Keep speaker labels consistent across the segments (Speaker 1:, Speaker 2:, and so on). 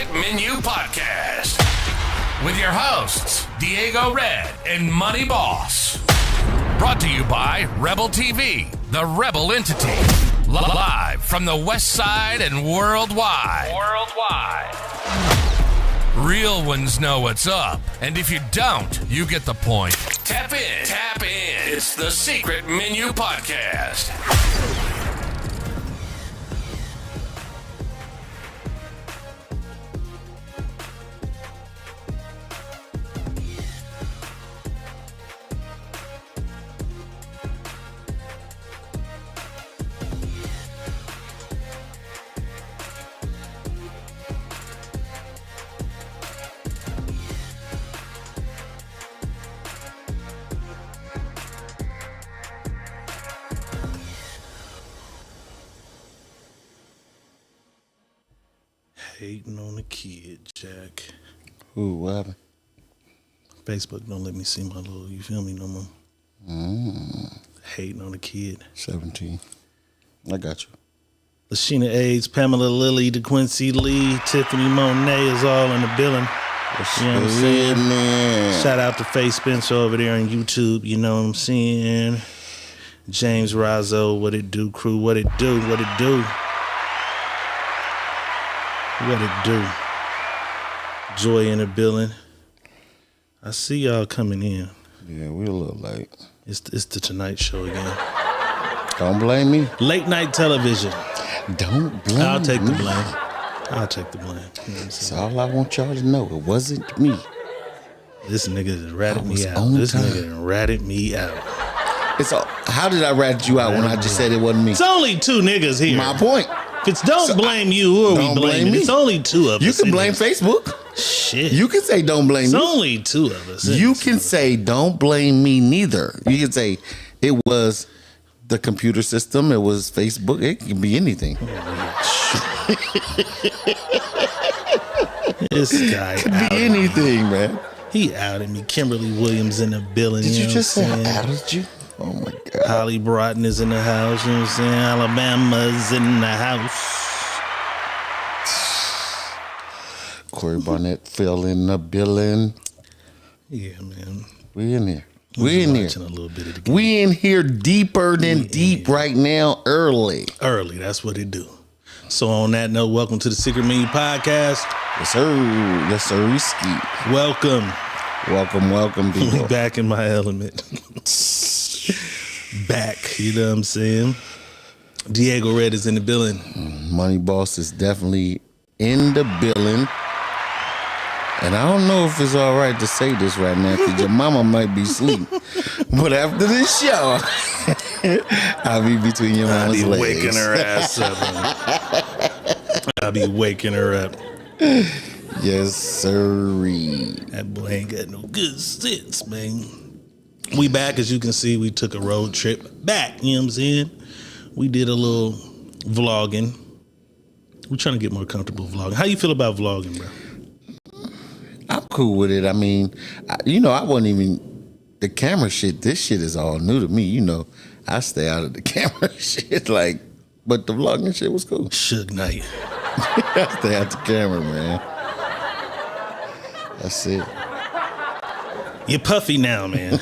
Speaker 1: Secret Menu Podcast with your hosts, Diego Red and Money Boss. Brought to you by Rebel TV, the Rebel entity. Live from the West Side and worldwide. Real ones know what's up, and if you don't, you get the point. Tap in. It's the Secret Menu Podcast.
Speaker 2: Hating on the kid, Jack.
Speaker 3: Ooh, what happened?
Speaker 2: Facebook don't let me see my little, you feel me, no more. Hating on the kid.
Speaker 3: 17. I got you.
Speaker 2: Lashina AIDS, Pamela Lilly, DeQuincy Lee, Tiffany Monet is all in the building. You know what I'm saying?
Speaker 3: Man.
Speaker 2: Shout out to Faye Spencer over there on YouTube, you know what I'm saying? James Razzo, what it do, crew, what it do. What it do? Joy in the building. I see y'all coming in.
Speaker 3: Yeah, we a little late.
Speaker 2: It's the Tonight Show again.
Speaker 3: Don't blame me.
Speaker 2: Late night television.
Speaker 3: Don't blame me.
Speaker 2: I'll take the blame. You know what I'm
Speaker 3: That's all I want y'all to know. It wasn't me.
Speaker 2: This nigga done ratted me out.
Speaker 3: on
Speaker 2: This
Speaker 3: time.
Speaker 2: nigga done ratted me out.
Speaker 3: How did I rat you out when I just said it wasn't me?
Speaker 2: It's only two niggas here.
Speaker 3: My point.
Speaker 2: If it's don't blame you, who are we
Speaker 3: don't blame
Speaker 2: blaming?
Speaker 3: me.
Speaker 2: It's only two of
Speaker 3: You
Speaker 2: us.
Speaker 3: can
Speaker 2: in
Speaker 3: blame
Speaker 2: this.
Speaker 3: Facebook.
Speaker 2: Shit.
Speaker 3: You can say don't blame
Speaker 2: It's
Speaker 3: me.
Speaker 2: only two of us. in
Speaker 3: You
Speaker 2: this.
Speaker 3: can say don't blame me neither. You can say it was the computer system. It was Facebook. It can be anything.
Speaker 2: This guy
Speaker 3: It can
Speaker 2: outed
Speaker 3: be
Speaker 2: me.
Speaker 3: anything, man.
Speaker 2: He outed me. Kimberly Williams in the building.
Speaker 3: Did you
Speaker 2: know
Speaker 3: just
Speaker 2: what
Speaker 3: say
Speaker 2: I'm
Speaker 3: I
Speaker 2: saying?
Speaker 3: outed you? Oh my God.
Speaker 2: Holly Broughton is in the house. You know what I'm saying? Alabama's in the house.
Speaker 3: Corey Barnett fell in the building.
Speaker 2: Yeah, man.
Speaker 3: We in here. We in here.
Speaker 2: Watching a little bit of the game.
Speaker 3: We in here deeper than deep right now, early.
Speaker 2: Early, that's what it do. So on that note, welcome to the Secret Menu Podcast.
Speaker 3: Yes, sir. Yes, sir. Ski.
Speaker 2: Welcome.
Speaker 3: Welcome,
Speaker 2: We
Speaker 3: people.
Speaker 2: back in my element. Back, you know what I'm saying? Diego Red is in the building.
Speaker 3: Money Boss is definitely in the building. And I don't know if it's all right to say this right now because your mama might be asleep. But after this show, I'll be between your
Speaker 2: I'll
Speaker 3: mama's
Speaker 2: be
Speaker 3: legs.
Speaker 2: waking her ass up. I'll be waking her up.
Speaker 3: Yes, sirree.
Speaker 2: That boy ain't got no good sense, man. We back, as you can see, we took a road trip back, you know what I'm saying? We did a little vlogging. We're trying to get more comfortable vlogging. How you feel about vlogging, bro?
Speaker 3: I'm cool with it. I mean, I wasn't even the camera shit. This shit is all new to me. You know, I stay out of the camera shit. But the vlogging shit was cool.
Speaker 2: Suge Knight.
Speaker 3: I stay out the camera, man. That's it.
Speaker 2: You're puffy now, man.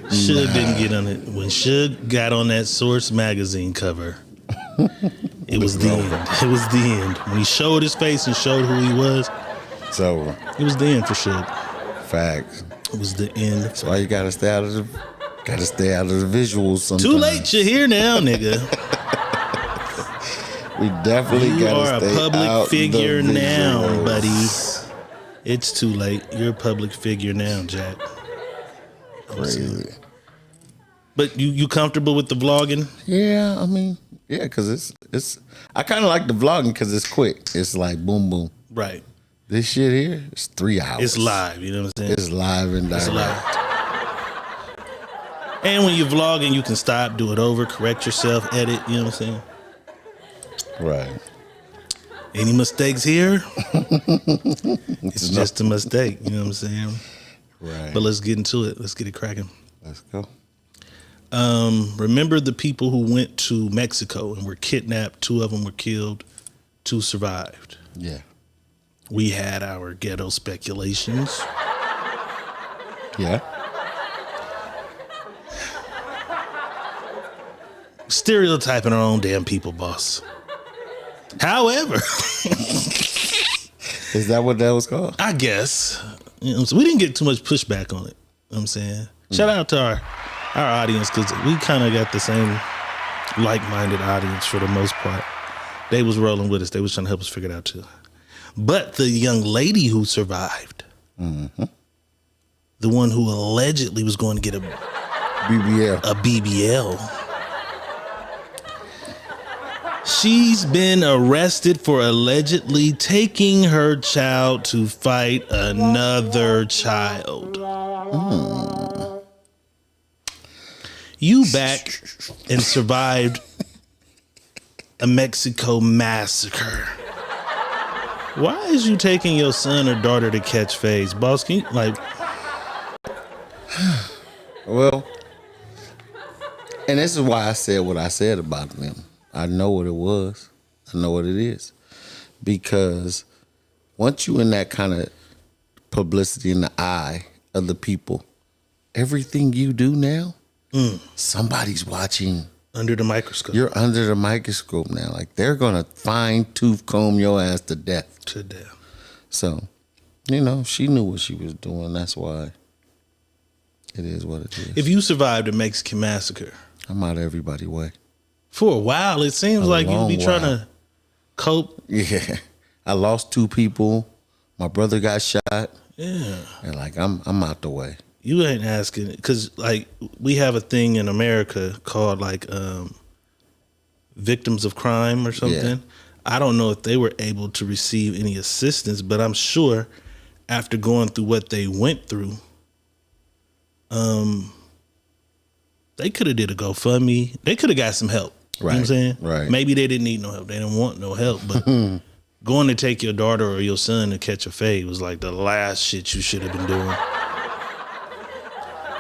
Speaker 2: Suge didn't get on it. When Suge got on that Source magazine cover, it was the end. It was the end. When he showed his face and showed who he was,
Speaker 3: It's over.
Speaker 2: it was the end for Suge.
Speaker 3: Facts.
Speaker 2: It was the end.
Speaker 3: That's why you gotta stay out of the visuals sometimes.
Speaker 2: Too late, you're here now, nigga.
Speaker 3: We definitely
Speaker 2: You
Speaker 3: gotta
Speaker 2: are a
Speaker 3: stay
Speaker 2: public
Speaker 3: out
Speaker 2: figure
Speaker 3: the
Speaker 2: now,
Speaker 3: visuals.
Speaker 2: buddy. It's too late. You're a public figure now, Jack.
Speaker 3: Crazy.
Speaker 2: But you comfortable with the vlogging?
Speaker 3: Yeah, I mean, yeah, because it's. I kind of like the vlogging because it's quick. It's like boom, boom.
Speaker 2: Right.
Speaker 3: This shit here, it's 3 hours.
Speaker 2: It's live, you know what I'm saying?
Speaker 3: It's live and direct.
Speaker 2: It's live. And when you're vlogging, you can stop, do it over, correct yourself, edit, you know what I'm saying?
Speaker 3: Right.
Speaker 2: Any mistakes here? It's just a mistake, you know what I'm saying?
Speaker 3: Right.
Speaker 2: But let's get into it. Let's get it cracking.
Speaker 3: Let's go.
Speaker 2: Remember the people who went to Mexico and were kidnapped? 2 of them were killed, 2 survived.
Speaker 3: Yeah.
Speaker 2: We had our ghetto speculations.
Speaker 3: Yeah.
Speaker 2: Stereotyping our own damn people, boss. However,
Speaker 3: Is that what that was called?
Speaker 2: I guess we didn't get too much pushback on it. You know what I'm saying? Shout out to our audience, because we kind of got the same like-minded audience for the most part. They was rolling with us. They was trying to help us figure it out too. But the young lady who survived, the one who allegedly was going to get a BBL. She's been arrested for allegedly taking her child to fight another child. You back and survived a Mexico massacre. Why is you taking your son or daughter to catch phase? Boss, can you,
Speaker 3: Well, and this is why I said what I said about them. I know what it was. I know what it is. Because once you in that kind of publicity in the eye of the people, everything you do now, somebody's watching.
Speaker 2: Under the microscope.
Speaker 3: You're under the microscope now. Like, they're going to fine tooth comb your ass to death.
Speaker 2: To death.
Speaker 3: So, she knew what she was doing. That's why it is what it is.
Speaker 2: If you survived a Mexican massacre,
Speaker 3: I'm out of everybody's way.
Speaker 2: for a while, it seems like you'd be trying to cope.
Speaker 3: Yeah. I lost 2 people. My brother got shot.
Speaker 2: Yeah.
Speaker 3: And I'm out the way.
Speaker 2: You ain't asking, because we have a thing in America called victims of crime or something. Yeah. I don't know if they were able to receive any assistance, but I'm sure after going through what they went through, they could have did a GoFundMe. They could have got some help.
Speaker 3: Right.
Speaker 2: You know what I'm saying?
Speaker 3: Right.
Speaker 2: Maybe they didn't need no help. They didn't want no help, but going to take your daughter or your son to catch a fade was like the last shit you should have been doing.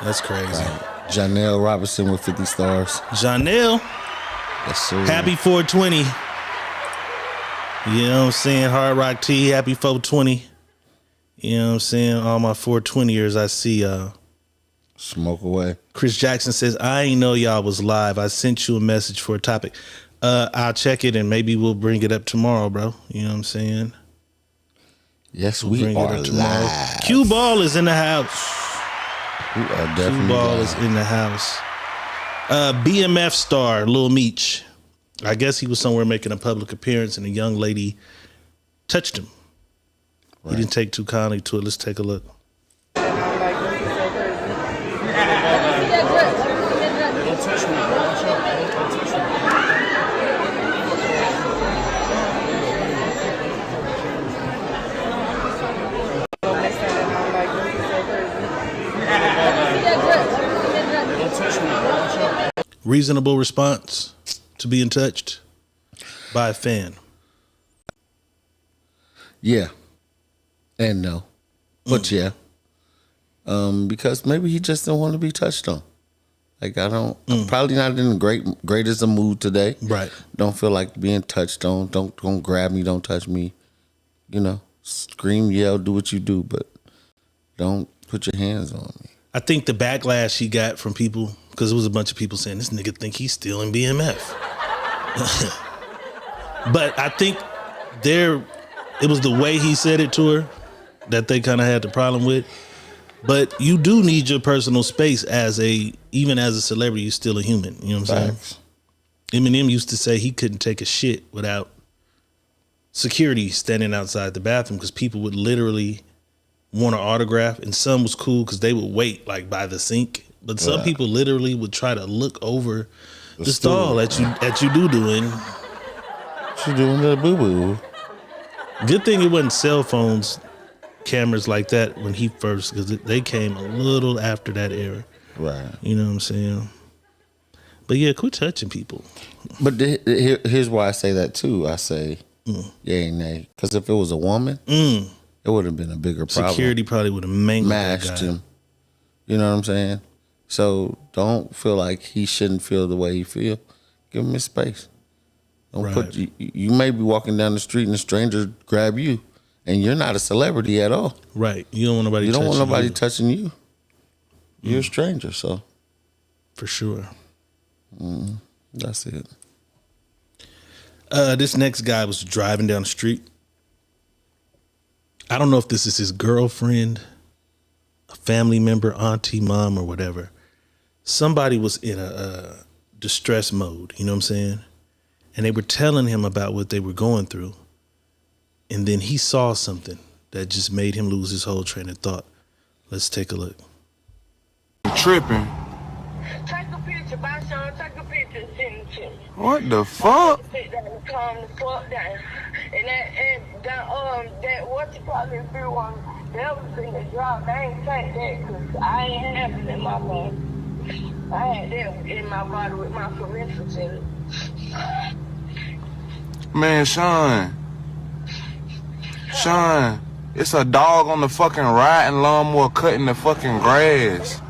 Speaker 2: That's crazy.
Speaker 3: Right. Janelle Robinson with 50 stars.
Speaker 2: Janelle.
Speaker 3: Yes, sir.
Speaker 2: Happy 420. You know what I'm saying? Hard Rock T, happy 420. You know what I'm saying? All my 420ers, I see
Speaker 3: Smoke away.
Speaker 2: Chris Jackson says, I ain't know y'all was live. I sent you a message for a topic. I'll check it and maybe we'll bring it up tomorrow, bro. You know what I'm saying?
Speaker 3: Yes, we are live.
Speaker 2: Q Ball is in the house.
Speaker 3: We are definitely
Speaker 2: Q Ball
Speaker 3: live.
Speaker 2: is in the house. BMF star, Lil Meech. I guess he was somewhere making a public appearance and a young lady touched him. Right. He didn't take too kindly to it. Let's take a look. Reasonable response to being touched by a fan.
Speaker 3: Yeah. And no. But yeah. Because maybe he just didn't want to be touched on. Like, I'm probably not in the greatest of mood today.
Speaker 2: Right.
Speaker 3: Don't feel like being touched on. Don't grab me, don't touch me. Scream, yell, do what you do, but don't put your hands on me.
Speaker 2: I think the backlash he got from people, because it was a bunch of people saying this nigga think he's stealing BMF. But I think it was the way he said it to her that they kind of had the problem with. But you do need your personal space even as a celebrity, you're still a human. You know what I'm saying? Eminem used to say he couldn't take a shit without security standing outside the bathroom because people would literally want an autograph, and some was cool because they would wait by the sink. But some people literally would try to look over the stall that you doing.
Speaker 3: What you doing that boo-boo?
Speaker 2: Good thing it wasn't cell phones, cameras like that when he first, because they came a little after that era.
Speaker 3: Right. You
Speaker 2: know what I'm saying? But yeah, quit touching people.
Speaker 3: But here's why I say that too. I say, yay and nay. Because if it was a woman, it would have been a bigger problem.
Speaker 2: Security probably would have mashed
Speaker 3: him. You know what I'm saying? So don't feel like he shouldn't feel the way he feel. Give him his space. Don't put you may be walking down the street and a stranger grab you and you're not a celebrity at all.
Speaker 2: Right. You don't want nobody.
Speaker 3: You don't want nobody
Speaker 2: you.
Speaker 3: touching you. You're a stranger, so
Speaker 2: for sure.
Speaker 3: That's it.
Speaker 2: This next guy was driving down the street. I don't know if this is his girlfriend, a family member, auntie, mom, or whatever. Somebody was in a distress mode, you know what I'm saying? And they were telling him about what they were going through. And then he saw something that just made him lose his whole train of thought. Let's take a look.
Speaker 4: Tripping.
Speaker 5: Take a picture, by Sean. Take a picture and send it to me.
Speaker 4: What the fuck?
Speaker 5: Sit down and calm the fuck down. And that what you call it, if you want, that was in the drop. I ain't take that because I ain't have it in my body. I had that in my body with my forensics in it.
Speaker 4: Man, Sean, it's a dog on the fucking riding lawnmower cutting the fucking grass.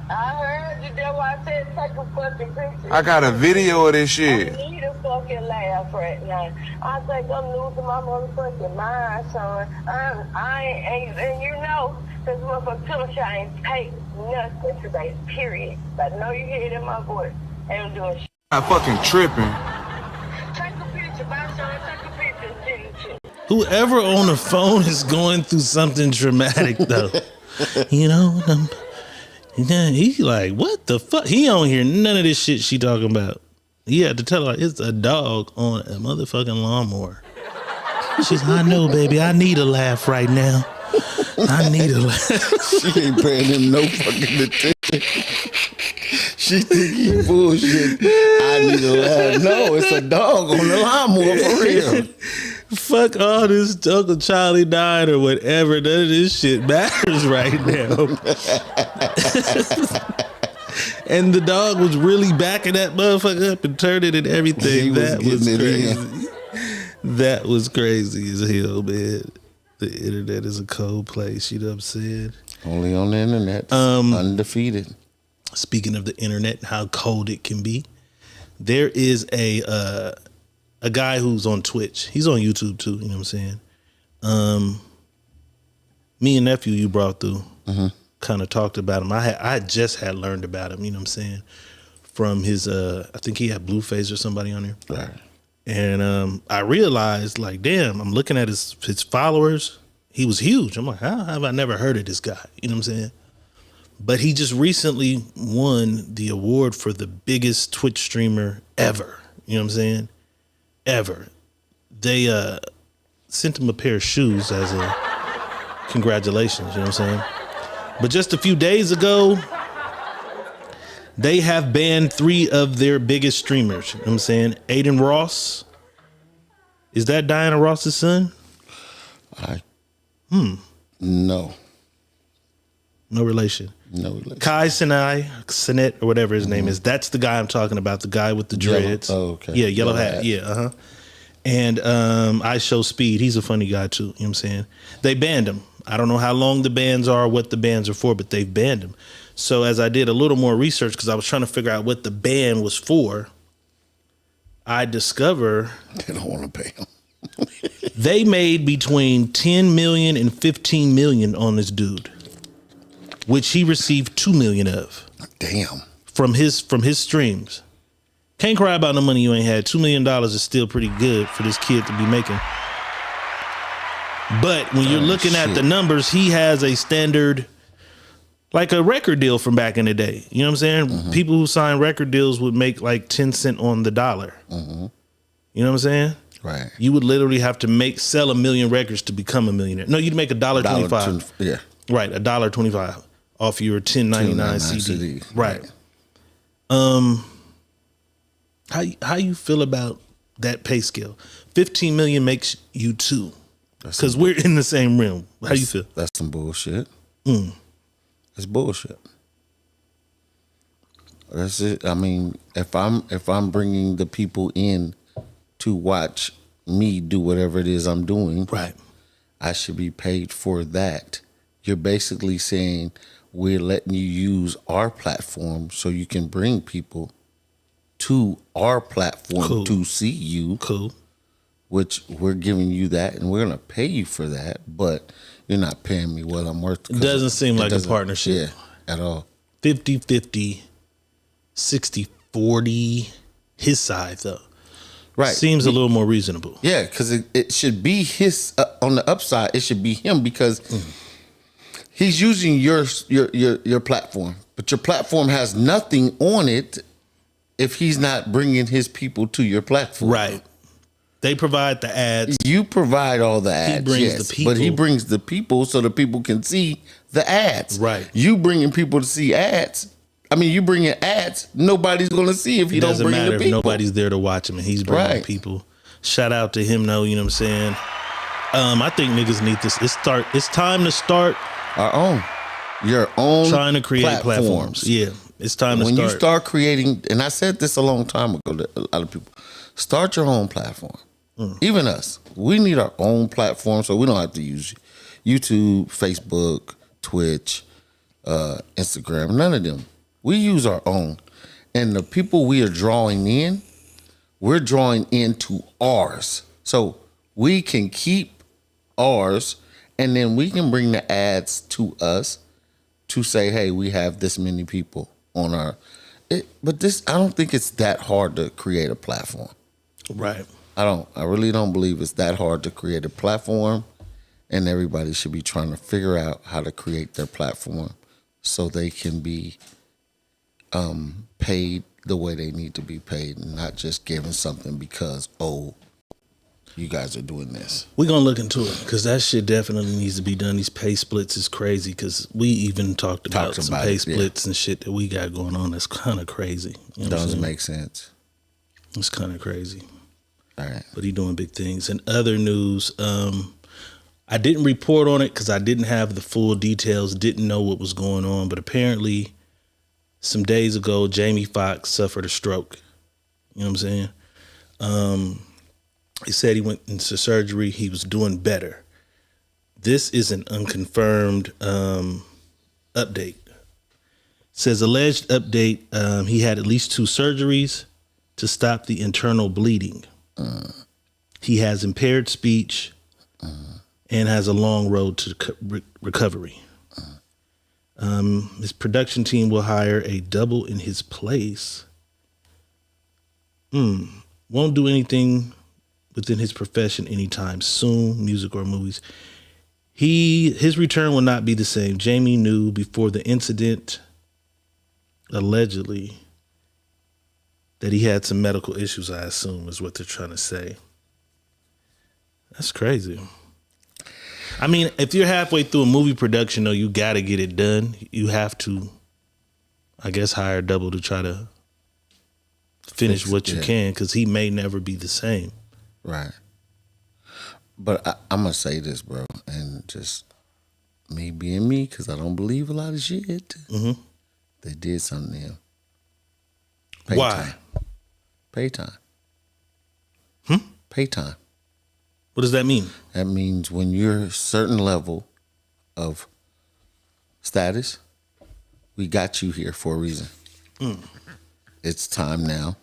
Speaker 5: I heard you. That's why I said take a fucking picture.
Speaker 4: I got a video of this shit.
Speaker 5: I need a fucking laugh right now. I think I'm losing my motherfucking mind, son. And you know, this motherfucker Tiller Shot ain't take nothing today, period. But I know you hear it in my voice. I'm doing shit.
Speaker 4: I'm fucking tripping.
Speaker 5: Take a picture, by Sean. Take a picture and send it to me.
Speaker 2: Whoever on the phone is going through something traumatic, though. You know, he like, what the fuck? He don't hear none of this shit she talking about. He had to tell her it's a dog on a motherfucking lawnmower. She's, I know, baby. I need a laugh right now. I need a laugh.
Speaker 3: She ain't paying him no fucking attention. She think he bullshit. I need a laugh. No, it's a dog on the lawnmower for real.
Speaker 2: Fuck all this Uncle Charlie died or whatever. None of this shit matters right now. And the dog was really backing that motherfucker up and turning and everything. That was crazy. That was crazy as hell, man. The internet is a cold place, you know what I'm saying?
Speaker 3: Only on the internet. Undefeated.
Speaker 2: Speaking of the internet and how cold it can be, there is a guy who's on Twitch. He's on YouTube too, you know what I'm saying? Me and nephew you brought through kind of talked about him. I just had learned about him, you know what I'm saying? From his I think he had Blueface or somebody on there.
Speaker 3: Right.
Speaker 2: And I realized, like, damn, I'm looking at his followers. He was huge. I'm like, how have I never heard of this guy? You know what I'm saying? But he just recently won the award for the biggest Twitch streamer ever. You know what I'm saying? Ever. They sent him a pair of shoes as a congratulations. You know what I'm saying? But just a few days ago, they have banned 3 of their biggest streamers. You know what I'm saying? Aiden Ross. Is that Diana Ross's son?
Speaker 3: No.
Speaker 2: No relation.
Speaker 3: No relation.
Speaker 2: Kai Sinet, or whatever his name is. That's the guy I'm talking about. The guy with the dreads.
Speaker 3: Yellow. Oh, okay.
Speaker 2: Yeah, yellow hat. Yeah, And I Show Speed. He's a funny guy too. You know what I'm saying? They banned him. I don't know how long the bans are, what the bans are for, but they've banned him. So as I did a little more research, because I was trying to figure out what the ban was for, I discover
Speaker 3: They don't want to pay him.
Speaker 2: they made between 10 million and 15 million on this dude, which he received 2 million of.
Speaker 3: Damn.
Speaker 2: From his streams. Can't cry about no money you ain't had. $2 million is still pretty good for this kid to be making. But when you're looking at the numbers, he has a standard, like a record deal from back in the day. You know what I'm saying? People who sign record deals would make like 10 cents on the dollar. You know what I'm saying?
Speaker 3: Right.
Speaker 2: You would literally have to sell 1 million records to become a millionaire. No, you'd make $1.25.
Speaker 3: Yeah.
Speaker 2: Right, $1.25 off your 1099 CD. Right. How you feel about that pay scale? 15 million makes you 2. Because we're in the same realm. How you feel?
Speaker 3: That's some bullshit. That's bullshit. That's it. I mean, if I'm bringing the people in to watch me do whatever it is I'm doing,
Speaker 2: right,
Speaker 3: I should be paid for that. You're basically saying we're letting you use our platform so you can bring people to our platform to see you.
Speaker 2: Cool.
Speaker 3: which we're giving you that, and we're gonna pay you for that, but you're not paying me what I'm worth.
Speaker 2: It doesn't seem like a partnership.
Speaker 3: Yeah, at all.
Speaker 2: 50-50, 60-40, his side though.
Speaker 3: Right.
Speaker 2: Seems a little more reasonable.
Speaker 3: Yeah, because it should be his on the upside. It should be him because he's using your platform, but your platform has nothing on it if he's not bringing his people to your platform.
Speaker 2: Right. They provide the ads.
Speaker 3: You provide all the ads.
Speaker 2: He brings the people.
Speaker 3: But he brings the people so the people can see the ads.
Speaker 2: Right.
Speaker 3: You bringing people to see ads. I mean, you bringing ads. Nobody's going to see if you don't bring the people.
Speaker 2: If nobody's there to watch him, and he's bringing people. Shout out to him, though. You know what I'm saying? I think niggas need this. It's time to start
Speaker 3: our own. Your own.
Speaker 2: Trying to create platforms. Yeah, it's time to start.
Speaker 3: When you start creating, and I said this a long time ago to a lot of people, start your own platform. Even us, we need our own platform, so we don't have to use YouTube, Facebook, Twitch, Instagram. None of them. We use our own, and the people we are drawing in, we're drawing into ours, so we can keep ours, and then we can bring the ads to us to say, hey, we have this many people on our. But I don't think it's that hard to create a platform.
Speaker 2: Right.
Speaker 3: I really don't believe it's that hard to create a platform, and everybody should be trying to figure out how to create their platform so they can be paid the way they need to be paid, and not just given something because, you guys are doing this.
Speaker 2: We're going to look into it because that shit definitely needs to be done. These pay splits is crazy because we even talked about some pay splits and shit that we got going on. That's kind of crazy. You know
Speaker 3: Doesn't make sense.
Speaker 2: It's kind of crazy.
Speaker 3: All right.
Speaker 2: But he doing big things. In other news, I didn't report on it because I didn't have the full details, didn't know what was going on. But apparently, some days ago, Jamie Foxx suffered a stroke. You know what I'm saying? He said he went into surgery. He was doing better. This is an unconfirmed update. It says alleged update, he had at least 2 surgeries to stop the internal bleeding. He has impaired speech and has a long road to recovery. His production team will hire a double in his place. Won't do anything within his profession anytime soon, music or movies. His return will not be the same. Jamie knew before the incident, allegedly, that he had some medical issues, I assume, is what they're trying to say. That's crazy. I mean, if you're halfway through a movie production, though, you got to get it done. You have to, I guess, hire a double to try to finish what you can, because he may never be the same.
Speaker 3: Right. But I'm going to say this, bro, and just me being me, because I don't believe a lot of shit. Mm-hmm. They did something to him.
Speaker 2: Why?
Speaker 3: Time. Pay time. Pay time.
Speaker 2: What does that mean?
Speaker 3: That means when you're a certain level of status, we got you here for a reason. It's time now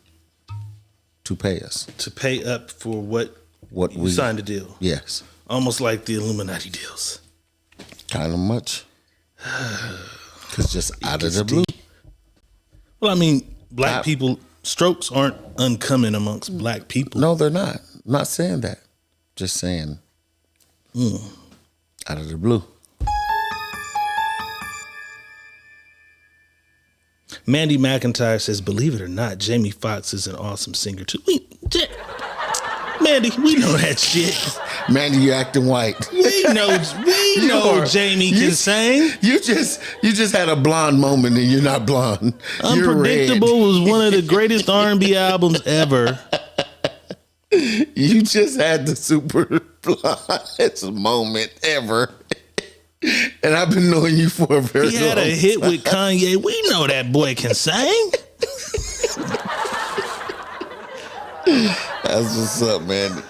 Speaker 3: to pay us. To
Speaker 2: pay up for what we signed a deal.
Speaker 3: Yes.
Speaker 2: Almost like the Illuminati deals.
Speaker 3: Kind of much. Because just out of the blue.
Speaker 2: Well, I mean, black people, strokes aren't uncommon amongst black people.
Speaker 3: No, they're not. I'm not saying that. Just saying out of the blue.
Speaker 2: Mandy McIntyre says, believe it or not, Jamie Foxx is an awesome singer too. Mandy, we know that shit.
Speaker 3: Mandy, you acting white.
Speaker 2: We know Jamie can sing.
Speaker 3: You just had a blonde moment and you're not blonde.
Speaker 2: Unpredictable was one of the greatest R&B albums ever.
Speaker 3: You just had the super blonde moment ever. And I've been knowing you for a very long time.
Speaker 2: He had a hit with Kanye. We know that boy can sing.
Speaker 3: That's what's up, man.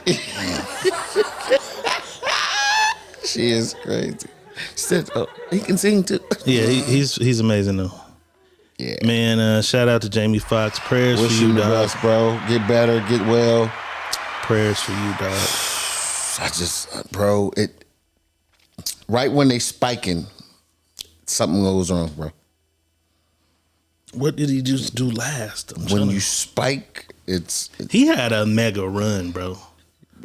Speaker 3: She is crazy. She said, he can sing too.
Speaker 2: Yeah, he's amazing though.
Speaker 3: Yeah,
Speaker 2: man. Shout out to Jamie Foxx. Prayers
Speaker 3: Wish
Speaker 2: for you,
Speaker 3: the
Speaker 2: dog.
Speaker 3: best, bro. Get better, get well.
Speaker 2: prayers for you, dog.
Speaker 3: I just, bro, right when they spiking, something goes wrong, bro.
Speaker 2: What did he just do last?
Speaker 3: When you spike,
Speaker 2: he had a mega run, bro.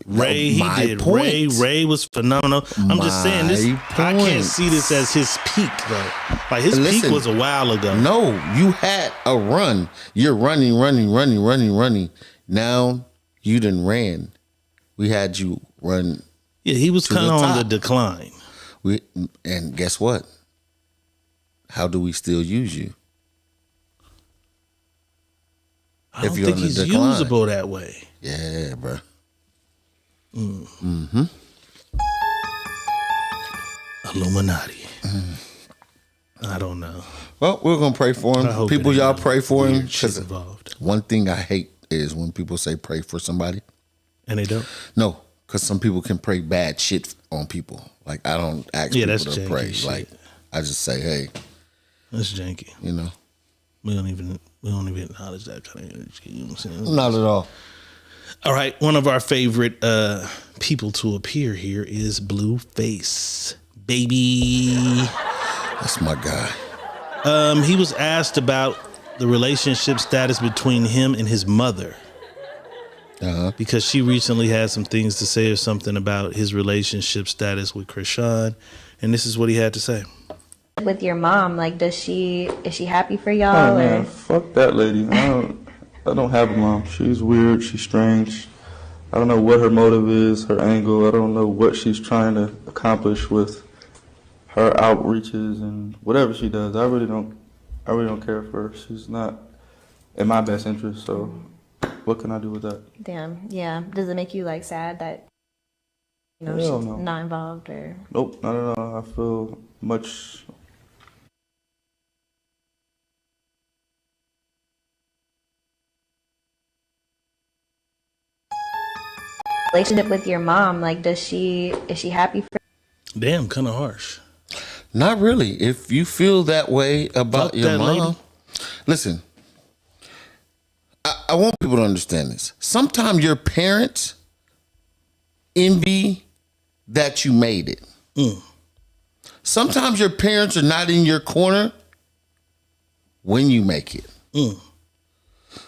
Speaker 2: Ray, he did. Ray was phenomenal. I'm just saying this. I can't see this as his peak though. Like his peak was a while ago.
Speaker 3: No, you had a run. You're running. Now you done ran. We had you run.
Speaker 2: Yeah, he was kind of on the decline.
Speaker 3: And guess what? How do we still use you?
Speaker 2: I don't think he's usable that way.
Speaker 3: Yeah, bro.
Speaker 2: Illuminati. I don't know.
Speaker 3: Well, we're gonna pray for him. People, y'all pray for him.
Speaker 2: Involved.
Speaker 3: One thing I hate is when people say pray for somebody,
Speaker 2: and they don't.
Speaker 3: No, because some people can pray bad shit on people. Like I don't ask people to pray. Shit. Like I just say, hey,
Speaker 2: that's janky.
Speaker 3: You know,
Speaker 2: we don't even acknowledge that kind of energy. You know what I'm saying?
Speaker 3: Not at all.
Speaker 2: All right, one of our favorite people to appear here is Blueface, baby.
Speaker 3: That's my guy.
Speaker 2: He was asked about the relationship status between him and his mother. Because she recently had some things to say or something about his relationship status with Krishan, and this is what he had to say.
Speaker 6: With your mom, like, is she happy for y'all?
Speaker 7: Oh, man, fuck that lady. I don't have a mom. She's weird. She's strange. I don't know what her motive is, her angle. I don't know what she's trying to accomplish with her outreaches and whatever she does. I really don't care for her. She's not in my best interest. So, what can I do with that?
Speaker 6: Damn. Yeah. Does it make you like sad that she's not involved or?
Speaker 7: Nope. Not at all. I feel much.
Speaker 6: Relationship with your mom, like, is she happy for?
Speaker 2: Damn, kind of harsh.
Speaker 3: Not really. If you feel that way about your mom, lady. Listen, I want people to understand this. Sometimes your parents envy that you made it. Sometimes your parents are not in your corner when you make it.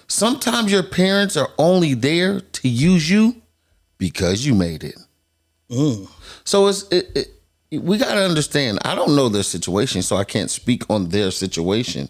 Speaker 3: Sometimes your parents are only there to use you because you made it. So we got to understand, I don't know their situation, so I can't speak on their situation.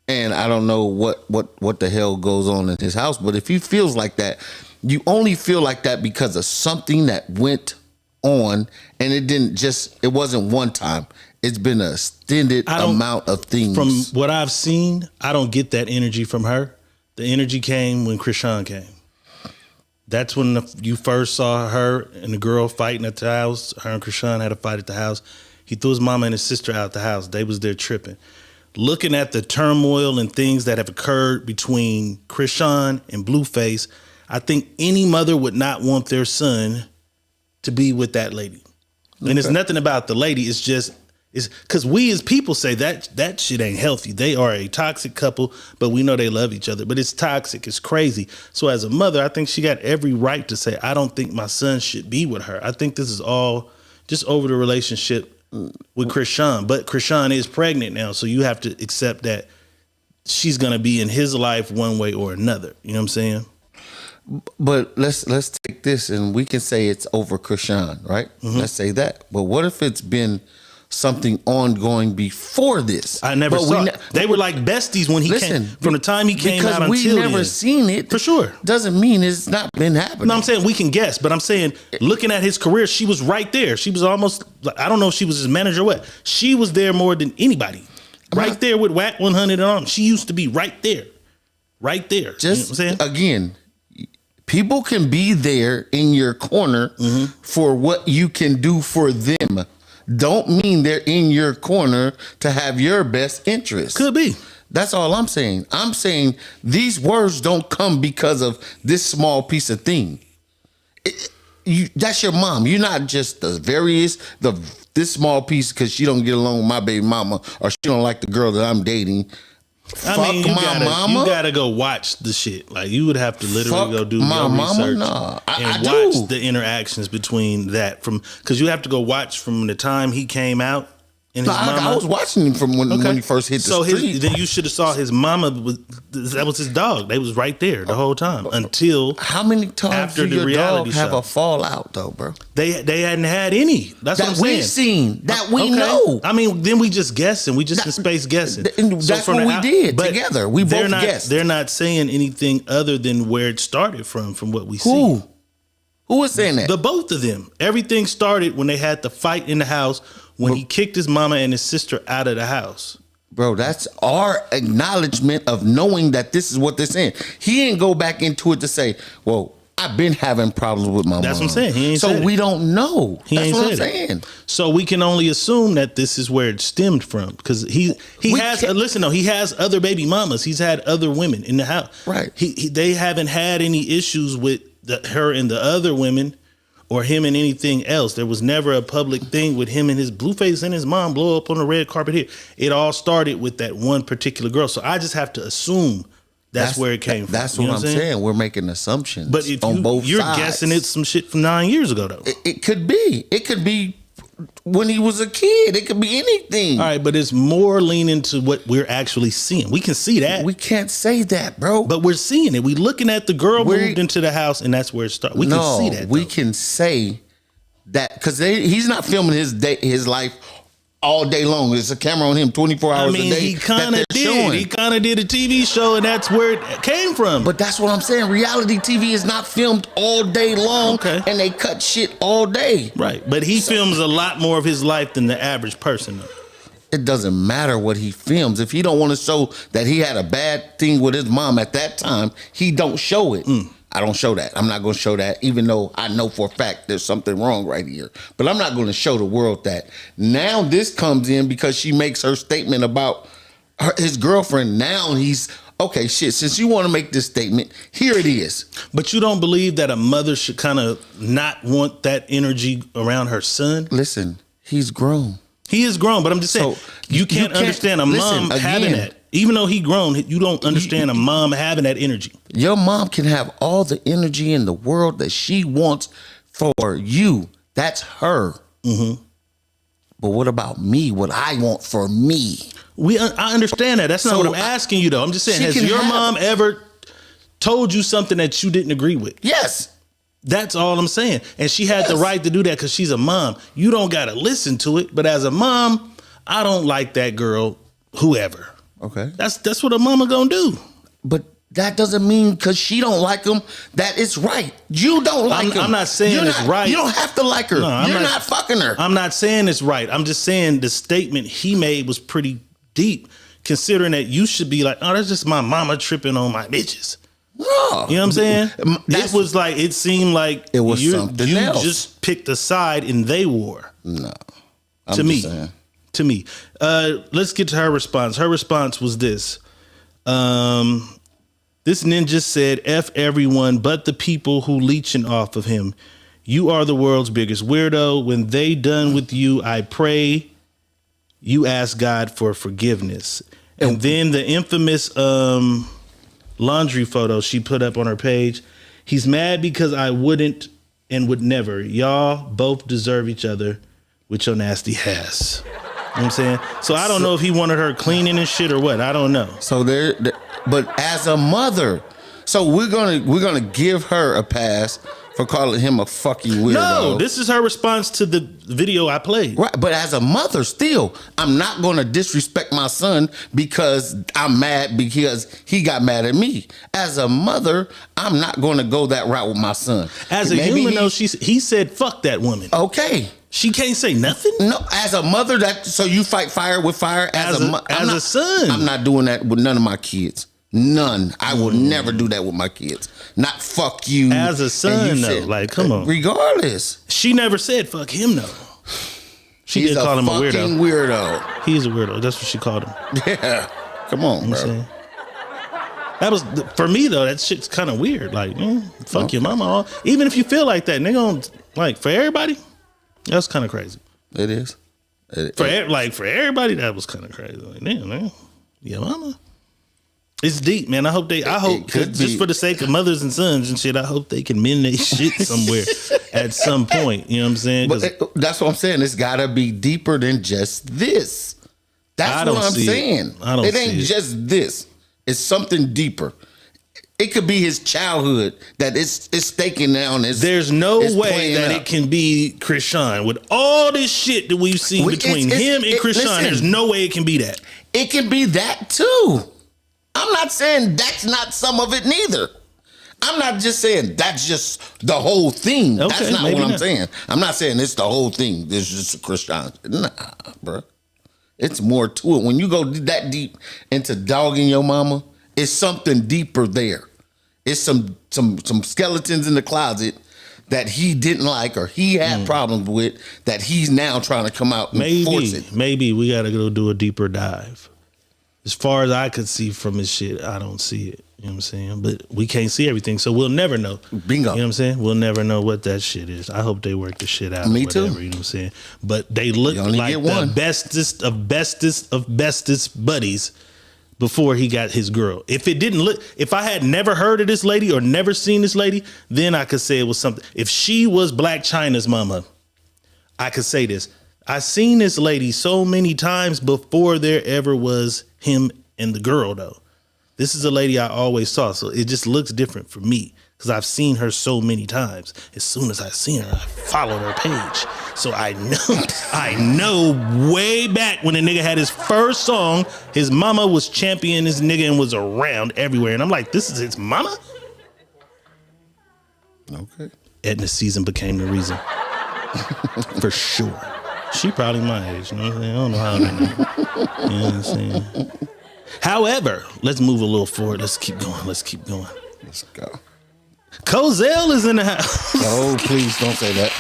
Speaker 3: And I don't know what the hell goes on in his house. But if he feels like that, you only feel like that because of something that went on, and it wasn't one time. It's been an extended amount of things.
Speaker 2: From what I've seen, I don't get that energy from her. The energy came when Krishan came. That's when you first saw her and the girl fighting at the house. Her and Krishan had a fight at the house. He threw his mama and his sister out the house. They was there tripping. Looking at the turmoil and things that have occurred between Krishan and Blueface, I think any mother would not want their son to be with that lady. Okay. And it's nothing about the lady. It's because we as people say that shit ain't healthy. They are a toxic couple, but we know they love each other. But it's toxic. It's crazy. So as a mother, I think she got every right to say, I don't think my son should be with her. I think this is all just over the relationship with Krishan. But Krishan is pregnant now, so you have to accept that she's going to be in his life one way or another. You know what I'm saying?
Speaker 3: But let's take this, and we can say it's over Krishan, right? Let's say that. But what if it's been something ongoing before this?
Speaker 2: I never saw it. They were like besties when he came. From the time he came out until
Speaker 3: we never seen it.
Speaker 2: For sure.
Speaker 3: Doesn't mean it's not been happening.
Speaker 2: No, I'm saying we can guess, but I'm saying looking at his career, she was right there. She was almost, I don't know if she was his manager or what. She was there more than anybody. Right there with WAC 100 on. She used to be right there. Right there.
Speaker 3: Just, you know what I'm saying? Again, people can be there in your corner for what you can do for them. Don't mean they're in your corner to have your best interest.
Speaker 2: Could be.
Speaker 3: That's all I'm saying. I'm saying these words don't come because of this small piece of thing. That's your mom. You're not just this small piece because she don't get along with my baby mama or she don't like the girl that I'm dating.
Speaker 2: You gotta go watch the shit. Like you would have to literally go do your research and watch the interactions between that because you have to go watch from the time he came out.
Speaker 3: I was watching him from when he first hit the street.
Speaker 2: Then you should have saw his mama. That was his dog. They was right there the whole time until.
Speaker 3: How many times
Speaker 2: after
Speaker 3: did
Speaker 2: the
Speaker 3: your dog
Speaker 2: reality
Speaker 3: have
Speaker 2: show.
Speaker 3: a fallout though, bro?
Speaker 2: They hadn't had any. That's what I'm saying.
Speaker 3: We've seen that we know.
Speaker 2: I mean, then we just guessing. We just in space guessing.
Speaker 3: That's what we did together. We both guessed.
Speaker 2: They're not saying anything other than where it started from what we see.
Speaker 3: Who was saying that?
Speaker 2: The both of them. Everything started when they had the fight in the house. When he kicked his mama and his sister out of the house.
Speaker 3: Bro, that's our acknowledgement of knowing that this is what they're saying. He didn't go back into it to say, well, I've been having problems with my mom.
Speaker 2: That's what I'm saying. He ain't
Speaker 3: so we don't know. That's what I'm saying.
Speaker 2: So we can only assume that this is where it stemmed from. Because he has other baby mamas. He's had other women in the house.
Speaker 3: Right.
Speaker 2: They haven't had any issues with her and the other women. Or him and anything else. There was never a public thing with him and his Blueface and his mom blow up on the red carpet here. It all started with that one particular girl. So I just have to assume that's where it came from.
Speaker 3: That's what I'm saying. We're making assumptions.
Speaker 2: But if
Speaker 3: on both
Speaker 2: you're
Speaker 3: sides.
Speaker 2: guessing it's some shit from 9 years ago, though.
Speaker 3: It could be. It could be when he was a kid. It could be anything.
Speaker 2: All right, but it's more leaning to what we're actually seeing. We can see that.
Speaker 3: We can't say that, bro.
Speaker 2: But we're seeing it. We looking at the girl moved into the house, and that's where it started. We can see that.
Speaker 3: We can say that because he's not filming his life all day long. There's a camera on him 24 hours a day.
Speaker 2: He kind of did. He kind of did a TV show, and that's where it came from.
Speaker 3: But that's what I'm saying. Reality TV is not filmed all day long, and they cut shit all day.
Speaker 2: Right. But he films a lot more of his life than the average person, though.
Speaker 3: It doesn't matter what he films. If he don't want to show that he had a bad thing with his mom at that time, he don't show it. I don't show that. I'm not going to show that, even though I know for a fact there's something wrong right here. But I'm not going to show the world that. Now this comes in because she makes her statement about his girlfriend. Now he's, okay, shit, since you want to make this statement, here it is.
Speaker 2: But you don't believe that a mother should kind of not want that energy around her son?
Speaker 3: Listen, he's grown.
Speaker 2: He is grown, but I'm just saying, you can't understand a mom having that. Even though he grown, you don't understand a mom having that energy.
Speaker 3: Your mom can have all the energy in the world that she wants for you. That's her. Mm-hmm. But what about me? What I want for me?
Speaker 2: I understand that. That's not what I'm asking you, though. I'm just saying, has your mom ever told you something that you didn't agree with?
Speaker 3: Yes.
Speaker 2: That's all I'm saying. And she had the right to do that because she's a mom. You don't got to listen to it. But as a mom, I don't like that girl, whoever.
Speaker 3: Okay.
Speaker 2: That's what a mama gonna do.
Speaker 3: But that doesn't mean because she don't like him that it's right. You don't like him.
Speaker 2: I'm not saying it's right.
Speaker 3: You don't have to like her.
Speaker 2: No,
Speaker 3: You're not fucking her.
Speaker 2: I'm not saying it's right. I'm just saying the statement he made was pretty deep, considering that you should be like, oh, that's just my mama tripping on my bitches.
Speaker 3: No.
Speaker 2: You know what I'm saying? It was like, it seemed like
Speaker 3: it was something else.
Speaker 2: You just picked a side in they war.
Speaker 3: No.
Speaker 2: To me. Let's get to her response. Her response was this. This ninja said, F everyone but the people who leeching off of him. You are the world's biggest weirdo. When they done with you, I pray you ask God for forgiveness. And then the infamous laundry photo she put up on her page. He's mad because I wouldn't and would never. Y'all both deserve each other with your nasty ass. You know what I'm saying? So I don't know if he wanted her cleaning and shit or what. I don't know.
Speaker 3: So but as a mother, so we're gonna give her a pass for calling him a fucking weirdo.
Speaker 2: No, this is her response to the video I played.
Speaker 3: Right, but as a mother, still, I'm not gonna disrespect my son because I'm mad because he got mad at me. As a mother, I'm not gonna go that route with my son.
Speaker 2: As a human, though, he said, "Fuck that woman."
Speaker 3: Okay.
Speaker 2: She can't say nothing?
Speaker 3: No, as a mother, so you fight fire with fire? As
Speaker 2: a son.
Speaker 3: I'm not doing that with none of my kids. None. I will never do that with my kids. Not fuck you.
Speaker 2: As a son, though. Like, come on.
Speaker 3: Regardless.
Speaker 2: She never said fuck him, though. She did call him a
Speaker 3: weirdo.
Speaker 2: He's a weirdo. That's what she called him.
Speaker 3: Yeah. Come on, bro.
Speaker 2: That was, for me, though, that shit's kind of weird. Like, fuck your mama. Even if you feel like that, they gonna, like, for everybody, that's kind of crazy.
Speaker 3: It is.
Speaker 2: For everybody, that was kind of crazy. Like, damn, man. Your mama. It's deep, man. I hope just for the sake of mothers and sons and shit, I hope they can mend their shit somewhere at some point. You know what I'm saying?
Speaker 3: But that's what I'm saying. It's got to be deeper than just this. That's what I'm saying. It ain't just this. It's something deeper. It could be his childhood that it's staking down.
Speaker 2: There's no way that it can be Krishan. With all this shit that we've seen between him and Krishan, there's no way it can be that.
Speaker 3: It can be that too. I'm not saying that's not some of it neither. I'm not just saying that's just the whole thing. Okay, that's not what I'm saying. I'm not saying it's the whole thing. It's just a Krishan. Nah, bro. It's more to it. When you go that deep into dogging your mama, it's something deeper there. It's some skeletons in the closet that he didn't like or he had problems with that he's now trying to come out and force it.
Speaker 2: Maybe we got to go do a deeper dive. As far as I could see from his shit, I don't see it. You know what I'm saying? But we can't see everything, so we'll never know.
Speaker 3: Bingo.
Speaker 2: You know what I'm saying? We'll never know what that shit is. I hope they work the shit out.
Speaker 3: Me
Speaker 2: or whatever,
Speaker 3: too.
Speaker 2: You know what I'm saying? But they look like the bestest of bestest buddies before he got his girl. If I had never heard of this lady or never seen this lady, then I could say it was something. If she was Black China's mama, I could say this. I seen this lady so many times before there ever was him and the girl, though. This is a lady I always saw, so it just looks different for me because I've seen her so many times. As soon as I seen her, I followed her page. So I know way back when the nigga had his first song, his mama was championing this nigga and was around everywhere. And I'm like, this is his mama?
Speaker 3: Okay.
Speaker 2: Edna's season became the reason. For sure. She probably my age, you know what I'm saying? I don't know how they know. You know what I'm saying? However, let's move a little forward. Let's keep going. Let's
Speaker 3: go.
Speaker 2: Cozell is in the house.
Speaker 3: Oh, please don't say that.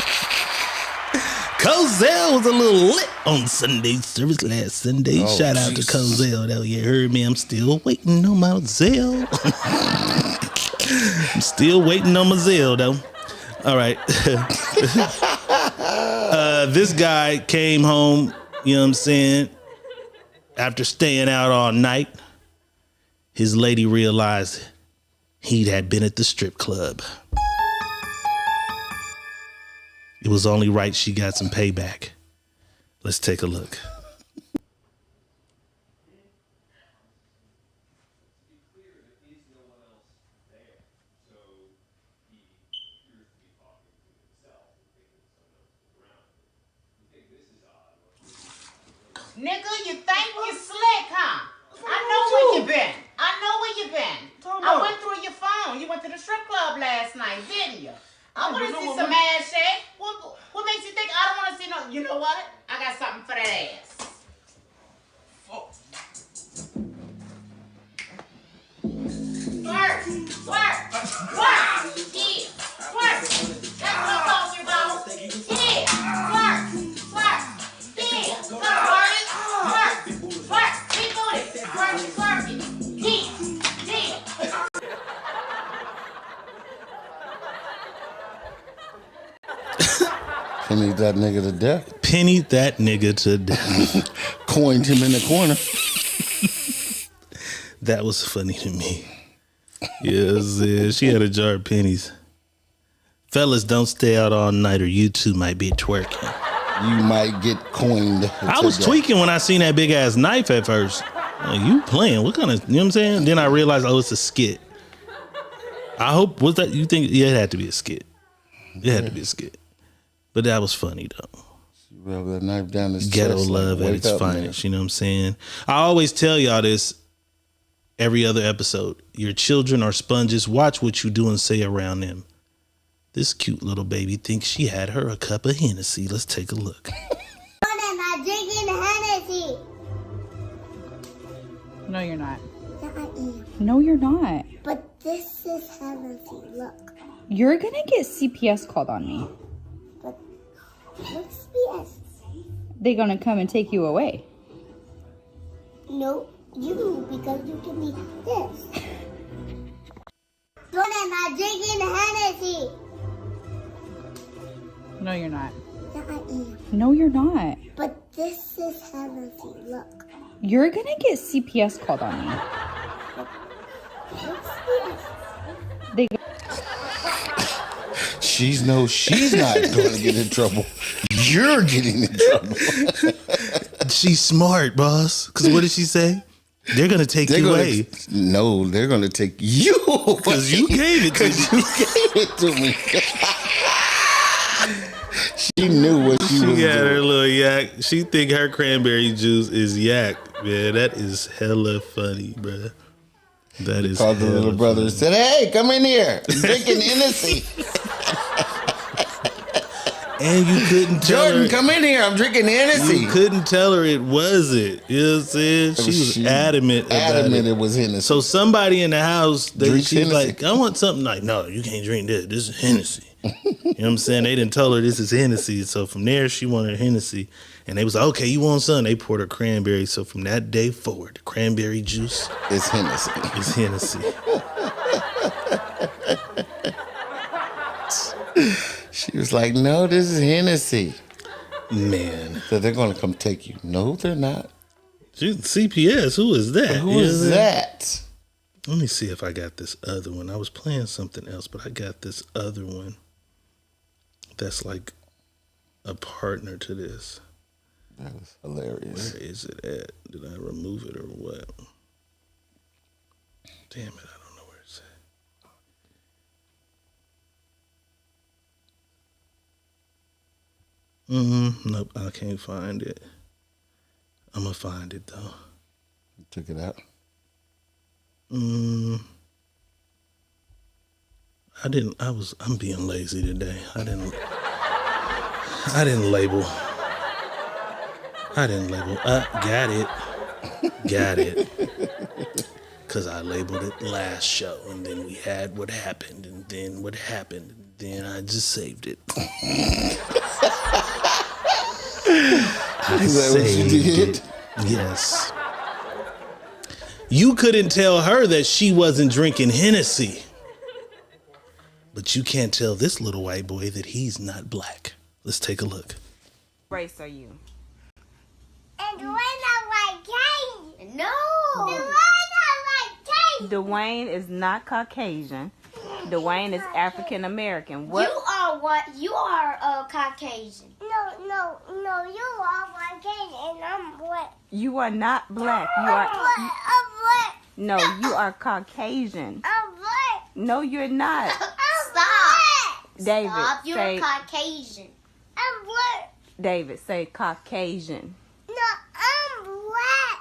Speaker 2: Cozell was a little lit on Sunday service last Sunday. Shout out to Cozell, though. You heard me. I'm still waiting on my Zell. I'm still waiting on my Zell, though. All right. This guy came home, you know what I'm saying, after staying out all night. His lady realized he had been at the strip club. It was only right she got some payback. Let's take a look.
Speaker 8: Nigga, you think you slick, huh? I know where you been. I went through your phone. You went to the strip club last night, didn't you? I want to see some ass shake. What makes you think I don't want to see no... You know what? I got something for that ass. Work. Yeah. Work. That's what I'm talking about. Yeah. Work. Yeah. Work. Keep booty. Work it. Yeah.
Speaker 3: Penny that nigga to death.
Speaker 2: Penny that nigga to death.
Speaker 3: Coined him in the corner.
Speaker 2: That was funny to me. Yes, she had a jar of pennies. Fellas, don't stay out all night or you too might be twerking.
Speaker 3: You might get coined.
Speaker 2: I was tweaking when I seen that big ass knife at first. Like, you playing? What kind of, you know what I'm saying? Then I realized, it's a skit. I hope, was that, you think, yeah, it had to be a skit. It had to be a skit. But that was funny though.
Speaker 3: She rubbed that knife down his
Speaker 2: Ghetto
Speaker 3: chest.
Speaker 2: love at its finest, you know what I'm saying? I always tell y'all this every other episode. Your children are sponges. Watch what you do and say around them. This cute little baby thinks she had her a cup of Hennessy. Let's take a look.
Speaker 9: I'm not drinking Hennessy.
Speaker 10: No, you're not.
Speaker 9: Yeah, I am.
Speaker 10: No, you're not.
Speaker 9: But this is Hennessy. Look.
Speaker 10: You're gonna get CPS called on me.
Speaker 9: But what's CPS?
Speaker 10: They're gonna come and take you away.
Speaker 9: No, you, because you give me this. I'm not drinking Hennessy.
Speaker 10: No, you're not.
Speaker 9: Yeah, I am.
Speaker 10: No, you're not.
Speaker 9: But this is Hennessy. Look.
Speaker 10: You're gonna get CPS called on me.
Speaker 9: But
Speaker 10: They
Speaker 3: She's not going to get in trouble. You're getting in trouble.
Speaker 2: She's smart, boss. Because what did she say? They're going to take you away.
Speaker 3: No, they're going to take you.
Speaker 2: Because you gave it to me.
Speaker 3: You gave it to me. She knew what she was doing.
Speaker 2: She got her little yak. She think her cranberry juice is yak. Man, that is hella funny, bruh. That is
Speaker 3: called the little brother and said, "Hey, come in here. I'm drinking Hennessy."
Speaker 2: And you couldn't tell
Speaker 3: Jordan,
Speaker 2: her.
Speaker 3: come in here. I'm drinking Hennessy.
Speaker 2: You couldn't tell her it wasn't. You know what I'm saying? She was adamant about it.
Speaker 3: It was Hennessy.
Speaker 2: So somebody in the house, she's
Speaker 3: Hennessy.
Speaker 2: like, I want something like, no, you can't drink this. This is Hennessy. You know what I'm saying? They didn't tell her this is Hennessy. So from there, she wanted Hennessy. And they was like, okay, you want something? They poured her cranberry. So from that day forward, the cranberry juice
Speaker 3: is Hennessy.
Speaker 2: It's Hennessy.
Speaker 3: She was like, no, this is Hennessy.
Speaker 2: Man.
Speaker 3: So they're going to come take you. No, they're not.
Speaker 2: CPS, who is that?
Speaker 3: Who is that?
Speaker 2: Let me see if I got this other one. I was playing something else, but I got this other one that's like a partner to this.
Speaker 3: That was hilarious.
Speaker 2: Where is it at? Did I remove it or what? Damn it, I don't know where it's at. Nope, I can't find it. I'm gonna find it though.
Speaker 3: You took it out?
Speaker 2: I'm being lazy today. I didn't label. Got it. Because I labeled it last show, and then we had what happened, and then what happened, and then I just saved it.
Speaker 3: Is that what you did?
Speaker 2: It. Yes. You couldn't tell her that she wasn't drinking Hennessy. But you can't tell this little white boy that he's not black. Let's take a look.
Speaker 8: What race are you?
Speaker 9: And we're not like Caucasian. No. We're not like Caucasian.
Speaker 8: Dwayne is not Caucasian. Dwayne is African American. What?
Speaker 9: You are what? You are Caucasian. No. You are Caucasian and I'm black.
Speaker 8: You are not black. You are.
Speaker 9: I'm black.
Speaker 8: No, you are Caucasian.
Speaker 9: I'm black.
Speaker 8: No, you're not.
Speaker 9: Stop.
Speaker 8: David,
Speaker 9: Stop. You're
Speaker 8: say.
Speaker 9: Caucasian. I'm black.
Speaker 8: David, say Caucasian.
Speaker 9: No, I'm black.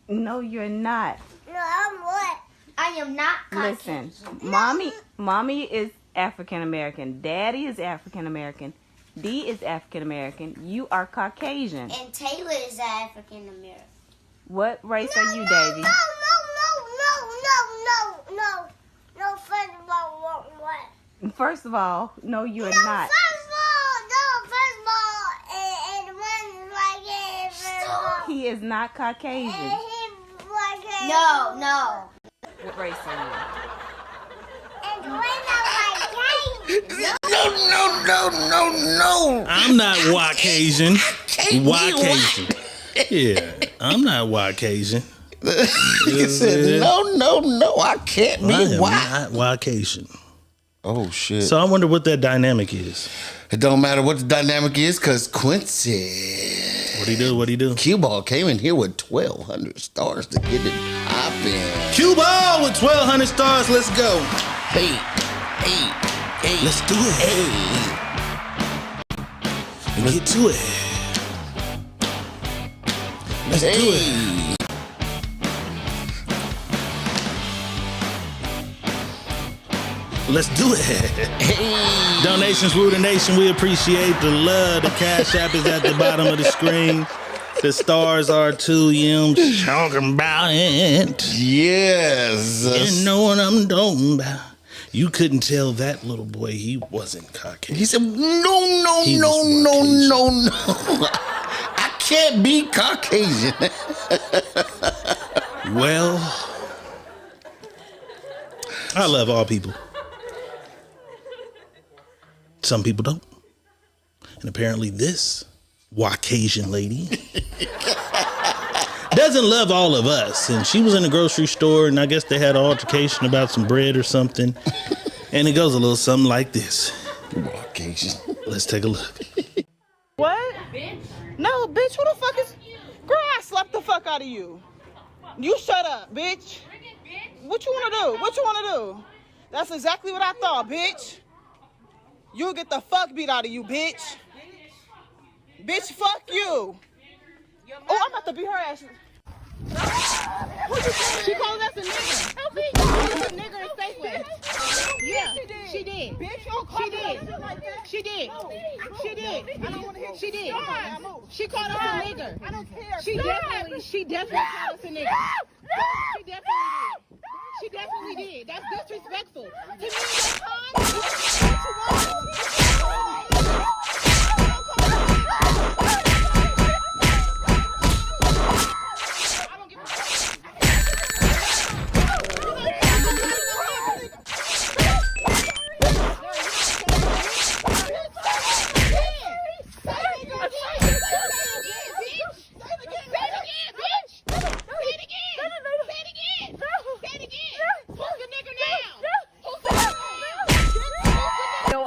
Speaker 8: No, you're not.
Speaker 9: No, I'm black. I am not Caucasian.
Speaker 8: Listen, mommy is African American. Daddy is African American. D is African American. You are Caucasian.
Speaker 9: And Taylor is African American.
Speaker 8: What race are you, Davy?
Speaker 9: No. First of all, what?
Speaker 8: First of all, no, you are not.
Speaker 9: First of all, and one is like it.
Speaker 8: He is not Caucasian.
Speaker 9: And he's like it. No.
Speaker 8: What race are you?
Speaker 9: And we're not like Caucasian.
Speaker 3: No.
Speaker 2: I'm not Caucasian. Caucasian. Yeah, I'm not Caucasian.
Speaker 3: He said, no, I can't be
Speaker 2: not Caucasian.
Speaker 3: Oh, shit.
Speaker 2: So I wonder what that dynamic is.
Speaker 3: It don't matter what the dynamic is, because Quincy.
Speaker 2: What'd he do?
Speaker 3: Cue Ball came in here with 1,200 stars to get it poppin'.
Speaker 2: Cue Ball with 1,200 stars. Let's go.
Speaker 3: Hey.
Speaker 2: Let's do it. Let's get to it. Let's do it. Let's do it. Hey. Donations rule the nation. We appreciate the love. The Cash App is at the bottom of the screen. The stars are too. Yim's talking about it.
Speaker 3: Yes.
Speaker 2: You know what I'm talking about. You couldn't tell that little boy he wasn't Caucasian.
Speaker 3: He said, no. I can't be Caucasian.
Speaker 2: Well, I love all people. Some people don't. And apparently this Caucasian lady doesn't love all of us. And she was in the grocery store, and I guess they had an altercation about some bread or something. And it goes a little something like this.
Speaker 3: Altercation.
Speaker 2: Let's take a look.
Speaker 11: What? Bitch? No, bitch, who the fuck is... Girl, I slapped the fuck out of you. You shut up, bitch. What you want to do? What you want to do? That's exactly what I thought, bitch. You'll get the fuck beat out of you, bitch. Bitch, fuck you. Oh, I'm about to beat her ass. She called us a nigger. Help me. She called us a nigger in Safeway. Yeah, she did. She did. She did. She did. I don't want to hear. She did. She called us a nigger. I don't care. She definitely called us a nigger. She definitely did. She definitely did. That's disrespectful. To me, that's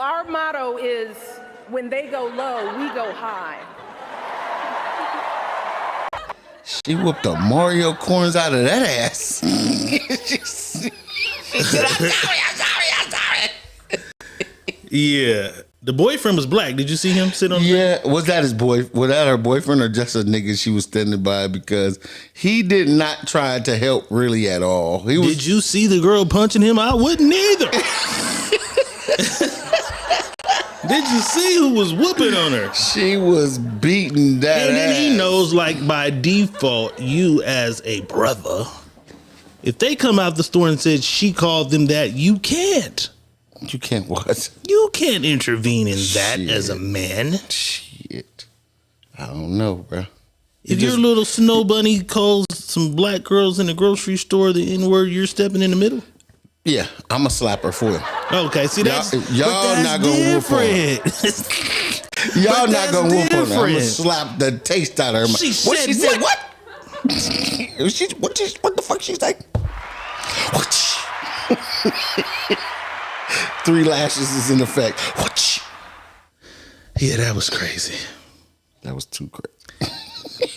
Speaker 12: Our motto is, when they go low, we go high.
Speaker 3: She whooped the Mario corns out of that ass. She said, I'm sorry.
Speaker 2: Yeah. The boyfriend was black. Did you see him sit on the
Speaker 3: Yeah. Was that his boy? Was that her boyfriend or just a nigga she was standing by? Because he did not try to help really at all.
Speaker 2: Did you see the girl punching him? I wouldn't either. Did you see who was whooping on her?
Speaker 3: She was beating that
Speaker 2: And then
Speaker 3: ass.
Speaker 2: he knows, like, by default, you as a brother, if they come out the store and said she called them that, you can't.
Speaker 3: You can't what?
Speaker 2: You can't intervene in that as a man.
Speaker 3: Shit. I don't know, bro.
Speaker 2: If your little snow bunny calls some black girls in the grocery store the N-word, you're stepping in the middle?
Speaker 3: Yeah, I'm a slapper for him.
Speaker 2: Okay, see, that's
Speaker 3: y'all
Speaker 2: that's
Speaker 3: not gonna whoop on her. Y'all not gonna whoop on her. I'm gonna slap the taste out of her.
Speaker 2: She said
Speaker 3: what? What the fuck she say? 3 lashes is in effect.
Speaker 2: Yeah, that was crazy.
Speaker 3: That was too crazy.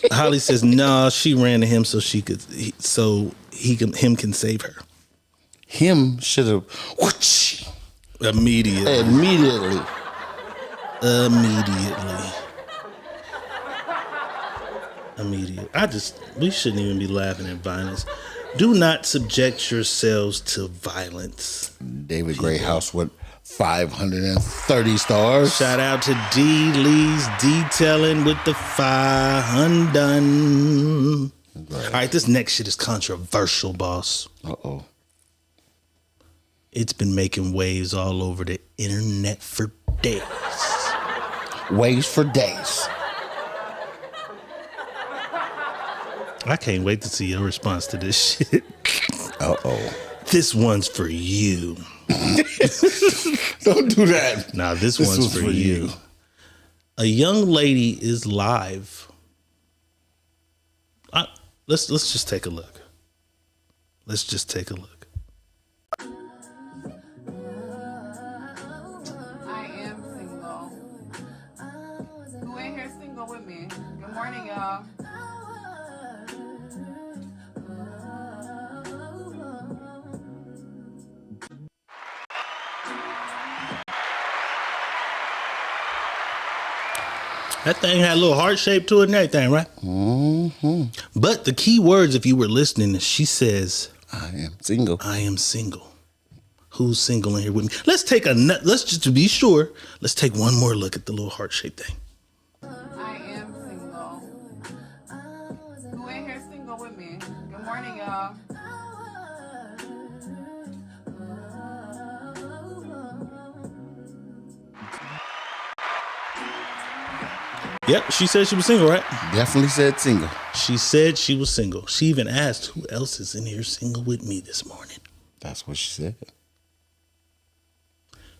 Speaker 2: Holly says, "Nah, she ran to him so he can save her."
Speaker 3: Him should have
Speaker 2: immediately. We shouldn't even be laughing at violence. Do not subject yourselves to violence.
Speaker 3: David Greyhouse with 530 stars.
Speaker 2: Shout out to D. Lee's Detailing with the 500. Right. All right, this next shit is controversial, boss.
Speaker 3: Uh-oh.
Speaker 2: It's been making waves all over the internet for days.
Speaker 3: Waves for days.
Speaker 2: I can't wait to see your response to this shit.
Speaker 3: Uh-oh.
Speaker 2: This one's for you.
Speaker 3: Don't do that.
Speaker 2: Nah, this one's for you. A young lady is live. Let's just take a look. Let's just take a look.
Speaker 13: With me. Good morning, y'all.
Speaker 2: That thing had a little heart shape to it and everything, right?
Speaker 3: Mm-hmm.
Speaker 2: But the key words, if you were listening, she says,
Speaker 3: I am single.
Speaker 2: I am single. Who's single in here with me? Let's just to be sure, let's take one more look at the little heart shaped thing.
Speaker 13: I am single. Who in here single with me? Good morning, y'all.
Speaker 2: Yep, she said she was single, right?
Speaker 3: Definitely said single.
Speaker 2: She said she was single. She even asked, who else is in here single with me this morning?
Speaker 3: That's what she said.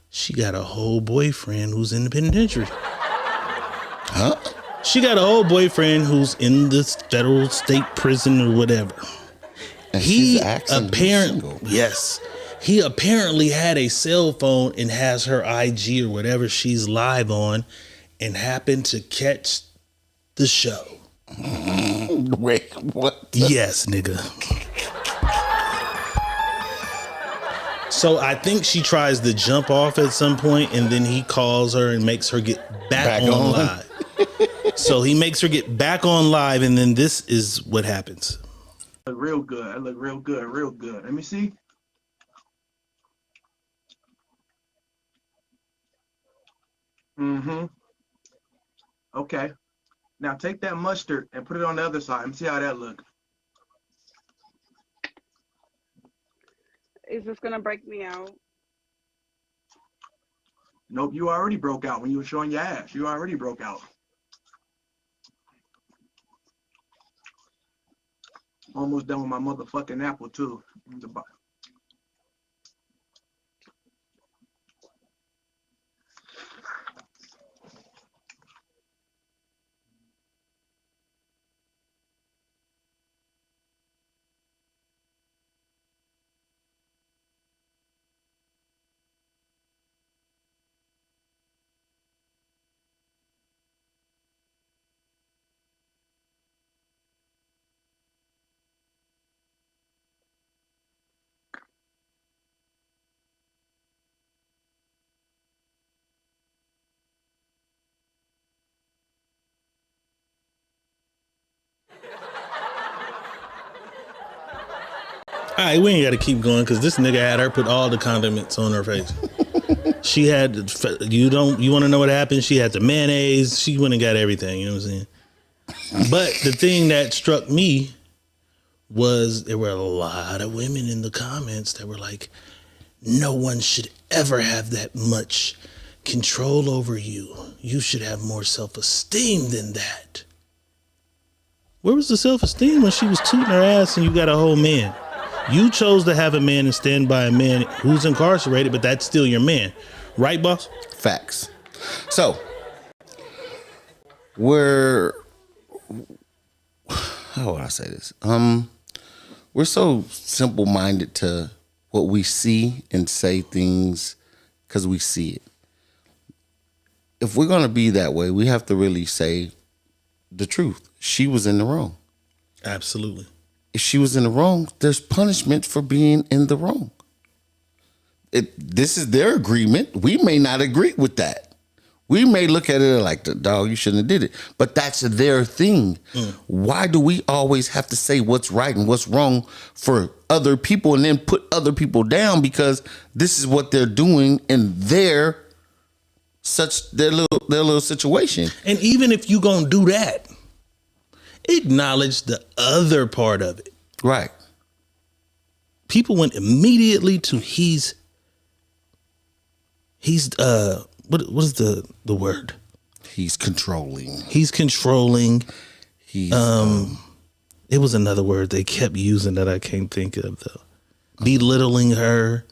Speaker 2: She got a whole boyfriend who's in the penitentiary.
Speaker 3: Huh?
Speaker 2: She got an old boyfriend who's in this federal state prison or whatever.
Speaker 3: And she's apparently
Speaker 2: yes, he apparently had a cell phone and has her IG or whatever she's live on, and happened to catch the show.
Speaker 3: Wait, what?
Speaker 2: Yes, nigga. So I think she tries to jump off at some point, and then he calls her and makes her get back on live. So he makes her get back on live, and then this is what happens.
Speaker 14: Look real good. I look real good, real good. Let me see. Mm-hmm. Okay. Now take that mustard and put it on the other side and see how that look.
Speaker 13: Is this gonna break me out?
Speaker 14: Nope, you already broke out when you were showing your ass. You already broke out. Almost done with my motherfucking apple too.
Speaker 2: All right, we ain't got to keep going because this nigga had her put all the condiments on her face. She had, you want to know what happened? She had the mayonnaise. She went and got everything. You know what I'm saying? But the thing that struck me was there were a lot of women in the comments that were like, no one should ever have that much control over you. You should have more self-esteem than that. Where was the self-esteem when she was tooting her ass and you got a whole man? You chose to have a man and stand by a man who's incarcerated, but that's still your man. Right, boss?
Speaker 3: Facts. So, how would I say this? We're so simple-minded to what we see and say things because we see it. If we're going to be that way, we have to really say the truth. She was in the wrong.
Speaker 2: Absolutely.
Speaker 3: If she was in the wrong, there's punishment for being in the wrong. This is their agreement. We may not agree with that. We may look at it like, dog, you shouldn't have did it. But that's their thing. Why do we always have to say what's right and what's wrong for other people and then put other people down because this is what they're doing in their little situation?
Speaker 2: And even if you gonna do that, acknowledge the other part of it.
Speaker 3: Right.
Speaker 2: People went immediately to he's what is the word?
Speaker 3: He's controlling.
Speaker 2: He's controlling.
Speaker 3: He's
Speaker 2: it was another word they kept using that I can't think of though. Belittling her.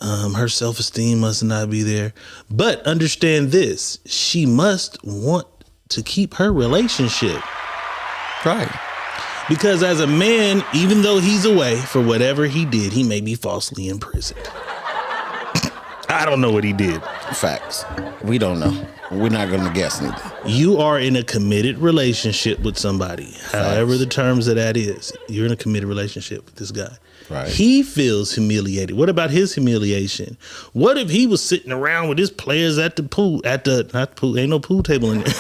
Speaker 2: Her self-esteem must not be there. But understand this, she must want to keep her relationship.
Speaker 3: Right.
Speaker 2: Because as a man, even though he's away for whatever he did, he may be falsely imprisoned. I don't know what he did.
Speaker 3: Facts. We don't know. We're not going to guess neither.
Speaker 2: You are in a committed relationship with somebody. Facts. However the terms of that is. You're in a committed relationship with this guy.
Speaker 3: Right.
Speaker 2: He feels humiliated. What about his humiliation? What if he was sitting around with his players at the pool, not the pool, ain't no pool table in there.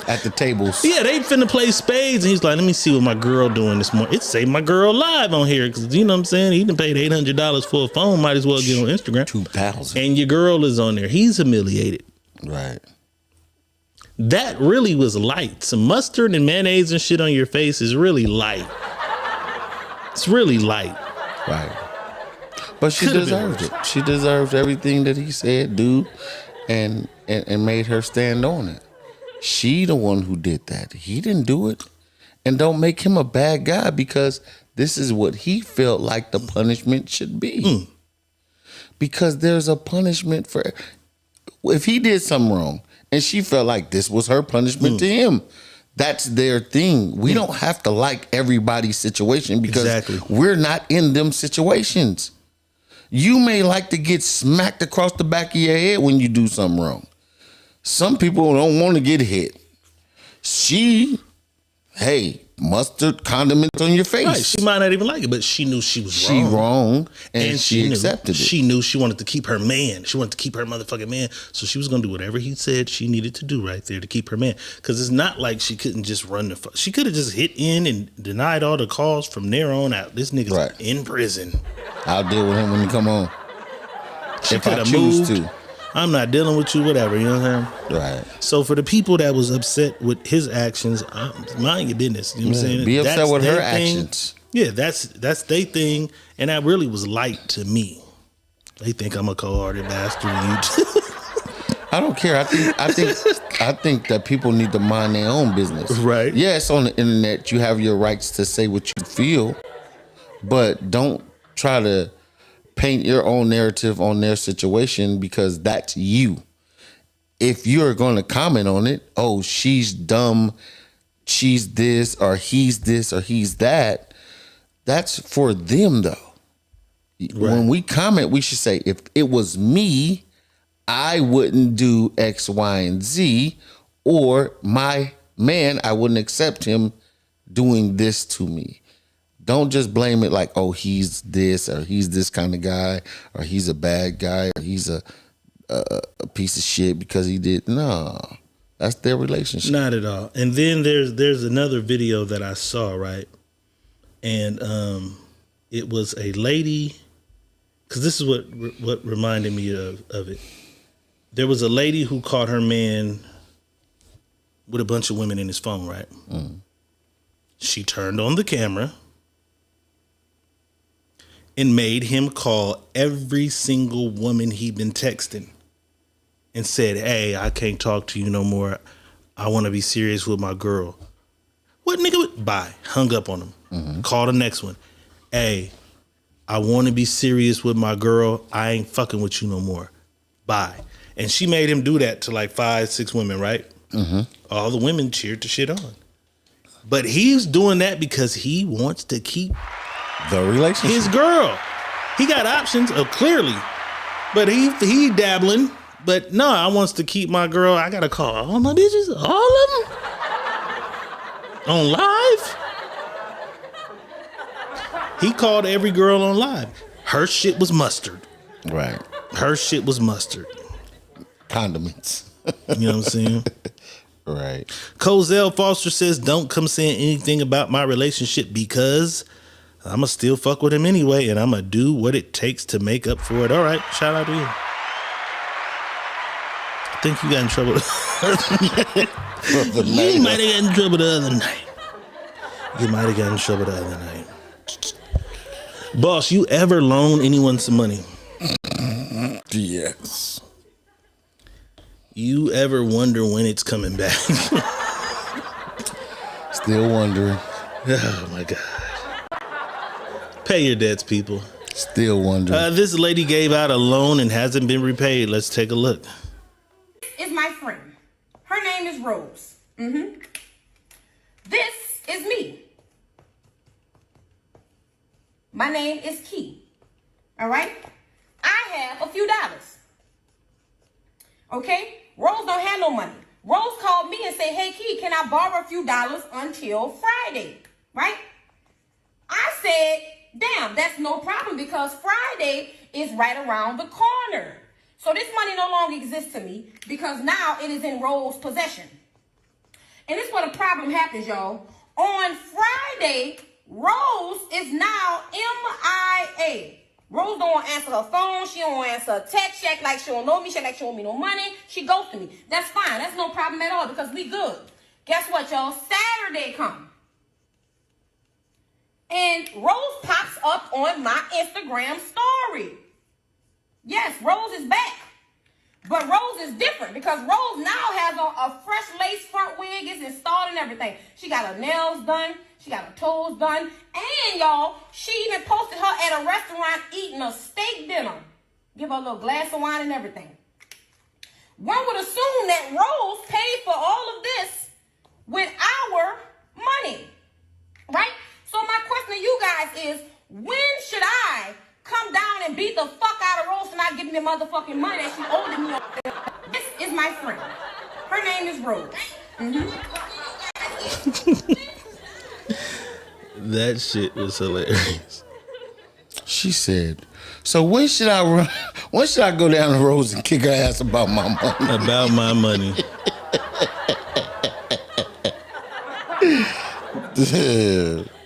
Speaker 3: At the tables.
Speaker 2: Yeah, they finna play spades, and he's like, let me see what my girl doing this morning. It say my girl live on here, because you know what I'm saying? He done paid $800 for a phone, might as well get on Instagram.
Speaker 3: 2,000.
Speaker 2: And your girl is on there. He's humiliated.
Speaker 3: Right.
Speaker 2: That really was light. Some mustard and mayonnaise and shit on your face is really light. It's really light.
Speaker 3: Right. But she deserved it. She deserved everything that he said, do, and made her stand on it. She the one who did that. He didn't do it. And don't make him a bad guy because this is what he felt like the punishment should be. Because there's a punishment for... If he did something wrong And she felt like this was her punishment to him. That's their thing. We don't have to like everybody's situation because we're not in them situations. You may like to get smacked across the back of your head when you do something wrong. Some people don't want to get hit. Mustard condiments on your face.
Speaker 2: Right. She might not even like it, but she knew she was wrong.
Speaker 3: She wrong, and she accepted it.
Speaker 2: She knew she wanted to keep her man. She wanted to keep her motherfucking man. So she was going to do whatever he said she needed to do right there to keep her man. Because it's not like she couldn't just run the... She could have just hit in and denied all the calls from there on out. This nigga's in prison.
Speaker 3: I'll deal with him when he come home.
Speaker 2: She
Speaker 3: if I choose to.
Speaker 2: I'm not dealing with you, whatever, you know what I'm saying?
Speaker 3: Right.
Speaker 2: So for the people that was upset with his actions, mind your business. You know what I'm saying?
Speaker 3: Be upset with her actions.
Speaker 2: Yeah, that's their thing, and that really was light to me. They think I'm a cold-hearted bastard.
Speaker 3: I don't care. I think that people need to mind their own business.
Speaker 2: Right.
Speaker 3: Yes, on the internet you have your rights to say what you feel, but don't try to paint your own narrative on their situation because that's you. If you're going to comment on it, oh, she's dumb, she's this, or he's that, that's for them though. Right. When we comment, we should say, if it was me, I wouldn't do X, Y, and Z, or my man, I wouldn't accept him doing this to me. Don't just blame it like, oh, he's this, or he's this kind of guy, or he's a bad guy, or he's a piece of shit because he did. No, that's their relationship.
Speaker 2: Not at all. And then there's another video that I saw, right? And it was a lady, because this is what reminded me of it. There was a lady who caught her man with a bunch of women in his phone, right? She turned on the camera and made him call every single woman he'd been texting and said, hey, I can't talk to you no more. I want to be serious with my girl. What nigga? Bye. Hung up on him. Called the next one. Hey, I want to be serious with my girl. I ain't fucking with you no more. Bye. And she made him do that to like 5-6 women, right? All the women cheered the shit on. But he's doing that because he wants to keep
Speaker 3: the relationship.
Speaker 2: His girl. He got options, clearly. But he dabbling. But no, I wants to keep my girl. I got to call all my bitches. All of them. On live. He called every girl on live. Her shit was mustard.
Speaker 3: Right.
Speaker 2: Her shit was mustard.
Speaker 3: Condiments.
Speaker 2: You know what I'm saying?
Speaker 3: Right.
Speaker 2: Cozell Foster says, don't come saying anything about my relationship because I'ma still fuck with him anyway, and I'ma do what it takes to make up for it. All right, shout out to you. I think you got in trouble You might have gotten in trouble the other night. You might have gotten in trouble the other night. Boss, you ever loan anyone some money?
Speaker 3: Yes.
Speaker 2: You ever wonder when it's coming back?
Speaker 3: Still wondering.
Speaker 2: Oh my God. Pay your debts, people.
Speaker 3: Still wondering.
Speaker 2: This lady gave out a loan and hasn't been repaid. Let's take a look.
Speaker 15: Is my friend. Her name is Rose. This is me. My name is Key. All right? I have a few dollars. Okay? Rose don't have no money. Rose called me and said, hey, Key, can I borrow a few dollars until Friday? Right? I said, damn, that's no problem because Friday is right around the corner. So this money no longer exists to me because now it is in Rose's possession. And this is where the problem happens, y'all. On Friday, Rose is now MIA. Rose don't want to answer her phone. She don't want to answer a text. She act like she don't know me. She act like she don't owe me no money. She ghosted me. That's fine. That's no problem at all because we good. Guess what, y'all? Saturday come. And Rose pops up on my Instagram story. Yes, Rose is back. But Rose is different because Rose now has on a fresh lace front wig. It's installed and everything. She got her nails done. She got her toes done. And, y'all, she even posted her at a restaurant eating a steak dinner. Give her a little glass of wine and everything. one would assume that Rose paid for all of this with our money, right? So my question to you guys is, when should I come down and beat the fuck out of Rose for not giving me the motherfucking money that she owed me? This is my friend. Her name is Rose.
Speaker 2: That shit was hilarious.
Speaker 3: She said, so when should I run? When should I go down the road and kick her ass about my money?
Speaker 2: About my money.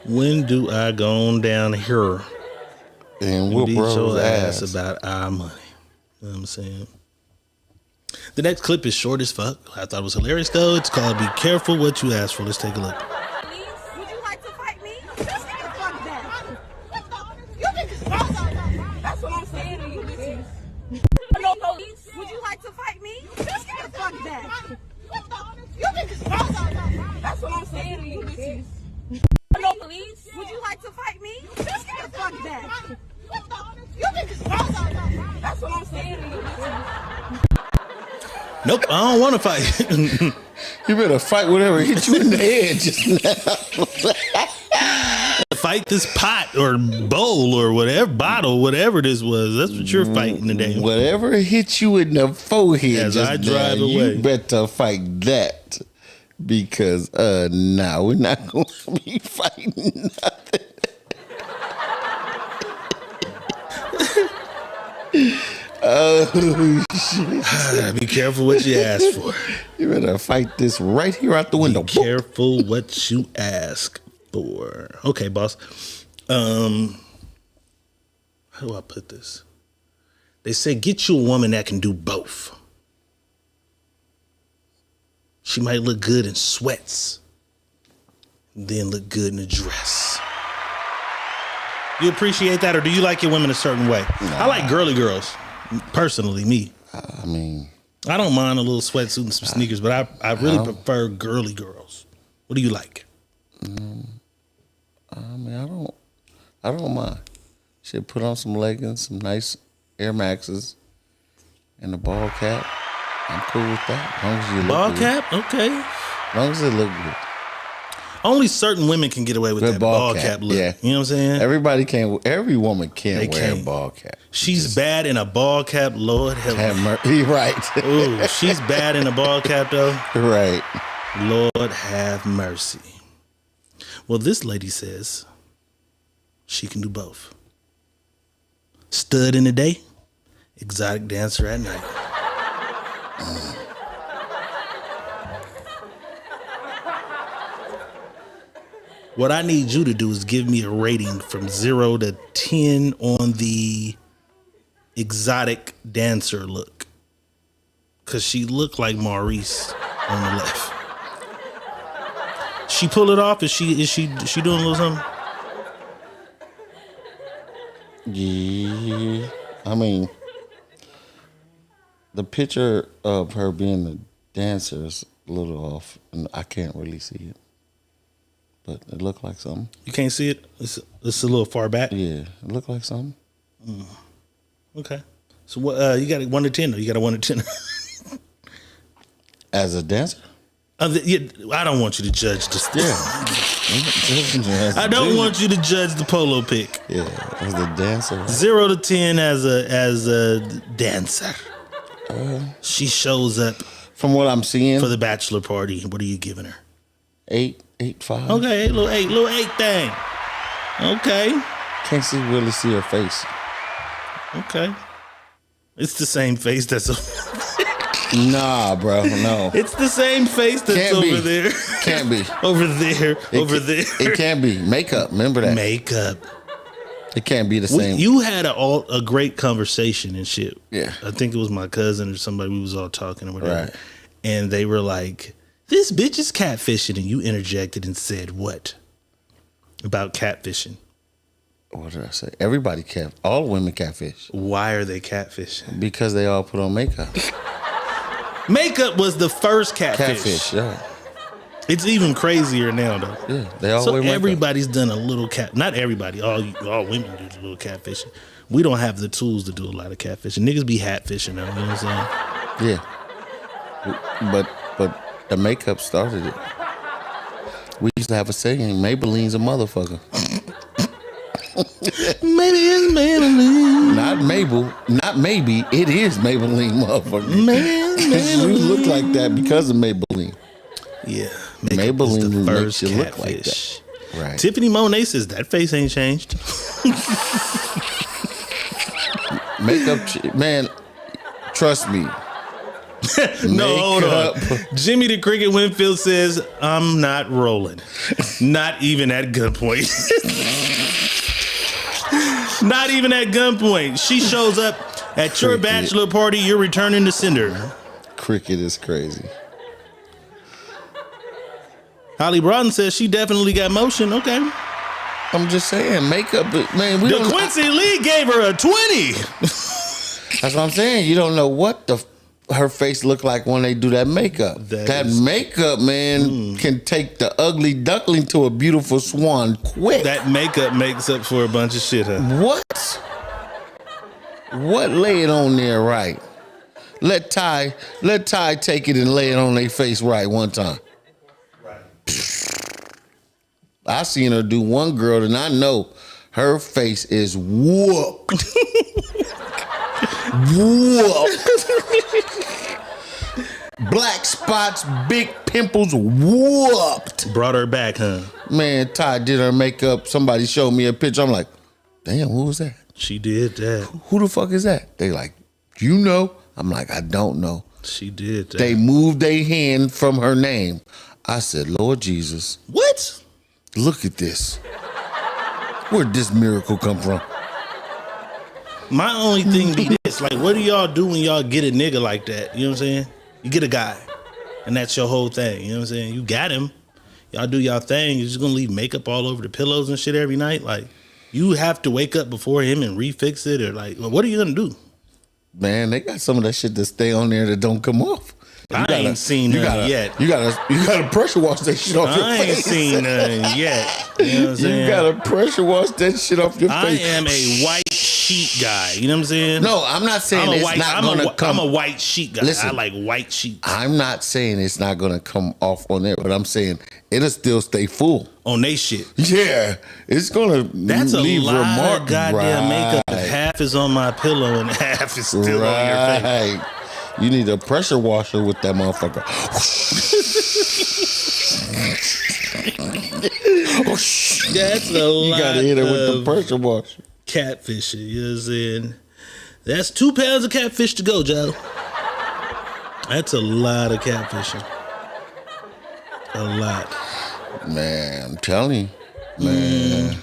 Speaker 2: When do I go on down here
Speaker 3: and whoop
Speaker 2: beat your
Speaker 3: Rose's
Speaker 2: ass
Speaker 3: ass
Speaker 2: about our money? You know what I'm saying? The next clip is short as fuck. I thought it was hilarious though. It's called "Be Careful What You Ask For." Let's take a look.
Speaker 11: Would you like to fight me? Just get the fuck back. You can just cross out. That's what I'm saying to you, bitches. No police. Would you like to fight me? Just get the fuck back. You can just cross out. That's what I'm saying to you, bitches. No police. Would you like to fight me? Just get the fuck back. You can just cross out. That's what I'm saying to you, bitches.
Speaker 2: Nope, I don't want to fight.
Speaker 3: You better fight whatever hit you in the head just now.
Speaker 2: Fight this pot or bowl or whatever, bottle, whatever this was. That's what you're fighting today.
Speaker 3: Whatever hit you in the forehead
Speaker 2: as I drive
Speaker 3: now,
Speaker 2: away.
Speaker 3: You better fight that. Because, nah, we're not going to be fighting nothing. Oh, shit.
Speaker 2: Be careful what you ask for.
Speaker 3: You better fight this right here out the window.
Speaker 2: Be careful what you ask for. Okay, boss. How do I put this? They say get you a woman that can do both. She might look good in sweats, then look good in a dress. You appreciate that, or do you like your women a certain way? Nah. I like girly girls, personally, me.
Speaker 3: I mean,
Speaker 2: I don't mind a little sweatsuit and some sneakers, but I really prefer girly girls. What do you like?
Speaker 3: I mean, I don't mind. Should put on some leggings, some nice Air Maxes, and a ball cap. I'm cool with that. As long as you look
Speaker 2: ball
Speaker 3: good.
Speaker 2: Cap, okay.
Speaker 3: As long as it look good.
Speaker 2: Only certain women can get away with that ball cap look. Yeah. You know what I'm saying?
Speaker 3: Every woman can't wear a ball cap.
Speaker 2: She's bad in a ball cap, Lord help
Speaker 3: me. Right.
Speaker 2: Ooh, she's bad in a ball cap though.
Speaker 3: Right.
Speaker 2: Lord have mercy. Well, this lady says she can do both. Stud in the day, exotic dancer at night. What I need you to do is give me a rating from 0 to 10 on the exotic dancer look. Cause she looked like Maurice on the left. She pull it off? Is she doing a little something?
Speaker 3: Yeah. I mean, the picture of her being a dancer is a little off, and I can't really see it. But it looked like something.
Speaker 2: You can't see it? It's a little far back?
Speaker 3: Yeah, it looked like something.
Speaker 2: Okay. So what? You got a 1 to 10, or you got a 1 to 10?
Speaker 3: As a dancer?
Speaker 2: I don't want you to judge this. Yeah. I don't want you to judge the polo pick.
Speaker 3: Yeah, as a dancer. Right?
Speaker 2: 0 to 10 as a dancer. She shows up.
Speaker 3: From what I'm seeing,
Speaker 2: for the bachelor party. What are you giving her?
Speaker 3: 8.5.
Speaker 2: Okay, little eight thing. Okay.
Speaker 3: Can't really see her face.
Speaker 2: Okay. It's the same face that's
Speaker 3: Nah, bro, no.
Speaker 2: It's the same face that's
Speaker 3: can't
Speaker 2: over
Speaker 3: be.
Speaker 2: there.
Speaker 3: Can't be.
Speaker 2: Over there.
Speaker 3: It can't be. Makeup, remember that.
Speaker 2: Makeup.
Speaker 3: It can't be the same.
Speaker 2: You had a great conversation and shit.
Speaker 3: Yeah.
Speaker 2: I think it was my cousin or somebody. We was all talking or whatever.
Speaker 3: Right.
Speaker 2: And they were like, this bitch is catfishing. And you interjected and said what? About catfishing.
Speaker 3: What did I say? Everybody all women catfish.
Speaker 2: Why are they catfishing?
Speaker 3: Because they all put on makeup.
Speaker 2: Makeup was the first catfish.
Speaker 3: Catfish, yeah.
Speaker 2: It's even crazier now, though.
Speaker 3: Yeah, they all wear makeup.
Speaker 2: Everybody's done a little Not everybody. All women do a little catfishing. We don't have the tools to do a lot of catfishing. Niggas be hat fishing, though. You know what I'm saying?
Speaker 3: Yeah. But the makeup started it. We used to have a saying, Maybelline's a motherfucker.
Speaker 2: Maybe it's Maybelline.
Speaker 3: Not Mabel. Not maybe. It is Maybelline, motherfucker. You look like that because of Maybelline.
Speaker 2: Yeah.
Speaker 3: Maybelline makes you look like that. Right.
Speaker 2: Tiffany Monet says that face ain't changed.
Speaker 3: Makeup, man, trust me.
Speaker 2: No, hold on. Jimmy the Cricket Winfield says, I'm not rolling. Not even at gunpoint. Not even at gunpoint. She shows up at your bachelor party, you're returning to sender.
Speaker 3: Cricket is crazy.
Speaker 2: Holly Broughton says she definitely got motion. Okay.
Speaker 3: I'm just saying, makeup, man.
Speaker 2: Quincy Lee gave her a 20.
Speaker 3: That's what I'm saying. You don't know what her face look like when they do that makeup. That makeup, man, can take the ugly duckling to a beautiful swan quick.
Speaker 2: That makeup makes up for a bunch of shit, huh?
Speaker 3: What? What lay it on there right? Let Ty take it and lay it on their face right one time. I seen her do one girl, and I know her face is whooped. Black spots, big pimples, whooped.
Speaker 2: Brought her back, huh?
Speaker 3: Man, Ty did her makeup. Somebody showed me a picture. I'm like, damn, who was that?
Speaker 2: She did that.
Speaker 3: Who the fuck is that? They like, you know? I'm like, I don't know.
Speaker 2: She did that.
Speaker 3: They moved their hand from her name. I said, Lord Jesus.
Speaker 2: What?
Speaker 3: Look at this. Where'd this miracle come from?
Speaker 2: My only thing be this, like, what do y'all do when y'all get a nigga like that? You know what I'm saying? You get a guy, and that's your whole thing. You know what I'm saying? You got him. Y'all do y'all thing. You're just gonna leave makeup all over the pillows and shit every night? Like, you have to wake up before him and refix it, or like, what are you gonna do?
Speaker 3: Man, they got some of that shit that stay on there that don't come off.
Speaker 2: I ain't seen none yet.
Speaker 3: You gotta pressure wash that shit off your face.
Speaker 2: I ain't seen none yet. You know what I'm saying?
Speaker 3: You gotta pressure wash that shit off your face.
Speaker 2: I am a white sheet guy. You know what I'm saying?
Speaker 3: No, I'm not saying
Speaker 2: I'm a white sheet guy.
Speaker 3: Listen,
Speaker 2: I like white sheets.
Speaker 3: I'm not saying it's not gonna come off on there, but I'm saying it'll still stay full.
Speaker 2: On they shit.
Speaker 3: Yeah. It's gonna leave
Speaker 2: a lot of goddamn makeup.
Speaker 3: Right.
Speaker 2: Half is on my pillow and half is still on your face.
Speaker 3: You need a pressure washer with that motherfucker.
Speaker 2: That's a lot.
Speaker 3: You gotta hit it with the pressure washer.
Speaker 2: Catfishing, you know what I'm saying? That's 2 pounds of catfish to go, Joe. That's a lot of catfishing. A lot.
Speaker 3: Man, I'm telling you. Man.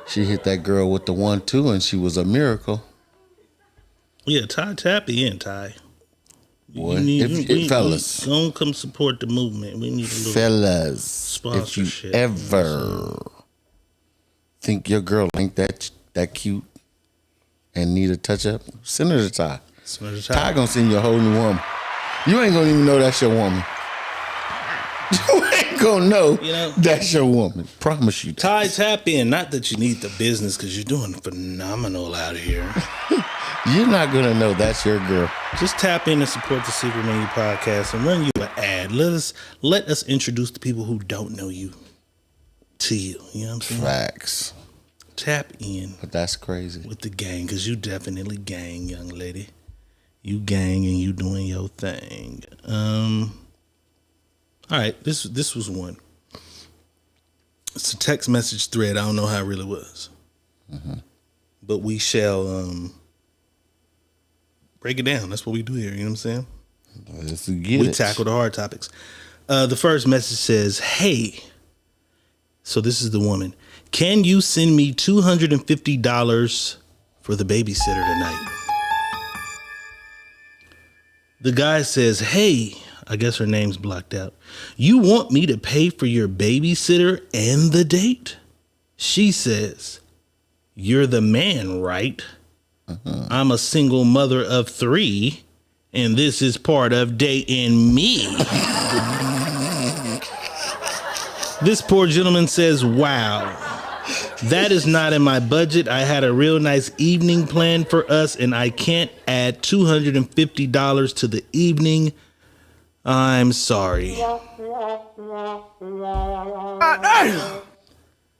Speaker 3: She hit that girl with the 1-2 and she was a miracle.
Speaker 2: Yeah, Ty, tap in, Ty.
Speaker 3: Boy, fellas.
Speaker 2: Don't come support the movement. We need a little
Speaker 3: fellas,
Speaker 2: sponsorship.
Speaker 3: If you ever think your girl ain't that cute and need a touch up, send her to Ty. Ty gonna send you a whole new woman. You ain't gonna even know that's your woman. You ain't gonna know that's your woman. Promise you.
Speaker 2: Ty, tap in. Not that you need the business, because you're doing phenomenal out here.
Speaker 3: You're not gonna know that's your girl.
Speaker 2: Just tap in and support the Secret Menu Podcast and run you an ad. Let us introduce the people who don't know you to you. You know what I'm saying?
Speaker 3: Facts.
Speaker 2: Tap in.
Speaker 3: But that's crazy.
Speaker 2: With the gang, because you definitely gang, young lady. You gang and you doing your thing. All right, this was one. It's a text message thread. I don't know how it really was.
Speaker 3: Mm-hmm.
Speaker 2: But we shall break it down. That's what we do here. You know what I'm saying? We tackle the hard topics. The first message says, hey. So this is the woman. Can you send me $250 for the babysitter tonight? The guy says, hey. I guess her name's blocked out. You want me to pay for your babysitter and the date? She says, you're the man, right? I'm a single mother of 3, and this is part of dating me. This poor gentleman says, wow, that is not in my budget. I had a real nice evening planned for us, and I can't add $250 to the evening. I'm sorry.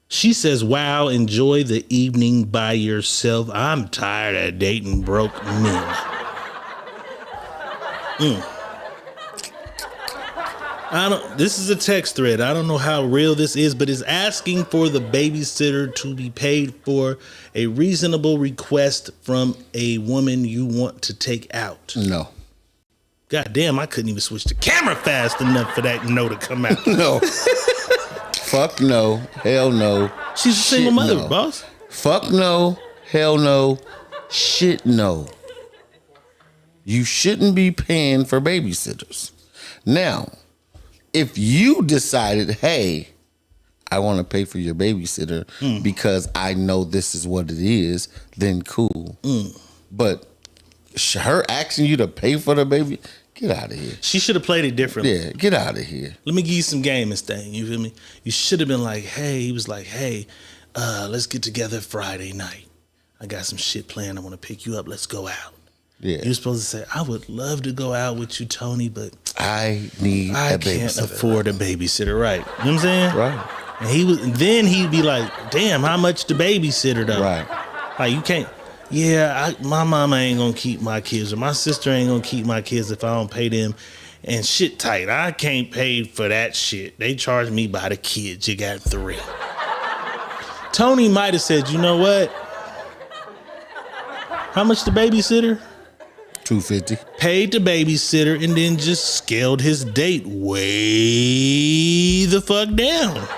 Speaker 2: She says, wow, enjoy the evening by yourself. I'm tired of dating broke men. This is a text thread. I don't know how real this is, but it's asking for the babysitter to be paid for a reasonable request from a woman you want to take out.
Speaker 3: No.
Speaker 2: God damn, I couldn't even switch the camera fast enough for that no to come out.
Speaker 3: No. Fuck no. Hell no.
Speaker 2: She's a single mother,
Speaker 3: no.
Speaker 2: boss.
Speaker 3: Fuck no. Hell no. Shit no. You shouldn't be paying for babysitters. Now, if you decided, hey, I want to pay for your babysitter because I know this is what it is, then cool. But her asking you to pay for the baby, get out of here.
Speaker 2: She should have played it differently.
Speaker 3: Yeah, get out of here.
Speaker 2: Let me give you some game and thing. You feel me? You should have been like, hey, he was like, hey, let's get together Friday night. I got some shit planned. I want to pick you up. Let's go out.
Speaker 3: Yeah.
Speaker 2: You're supposed to say, I would love to go out with you, Tony, but
Speaker 3: I
Speaker 2: can't afford a babysitter, right? You know what I'm saying?
Speaker 3: Right.
Speaker 2: And then he'd be like, damn, how much the babysitter though?
Speaker 3: Right.
Speaker 2: Like you can't, my mama ain't gonna keep my kids, or my sister ain't gonna keep my kids if I don't pay them. And shit tight, I can't pay for that shit. They charge me by the kids. You got 3. Tony might have said, you know what? How much the babysitter?
Speaker 3: $250.
Speaker 2: Paid the babysitter and then just scaled his date way the fuck down.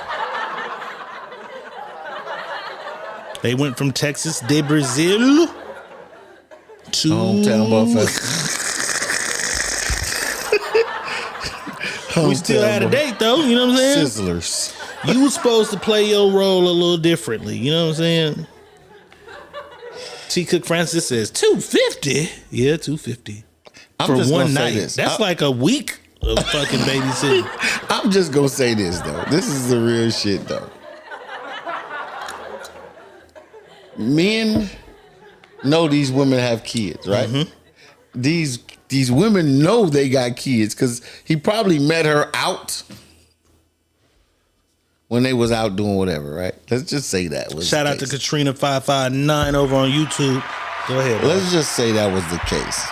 Speaker 2: They went from Texas de Brazil to
Speaker 3: Hometown Buffet.
Speaker 2: We still had a date though, you know what I'm saying?
Speaker 3: Sizzlers.
Speaker 2: You was supposed to play your role a little differently, you know what I'm saying? T. Cook Francis says $250. Yeah, $250 for one night. That's like a week of fucking babysitting.
Speaker 3: I'm just gonna say this though. This is the real shit though. Men know these women have kids, right? Mm-hmm. These women know they got kids because he probably met her out when they was out doing whatever, right? Let's just say that was
Speaker 2: Shout out to Katrina559 over on YouTube. Go ahead.
Speaker 3: Let's just say that was the case.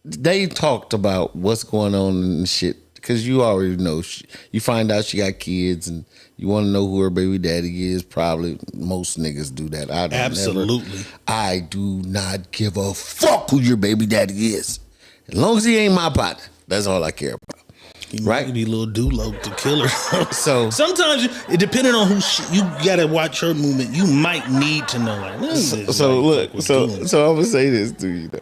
Speaker 3: They talked about what's going on and shit because you already know. You find out she got kids and you want to know who her baby daddy is. Probably most niggas do that.
Speaker 2: Absolutely.
Speaker 3: I do not give a fuck who your baby daddy is. As long as he ain't my partner. That's all I care about.
Speaker 2: He might be a little Dulo to kill her.
Speaker 3: So
Speaker 2: sometimes, depending on who you gotta watch her movement, you might need to know. Like,
Speaker 3: so I'm gonna say this to you. Though.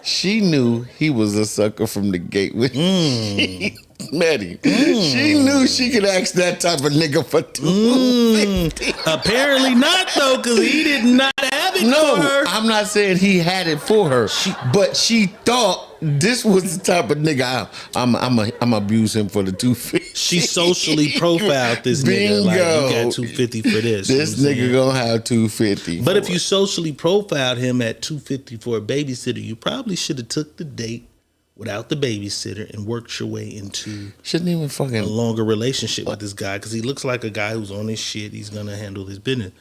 Speaker 3: She knew he was a sucker from the gate when she met him. She knew she could ask that type of nigga for $250.
Speaker 2: Apparently not though, because he did not have it for her.
Speaker 3: I'm not saying he had it for her, but she thought this was the type of nigga I'm abuse him for the $250.
Speaker 2: She socially profiled this nigga like, you got $250 for this.
Speaker 3: This nigga gonna have $250.
Speaker 2: But if you socially profiled him at $250 for a babysitter, you probably should have took the date without the babysitter and worked your way into a longer relationship with this guy, because he looks like a guy who's on his shit. He's gonna handle his business.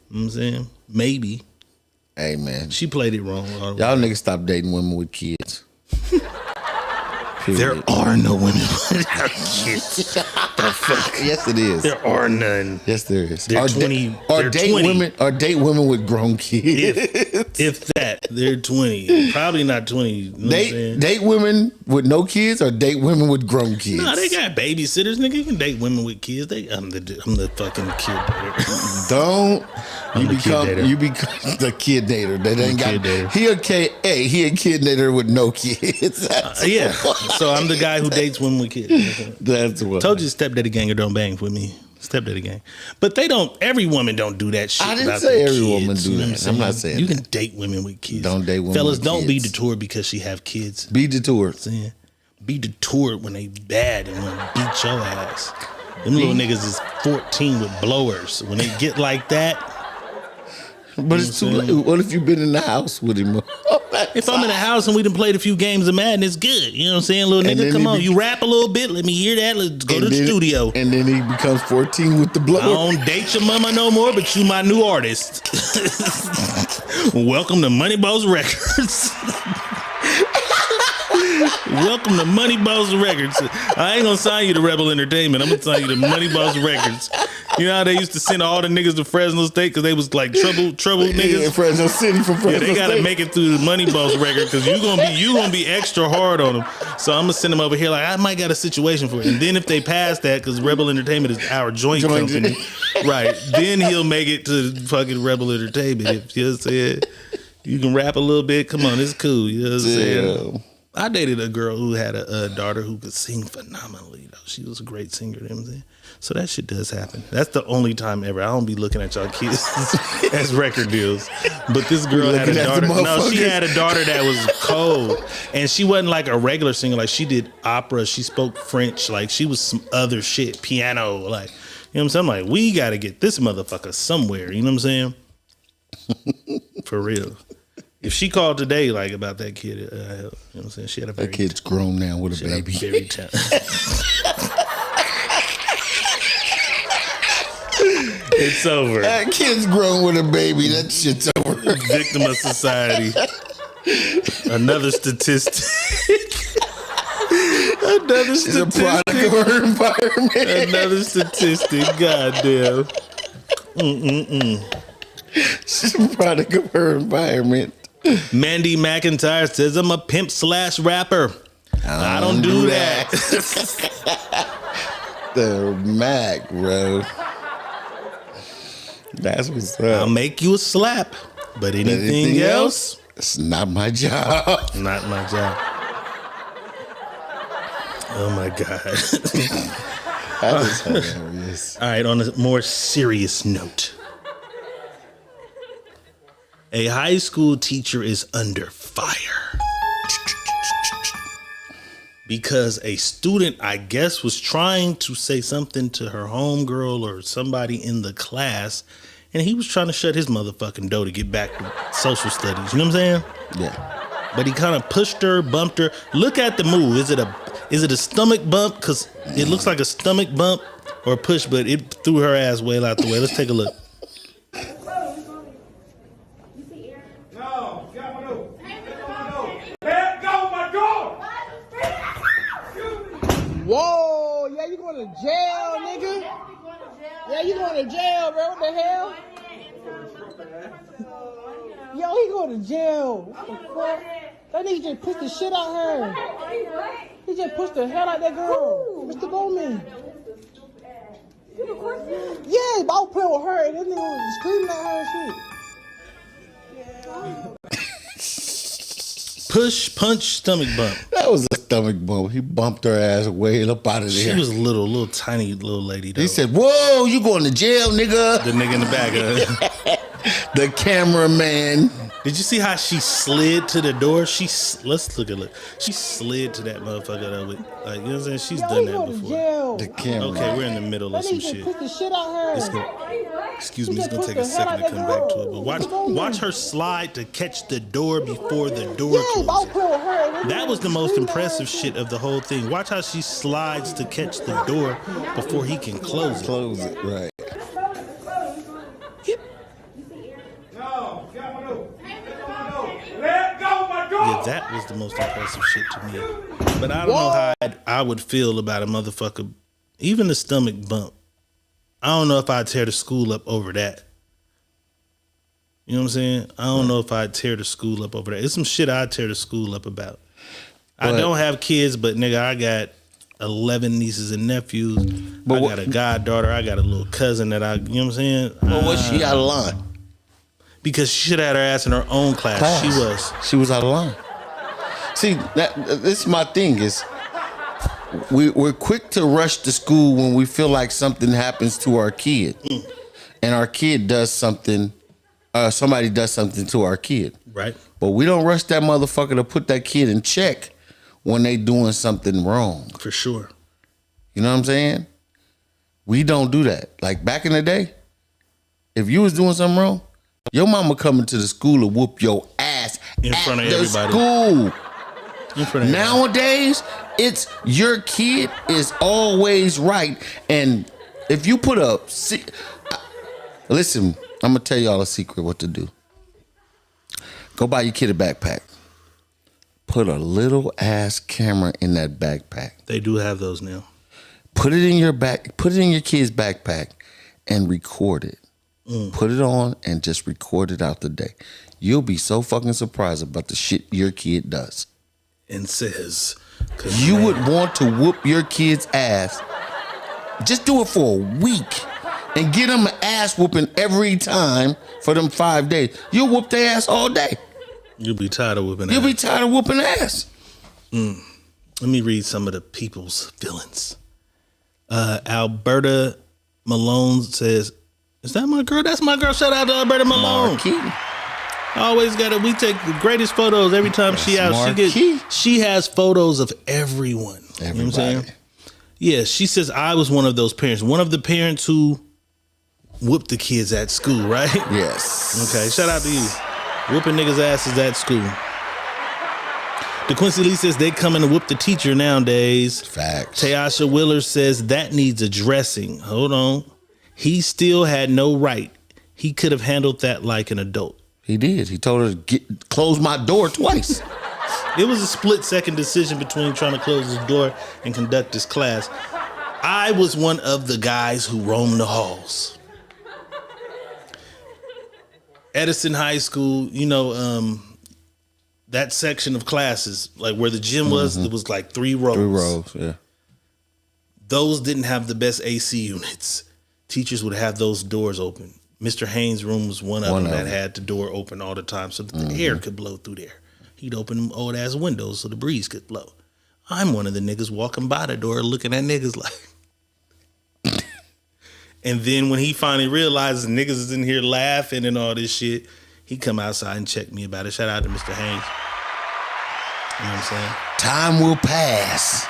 Speaker 2: You know what I'm saying? Maybe.
Speaker 3: Hey man,
Speaker 2: she played it wrong.
Speaker 3: Y'all niggas stop dating women with kids.
Speaker 2: There are no women without kids.
Speaker 3: Yes, it is.
Speaker 2: There are none.
Speaker 3: Yes, there is.
Speaker 2: They're 20.
Speaker 3: Or date women with grown kids.
Speaker 2: If that, they're 20. Probably not 20. You know
Speaker 3: date women with no kids or date women with grown kids.
Speaker 2: No, they got babysitters, nigga. You can date women with kids. I'm the fucking kid dater.
Speaker 3: Don't. You become the kid dater. That ain't got.
Speaker 2: Dater.
Speaker 3: He a kid dater with no kids.
Speaker 2: Yeah. So I'm the guy who dates women with kids.
Speaker 3: That's what.
Speaker 2: Told you stepdaddy gang or don't bang with me. Stepdaddy gang. But they don't. Every woman don't do that shit.
Speaker 3: I didn't say every woman do that. I'm not saying
Speaker 2: you can date women with kids.
Speaker 3: Don't date women.
Speaker 2: Fellas,
Speaker 3: with
Speaker 2: don't
Speaker 3: kids.
Speaker 2: be detoured because she have kids.
Speaker 3: Be detoured.
Speaker 2: Be detoured when they bad and want to beat your ass. Them little niggas is 14 with blowers. When they get like that,
Speaker 3: But it's too late. What if you've been in the house with him?
Speaker 2: If I'm in the house and we done played a few games of Madden, it's good. You know what I'm saying? Little nigga, come on. You rap a little bit. Let me hear that. Let's go to the studio.
Speaker 3: And then he becomes 14 with the blower.
Speaker 2: I don't date your mama no more, but you my new artist. Welcome to Money Boss Records. Welcome to Money Boss Records. I ain't gonna sign you to Rebel Entertainment. I'm gonna sign you to Money Boss Records. You know how they used to send all the niggas to Fresno State because they was like trouble niggas.
Speaker 3: Yeah, Fresno City from Fresno
Speaker 2: State. They gotta
Speaker 3: State.
Speaker 2: make it through the Money Boss record because you gonna be extra hard on them. So I'm gonna send them over here like I might got a situation for it. And then if they pass that, because Rebel Entertainment is our joint company, right? Then he'll make it to fucking Rebel Entertainment. If you know what I'm saying, you can rap a little bit. Come on, it's cool. You know what I'm saying? I dated a girl who had a daughter who could sing phenomenally. Though she was a great singer. You know what I'm saying? So that shit does happen. That's the only time ever. I don't be looking at y'all kids as record deals. But this girl had a daughter. No, she had a daughter that was cold. And she wasn't like a regular singer. Like she did opera. She spoke French. Like she was some other shit. Piano. Like, you know what I'm saying? I'm like, we got to get this motherfucker somewhere. You know what I'm saying? For real. If she called today, like about that kid, you know what I'm saying? She had a very
Speaker 3: that kid's grown now with a baby.
Speaker 2: Very It's over.
Speaker 3: That kid's grown with a baby. That shit's over.
Speaker 2: Victim of society. Another statistic. Another
Speaker 3: She's
Speaker 2: statistic.
Speaker 3: a product of her environment.
Speaker 2: Another statistic. Goddamn.
Speaker 3: She's a product of her environment.
Speaker 2: Mandy McIntyre says, I'm a pimp / rapper. I don't do that.
Speaker 3: The Mac, bro. That's what's up.
Speaker 2: I'll make you a slap. But anything else?
Speaker 3: It's not my job.
Speaker 2: Not my job. Oh my God.
Speaker 3: That was hilarious.
Speaker 2: All right, on a more serious note. A high school teacher is under fire because a student, I guess, was trying to say something to her homegirl or somebody in the class, and he was trying to shut his motherfucking door to get back to social studies. You know what I'm saying?
Speaker 3: Yeah.
Speaker 2: But he kind of pushed her, bumped her. Look at the move. Is it a stomach bump? Because it looks like a stomach bump or a push, but it threw her ass way out the way. Let's take a look.
Speaker 11: Whoa, yeah, you going to jail, nigga? Yeah, you going to jail, bro. What the hell? Yo, he going to jail. What the fuck? That nigga just pushed the shit out her. He just pushed the hell out that girl. Mr. Bowman. Yeah, but I was playing with her and that nigga was screaming at her and shit.
Speaker 2: Push, punch, stomach bump.
Speaker 3: That was a stomach bump. He bumped her ass way up out of there.
Speaker 2: She was a little tiny little lady though.
Speaker 3: He said, whoa, you going to jail, nigga.
Speaker 2: The nigga in the back.
Speaker 3: The cameraman.
Speaker 2: Did you see how she slid to the door? Let's look at it. She slid to that motherfucker. Like, you know what I'm saying? She's done that before.
Speaker 3: The camera.
Speaker 2: Okay, we're in the middle of some shit. Excuse me, it's gonna take a second to come back to it. But watch her slide to catch the door before the door closes. That was the most impressive shit of the whole thing. Watch how she slides to catch the door before he can close it.
Speaker 3: Close it, right.
Speaker 2: Yeah, that was the most impressive shit to me. But I don't know how I would feel about a motherfucker, even the stomach bump. I don't know if I'd tear the school up over that. You know what I'm saying? I don't know if I'd tear the school up over that. It's some shit I'd tear the school up about. I don't have kids, but nigga, I got 11 nieces and nephews. I got a goddaughter. I got a little cousin that you know what I'm saying?
Speaker 3: But was she out of line?
Speaker 2: Because she should have had her ass in her own class.
Speaker 3: She was out of line. See, this is my thing is we're quick to rush to school when we feel like something happens to our kid. And our kid does something, somebody does something to our kid.
Speaker 2: Right.
Speaker 3: But we don't rush that motherfucker to put that kid in check when they doing something wrong.
Speaker 2: For sure.
Speaker 3: You know what I'm saying? We don't do that. Like back in the day, if you was doing something wrong, Your mama coming to the school to whoop your ass
Speaker 2: in front of
Speaker 3: the
Speaker 2: everybody.
Speaker 3: School.
Speaker 2: In front of
Speaker 3: Nowadays, it's your kid is always right. And if you put up, listen, I'm going to tell y'all a secret what to do. Go buy your kid a backpack. Put a little ass camera in that backpack.
Speaker 2: They do have those now.
Speaker 3: Put it in your kid's backpack and record it. Put it on and just record it out the day. You'll be so fucking surprised about the shit your kid does.
Speaker 2: And says,
Speaker 3: you would want to whoop your kid's ass. Just do it for a week and get them an ass whooping every time for them 5 days. You'll whoop their ass all day.
Speaker 2: You'll be tired of whooping ass.
Speaker 3: You'll be tired of whooping ass.
Speaker 2: Let me read some of the people's feelings. Alberta Malone says, is that my girl? That's my girl. Shout out to Alberta Malone. Always got it. We take the greatest photos every time she out. She has photos of everyone. You know what I'm saying? Yeah, she says I was one of those parents. One of the parents who whooped the kids at school, right?
Speaker 3: Yes.
Speaker 2: Okay, shout out to you. Whooping niggas' asses at school. DeQuincy Lee says they coming to whoop the teacher nowadays.
Speaker 3: Facts.
Speaker 2: Tayasha Willer says that needs addressing. Hold on. He still had no right. He could have handled that like an adult.
Speaker 3: He did. He told her to close my door twice.
Speaker 2: It was a split-second decision between trying to close his door and conduct his class. I was one of the guys who roamed the halls. Edison High School, you know, that section of classes, like where the gym was, there was like 3 rows.
Speaker 3: 3 rows, yeah.
Speaker 2: Those didn't have the best AC units. Teachers would have those doors open. Mr. Haynes' room was one of them that had the door open all the time so that the air could blow through there. He'd open them old ass windows so the breeze could blow. I'm one of the niggas walking by the door looking at niggas like. And then when he finally realizes niggas is in here laughing and all this shit, he come outside and check me about it. Shout out to Mr. Haynes. You know what I'm saying?
Speaker 3: Time will pass.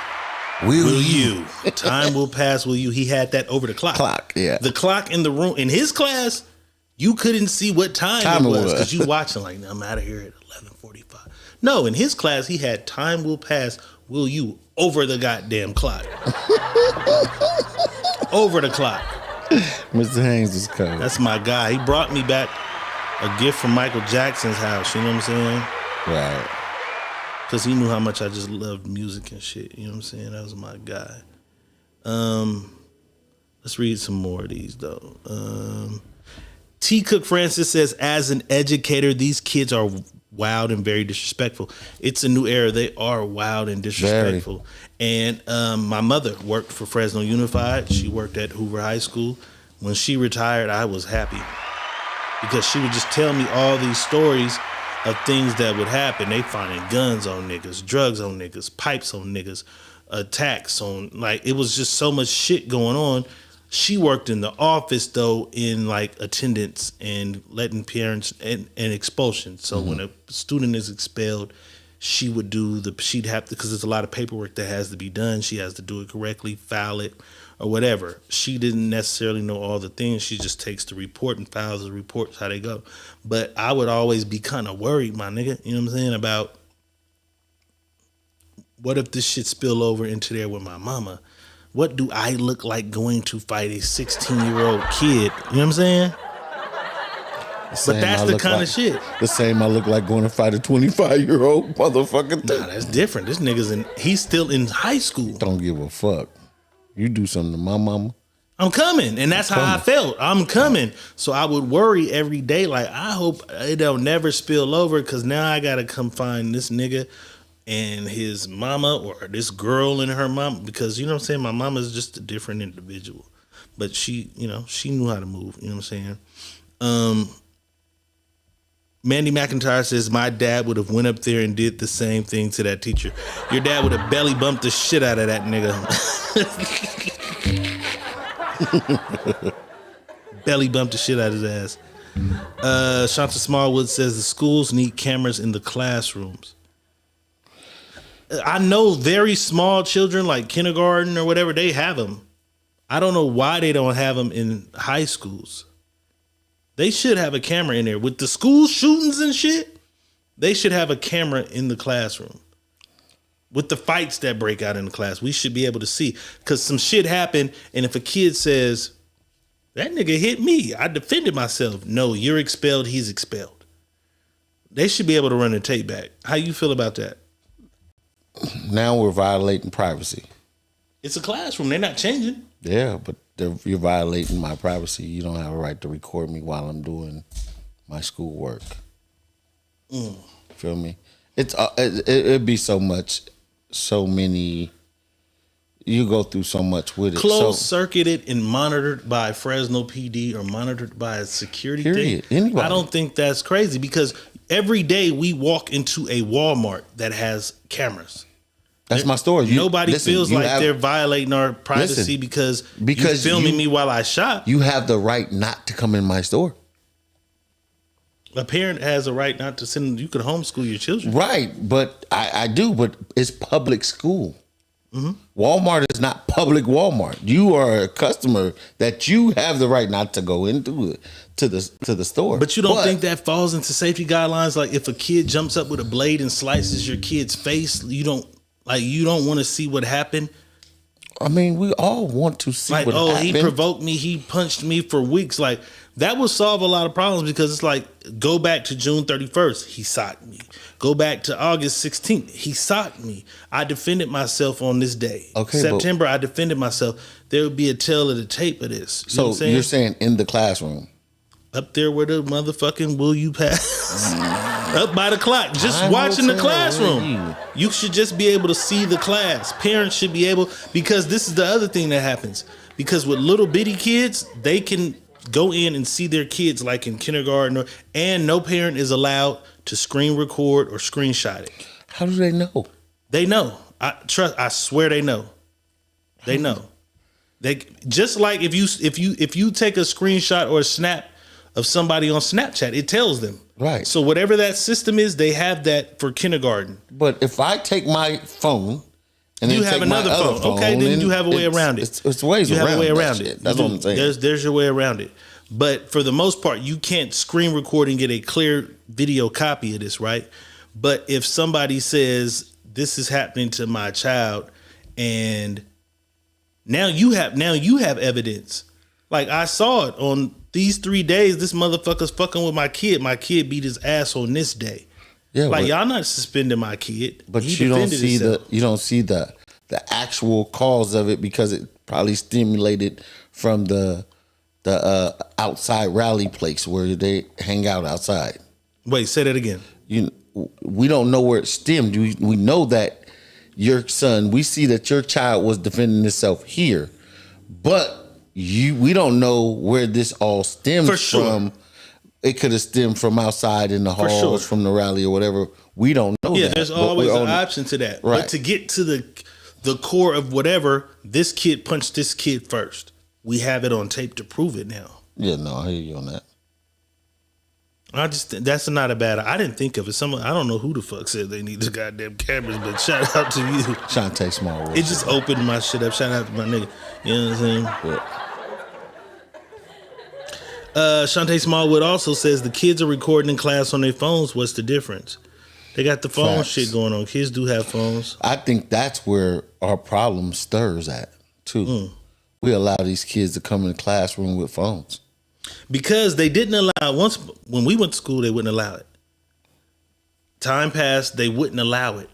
Speaker 3: Will you?
Speaker 2: Time will pass, will you? He had that over the clock.
Speaker 3: Yeah.
Speaker 2: The clock in the room. In his class, you couldn't see what time it was because you watching like, I'm out of here at 11:45. No, in his class, he had time will pass, will you? Over the goddamn clock. Over the clock.
Speaker 3: Mr. Haynes was cold.
Speaker 2: That's my guy. He brought me back a gift from Michael Jackson's house. You know what I'm saying?
Speaker 3: Right.
Speaker 2: Because he knew how much I just loved music and shit. You know what I'm saying? That was my guy. Let's read some more of these, though. T. Cook Francis says, as an educator, these kids are wild and very disrespectful. It's a new era. They are wild and disrespectful. And my mother worked for Fresno Unified. She worked at Hoover High School. When she retired, I was happy because she would just tell me all these stories of things that would happen. They finding guns on niggas, drugs on niggas, pipes on niggas, attacks on, like, it was just so much shit going on. She worked in the office though in like attendance and letting parents and expulsion. So when a student is expelled, she would she'd have to, because there's a lot of paperwork that has to be done. She has to do it correctly, file it or whatever. She didn't necessarily know all the things. She just takes the report and files the reports how they go. But I would always be kind of worried, my nigga, you know what I'm saying, about what if this shit spill over into there with my mama? What do I look like going to fight a 16-year-old kid? You know what I'm saying? But that's the kind of shit.
Speaker 3: The same I look like going to fight a 25-year-old motherfucker.
Speaker 2: Nah, that's different. This nigga's he's still in high school.
Speaker 3: Don't give a fuck. You do something to my mama,
Speaker 2: I'm coming. And that's how I felt. I'm coming. So I would worry every day, like, I hope it don't never spill over, because now I got to come find this nigga and his mama or this girl and her mom, because, you know what I'm saying, my mama is just a different individual. But she, you know, she knew how to move. You know what I'm saying? Mandy McIntyre says, my dad would have went up there and did the same thing to that teacher. Your dad would have belly bumped the shit out of that nigga. Belly bumped the shit out of his ass. Shanta Smallwood says the schools need cameras in the classrooms. I know very small children like kindergarten or whatever, they have them. I don't know why they don't have them in high schools. They should have a camera in there. With the school shootings and shit, they should have a camera in the classroom. With the fights that break out in the class, we should be able to see. Because some shit happened, and if a kid says, that nigga hit me, I defended myself. No, you're expelled, he's expelled. They should be able to run the tape back. How you feel about that?
Speaker 3: Now we're violating privacy.
Speaker 2: It's a classroom. They're not changing.
Speaker 3: Yeah, but you're violating my privacy. You don't have a right to record me while I'm doing my schoolwork. Feel me? It'd be so many. You go through so much with it.
Speaker 2: Closed-circuited and monitored by Fresno PD or monitored by a security thing.
Speaker 3: Anybody.
Speaker 2: I don't think that's crazy because every day we walk into a Walmart that has cameras.
Speaker 3: That's my story.
Speaker 2: Nobody feels like they're violating our privacy because you're filming me while I shop.
Speaker 3: You have the right not to come in my store.
Speaker 2: A parent has a right not to send. You could homeschool your children.
Speaker 3: Right, but I do, but it's public school. Walmart is not public Walmart. You are a customer that you have the right not to go into to the store.
Speaker 2: But you don't think that falls into safety guidelines? Like if a kid jumps up with a blade and slices your kid's face, you don't want to see what happened.
Speaker 3: I mean, we all want to see what happened.
Speaker 2: He provoked me. He punched me for weeks. Like that would solve a lot of problems because it's like, go back to June 31st. He socked me. Go back to August 16th. He socked me. I defended myself on this day.
Speaker 3: Okay,
Speaker 2: September, I defended myself. There would be a tail of the tape of this. You know what I'm saying?
Speaker 3: You're saying in the classroom?
Speaker 2: Up there where the motherfucking will you pass? Up by the clock. Just watching the classroom. You should just be able to see the class. Parents should be able, because this is the other thing that happens. Because with little bitty kids, they can go in and see their kids like in kindergarten, and no parent is allowed to screen record or screenshot it.
Speaker 3: How do they know?
Speaker 2: They know. I swear they know. They know. They just like if you take a screenshot or a snap of somebody on Snapchat, it tells them.
Speaker 3: Right.
Speaker 2: So whatever that system is, they have that for kindergarten.
Speaker 3: But if I take my phone and
Speaker 2: you
Speaker 3: then
Speaker 2: have another phone, okay, then you have a way around it.
Speaker 3: It's ways
Speaker 2: you
Speaker 3: around
Speaker 2: have a way
Speaker 3: that
Speaker 2: around
Speaker 3: shit.
Speaker 2: it.
Speaker 3: That's what I'm saying.
Speaker 2: There's your way around it. But for the most part, you can't screen record and get a clear video copy of this, right? But if somebody says this is happening to my child, and now you have evidence. Like I saw it on these 3 days. This motherfucker's fucking with my kid. My kid beat his ass on this day. Yeah, like y'all not suspending my kid.
Speaker 3: But you don't see the actual cause of it because it probably stimulated from the outside rally place where they hang out outside.
Speaker 2: Wait, say that again.
Speaker 3: We don't know where it stemmed. We know that your son, we see that your child was defending himself here, but we don't know where this all stems from. It could have stemmed from outside in the halls, from the rally or whatever. We don't know.
Speaker 2: Yeah,
Speaker 3: that,
Speaker 2: there's always an option to that.
Speaker 3: Right.
Speaker 2: But to get to the core of whatever, this kid punched this kid first. We have it on tape to prove it now.
Speaker 3: Yeah, no, I hear you on that.
Speaker 2: That's not a bad. I didn't think of it. I don't know who the fuck said they need the goddamn cameras, but shout out to you,
Speaker 3: Shantae Small.
Speaker 2: It just opened my shit up. Shout out to my nigga. You know what I'm saying? Yeah. Shantae Smallwood also says the kids are recording in class on their phones. What's the difference? They got the phone shit going on. Kids do have phones.
Speaker 3: I think that's where our problem stirs at too. We allow these kids to come in the classroom with phones.
Speaker 2: Because they didn't allow, when we went to school, they wouldn't allow it. Time passed, they wouldn't allow it.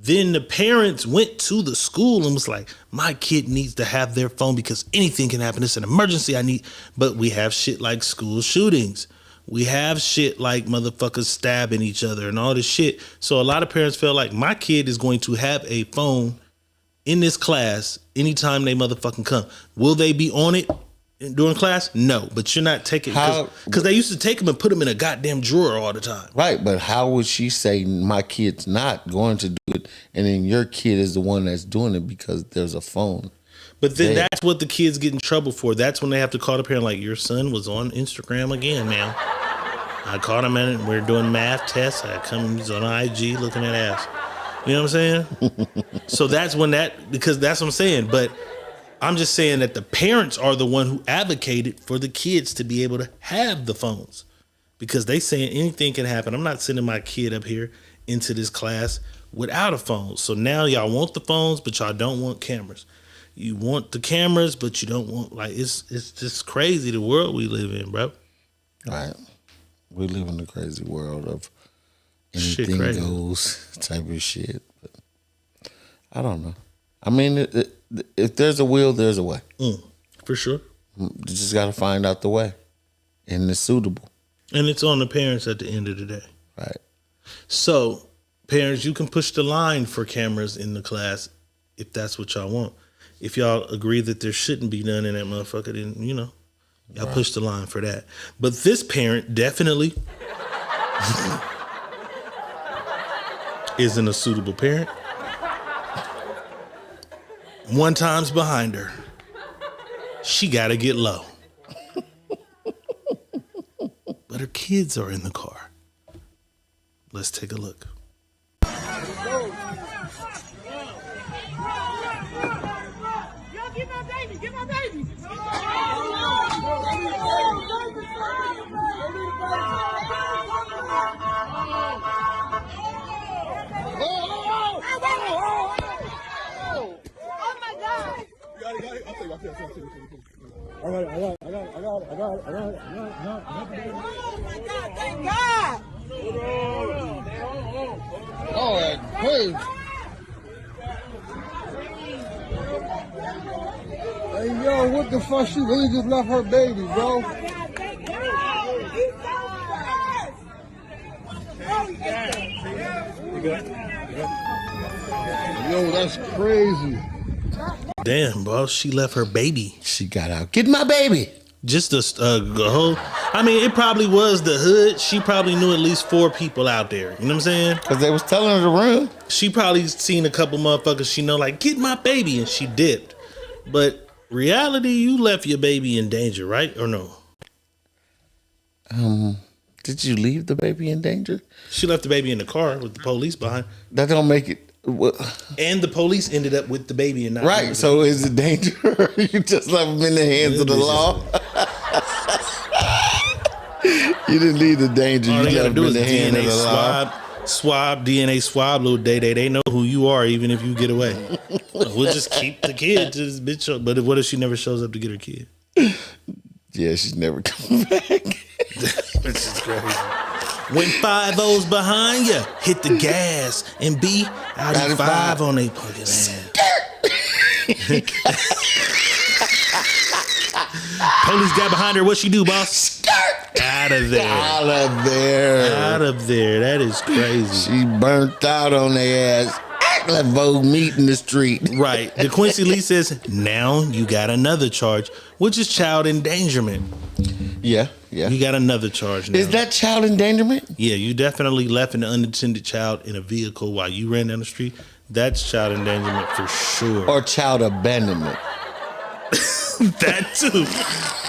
Speaker 2: Then the parents went to the school and was like, my kid needs to have their phone because anything can happen. It's an emergency. But we have shit like school shootings. We have shit like motherfuckers stabbing each other and all this shit. So a lot of parents feel like my kid is going to have a phone in this class anytime they motherfucking come. Will they be on it during class? No, but you're not taking, because they used to take them and put them in a goddamn drawer all the time.
Speaker 3: Right, but how would she say my kid's not going to do it, and then your kid is the one that's doing it because there's a phone?
Speaker 2: But then that's what the kids get in trouble for. That's when they have to call the parent like, your son was on Instagram again, man. I caught him in it. We're doing math tests. He's on IG looking at ass. You know what I'm saying? So that's when because that's what I'm saying. But I'm just saying that the parents are the one who advocated for the kids to be able to have the phones because they saying anything can happen. I'm not sending my kid up here into this class without a phone. So now y'all want the phones, but y'all don't want cameras. You want the cameras, but you don't want, like, it's just crazy the world we live in, bro.
Speaker 3: Right. We live in a crazy world of anything goes type of shit. But I don't know. I mean, if there's a will, there's a way.
Speaker 2: For sure.
Speaker 3: You just got to find out the way. And it's suitable.
Speaker 2: And it's on the parents at the end of the day.
Speaker 3: Right.
Speaker 2: So, parents, you can push the line for cameras in the class if that's what y'all want. If y'all agree that there shouldn't be none in that motherfucker, then, you know, y'all push the line for that. But this parent definitely isn't a suitable parent. One time's behind her. She got to get low. But her kids are in the car. Let's take a look.
Speaker 11: Get my baby! Get my baby! Oh my God! I got it. Oh my God! Thank God!
Speaker 16: Oh, that's crazy. Hey, yo, what the fuck? She really just left her baby, bro. Yo, that's crazy.
Speaker 2: Damn, bro, she left her baby.
Speaker 3: She got out. Get my baby.
Speaker 2: Just a whole. I mean, it probably was the hood. She probably knew at least 4 people out there. You know what I'm saying?
Speaker 3: Because they was telling her to run.
Speaker 2: She probably seen a couple motherfuckers she know, like, get my baby, and she dipped. But reality, you left your baby in danger, right? Or no?
Speaker 3: Did you leave the baby in danger?
Speaker 2: She left the baby in the car with the police behind.
Speaker 3: That don't make it.
Speaker 2: And the police ended up with the baby and not
Speaker 3: right. So is it danger? You just left them in the hands of the law. You didn't leave the danger.
Speaker 2: All
Speaker 3: you
Speaker 2: they gotta
Speaker 3: left
Speaker 2: do
Speaker 3: them in
Speaker 2: is
Speaker 3: the hands of the law.
Speaker 2: swab, DNA swab, little day. They know who you are, even if you get away. We'll just keep the kid to this bitch. But what if she never shows up to get her kid?
Speaker 3: Yeah, she's never coming back.
Speaker 2: Which is crazy. When 5-0's behind you, hit the gas and be out of 5 on they fucking ass. Police got behind her. What she do, boss? Out of there.
Speaker 3: Out of there.
Speaker 2: Out of there. That is crazy.
Speaker 3: She burnt out on their ass. Act like Vogue meet in the street.
Speaker 2: Right. DeQuincy Lee says, now you got another charge, which is child endangerment.
Speaker 3: Yeah.
Speaker 2: You got another charge now.
Speaker 3: Is that child endangerment?
Speaker 2: Yeah, you definitely left an unattended child in a vehicle while you ran down the street. That's child endangerment for sure.
Speaker 3: Or child abandonment.
Speaker 2: That too.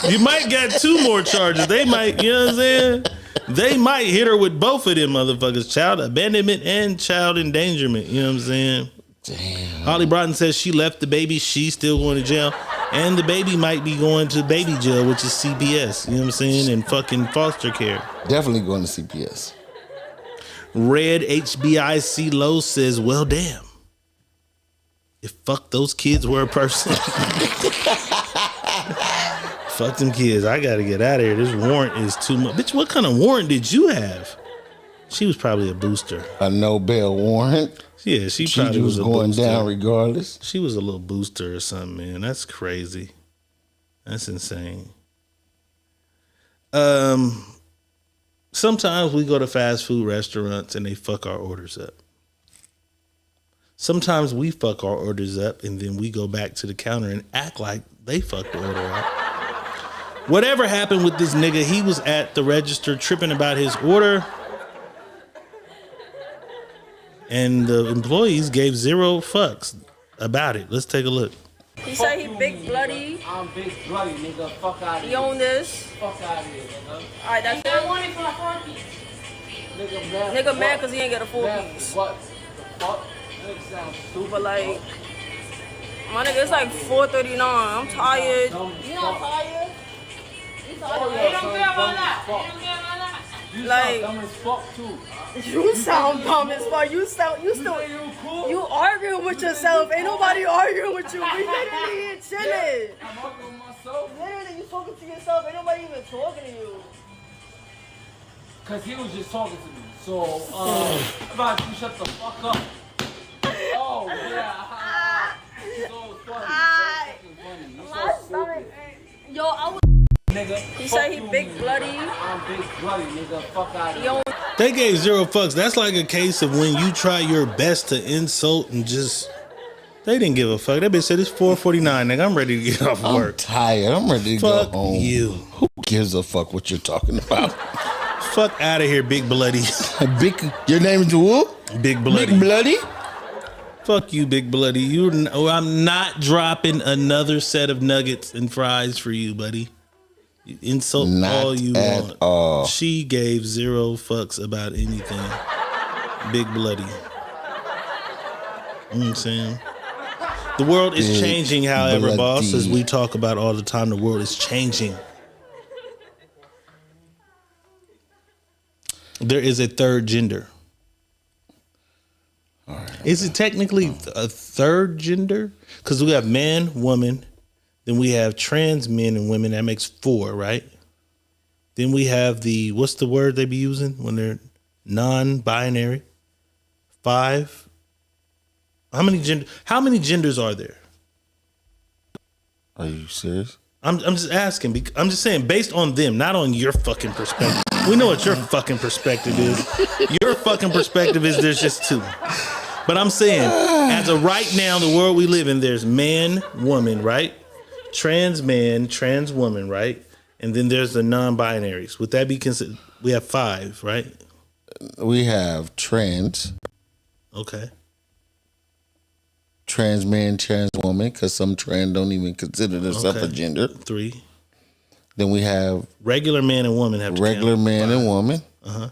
Speaker 2: You might get 2 more charges. They might, you know what I'm saying? They might hit her with both of them motherfuckers. Child abandonment and child endangerment. You know what I'm saying?
Speaker 3: Damn.
Speaker 2: Holly Broughton says she left the baby. She's still going to jail. And the baby might be going to baby jail, which is CPS. You know what I'm saying? And fucking foster care.
Speaker 3: Definitely going to CPS.
Speaker 2: Red HBIC Low says, well, damn. If fuck those kids were a person. Fuck them kids. I got to get out of here. This warrant is too much. Bitch, what kind of warrant did you have? She was probably a booster.
Speaker 3: A no bail warrant.
Speaker 2: Yeah, she probably was
Speaker 3: going
Speaker 2: booster.
Speaker 3: down regardless.
Speaker 2: She was a little booster or something, man. That's crazy. That's insane. Sometimes we go to fast food restaurants and they fuck our orders up. Sometimes we fuck our orders up and then we go back to the counter and act like they fucked the order up. Whatever happened with this nigga, he was at the register tripping about his order. And the employees gave 0 fucks about it. Let's take a look.
Speaker 17: He said he big bloody.
Speaker 18: I'm big bloody, nigga. Fuck out of here.
Speaker 17: He own this.
Speaker 18: Fuck out of here, nigga.
Speaker 17: Alright, that's it.
Speaker 8: I want it for a 4 piece.
Speaker 17: Nigga mad because he ain't got a 4 piece.
Speaker 18: What the fuck? Nigga sounds stupid.
Speaker 17: But like, My nigga, it's like 4:39. I'm tired.
Speaker 11: You not tired? You tired?
Speaker 18: They don't care about that. They don't care about that. You
Speaker 17: Like,
Speaker 18: sound dumb as fuck too.
Speaker 17: You sound dumb as fuck. You arguing with yourself. Ain't nobody arguing with you. We literally here chilling.
Speaker 18: I'm arguing with myself.
Speaker 17: Literally, you talking to yourself. Ain't nobody even talking to you.
Speaker 18: Cause he was just talking to me. So, about you shut the fuck up. Oh yeah. So funny.
Speaker 17: My stomach. Yo, I was.
Speaker 18: Nigga,
Speaker 17: He said he big bloody.
Speaker 18: I'm big bloody, nigga. Fuck out of here.
Speaker 2: They gave 0 fucks. That's like a case of when you try your best to insult and just. They didn't give a fuck. That bitch said it's 4:49, nigga. I'm ready to get off work.
Speaker 3: I'm tired. I'm ready to
Speaker 2: Fuck
Speaker 3: go home.
Speaker 2: you.
Speaker 3: Who gives a fuck what you're talking about?
Speaker 2: Fuck out of here, Big Bloody.
Speaker 3: Your name is who?
Speaker 2: Big Bloody.
Speaker 3: Big Bloody?
Speaker 2: Fuck you, Big Bloody. I'm not dropping another set of nuggets and fries for you, buddy. You insult
Speaker 3: Not
Speaker 2: all you
Speaker 3: at
Speaker 2: want.
Speaker 3: all.
Speaker 2: She gave 0 fucks about anything. Big Bloody. You know what I'm saying? The world is
Speaker 3: Big
Speaker 2: changing, however,
Speaker 3: Bloody.
Speaker 2: boss, as we talk about all the time, the world is changing. There is a third gender.
Speaker 3: All right,
Speaker 2: is it technically a third gender? Because we have man, woman, then we have trans men and women. That makes 4, right? Then we have what's the word they be using when they're non-binary? 5. How many genders are there?
Speaker 3: Are you serious?
Speaker 2: I'm just asking. I'm just saying, based on them, not on your fucking perspective. We know what your fucking perspective is. Your fucking perspective is there's just 2. But I'm saying, as of right now, the world we live in, there's man, woman, right? Trans man, trans woman, right? And then there's the non-binaries. Would that be considered? We have 5, right?
Speaker 3: We have trans.
Speaker 2: Okay.
Speaker 3: Trans man, trans woman, because some trans don't even consider themselves a gender.
Speaker 2: 3.
Speaker 3: Then we have
Speaker 2: regular man and woman have to
Speaker 3: regular
Speaker 2: count.
Speaker 3: man
Speaker 2: 5.
Speaker 3: and woman.
Speaker 2: Uh-huh.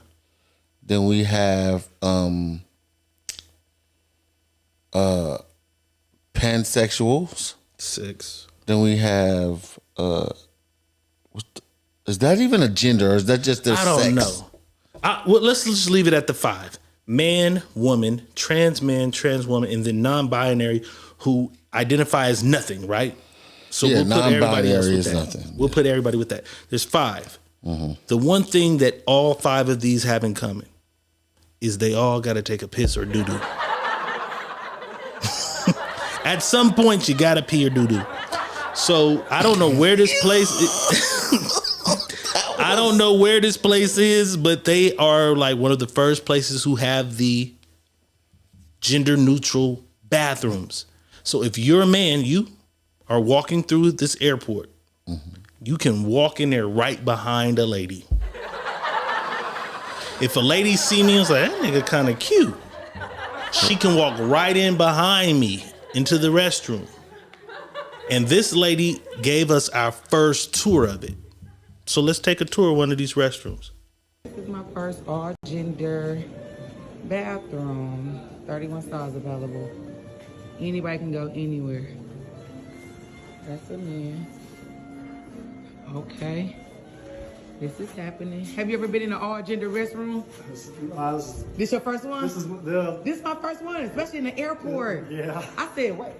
Speaker 3: Then we have pansexuals.
Speaker 2: 6.
Speaker 3: Then we have is that even a gender or is that just their sex?
Speaker 2: I don't know. Well, let's just leave it at the 5. Man, woman, trans man, trans woman, and then non-binary who identify as nothing, right? So
Speaker 3: yeah,
Speaker 2: we'll put everybody else
Speaker 3: non-binary
Speaker 2: with
Speaker 3: is
Speaker 2: that.
Speaker 3: nothing.
Speaker 2: We'll put everybody with that. There's 5.
Speaker 3: Mm-hmm.
Speaker 2: The one thing that all 5 of these have in common is they all got to take a piss or doo-doo. At some point, you got to pee or doo-doo. So I don't know where this place I don't know where this place is, but they are like one of the first places who have the gender neutral bathrooms. So if you're a man, you are walking through this airport, you can walk in there right behind a lady. If a lady see me and is like, that nigga kind of cute, she can walk right in behind me into the restroom. And this lady gave us our first tour of it. So let's take a tour of one of these restrooms.
Speaker 19: This is my first all-gender bathroom. 31 stalls available. Anybody can go anywhere. That's a man. Okay. This is happening. Have you ever been in an all-gender restroom? This your first one? This is my first one, especially in the airport. Yeah. I said, wait.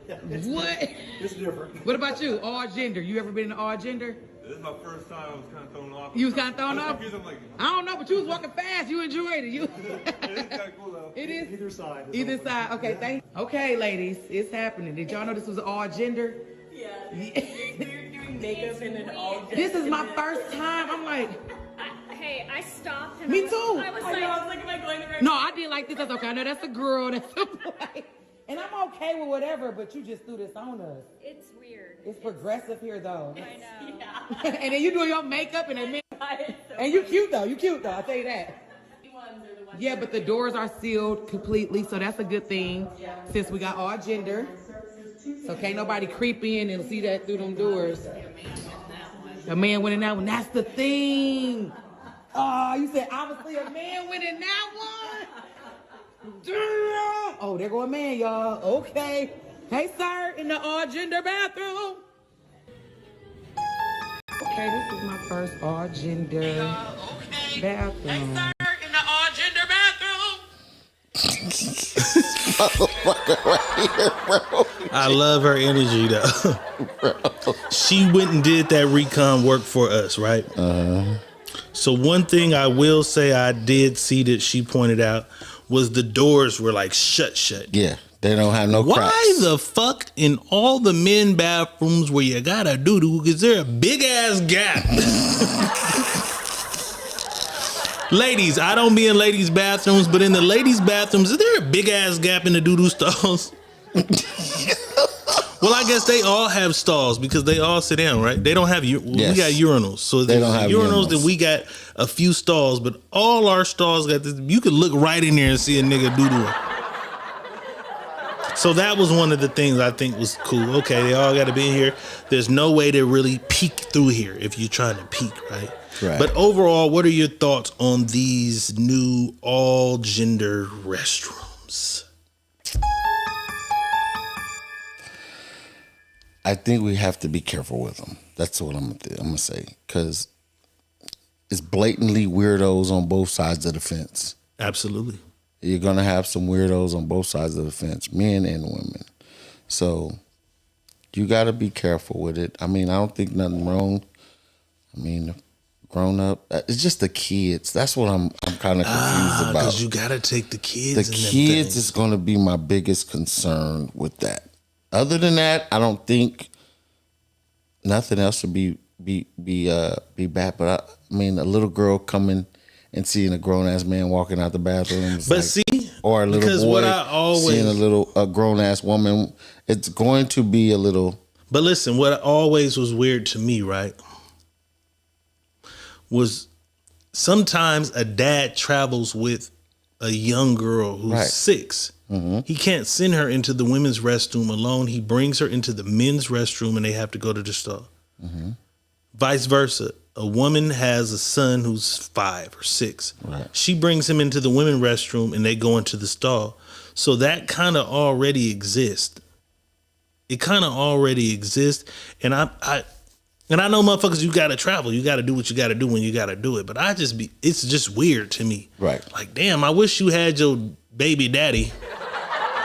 Speaker 19: What?
Speaker 20: It's different.
Speaker 19: What about you? All-gender. You ever been in an all-gender?
Speaker 20: This is my first time. I was kind of thrown off.
Speaker 19: You was kind of thrown off?
Speaker 20: Like,
Speaker 19: I don't know, but you was walking fast. You enjoyed it.
Speaker 20: it's kind of cool though.
Speaker 19: It is?
Speaker 20: Either side.
Speaker 19: Either side. Okay, thank you. Okay, ladies, it's happening. Did y'all know this was all gender?
Speaker 17: Yeah. We're doing makeup in an all gender.
Speaker 19: This is my first time. I'm like,
Speaker 21: Hey, I stopped. And
Speaker 19: me too.
Speaker 21: I was like, am I going to go?
Speaker 19: No, I did like this. That's okay. I know that's a girl. That's a boy. And I'm okay with whatever, but you just threw this on us.
Speaker 21: It's weird.
Speaker 19: It's progressive here, though.
Speaker 21: I know.
Speaker 19: Yeah. And then you doing your makeup and you cute though. You cute though. I'll tell you that. Yeah, but the doors are sealed completely, so that's a good thing since we got all gender. So can't nobody creep in and see that through them doors. A man went in that one. That's the thing. Oh, you said obviously a man went in that one. Damn. Oh, there go a man, y'all. Okay. Hey, sir, in the all-gender bathroom. Okay, this is my first all-gender bathroom. Hey, sir, in the all-gender bathroom.
Speaker 2: I love her energy though. She went and did that recon work for us, right? So one thing I will say I did see that she pointed out was the doors were like shut.
Speaker 3: Yeah, they don't have no cracks.
Speaker 2: Why the fuck in all the men bathrooms where you gotta doo-doo is there a big ass gap? Ladies, I don't be in ladies' bathrooms, but in the ladies' bathrooms, is there a big ass gap in the doo-doo stalls? Well, I guess they all have stalls because they all sit down, right? They don't have we got urinals. So
Speaker 3: they don't have
Speaker 2: urinals, then we got a few stalls, but all our stalls got this. You could look right in there and see a nigga doo-dooing. So that was one of the things I think was cool. Okay, they all got to be in here. There's no way to really peek through here if you're trying to peek, right?
Speaker 3: Right.
Speaker 2: But overall, what are your thoughts on these new all-gender restrooms?
Speaker 3: I think we have to be careful with them. That's what I'm gonna say, because it's blatantly weirdos on both sides of the fence.
Speaker 2: Absolutely.
Speaker 3: You're gonna have some weirdos on both sides of the fence, men and women. So you got to be careful with it. I mean, I don't think nothing wrong. I mean, grown up, it's just the kids. That's what I'm kind of confused about.
Speaker 2: Because you got to take the kids.
Speaker 3: The kids is going to be my biggest concern with that. Other than that, I don't think nothing else would be bad. But I mean, a little girl coming and seeing a grown ass man walking out the bathroom.
Speaker 2: But like, see,
Speaker 3: or a little boy seeing a grown ass woman, it's going to be a little.
Speaker 2: But listen, what always was weird to me, right, was sometimes a dad travels with a young girl who's 6. Mm-hmm. He can't send her into the women's restroom alone. He brings her into the men's restroom and they have to go to the stall. Mm-hmm. Vice versa. A woman has a son who's 5 or 6. Right. She brings him into the women's restroom and they go into the stall. So that kind of already exists. It kind of already exists. And I know motherfuckers, you got to travel. You got to do what you got to do when you got to do it. But it's just weird to me.
Speaker 3: Right.
Speaker 2: Like, damn, I wish you had your baby daddy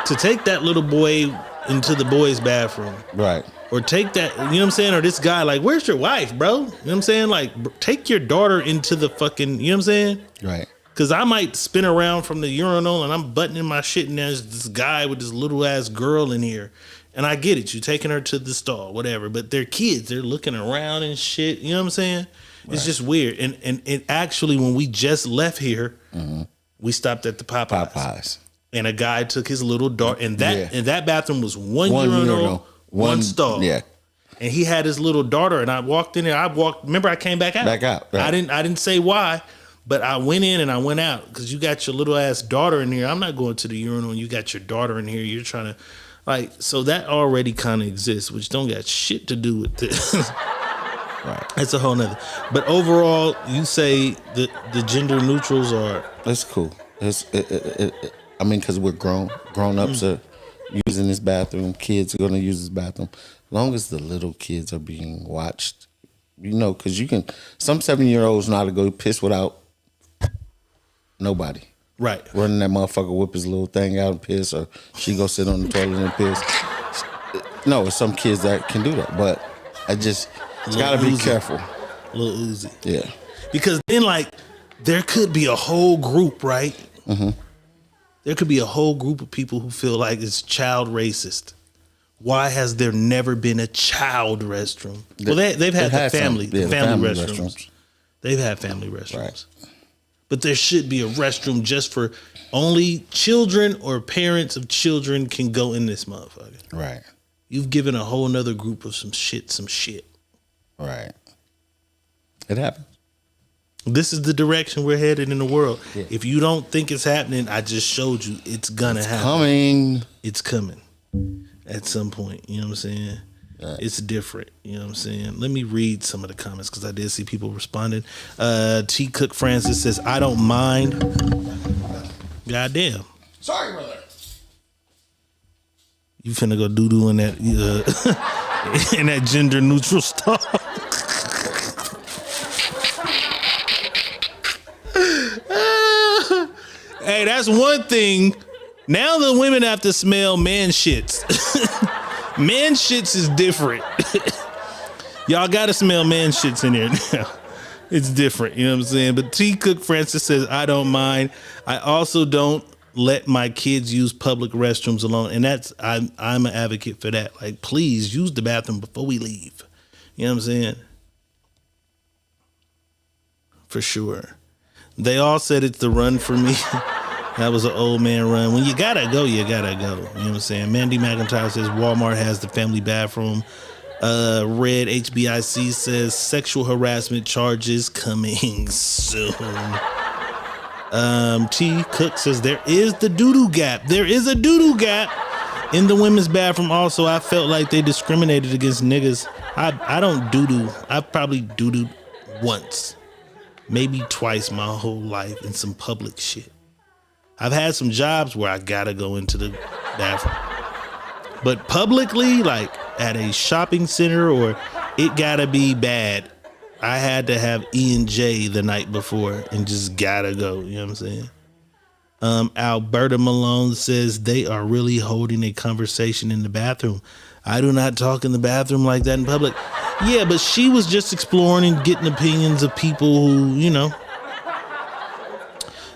Speaker 2: to take that little boy into the boys' bathroom.
Speaker 3: Right.
Speaker 2: Or take that, you know what I'm saying? Or this guy, like, where's your wife, bro? You know what I'm saying? Like, take your daughter into the fucking, you know what I'm saying?
Speaker 3: Right.
Speaker 2: Because I might spin around from the urinal and I'm buttoning my shit and there's this guy with this little ass girl in here. And I get it. You're taking her to the stall, whatever. But they're kids. They're looking around and shit. You know what I'm saying? Right. It's just weird. And actually, when we just left here, we stopped at the Popeyes. And a guy took his little daughter. And that bathroom was one urinal, one stall.
Speaker 3: Yeah.
Speaker 2: And he had his little daughter. And I walked in there. Remember, I came back out.
Speaker 3: Right.
Speaker 2: I didn't say why. But I went in and I went out. Because you got your little ass daughter in here. I'm not going to the urinal. And you got your daughter in here. You're trying to... Like, so that already kind of exists, which don't got shit to do with this.
Speaker 3: Right.
Speaker 2: That's a whole nother. But overall, you say the gender neutrals are...
Speaker 3: That's cool. I mean, because we're grown-ups are using this bathroom. Kids are going to use this bathroom. As long as the little kids are being watched, you know, because some 7-year-olds know how to go piss without nobody.
Speaker 2: Right.
Speaker 3: Running that motherfucker, whip his little thing out and piss, or she go sit on the toilet and piss. No, it's some kids that can do that, but it's got to be careful.
Speaker 2: Little Uzi.
Speaker 3: Yeah.
Speaker 2: Because then, like, there could be a whole group, right? Mm-hmm. There could be a whole group of people who feel like it's child racist. Why has there never been a child restroom? Well, they've had the family restrooms. They've had family restrooms. Right. But there should be a restroom just for only children or parents of children can go in this motherfucker.
Speaker 3: Right.
Speaker 2: You've given a whole nother group of some shit.
Speaker 3: Right. It happens.
Speaker 2: This is the direction we're headed in the world. Yeah. If you don't think it's happening, I just showed you it's gonna happen. It's coming at some point. You know what I'm saying? Right. It's different. You know what I'm saying? Let me read some of the comments because I did see people responding. T. Cook Francis says, I don't mind. Goddamn.
Speaker 3: Sorry, brother.
Speaker 2: You finna go doo-doo in that in that gender neutral stall. Hey, that's one thing. Now the women have to smell man shits. Man shits is different. Y'all gotta smell man shits in here now. It's different, you know what I'm saying? But T. Cook Francis says, I don't mind. I also don't let my kids use public restrooms alone. And that's, I'm an advocate for that. Like, please use the bathroom before we leave. You know what I'm saying? For sure. They all said it's the run for me. That was an old man run. When you gotta go, you gotta go. You know what I'm saying? Mandy McIntyre says Walmart has the family bathroom. Red HBIC says sexual harassment charges coming soon. T. Cook says there is the doo-doo gap. There is a doo-doo gap in the women's bathroom. Also, I felt like they discriminated against niggas. I don't doo-doo. I've probably doo-dooed once, maybe twice my whole life in some public shit. I've had some jobs where I gotta go into the bathroom. But publicly, like at a shopping center, or it gotta be bad. I had to have E&J the night before and just gotta go. You know what I'm saying? Alberta Malone says they are really holding a conversation in the bathroom. I do not talk in the bathroom like that in public. Yeah, but she was just exploring and getting opinions of people who, you know,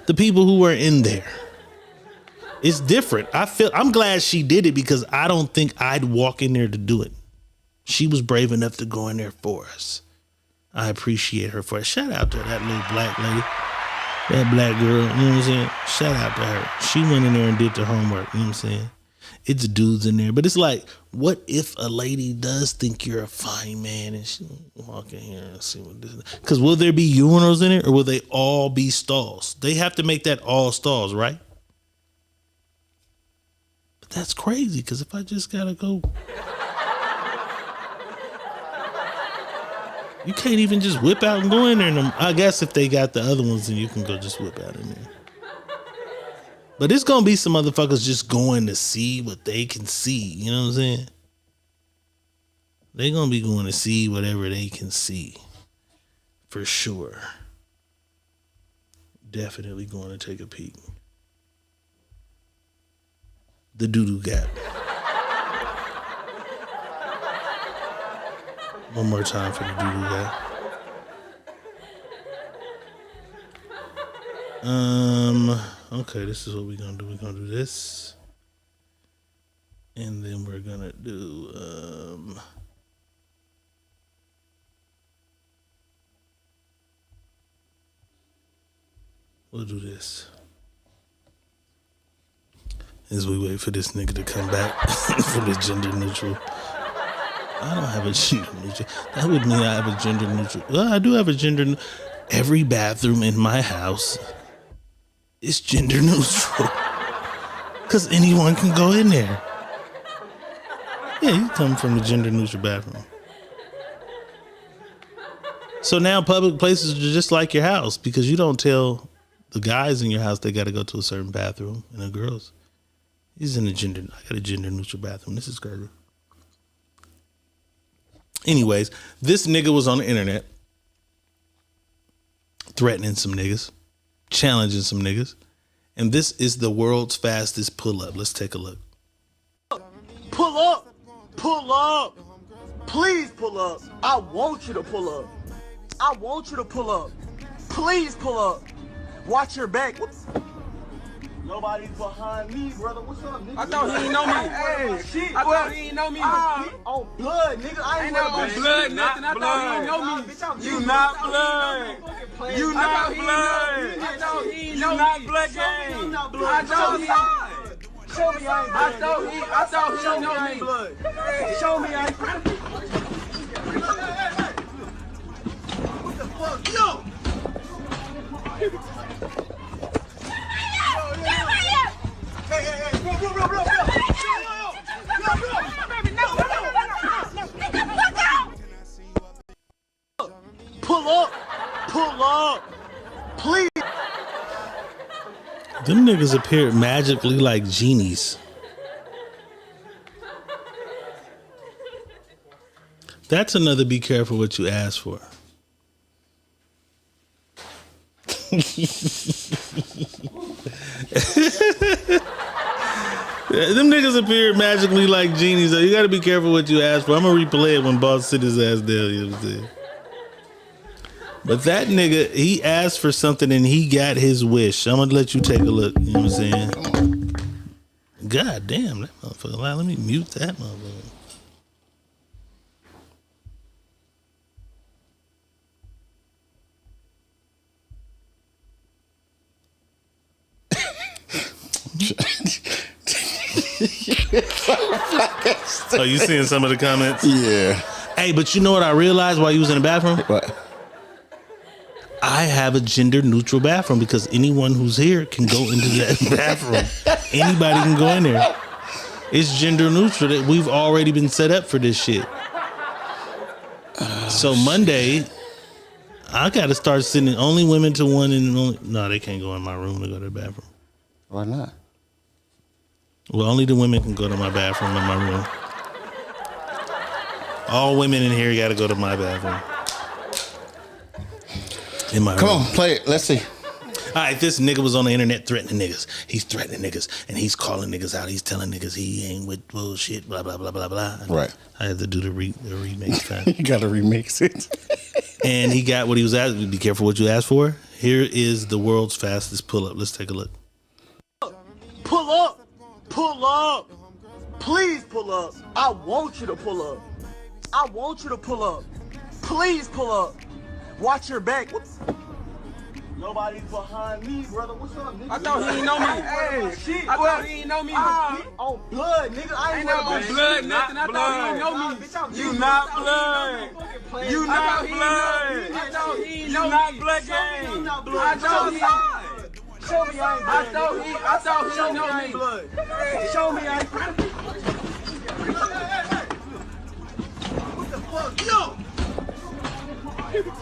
Speaker 2: the people who were in there. It's different. I'm glad she did it because I don't think I'd walk in there to do it. She was brave enough to go in there for us. I appreciate her for it. Shout out to that little black lady, that black girl, you know what I'm saying? Shout out to her. She went in there and did the homework, you know what I'm saying? It's dudes in there, but it's like, what if a lady does think you're a fine man and she walk in here and see what this is? Because will there be urinals in it or will they all be stalls? They have to make that all stalls, right? But that's crazy because if I just gotta go, you can't even just whip out and go in there. I guess if they got the other ones, then you can go just whip out in there. But it's going to be some motherfuckers just going to see what they can see. You know what I'm saying? They're going to be going to see whatever they can see. For sure. Definitely going to take a peek. The doo-doo gap. One more time for the doo-doo gap. Okay, this is what we're gonna do. We're gonna do this. And then we're gonna do we'll do this. As we wait for this nigga to come back for the gender neutral. I don't have a gender neutral. That would mean I have a gender neutral. Well, I do have a gender neutral. Every bathroom in my house is gender neutral. Because anyone can go in there. Yeah, you come from the gender neutral bathroom. So now public places are just like your house because you don't tell the guys in your house they got to go to a certain bathroom and the girls. He's in I got a gender neutral bathroom. This is crazy. Anyways, this nigga was on the internet threatening some niggas, challenging some niggas. And this is the world's fastest pull-up. Let's take a look.
Speaker 1: Pull up. Pull up. Please pull up. I want you to pull up. I want you to pull up. Please pull up. Watch your back. Nobody's behind me, brother. What's up, nigga?
Speaker 18: I thought he ain't know me.
Speaker 1: Hey, shit.
Speaker 18: I thought he ain't know me.
Speaker 1: On blood, nigga. I ain't
Speaker 18: on blood, nothing. I thought he ain't know me. You not blood. You not blood. I thought he ain't know me. You not blood gang. I thought he.
Speaker 1: Show me I ain't blood.
Speaker 18: I thought he know me.
Speaker 1: Blood. Show me I ain't. What the fuck? Yo! Hey, bro. Pull up, please.
Speaker 2: Them niggas appeared magically like genies. That's another be careful what you ask for. Them niggas appear magically like genies, so you gotta be careful what you ask for. I'm gonna replay it when Boss sit his ass down, you know what I'm saying? But that nigga, he asked for something and he got his wish. I'm gonna let you take a look, you know what I'm saying? God damn, that motherfucker loud. Let me mute that motherfucker. Oh, you seeing some of the comments?
Speaker 3: Yeah.
Speaker 2: Hey, but you know what I realized while you was in the bathroom?
Speaker 3: What?
Speaker 2: I have a gender neutral bathroom because anyone who's here can go into that bathroom. Anybody can go in there. It's gender neutral. That we've already been set up for this shit. So Monday, I got to start sending only women to one and only. No, they can't go in my room to go to the bathroom.
Speaker 3: Why not?
Speaker 2: Well, only the women can go to my bathroom in my room. All women in here got to go to my bathroom. In my
Speaker 3: Come
Speaker 2: room.
Speaker 3: on, play it. Let's see.
Speaker 2: All right, this nigga was on the internet threatening niggas. He's threatening niggas, and he's calling niggas out. He's telling niggas he ain't with bullshit, blah, blah, blah, blah, blah.
Speaker 3: Right.
Speaker 2: I had to do the remix time.
Speaker 3: You got to remix it.
Speaker 2: And he got what he was asking. Be careful what you ask for. Here is the world's fastest pull-up. Let's take a look.
Speaker 1: Pull up. Pull up. Please pull up. I want you to pull up. I want you to pull up. Please pull up. Watch your back. Nobody's behind me, brother. What's up, nigga?
Speaker 20: I thought he didn't know me.
Speaker 1: Hey, shit.
Speaker 20: I thought he didn't know me.
Speaker 1: On blood, nigga. I ain't
Speaker 20: on blood, nothing. I thought he didn't know me. You not blood. You not blood. I thought he didn't know me. You not blood gang. I thought he.
Speaker 1: Show me I ain't blood.
Speaker 20: I thought he didn't know me.
Speaker 1: Show me I ain't blood. What the fuck? Yo! Hey, bro.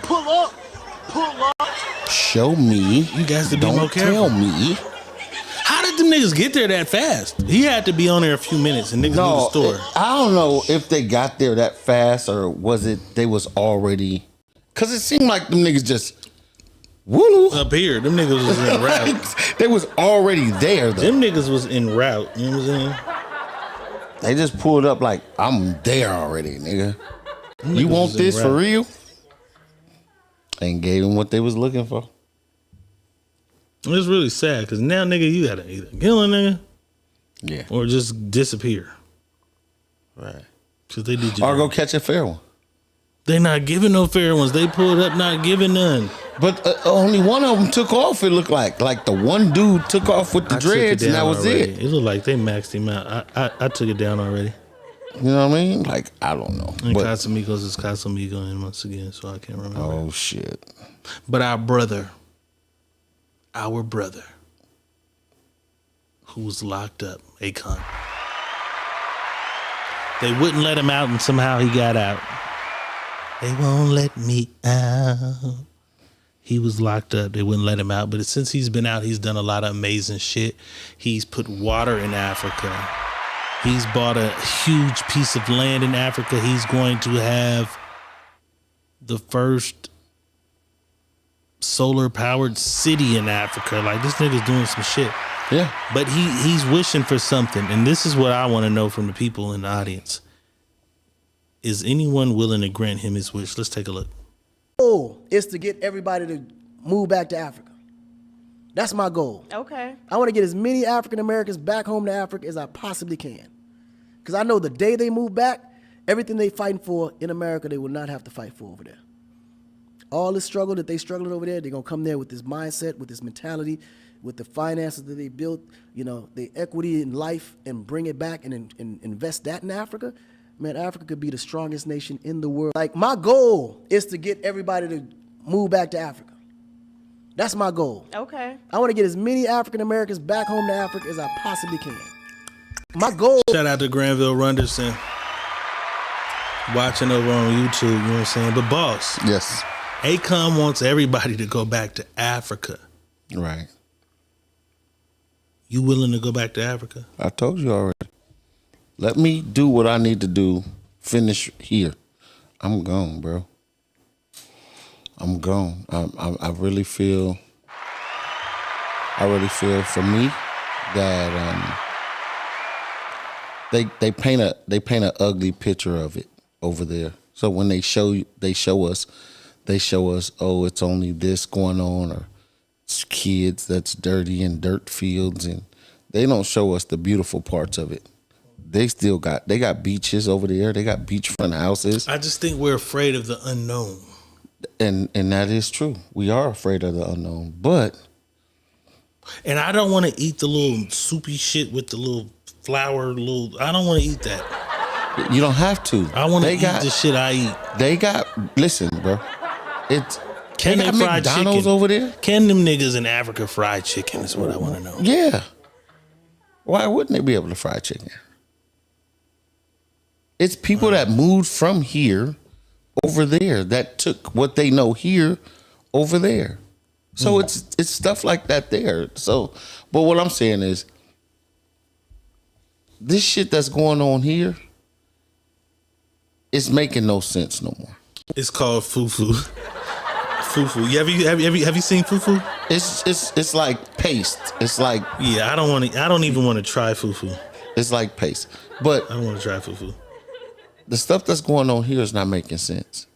Speaker 1: Pull up.
Speaker 3: Show me.
Speaker 2: You guys to be
Speaker 3: Don't
Speaker 2: more careful.
Speaker 3: tell me.
Speaker 2: How did them niggas get there that fast? He had to be on there a few minutes and niggas knew the store.
Speaker 3: I don't know if they got there that fast or was it they was already. Because it seemed like them niggas just. Woo.
Speaker 2: Up here, them niggas was en route.
Speaker 3: They was already there though.
Speaker 2: Them niggas was en route. You know what I'm saying?
Speaker 3: They just pulled up like, I'm there already, nigga. You want this for real? And gave them what they was looking for.
Speaker 2: It's really sad because now, nigga, you gotta either kill a nigga,
Speaker 3: yeah,
Speaker 2: or just disappear.
Speaker 3: Right.
Speaker 2: Because they did.
Speaker 3: Or go catch a fair one.
Speaker 2: They not giving no fair ones. They pulled up, not giving none.
Speaker 3: But only one of them took off. It looked like the one dude took off with the dreads, and that was
Speaker 2: already.
Speaker 3: it.
Speaker 2: It looked like they maxed him out. I took it down already.
Speaker 3: You know what I mean? Like, I don't know.
Speaker 2: And Casamigos is Casamigo in once again, so I can't remember.
Speaker 3: Oh shit!
Speaker 2: But our brother, who was locked up, Akon. They wouldn't let him out, and somehow he got out. They won't let me out. He was locked up. They wouldn't let him out. But since he's been out, he's done a lot of amazing shit. He's put water in Africa. He's bought a huge piece of land in Africa. He's going to have the first solar-powered city in Africa. Like, this nigga's doing some shit.
Speaker 3: Yeah.
Speaker 2: But he's wishing for something. And this is what I want to know from the people in the audience. Is anyone willing to grant him his wish? Let's take a look.
Speaker 4: Goal is to get everybody to move back to Africa. That's my goal.
Speaker 6: Okay.
Speaker 4: I want to get as many African Americans back home to Africa as I possibly can. Because I know the day they move back, everything they fighting for in America, they will not have to fight for over there. All the struggle that they struggling over there, they're going to come there with this mindset, with this mentality, with the finances that they built, the equity in life, and bring it back and invest that in Africa. Man, Africa could be the strongest nation in the world. Like, my goal is to get everybody to move back to Africa. That's my goal.
Speaker 6: Okay.
Speaker 4: I want to get as many African Americans back home to Africa as I possibly can. My goal.
Speaker 2: Shout out to Granville Runderson. Watching over on YouTube, you know what I'm saying? But boss.
Speaker 3: Yes.
Speaker 2: Akon wants everybody to go back to Africa.
Speaker 3: Right.
Speaker 2: You willing to go back to Africa?
Speaker 3: I told you already. Let me do what I need to do. Finish here. I'm gone, bro. I'm gone. I really feel for me that they paint an ugly picture of it over there. So when they show us, oh, it's only this going on, or it's kids that's dirty in dirt fields, and they don't show us the beautiful parts of it. They got beaches over there. They got beachfront houses.
Speaker 2: I just think we're afraid of the unknown.
Speaker 3: And that is true. We are afraid of the unknown,
Speaker 2: and I don't want to eat the little soupy shit with the little flour. I don't want to eat that.
Speaker 3: You don't have to.
Speaker 2: I want to eat the shit I eat.
Speaker 3: Listen, bro.
Speaker 2: Can they fry
Speaker 3: McDonald's
Speaker 2: chicken
Speaker 3: over there?
Speaker 2: Can them niggas in Africa fry chicken? Is what I want to know.
Speaker 3: Yeah. Why wouldn't they be able to fry chicken? It's people that moved from here over there that took what they know here over there. So it's stuff like that there. So, but what I'm saying is, this shit that's going on here is making no sense no more.
Speaker 2: It's called fufu. Fufu. Have you seen fufu?
Speaker 3: It's like paste. It's like,
Speaker 2: yeah. I don't even want to try fufu.
Speaker 3: It's like paste. But
Speaker 2: I don't want to try fufu.
Speaker 3: The stuff that's going on here is not making sense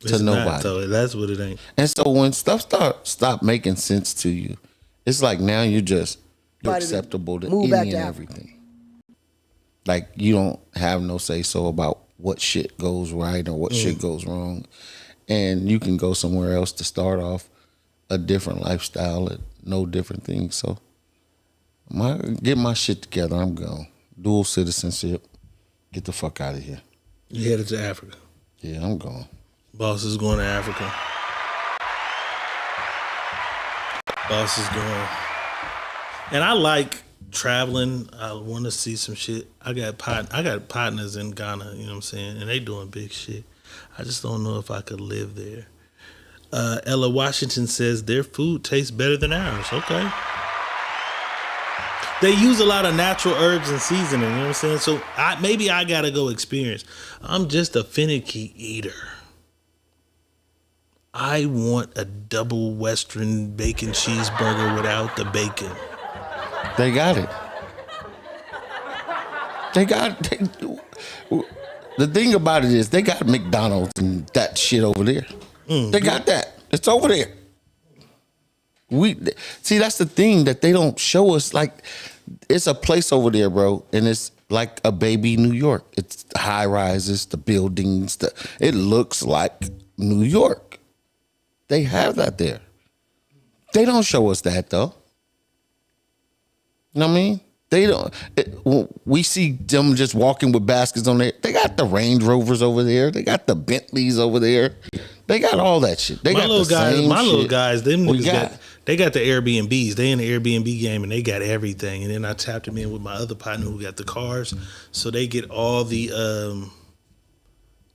Speaker 3: to nobody.
Speaker 2: So that's what it ain't.
Speaker 3: And so when stuff stop making sense to you, it's like now you're acceptable to any and everything. Like you don't have no say so about what shit goes right or what shit goes wrong. And you can go somewhere else to start off a different lifestyle and no different things. So get my shit together. I'm gone. Dual citizenship. Get the fuck out of here.
Speaker 2: You headed to Africa?
Speaker 3: Yeah, I'm gone.
Speaker 2: Boss is going to Africa. Boss is going. And I like traveling. I want to see some shit. I got partners in Ghana, you know what I'm saying? And they doing big shit. I just don't know if I could live there. Ella Washington says their food tastes better than ours. Okay. They use a lot of natural herbs and seasoning, you know what I'm saying? So maybe I gotta go experience. I'm just a finicky eater. I want a double Western bacon cheeseburger without the bacon.
Speaker 3: They got it. The thing about it is they got McDonald's and that shit over there. They got that. It's over there. That's the thing that they don't show us. Like, it's a place over there, bro, and it's like a baby New York. It's high rises, the buildings. It looks like New York. They have that there. They don't show us that though. You know what I mean? They don't. We see them just walking with baskets on there. They got the Range Rovers over there. They got the Bentleys over there. They got all that shit. They got little
Speaker 2: guys. Them niggas they got the Airbnbs. They in the Airbnb game and they got everything. And then I tapped them in with my other partner who got the cars, so they get all the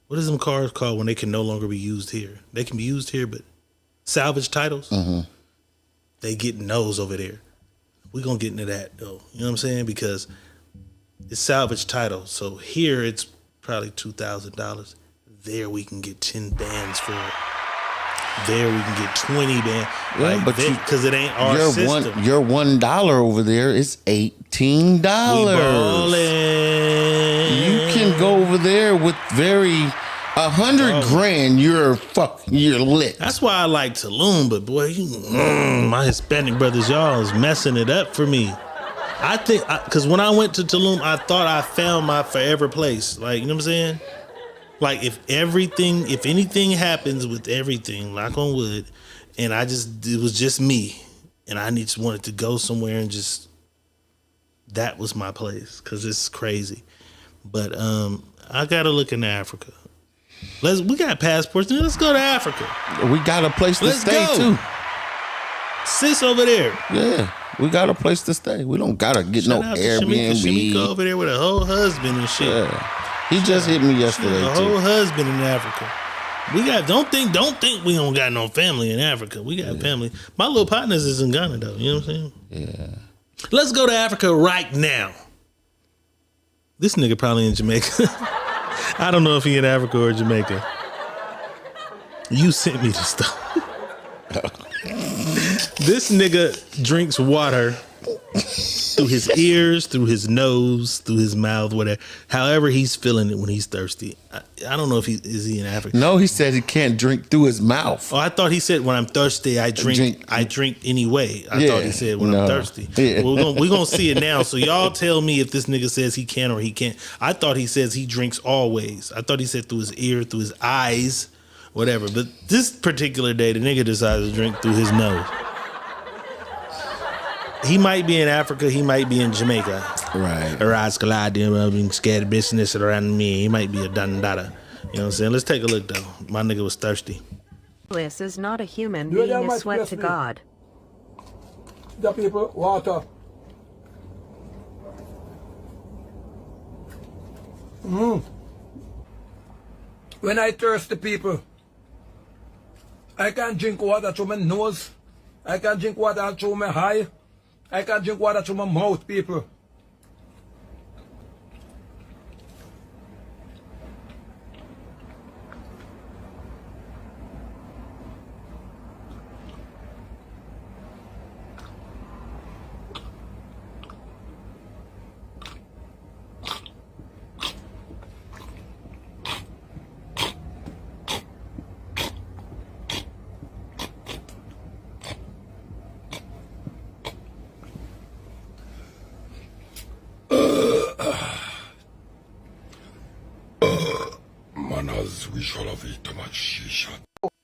Speaker 2: what is them cars called when they can no longer be used here? They can be used here, but salvage titles. Mm-hmm. They getting those over there. We're going to get into that, though. You know what I'm saying? Because it's salvage title. So here it's probably $2,000. There we can get 10 bands for it. There we can get 20 bands.
Speaker 3: Yeah,
Speaker 2: like,
Speaker 3: but
Speaker 2: because it ain't our system.
Speaker 3: Your $1 over there is $18.
Speaker 2: We ballin'.
Speaker 3: You can go over there with 100 grand, you're lit.
Speaker 2: That's why I like Tulum, but boy, my Hispanic brothers, y'all is messing it up for me. I think, because when I went to Tulum, I thought I found my forever place. Like, you know what I'm saying? Like, if anything happens with everything, knock on wood, and it was just me, and I just wanted to go somewhere and that was my place, because it's crazy. But I got to look into Africa. We got passports. Let's go to Africa.
Speaker 3: We got a place to stay too.
Speaker 2: Sis over there.
Speaker 3: Yeah, we got a place to stay. We don't gotta get no Airbnb.
Speaker 2: Shamika over there with a whole husband and shit.
Speaker 3: Yeah. He just hit me yesterday.
Speaker 2: A whole husband in Africa. Don't think we don't got no family in Africa. We got family. My little partners is in Ghana though. You know what I'm saying?
Speaker 3: Yeah.
Speaker 2: Let's go to Africa right now. This nigga probably in Jamaica. I don't know if he in Africa or Jamaica. You sent me this stuff. This nigga drinks water through his ears, through his nose, through his mouth, whatever. However he's feeling it when he's thirsty. I don't know if is he in Africa.
Speaker 3: No, he said he can't drink through his mouth.
Speaker 2: Oh, I thought he said when I'm thirsty, I drink anyway. I thought he said when I'm thirsty.
Speaker 3: Yeah.
Speaker 2: Well, we're gonna see it now. So y'all tell me if this nigga says he can or he can't. I thought he says he drinks always. I thought he said through his ear, through his eyes, whatever. But this particular day, the nigga decided to drink through his nose. He might be in Africa. He might be in Jamaica.
Speaker 3: Right.
Speaker 2: Being scared business around me. He might be a dandada. You know what I'm saying? Let's take a look, though. My nigga was thirsty.
Speaker 5: Bliss is not a human being a sweat to God.
Speaker 16: The people, water. When I thirsty people, I can drink water through my nose. I can drink water through my eye. I can drink water through my mouth, people.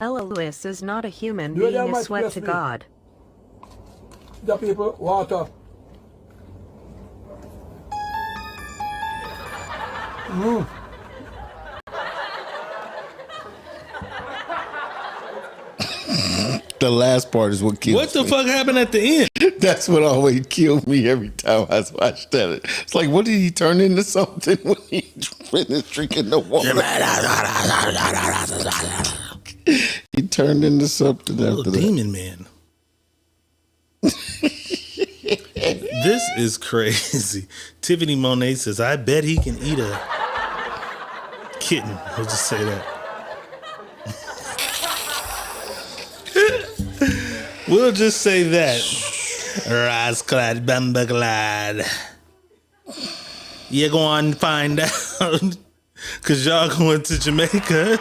Speaker 5: Ella Lewis is not a human being a sweat to God.
Speaker 16: The people, water.
Speaker 3: The last part is what kills me.
Speaker 2: What the fuck happened at the end?
Speaker 3: That's what always killed me every time I watched that. It's like, what did he turn into something when he finished drinking the water? He turned into something after that.
Speaker 2: Demon man. This is crazy. Tiffany Monet says, I bet he can eat a kitten. I'll just say that. We'll just say that. Rasclad, Bambaglad. You're going to find out. Because y'all going to Jamaica.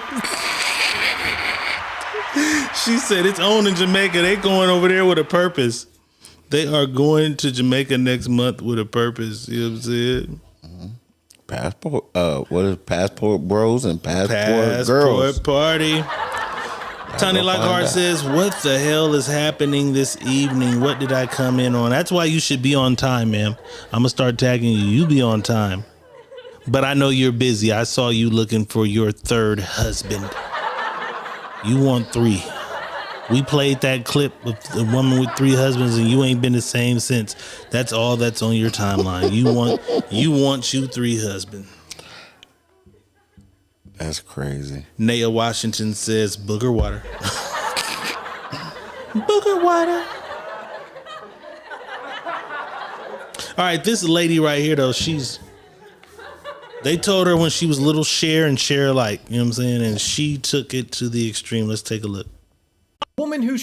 Speaker 2: She said it's on in Jamaica. They going over there with a purpose. They are going to Jamaica next month with a purpose. You know what I'm saying?
Speaker 3: Passport. What is passport bros and passport girls?
Speaker 2: Party. Tony Lockhart says, what the hell is happening this evening? What did I come in on? That's why you should be on time, ma'am. I'm going to start tagging you. You be on time. But I know you're busy. I saw you looking for your third husband. You want 3. We played that clip of the woman with 3 husbands and you ain't been the same since. That's all that's on your timeline. You want 3 husbands.
Speaker 3: That's crazy.
Speaker 2: Naya Washington says booger water. Booger water. All right, this lady right here though, they told her when she was little share and share alike, you know what I'm saying? And she took it to the extreme. Let's take a look.
Speaker 22: Woman who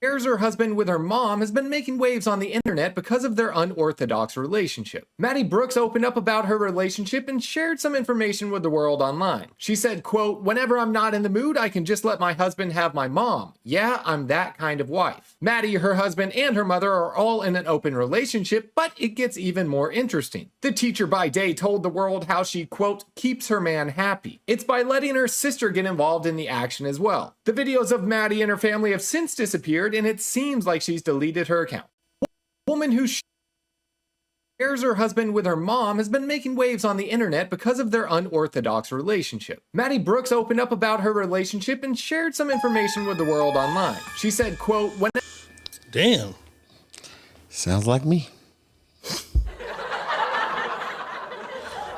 Speaker 22: shares her husband with her mom has been making waves on the internet because of their unorthodox relationship. Maddie Brooks opened up about her relationship and shared some information with the world online. She said, quote, whenever I'm not in the mood, I can just let my husband have my mom. Yeah, I'm that kind of wife. Maddie, her husband, and her mother are all in an open relationship, but it gets even more interesting. The teacher by day told the world how she, quote, keeps her man happy. It's by letting her sister get involved in the action as well. The videos of Maddie and her family have since disappeared, and it seems like she's deleted her account. Woman who shares her husband with her mom has been making waves on the internet because of their unorthodox relationship. Maddie Brooks opened up about her relationship and shared some information with the world online. She said, quote,
Speaker 2: Damn.
Speaker 3: Sounds like me.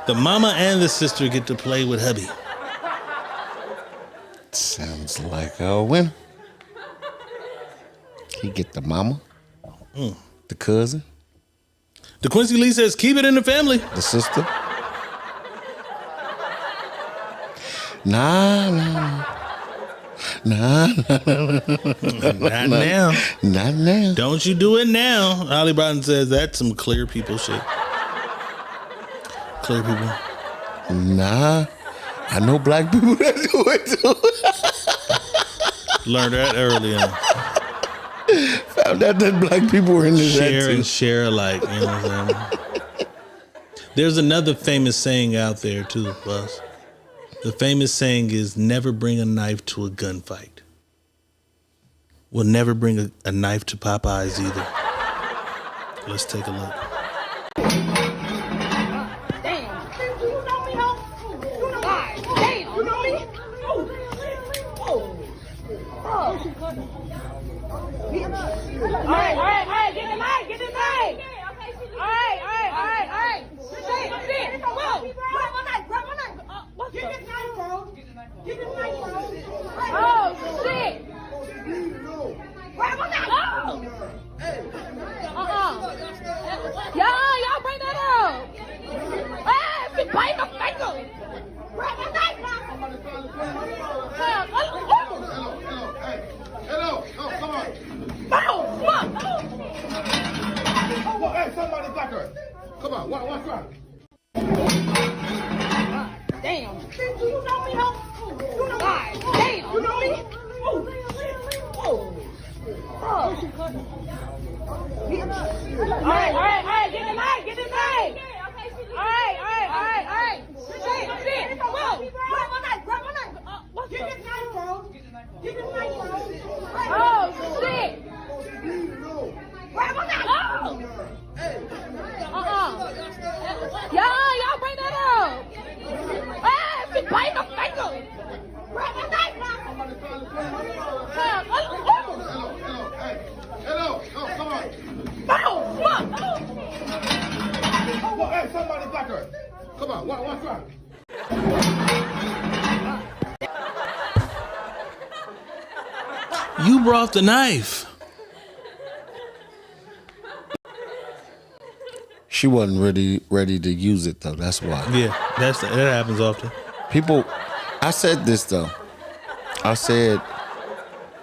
Speaker 2: The mama and the sister get to play with hubby.
Speaker 3: Sounds like a winner. He get the mama, the cousin,
Speaker 2: the Quincy Lee says, keep it in the family.
Speaker 3: The sister. Nah.
Speaker 2: Not now.
Speaker 3: Not now.
Speaker 2: Don't you do it now. Holly Broughton says that's some clear people shit. Clear people.
Speaker 3: Nah. I know black people that do it too.
Speaker 2: Learned that early on.
Speaker 3: Found out that black people were in this.
Speaker 2: Share and share alike. You know what I'm saying? There's another famous saying out there too, Buzz. The famous saying is never bring a knife to a gunfight. We'll never bring a knife to Popeyes either. Let's take a look.
Speaker 11: All right, get the mic. All right. Sit. Whoa. Grab my knife. Get this knife, bro. Oh, shit. Grab my knife. Y'all bring that up. Hey, she bite my finger. Grab my knife,
Speaker 7: Hello, come on. Hey, somebody back her. Come on, what's wrong?
Speaker 11: Damn. You know me, ho? Damn. You know me? All right. Get the mic. All right. Sit. Whoa. Grab my knife. Get this knife, bro. Oh, shit. Grab my knife. Y'all bring that up. Hey, she bite my finger. Grab my knife.
Speaker 7: Hello, come on. Hey, somebody back her. Come on, what's wrong?
Speaker 2: You brought the knife.
Speaker 3: She wasn't ready to use it though. That's why.
Speaker 2: Yeah, that happens often.
Speaker 3: People, I said this though. I said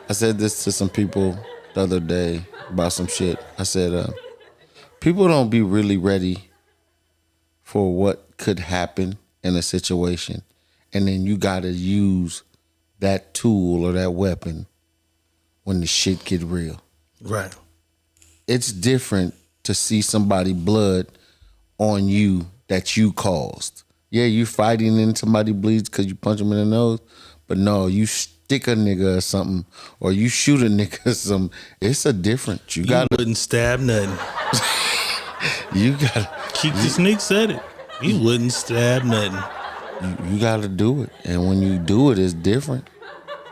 Speaker 3: this to some people the other day about some shit. I said, people don't be really ready for what could happen in a situation, and then you gotta use that tool or that weapon when the shit get real.
Speaker 2: Right.
Speaker 3: It's different to see somebody blood on you that you caused. Yeah, you fighting and somebody bleeds because you punch them in the nose, but no, you stick a nigga or something, or you shoot a nigga or something. It's a different. You
Speaker 2: wouldn't stab nothing.
Speaker 3: You gotta.
Speaker 2: Keep the Sneak said it. You wouldn't stab nothing.
Speaker 3: You gotta do it, and when you do it, it's different.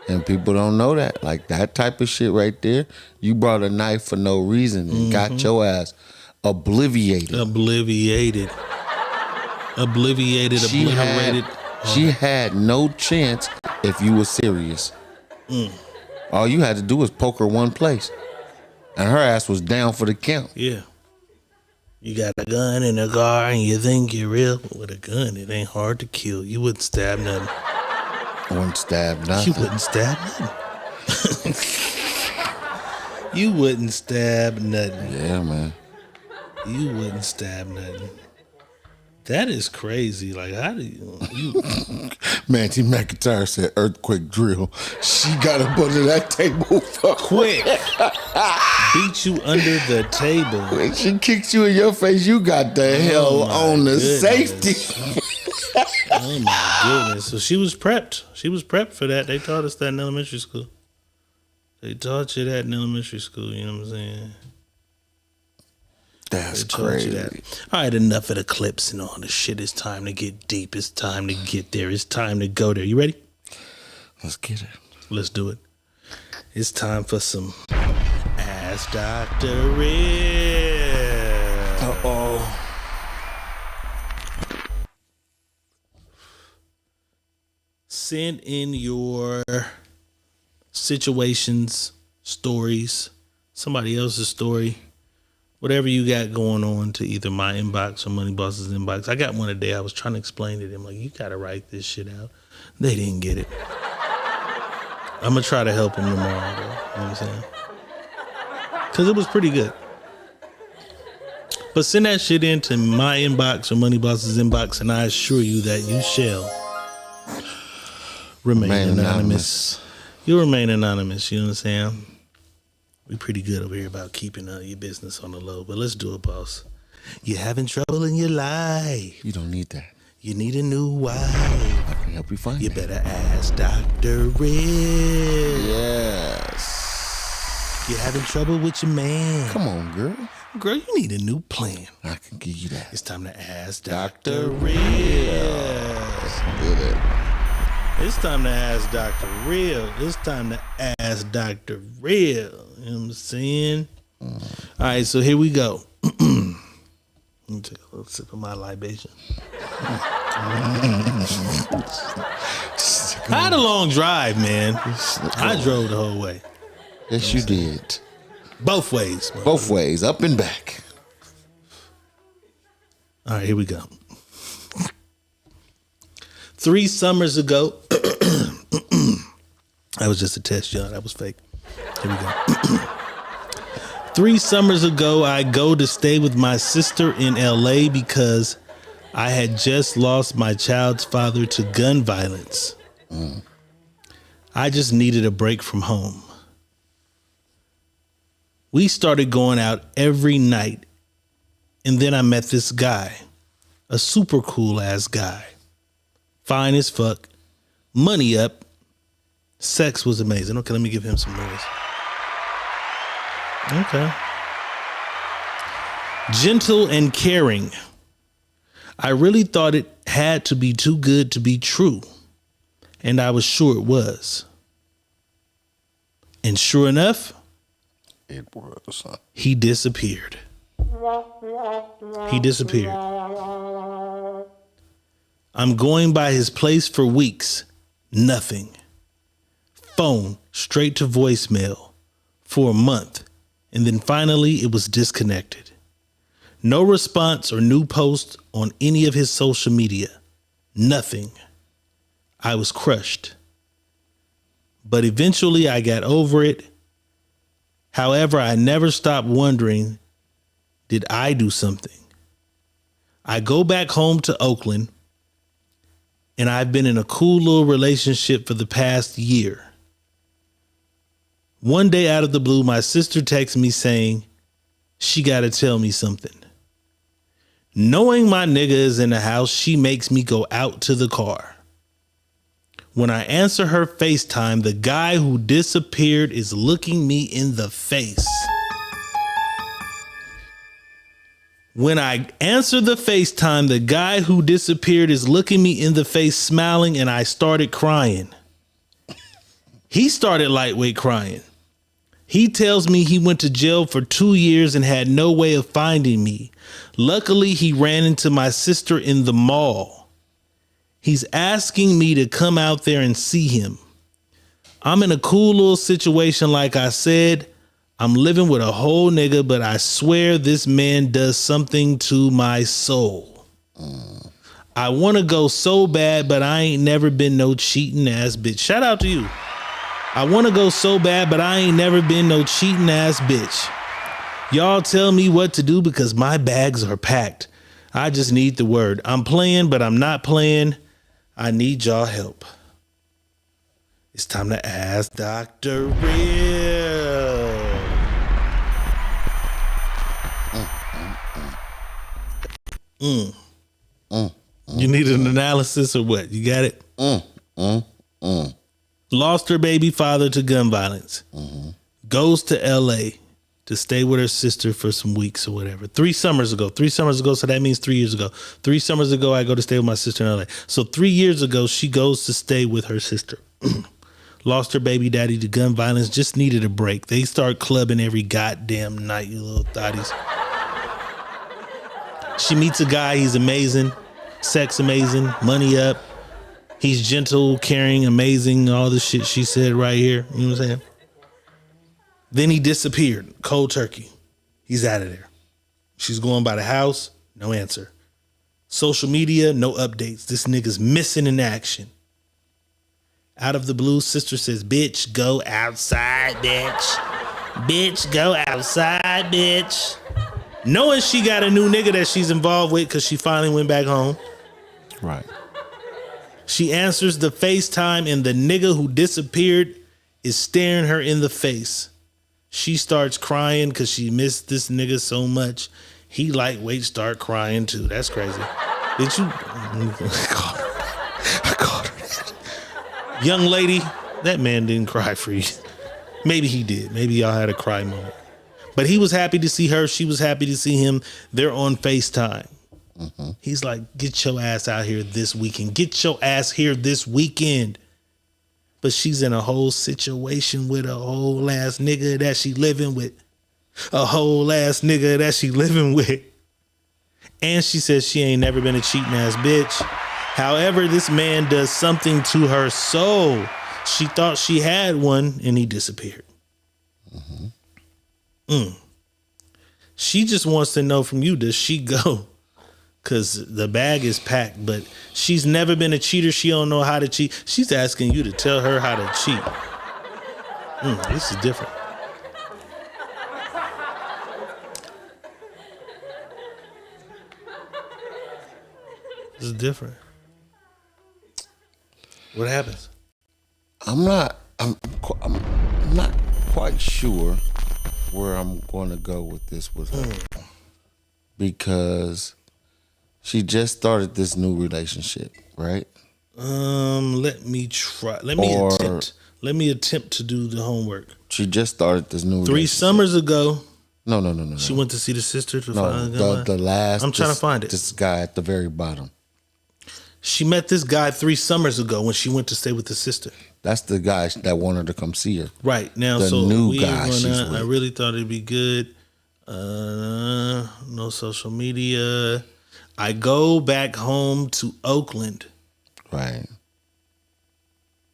Speaker 3: And people don't know that. Like that type of shit right there, you brought a knife for no reason and got your ass obliterated.
Speaker 2: Obliterated.
Speaker 3: She had no chance if you were serious. All you had to do was poke her one place. And her ass was down for the count.
Speaker 2: Yeah. You got a gun in a car and you think you're real. But with a gun, it ain't hard to kill. You wouldn't stab nothing.
Speaker 3: I wouldn't stab nothing.
Speaker 2: You wouldn't stab nothing. You wouldn't stab nothing.
Speaker 3: Yeah, man.
Speaker 2: You wouldn't stab nothing. That is crazy. Like, how do you
Speaker 3: Manty McIntyre said earthquake drill. She got up under that table
Speaker 2: quick. Beat you under the table.
Speaker 3: When she kicks you in your face, you got the hell on the safety.
Speaker 2: Oh my goodness. So she was prepped. She was prepped for that. They taught us that in elementary school. They taught you that in elementary school, you know what I'm saying?
Speaker 3: That's crazy.
Speaker 2: All right, enough of the clips and all the shit. It's time to get deep. It's time to get there. It's time to go there. You ready?
Speaker 3: Let's get it.
Speaker 2: Let's do it. It's time for some Ask Dr. Real.
Speaker 3: Uh-oh.
Speaker 2: Send in your situations, stories, somebody else's story, whatever you got going on to either my inbox or Money Boss's inbox. I got one today. I was trying to explain to them, like, you got to write this shit out. They didn't get it. I'm going to try to help them tomorrow, though. You know what I'm saying? Because it was pretty good. But send that shit into my inbox or Money Boss's inbox, and I assure you that you shall remain anonymous. You'll remain anonymous, you know what I'm saying? We pretty good over here about keeping your business on the low, but let's do it, boss. You're having trouble in your life.
Speaker 3: You don't need that.
Speaker 2: You need a new wife.
Speaker 3: I can help you find
Speaker 2: You
Speaker 3: that.
Speaker 2: better ask Dr. Red.
Speaker 3: Yes.
Speaker 2: You're having trouble with your man.
Speaker 3: Come on, girl.
Speaker 2: Girl, you need a new plan.
Speaker 3: I can give you that.
Speaker 2: It's time to ask Dr. Red. It's time to ask Dr. Real. It's time to ask Dr. Real. You know what I'm saying? All right, so here we go. Let me take a little sip of my libation. I had a long drive, man. I drove the whole way.
Speaker 3: Yes, you did.
Speaker 2: Both ways.
Speaker 3: Both ways, up and back.
Speaker 2: All right, here we go. 3 summers ago, that was just a test, y'all. That was fake. Here we go. 3 summers ago, I go to stay with my sister in LA because I had just lost my child's father to gun violence. I just needed a break from home. We started going out every night, and then I met this guy, a super cool ass guy. Fine as fuck, money up, sex was amazing. Okay, let me give him some noise. Okay. Gentle and caring. I really thought it had to be too good to be true, and I was sure it was. And sure enough,
Speaker 3: it was.
Speaker 2: He disappeared. He disappeared. I'm going by his place for weeks. Nothing. Phone straight to voicemail for a month. And then finally it was disconnected. No response or new post on any of his social media. Nothing. I was crushed. But eventually I got over it. However, I never stopped wondering, did I do something? I go back home to Oakland, and I've been in a cool little relationship for the past year. One day out of the blue, my sister texts me saying she got to tell me something. Knowing my nigga is in the house, she makes me go out to the car. When I answer her FaceTime, the guy who disappeared is looking me in the face. When I answer the FaceTime, the guy who disappeared is looking me in the face, smiling, and I started crying. He started lightweight crying. He tells me he went to jail for 2 years and had no way of finding me. Luckily, he ran into my sister in the mall. He's asking me to come out there and see him. I'm in a cool little situation, like I said. I'm living with a whole nigga, but I swear this man does something to my soul. I want to go so bad, but I ain't never been no cheating ass bitch. Shout out to you. I want to go so bad, but I ain't never been no cheating ass bitch. Y'all tell me what to do because my bags are packed. I just need the word. I'm playing, but I'm not playing. I need y'all help. It's time to ask Dr. Real. You need an analysis or what? You got it? Lost her baby father to gun violence. Goes to LA to stay with her sister for some weeks or whatever. 3 summers ago. So that means 3 years ago. 3 summers ago, I go to stay with my sister in LA. So 3 years ago, she goes to stay with her sister. Lost her baby daddy to gun violence. Just needed a break. They start clubbing every goddamn night, you little thotties. She meets a guy. He's amazing. Sex amazing. Money up. He's gentle, caring, amazing, all the shit she said right here. You know what I'm saying? Then he disappeared. Cold turkey. He's out of there. She's going by the house. No answer. Social media, no updates. This nigga's missing in action. Out of the blue, sister says, bitch, go outside, bitch. Bitch, go outside, bitch. Knowing she got a new nigga that she's involved with because she finally went back home.
Speaker 3: Right.
Speaker 2: She answers the FaceTime and the nigga who disappeared is staring her in the face. She starts crying because she missed this nigga so much. He lightweight start crying too. That's crazy. Did you? I called her. Young lady, that man didn't cry for you. Maybe he did. Maybe y'all had a cry moment. But he was happy to see her. She was happy to see him. They're on FaceTime. Mm-hmm. He's like, get your ass out here this weekend. Get your ass here this weekend. But she's in a whole situation with a whole ass nigga that she living with. A whole ass nigga that she living with. And she says she ain't never been a cheating ass bitch. However, this man does something to her soul. She thought she had one and he disappeared. Mm-hmm. She just wants to know from you, does she go? Because the bag is packed, but she's never been a cheater. She don't know how to cheat. She's asking you to tell her how to cheat. This is different. This is different. What happens?
Speaker 3: I'm not quite sure where I'm going to go with this with her. Because she just started this new relationship, right?
Speaker 2: Let me try. Let me attempt to do the homework.
Speaker 3: She just started this new
Speaker 2: 3 summers ago.
Speaker 3: No.
Speaker 2: She went to see the sister to
Speaker 3: find the last.
Speaker 2: I'm trying to find it.
Speaker 3: This guy at the very bottom.
Speaker 2: She met this guy 3 summers ago when she went to stay with the sister.
Speaker 3: That's the guy that wanted to come see her.
Speaker 2: Right now,
Speaker 3: the
Speaker 2: so
Speaker 3: new
Speaker 2: we
Speaker 3: guy she's with.
Speaker 2: I really thought it'd be good. No social media. I go back home to Oakland.
Speaker 3: Right.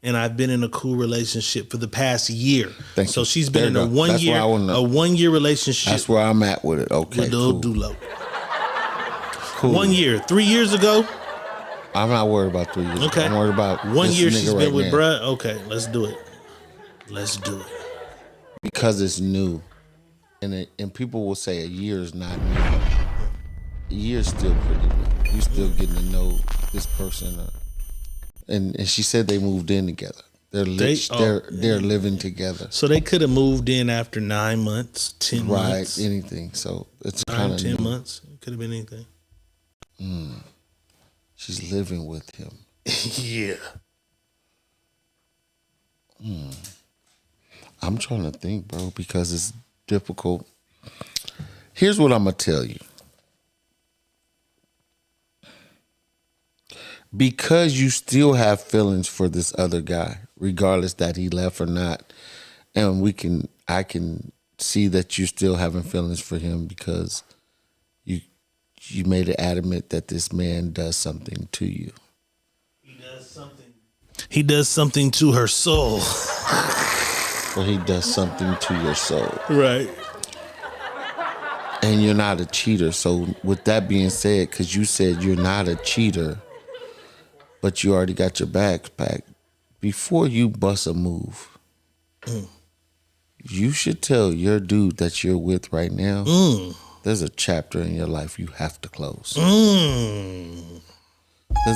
Speaker 2: And I've been in a cool relationship for the past year.
Speaker 3: Thank you.
Speaker 2: She's been in a 1 year relationship.
Speaker 3: That's where I'm at with it. Okay.
Speaker 2: With
Speaker 3: cool.
Speaker 2: Dulo. Cool. 1 year. 3 years ago.
Speaker 3: I'm not worried about 3 years.
Speaker 2: Okay.
Speaker 3: I'm worried about
Speaker 2: 1 year she's been
Speaker 3: right
Speaker 2: with
Speaker 3: now.
Speaker 2: bruh. Okay, let's do it. Let's do it.
Speaker 3: Because it's new. And people will say a year is not new. A year is still pretty new. You still getting to know this person. And she said they moved in together. They're living together.
Speaker 2: So they could have moved in after 9 months, 10 months.
Speaker 3: Right, anything. So it's kind of
Speaker 2: 10 months. It could have been anything.
Speaker 3: She's living with him.
Speaker 2: Yeah.
Speaker 3: I'm trying to think, bro, because it's difficult. Here's what I'm going to tell you. Because you still have feelings for this other guy, regardless that he left or not, and I can see that you still having feelings for him because you made it adamant that this man does something to you.
Speaker 2: He does something to her soul.
Speaker 3: Well, he does something to your soul.
Speaker 2: Right.
Speaker 3: And you're not a cheater. So with that being said, because you said you're not a cheater, but you already got your bags packed, before you bust a move, you should tell your dude that you're with right now, there's a chapter in your life you have to close. There's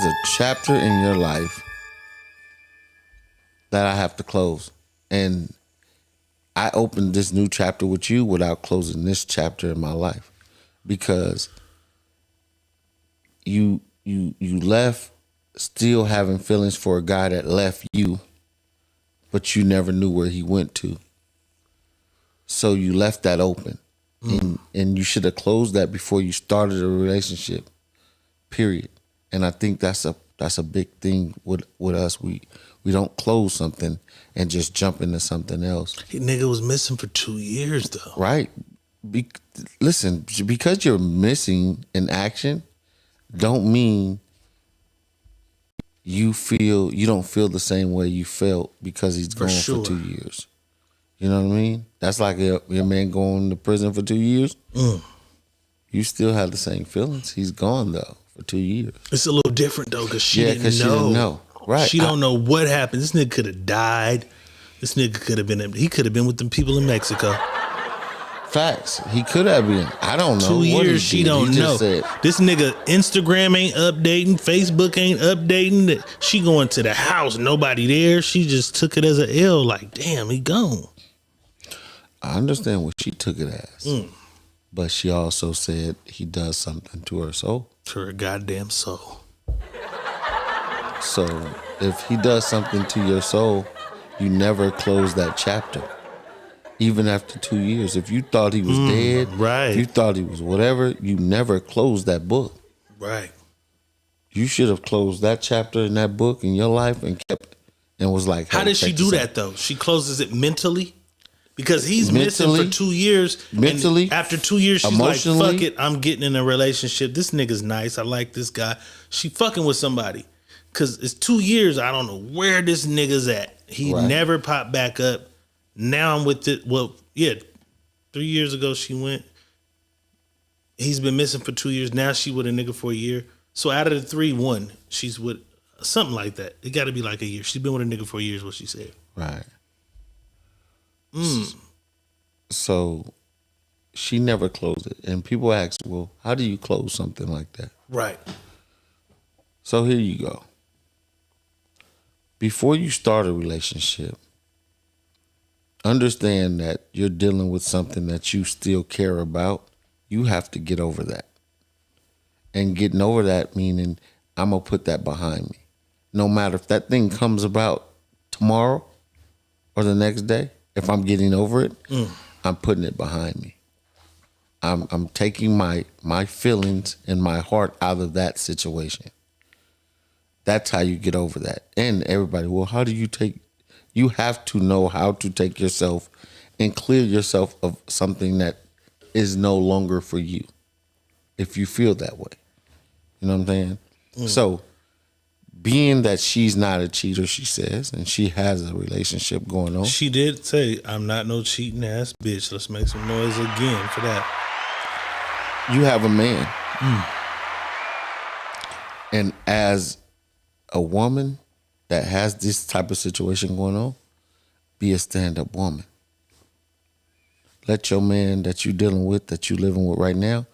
Speaker 3: a chapter in your life that I have to close. And I opened this new chapter with you without closing this chapter in my life. Because you left still having feelings for a guy that left you, but you never knew where he went to. So you left that open. And you should have closed that before you started a relationship, period. And I think that's a big thing with us. We don't close something and just jump into something else.
Speaker 2: He nigga was missing for 2 years though.
Speaker 3: Right. Listen, because you're missing in action, don't mean you don't feel the same way you felt because he's gone for 2 years. You know what I mean? That's like your man going to prison for 2 years. You still have the same feelings. He's gone though for 2 years.
Speaker 2: It's a little different though because she didn't know.
Speaker 3: She didn't know. Right.
Speaker 2: She don't know what happened. This nigga could have died. This nigga could have been. He could have been with the people in Mexico.
Speaker 3: Facts. He could have been. I don't know.
Speaker 2: 2 years. She don't know. This nigga Instagram ain't updating. Facebook ain't updating. She going to the house. Nobody there. She just took it as an L. Like, damn, he gone.
Speaker 3: I understand what she took it as. But she also said he does something to her soul.
Speaker 2: To her goddamn soul.
Speaker 3: So if he does something to your soul, you never close that chapter. Even after 2 years. If you thought he was dead,
Speaker 2: right.
Speaker 3: If you thought he was whatever, you never closed that book.
Speaker 2: Right.
Speaker 3: You should have closed that chapter in that book in your life and kept and was like, hey,
Speaker 2: how did she do that though? She closes it mentally? Because he's missing for 2 years.
Speaker 3: Mentally.
Speaker 2: And after 2 years, she's like,
Speaker 3: emotionally,
Speaker 2: fuck it. I'm getting in a relationship. This nigga's nice. I like this guy. She fucking with somebody. Because it's 2 years. I don't know where this nigga's at. He never popped back up. Now I'm with it. Well, yeah. 3 years ago, she went. He's been missing for 2 years. Now she with a nigga for a year. So out of the 3, 1, she's with something like that. It got to be like a year. She's been with a nigga for a year is what she said.
Speaker 3: Right. So she never closed it. And people ask, well, how do you close something like that?
Speaker 2: Right.
Speaker 3: So here you go. Before you start a relationship, understand that you're dealing with something that you still care about. You have to get over that. And getting over that meaning I'm going to put that behind me. No matter if that thing comes about tomorrow or the next day, if I'm getting over it, I'm putting it behind me. I'm taking my feelings and my heart out of that situation. That's how you get over that. And everybody, well, how do you take... You have to know how to take yourself and clear yourself of something that is no longer for you. If you feel that way. You know what I'm saying? So, being that she's not a cheater, she says, and she has a relationship going on.
Speaker 2: She did say, I'm not no cheating ass bitch. Let's make some noise again for that.
Speaker 3: You have a man. And as a woman that has this type of situation going on, be a stand-up woman. Let your man that you're dealing with, that you're living with right now,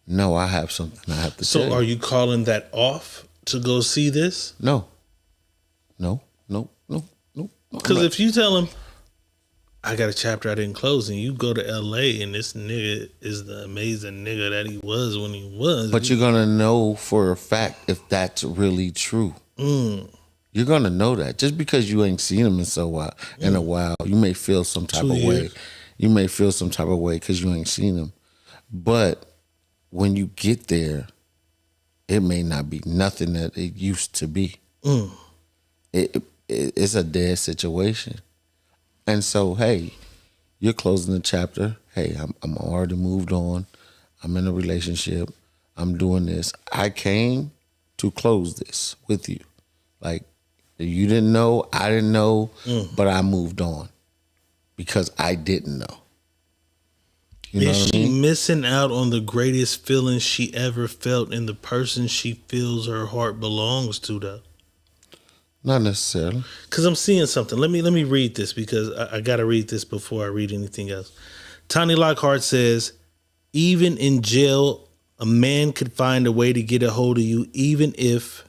Speaker 3: know I have something I have to say.
Speaker 2: So are you calling that off to go see this?
Speaker 3: No.
Speaker 2: Because if you tell him, I got a chapter I didn't close, and you go to LA and this nigga is the amazing nigga that he was when he was.
Speaker 3: But you're going to know for a fact if that's really true. You're going to know that. Just because you ain't seen him in a while, you may feel some type of way. You may feel some type of way because you ain't seen him. But when you get there, it may not be nothing that it used to be. It's a dead situation. And so, hey, you're closing the chapter. Hey, I'm already moved on. I'm in a relationship. I'm doing this. I came to close this with you. Like, you didn't know, I didn't know, but I moved on because I didn't know. You know
Speaker 2: Is
Speaker 3: what I
Speaker 2: she
Speaker 3: mean?
Speaker 2: missing out on the greatest feeling she ever felt in the person she feels her heart belongs to, though?
Speaker 3: Not necessarily.
Speaker 2: Because I'm seeing something. Let me read this because I got to read this before I read anything else. Tony Lockhart says, even in jail, a man could find a way to get a hold of you, even if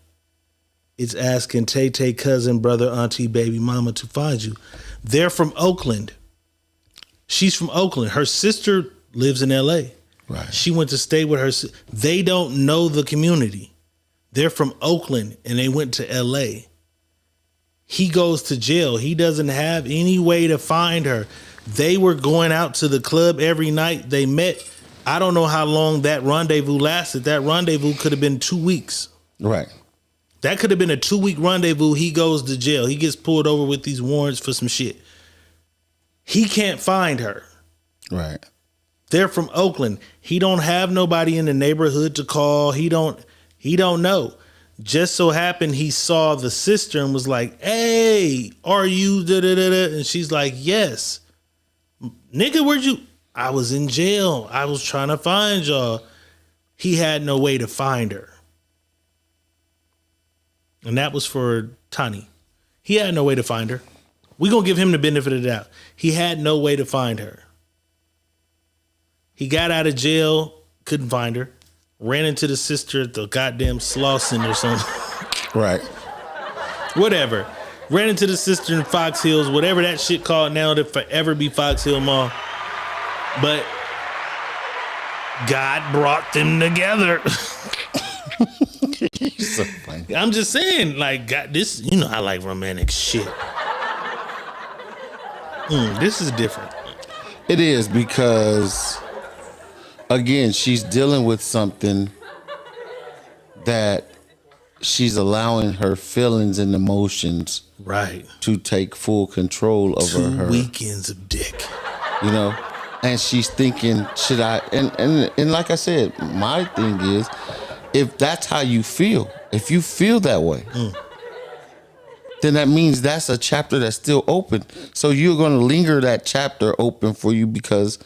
Speaker 2: it's asking Tay, cousin, brother, auntie, baby, mama to find you. They're from Oakland. She's from Oakland. Her sister lives in LA.
Speaker 3: Right.
Speaker 2: She went to stay with her. They don't know the community. They're from Oakland and they went to LA. He goes to jail. He doesn't have any way to find her. They were going out to the club every night. They met. I don't know how long that rendezvous lasted. That rendezvous could have been 2 weeks.
Speaker 3: Right.
Speaker 2: That could have been a 2-week rendezvous. He goes to jail. He gets pulled over with these warrants for some shit. He can't find her.
Speaker 3: Right.
Speaker 2: They're from Oakland. He don't have nobody in the neighborhood to call. He don't know. Just so happened he saw the sister and was like, "Hey, are you da da da da?" And she's like, "Yes." Nigga, where'd you? I was in jail. I was trying to find y'all. He had no way to find her. And that was for Tani. He had no way to find her. We're going to give him the benefit of the doubt. He had no way to find her. He got out of jail, couldn't find her. Ran into the sister at the goddamn Slauson or something.
Speaker 3: Right.
Speaker 2: Whatever. Ran into the sister in Fox Hills, whatever that shit called now, it'll forever be Fox Hill Mall. But God brought them together.
Speaker 3: So funny.
Speaker 2: I'm just saying, like, God, this, you know, I like romantic shit. This is different.
Speaker 3: It is because, again, she's dealing with something that she's allowing her feelings and emotions to take full control over her.
Speaker 2: 2 weekends of dick.
Speaker 3: You know? And she's thinking, should I? And like I said, my thing is, if that's how you feel, if you feel that way, then that means that's a chapter that's still open. So you're going to linger that chapter open for you because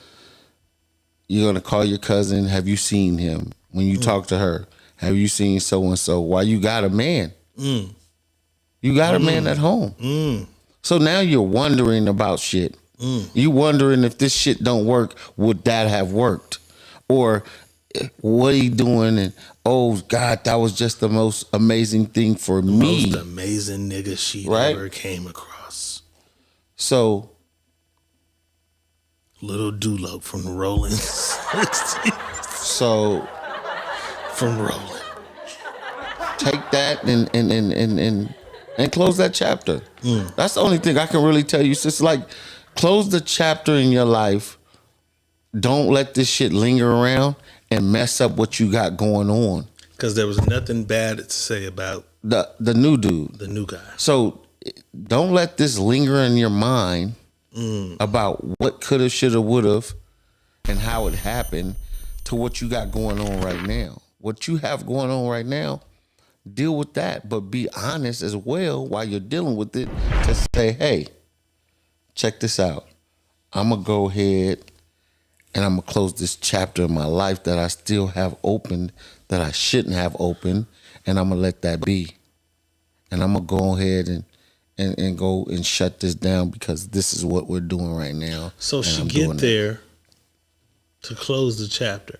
Speaker 3: you're going to call your cousin. Have you seen him? When you talk to her, have you seen so-and-so? Why you got a man? You got a man at home. So now you're wondering about shit. You wondering if this shit don't work, would that have worked? Or what he doing? And oh God, that was just the most amazing thing for me.
Speaker 2: Most amazing nigga she ever came across.
Speaker 3: So
Speaker 2: Little Dulo from the Rolling 60s.
Speaker 3: So
Speaker 2: from Rolling.
Speaker 3: Take that and close that chapter. That's the only thing I can really tell you. It's just like, close the chapter in your life. Don't let this shit linger around and mess up what you got going on.
Speaker 2: Because there was nothing bad to say about
Speaker 3: the new dude.
Speaker 2: The new guy.
Speaker 3: So don't let this linger in your mind about what coulda, shoulda, woulda, and how it happened to what you got going on right now. What you have going on right now, deal with that, but be honest as well while you're dealing with it to say, hey, check this out. I'm going to go ahead and I'm going to close this chapter in my life that I still have open that I shouldn't have open, and I'm going to let that be. And I'm going to go ahead and go and shut this down because this is what we're doing right now.
Speaker 2: So she get there to close the chapter.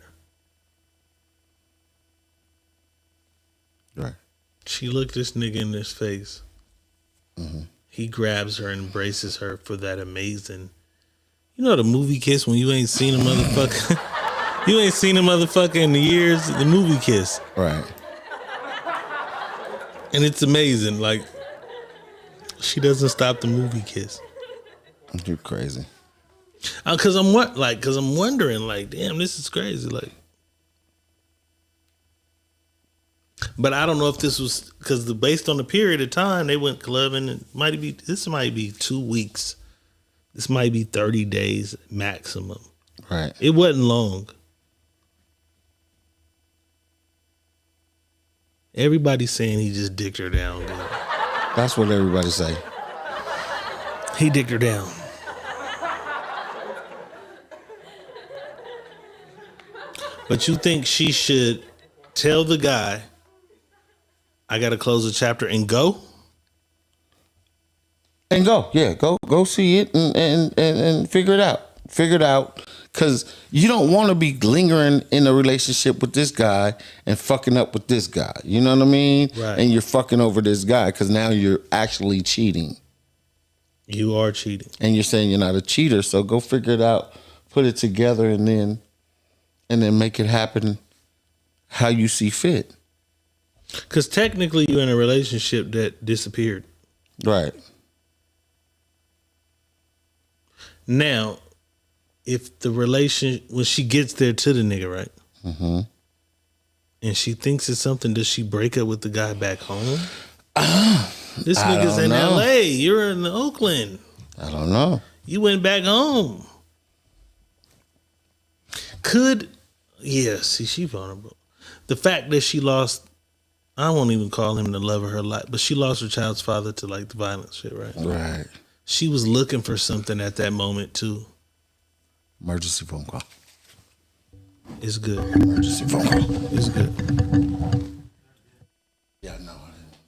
Speaker 3: Right.
Speaker 2: She looked this nigga in his face. He grabs her and embraces her for that amazing, you know, the movie kiss when you ain't seen a motherfucker. You ain't seen a motherfucker in years. The movie kiss.
Speaker 3: Right.
Speaker 2: And it's amazing. Like, she doesn't stop the movie kiss.
Speaker 3: You're crazy.
Speaker 2: Cause I'm wondering, like, damn, this is crazy. Like, but I don't know if this was because based on the period of time they went clubbing. This might be 2 weeks. This might be 30 days maximum.
Speaker 3: Right.
Speaker 2: It wasn't long. Everybody's saying he just dicked her down. Dude.
Speaker 3: That's what everybody say.
Speaker 2: He dicked her down. But you think she should tell the guy, I got to close the chapter and go?
Speaker 3: And go. Yeah, go see it and figure it out. Figure it out. Because you don't want to be lingering in a relationship with this guy and fucking up with this guy. You know what I mean?
Speaker 2: Right.
Speaker 3: And you're fucking over this guy because now you're actually cheating.
Speaker 2: You are cheating.
Speaker 3: And you're saying you're not a cheater. So go figure it out, put it together, and then make it happen how you see fit.
Speaker 2: Because technically you're in a relationship that disappeared.
Speaker 3: Right.
Speaker 2: Now, if the when she gets there to the nigga, right?
Speaker 3: Mm-hmm.
Speaker 2: And she thinks it's something, does she break up with the guy back home? This nigga's in
Speaker 3: know.
Speaker 2: LA. You're in Oakland.
Speaker 3: I don't know.
Speaker 2: You went back home. See, she vulnerable. The fact that she lost I won't even call him the love of her life, but she lost her child's father to like the violent shit, right?
Speaker 3: Right.
Speaker 2: She was looking for something at that moment too.
Speaker 3: Emergency phone call.
Speaker 2: It's good.
Speaker 3: Emergency phone call.
Speaker 2: It's good.
Speaker 3: Yeah, no.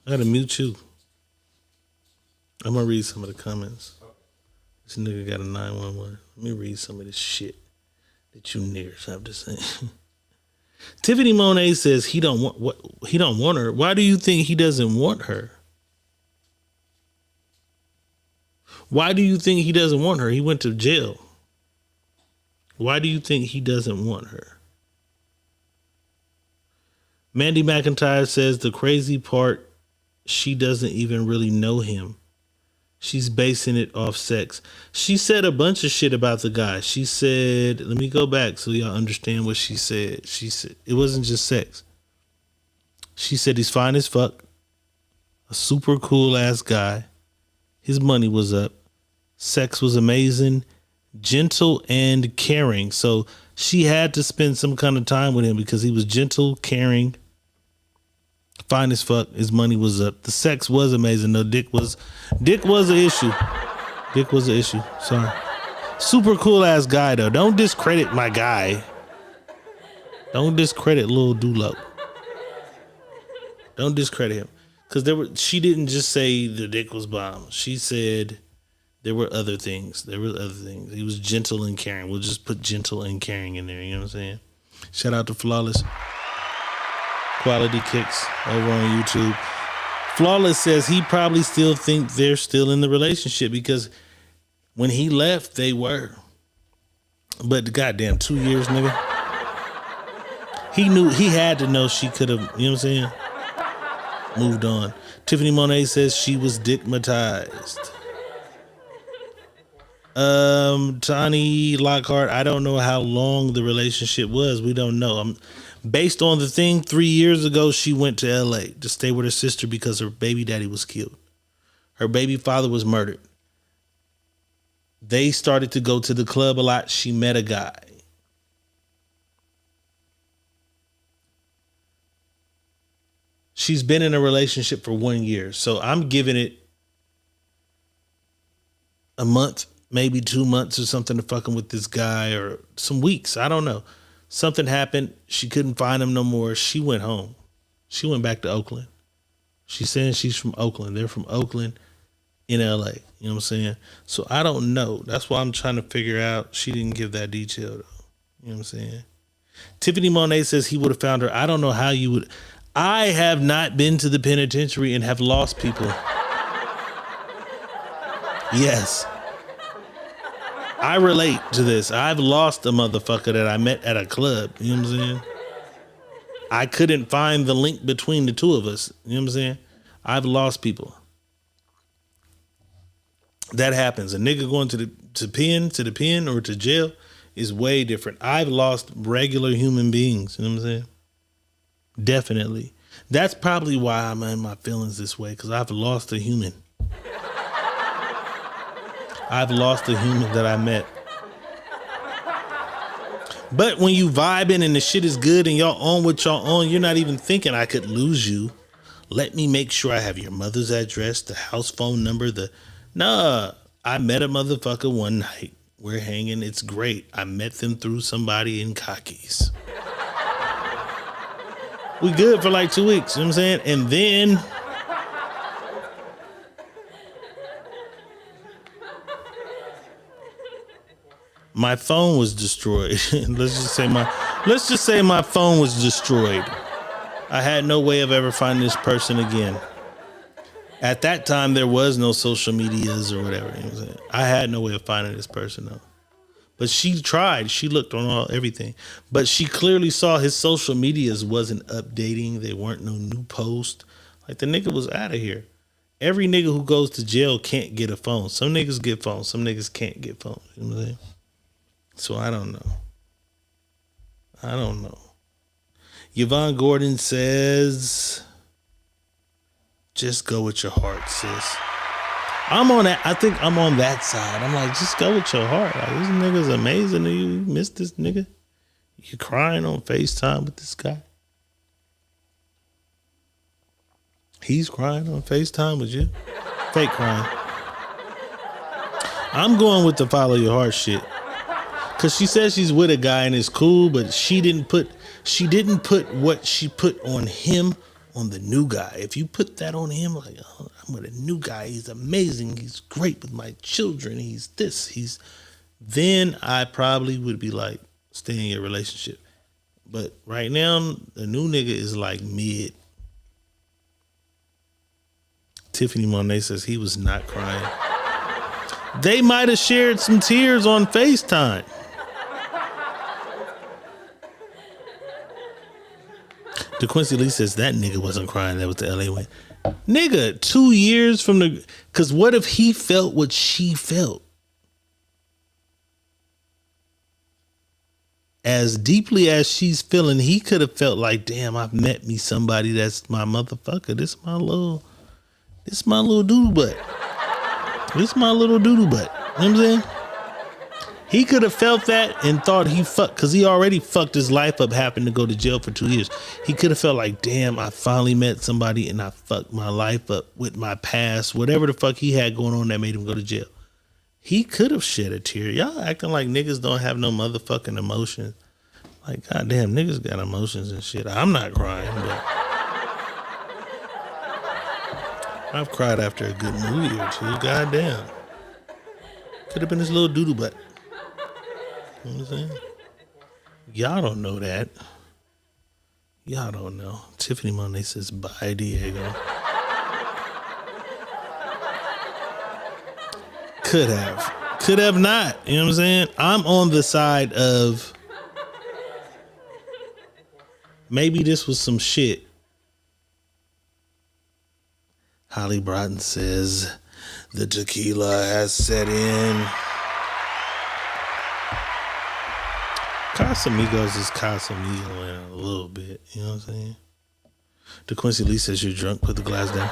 Speaker 2: I gotta mute you. I'm gonna read some of the comments. This nigga got a 911. Let me read some of this shit that you niggers have to say. Tiffany Monet says he don't want her. Why do you think he doesn't want her? Why do you think he doesn't want her? He went to jail. Why do you think he doesn't want her? Mandy McIntyre says the crazy part, she doesn't even really know him. She's basing it off sex. She said a bunch of shit about the guy. She said, let me go back so y'all understand what she said. She said it wasn't just sex. She said he's fine as fuck. A super cool ass guy. His money was up. Sex was amazing. Gentle and caring. So she had to spend some kind of time with him because he was gentle, caring, fine as fuck. His money was up. The sex was amazing. No, dick was an issue. Dick was an issue. Sorry. Super cool ass guy though. Don't discredit my guy. Don't discredit Lil Dulo. Don't discredit him. Because she didn't just say the dick was bomb. She said there were other things. He was gentle and caring. We'll just put gentle and caring in there. You know what I'm saying? Shout out to Flawless Quality Kicks over on YouTube. Flawless says he probably still think they're still in the relationship because when he left, they were. But the goddamn 2 years, nigga. He had to know she could have, you know what I'm saying? Moved on. Tiffany Monet says she was dickmatized. Tani Lockhart, I don't know how long the relationship was. We don't know. Based on the thing, 3 years ago, she went to LA to stay with her sister because her baby daddy was killed. Her baby father was murdered. They started to go to the club a lot. She met a guy. She's been in a relationship for 1 year. So I'm giving it a month, maybe 2 months or something to fucking with this guy, or some weeks. I don't know. Something happened. She couldn't find him no more. She went home. She went back to Oakland. She's saying she's from Oakland. They're from Oakland in LA. You know what I'm saying? So I don't know. That's why I'm trying to figure out. She didn't give that detail though. You know what I'm saying? Tiffany Monet says he would have found her. I don't know how you would. I have not been to the penitentiary and have lost people. Yes. I relate to this. I've lost a motherfucker that I met at a club. You know what I'm saying? I couldn't find the link between the two of us. You know what I'm saying? I've lost people. That happens. A nigga going to the pen or to jail is way different. I've lost regular human beings. You know what I'm saying? Definitely. That's probably why I'm in my feelings this way, because I've lost a human. I've lost a human that I met. But when you vibing and the shit is good and y'all on what y'all on, you're not even thinking I could lose you. Let me make sure I have your mother's address, the house phone number, Nah, I met a motherfucker one night. We're hanging. It's great. I met them through somebody in khakis. We good for like 2 weeks. You know what I'm saying? And then my phone was destroyed. Let's just say my phone was destroyed. I had no way of ever finding this person again. At that time, there was no social medias or whatever. You know what I'm saying? I had no way of finding this person though. But she tried. She looked on everything. But she clearly saw his social medias wasn't updating. There weren't no new posts. Like, the nigga was out of here. Every nigga who goes to jail can't get a phone. Some niggas get phones. Some niggas can't get phones. You know what I'm saying? So I don't know. Yvonne Gordon says, just go with your heart, sis. I'm on that. I think I'm on that side. I'm like, just go with your heart. Like, this nigga's amazing to you. You missed this nigga. You crying on FaceTime with this guy. He's crying on FaceTime with you. Fake crying. I'm going with the follow your heart shit. Cause she says she's with a guy and it's cool, but she didn't put what she put on him on the new guy. If you put that on him, like, oh, I'm with a new guy, he's amazing, he's great with my children, he's this, then I probably would be like, stay in your relationship. But right now, the new nigga is like mid. Tiffany Monet says he was not crying. They might have shared some tears on FaceTime. DeQuincy Lee says that nigga wasn't crying. That was the LA win. Nigga, 2 years from the... Because what if he felt what she felt? As deeply as she's feeling, he could have felt like, damn, I've met me somebody that's my motherfucker. This my little doodle butt. This my little doodle butt. You know what I'm saying? He could have felt that and thought he fucked, because he already fucked his life up, happened to go to jail for 2 years. He could have felt like, damn, I finally met somebody and I fucked my life up with my past, whatever the fuck he had going on that made him go to jail. He could have shed a tear. Y'all acting like niggas don't have no motherfucking emotions. Like, goddamn, niggas got emotions and shit. I'm not crying, but I've cried after a good movie or two. Goddamn. Could have been this little doodle butt. You know what I'm saying? Y'all don't know that. Y'all don't know. Tiffany Monet says, bye, Diego. Could have. Could have not. You know what I'm saying? I'm on the side of maybe this was some shit. Holly Broughton says, the tequila has set in. Casamigos is Casamigo a little bit. You know what I'm saying? DeQuincy Lee says, you're drunk, put the glass down.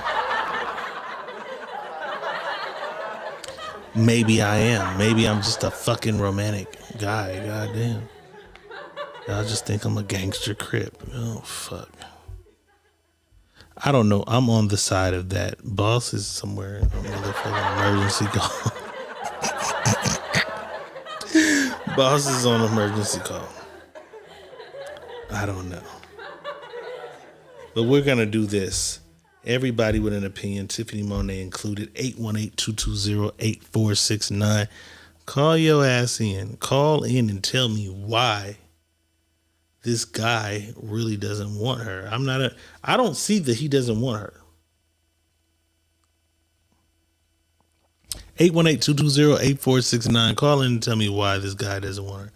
Speaker 2: Maybe I am. Maybe I'm just a fucking romantic guy. Goddamn. Y'all just think I'm a gangster crip. Oh, fuck. I don't know. I'm on the side of that. Boss is somewhere in a motherfucking emergency call. Boss is on emergency call. I don't know. But we're going to do this. Everybody with an opinion, Tiffany Monet included, 818-220-8469. Call your ass in. Call in and tell me why this guy really doesn't want her. I don't see that he doesn't want her. 818-220-8469. Call in and tell me why this guy doesn't want her.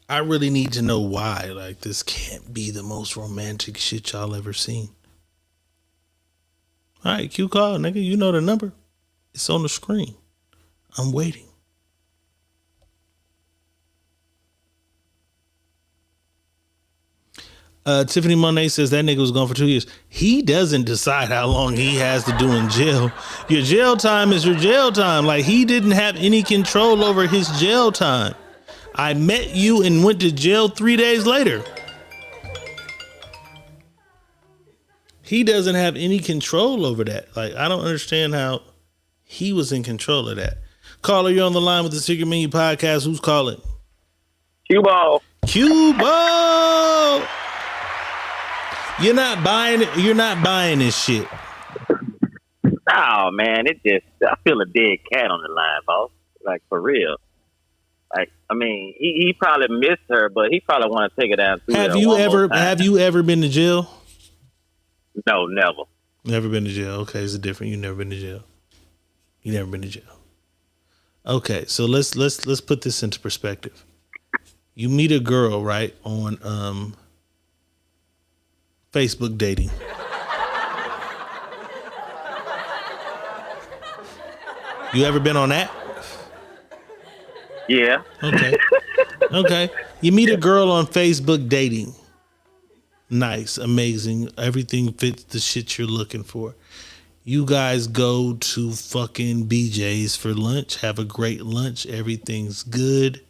Speaker 2: I really need to know why. Like, this can't be the most romantic shit y'all ever seen. All right, Q call, nigga. You know the number. It's on the screen. I'm waiting. Tiffany Monet says that nigga was gone for 2 years. He doesn't decide how long he has to do in jail. Your jail time is your jail time. Like, he didn't have any control over his jail time. I met you and went to jail 3 days later. He doesn't have any control over that. Like, I don't understand how he was in control of that. Caller, you're on the line with the Secret Menu Podcast. Who's calling?
Speaker 9: Q-Ball.
Speaker 2: Q-Ball. You're not buying it. You're not buying this shit.
Speaker 9: Oh man, I feel a dead cat on the line, boss. Like, for real. Like, I mean, he probably missed her, but he probably want to take it down.
Speaker 2: Have you ever been to jail?
Speaker 9: No, never.
Speaker 2: Never been to jail. Okay, it's different. You never been to jail. You never been to jail. Okay, so let's put this into perspective. You meet a girl, right, on Facebook dating. You ever been on that?
Speaker 9: Yeah.
Speaker 2: Okay. Okay. You meet a girl on Facebook dating. Nice, amazing. Everything fits the shit you're looking for. You guys go to fucking BJ's for lunch. Have a great lunch. Everything's good.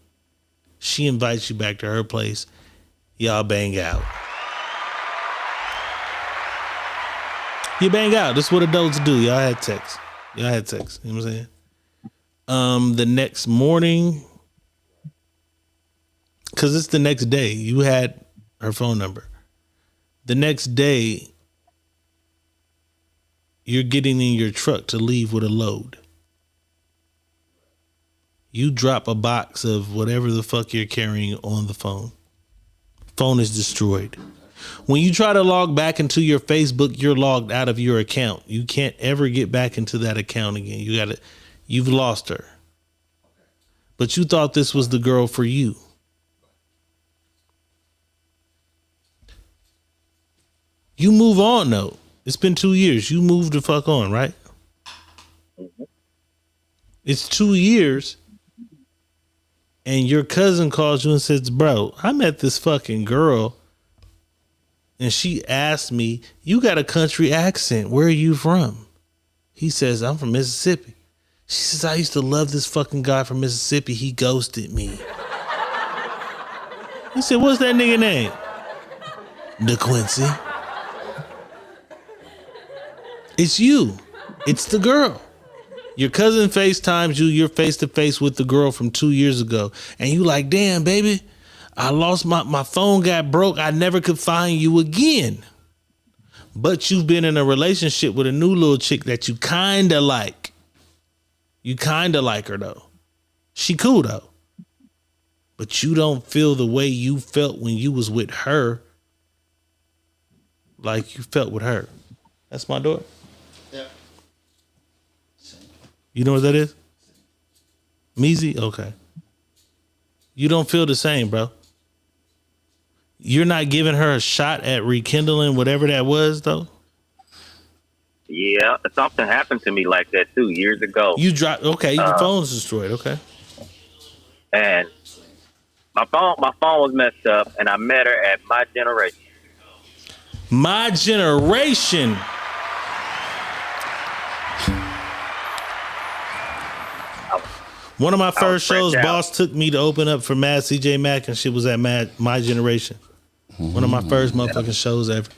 Speaker 2: She invites you back to her place. Y'all bang out. You bang out. That's what adults do. Y'all had sex. You know what I'm saying? The next morning, because it's the next day, you had her phone number. The next day, you're getting in your truck to leave with a load. You drop a box of whatever the fuck you're carrying on the phone. Phone is destroyed. When you try to log back into your Facebook, you're logged out of your account. You can't ever get back into that account again. You've lost her. But you thought this was the girl for you. You move on though. It's been 2 years. You move the fuck on, right? Mm-hmm. It's 2 years. And your cousin calls you and says, bro, I met this fucking girl. And she asked me, you got a country accent. Where are you from? He says, I'm from Mississippi. She says, I used to love this fucking guy from Mississippi. He ghosted me. He said, what's that nigga name? DeQuincy. It's you. It's the girl. Your cousin FaceTimes you. You're face to face with the girl from 2 years ago. And you like, damn, baby, I lost my phone got broke. I never could find you again. But you've been in a relationship with a new little chick that you kind of like. You kind of like her, though. She cool, though. But you don't feel the way you felt when you was with her like you felt with her. That's my door. Yeah. You know what that is? Measy? Okay. You don't feel the same, bro. You're not giving her a shot at rekindling whatever that was, though?
Speaker 9: Yeah, something happened to me like that 2 years ago.
Speaker 2: You dropped, okay, your phone's destroyed, okay.
Speaker 9: And my phone was messed up, and I met her at My Generation.
Speaker 2: My Generation. One of my first shows, Boss took me to open up for Mad CJ Mack, and shit was at My Generation. Mm-hmm. One of my first motherfucking shows ever.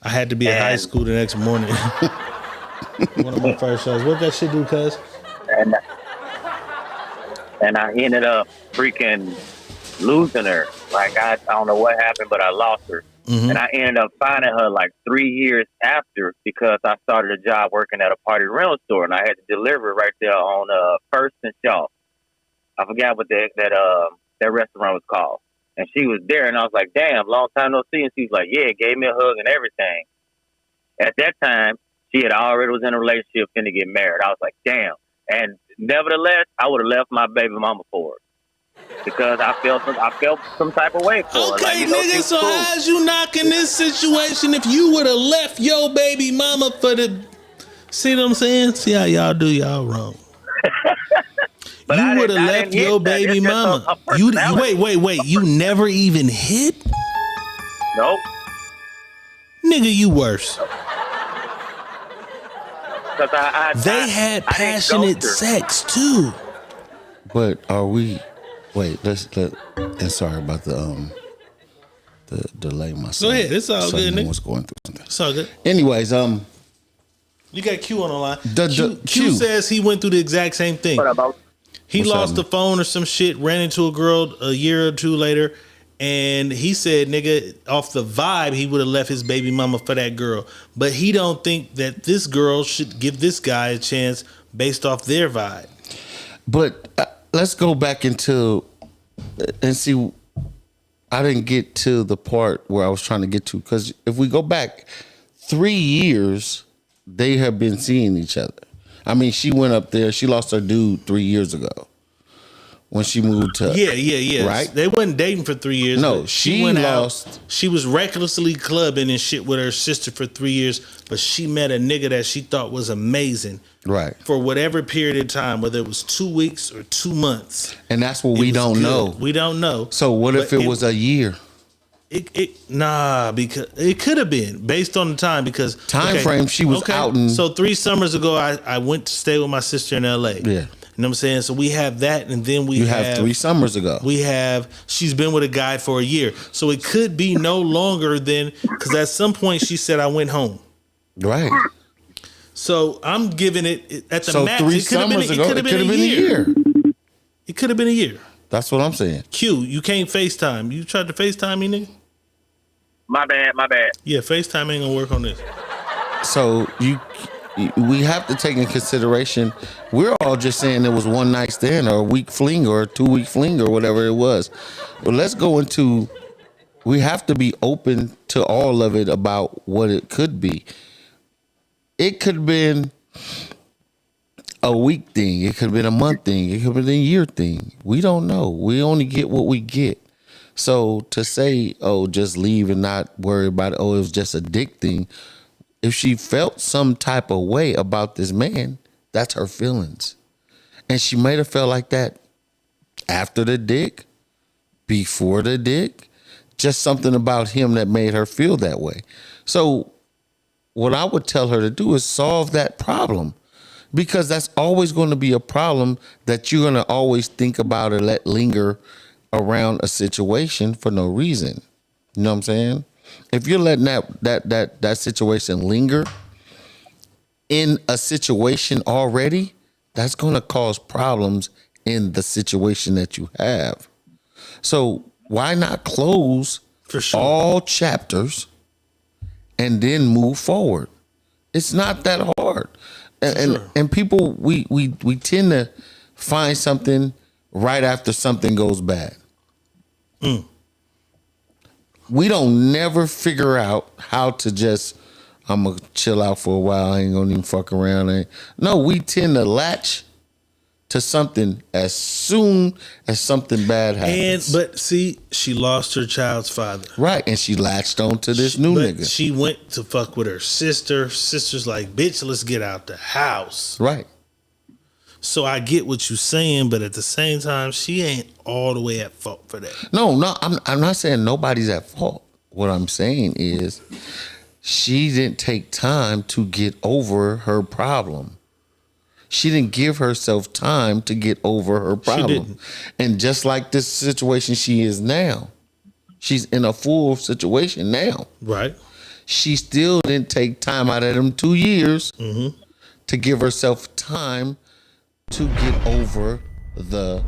Speaker 2: I had to be at high school the next morning. One of my first shows. What that shit do, cuz?
Speaker 9: And I ended up freaking losing her. Like, I don't know what happened, but I lost her. Mm-hmm. And I ended up finding her like 3 years after because I started a job working at a party rental store, and I had to deliver right there on First and Shaw. I forgot what that restaurant was called. And she was there, and I was like, damn, long time no see. And she was like, yeah, gave me a hug and everything. At that time, she had already was in a relationship, finna get married. I was like, damn. And nevertheless, I would have left my baby mama for her. Because I felt some type of way for her.
Speaker 2: Okay,
Speaker 9: like, you know,
Speaker 2: nigga, so
Speaker 9: cool.
Speaker 2: how's you knocking this situation if you would have left your baby mama for the... See what I'm saying? See how y'all do y'all wrong.
Speaker 9: But
Speaker 2: you would have left your baby mama. You wait. You never even hit?
Speaker 9: Nope.
Speaker 2: Nigga, you worse. They had passionate sex too.
Speaker 3: But are we? Wait, and sorry about the delay. My son.
Speaker 2: Go ahead. It's all good, nigga.
Speaker 3: Was going through something.
Speaker 2: It's all good.
Speaker 3: Anyways,
Speaker 2: you got Q on the line.
Speaker 3: Q
Speaker 2: says he went through the exact same thing.
Speaker 9: What about?
Speaker 2: He lost the phone or some shit, ran into a girl a year or two later, and he said, nigga, off the vibe, he would have left his baby mama for that girl. But he don't think that this girl should give this guy a chance based off their vibe.
Speaker 3: But let's go back into and see. I didn't get to the part where I was trying to get to, because if we go back 3 years, they have been seeing each other. I mean, she went up there. She lost her dude 3 years ago. when she moved to
Speaker 2: Yeah.
Speaker 3: right.
Speaker 2: They wasn't dating for 3 years.
Speaker 3: No,
Speaker 2: but
Speaker 3: she
Speaker 2: went
Speaker 3: lost.
Speaker 2: out. She was recklessly clubbing and shit with her sister for 3 years, but she met a nigga that she thought was amazing.
Speaker 3: Right.
Speaker 2: For whatever period of time, whether it was 2 weeks or 2 months.
Speaker 3: And that's what we don't know.
Speaker 2: We don't know.
Speaker 3: So what if it was a year?
Speaker 2: Because it could have been based on the time, because
Speaker 3: time frame she was out in.
Speaker 2: So 3 summers ago, I went to stay with my sister in LA.
Speaker 3: Yeah.
Speaker 2: You know what I'm saying? So we have that, and then we have
Speaker 3: 3 summers ago.
Speaker 2: She's been with a guy for a year. So it could be no longer than, because at some point she said I went home.
Speaker 3: Right.
Speaker 2: So I'm giving it at the max.
Speaker 3: 3 summers ago, it could have been a year.
Speaker 2: It could have been a year.
Speaker 3: That's what I'm saying.
Speaker 2: Q, you can't FaceTime. You tried to FaceTime me, nigga?
Speaker 9: My bad.
Speaker 2: Yeah, FaceTime ain't gonna work on this.
Speaker 3: So we have to take in consideration, we're all just saying it was one night stand or a week fling or a 2-week fling or whatever it was. But let's go into, we have to be open to all of it about what it could be. It could have been a week thing. It could have been a month thing. It could have been a year thing. We don't know. We only get what we get. So to say, oh, just leave and not worry about it, oh, it was just a dick thing. If she felt some type of way about this man, that's her feelings. And she might have felt like that after the dick, before the dick, just something about him that made her feel that way. So what I would tell her to do is solve that problem, because that's always going to be a problem that you're going to always think about or let linger around a situation for no reason. You know what I'm saying? If you're letting that situation linger in a situation already, that's going to cause problems in the situation that you have. So why not close all chapters and then move forward? It's not that hard. And people, we tend to find something right after something goes bad. We don't never figure out how to just, I'm going to chill out for a while. I ain't going to even fuck around. No, we tend to latch to something as soon as something bad happens.
Speaker 2: But see, she lost her child's father.
Speaker 3: Right, and she latched on to this new nigga.
Speaker 2: She went to fuck with her sister. Sister's like, bitch, let's get out the house.
Speaker 3: Right.
Speaker 2: So I get what you're saying, but at the same time, she ain't all the way at fault for that.
Speaker 3: No, I'm not saying nobody's at fault. What I'm saying is she didn't take time to get over her problem. She didn't give herself time to get over her problem. She didn't. And just like this situation she is now, she's in a full situation now.
Speaker 2: Right.
Speaker 3: She still didn't take time out of them 2 years to give herself time to get over the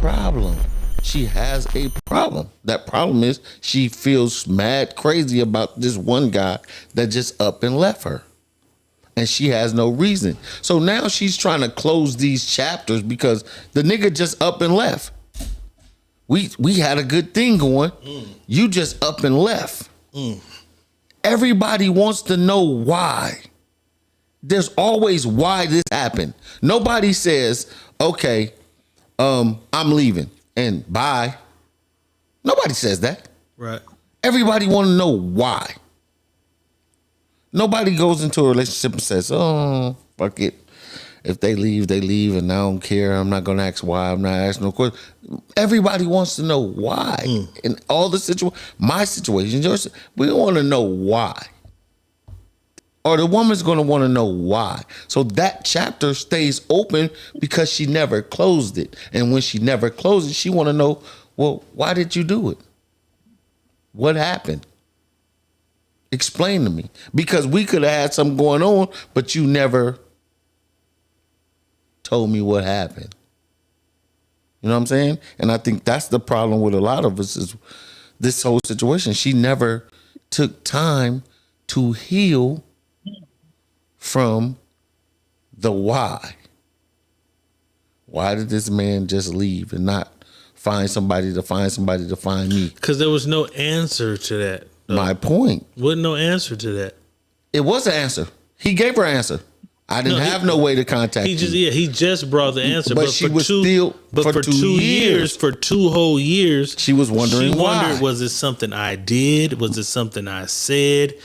Speaker 3: problem. She has a problem. That problem is she feels mad crazy about this one guy that just up and left her. And she has no reason. So now she's trying to close these chapters because the nigga just up and left. We had a good thing going. You just up and left. Everybody wants to know why. There's always why this happened. Nobody says, okay, I'm leaving and bye. Nobody says that.
Speaker 2: Right.
Speaker 3: Everybody want to know why. Nobody goes into a relationship and says, oh, fuck it. If they leave, they leave, and I don't care. I'm not going to ask why. I'm not asking no questions. Everybody wants to know why. In all the situations, my situation, yours, we want to know why. Or the woman's going to want to know why. So that chapter stays open because she never closed it. And when she never closed it, she want to know, well, why did you do it? What happened? Explain to me. Because we could have had something going on, but you never told me what happened. You know what I'm saying? And I think that's the problem with a lot of us is this whole situation. She never took time to heal from the why. Why did this man just leave and not find somebody to find me?
Speaker 2: Because there was no answer to that.
Speaker 3: My point.
Speaker 2: Wasn't no answer to that.
Speaker 3: It was an answer. He gave her an answer. I didn't have no way to contact you.
Speaker 2: He just brought the answer.
Speaker 3: But she was still for 2 years.
Speaker 2: For 2 whole years,
Speaker 3: she was wondering why.
Speaker 2: Was it something I did? Was it something I said?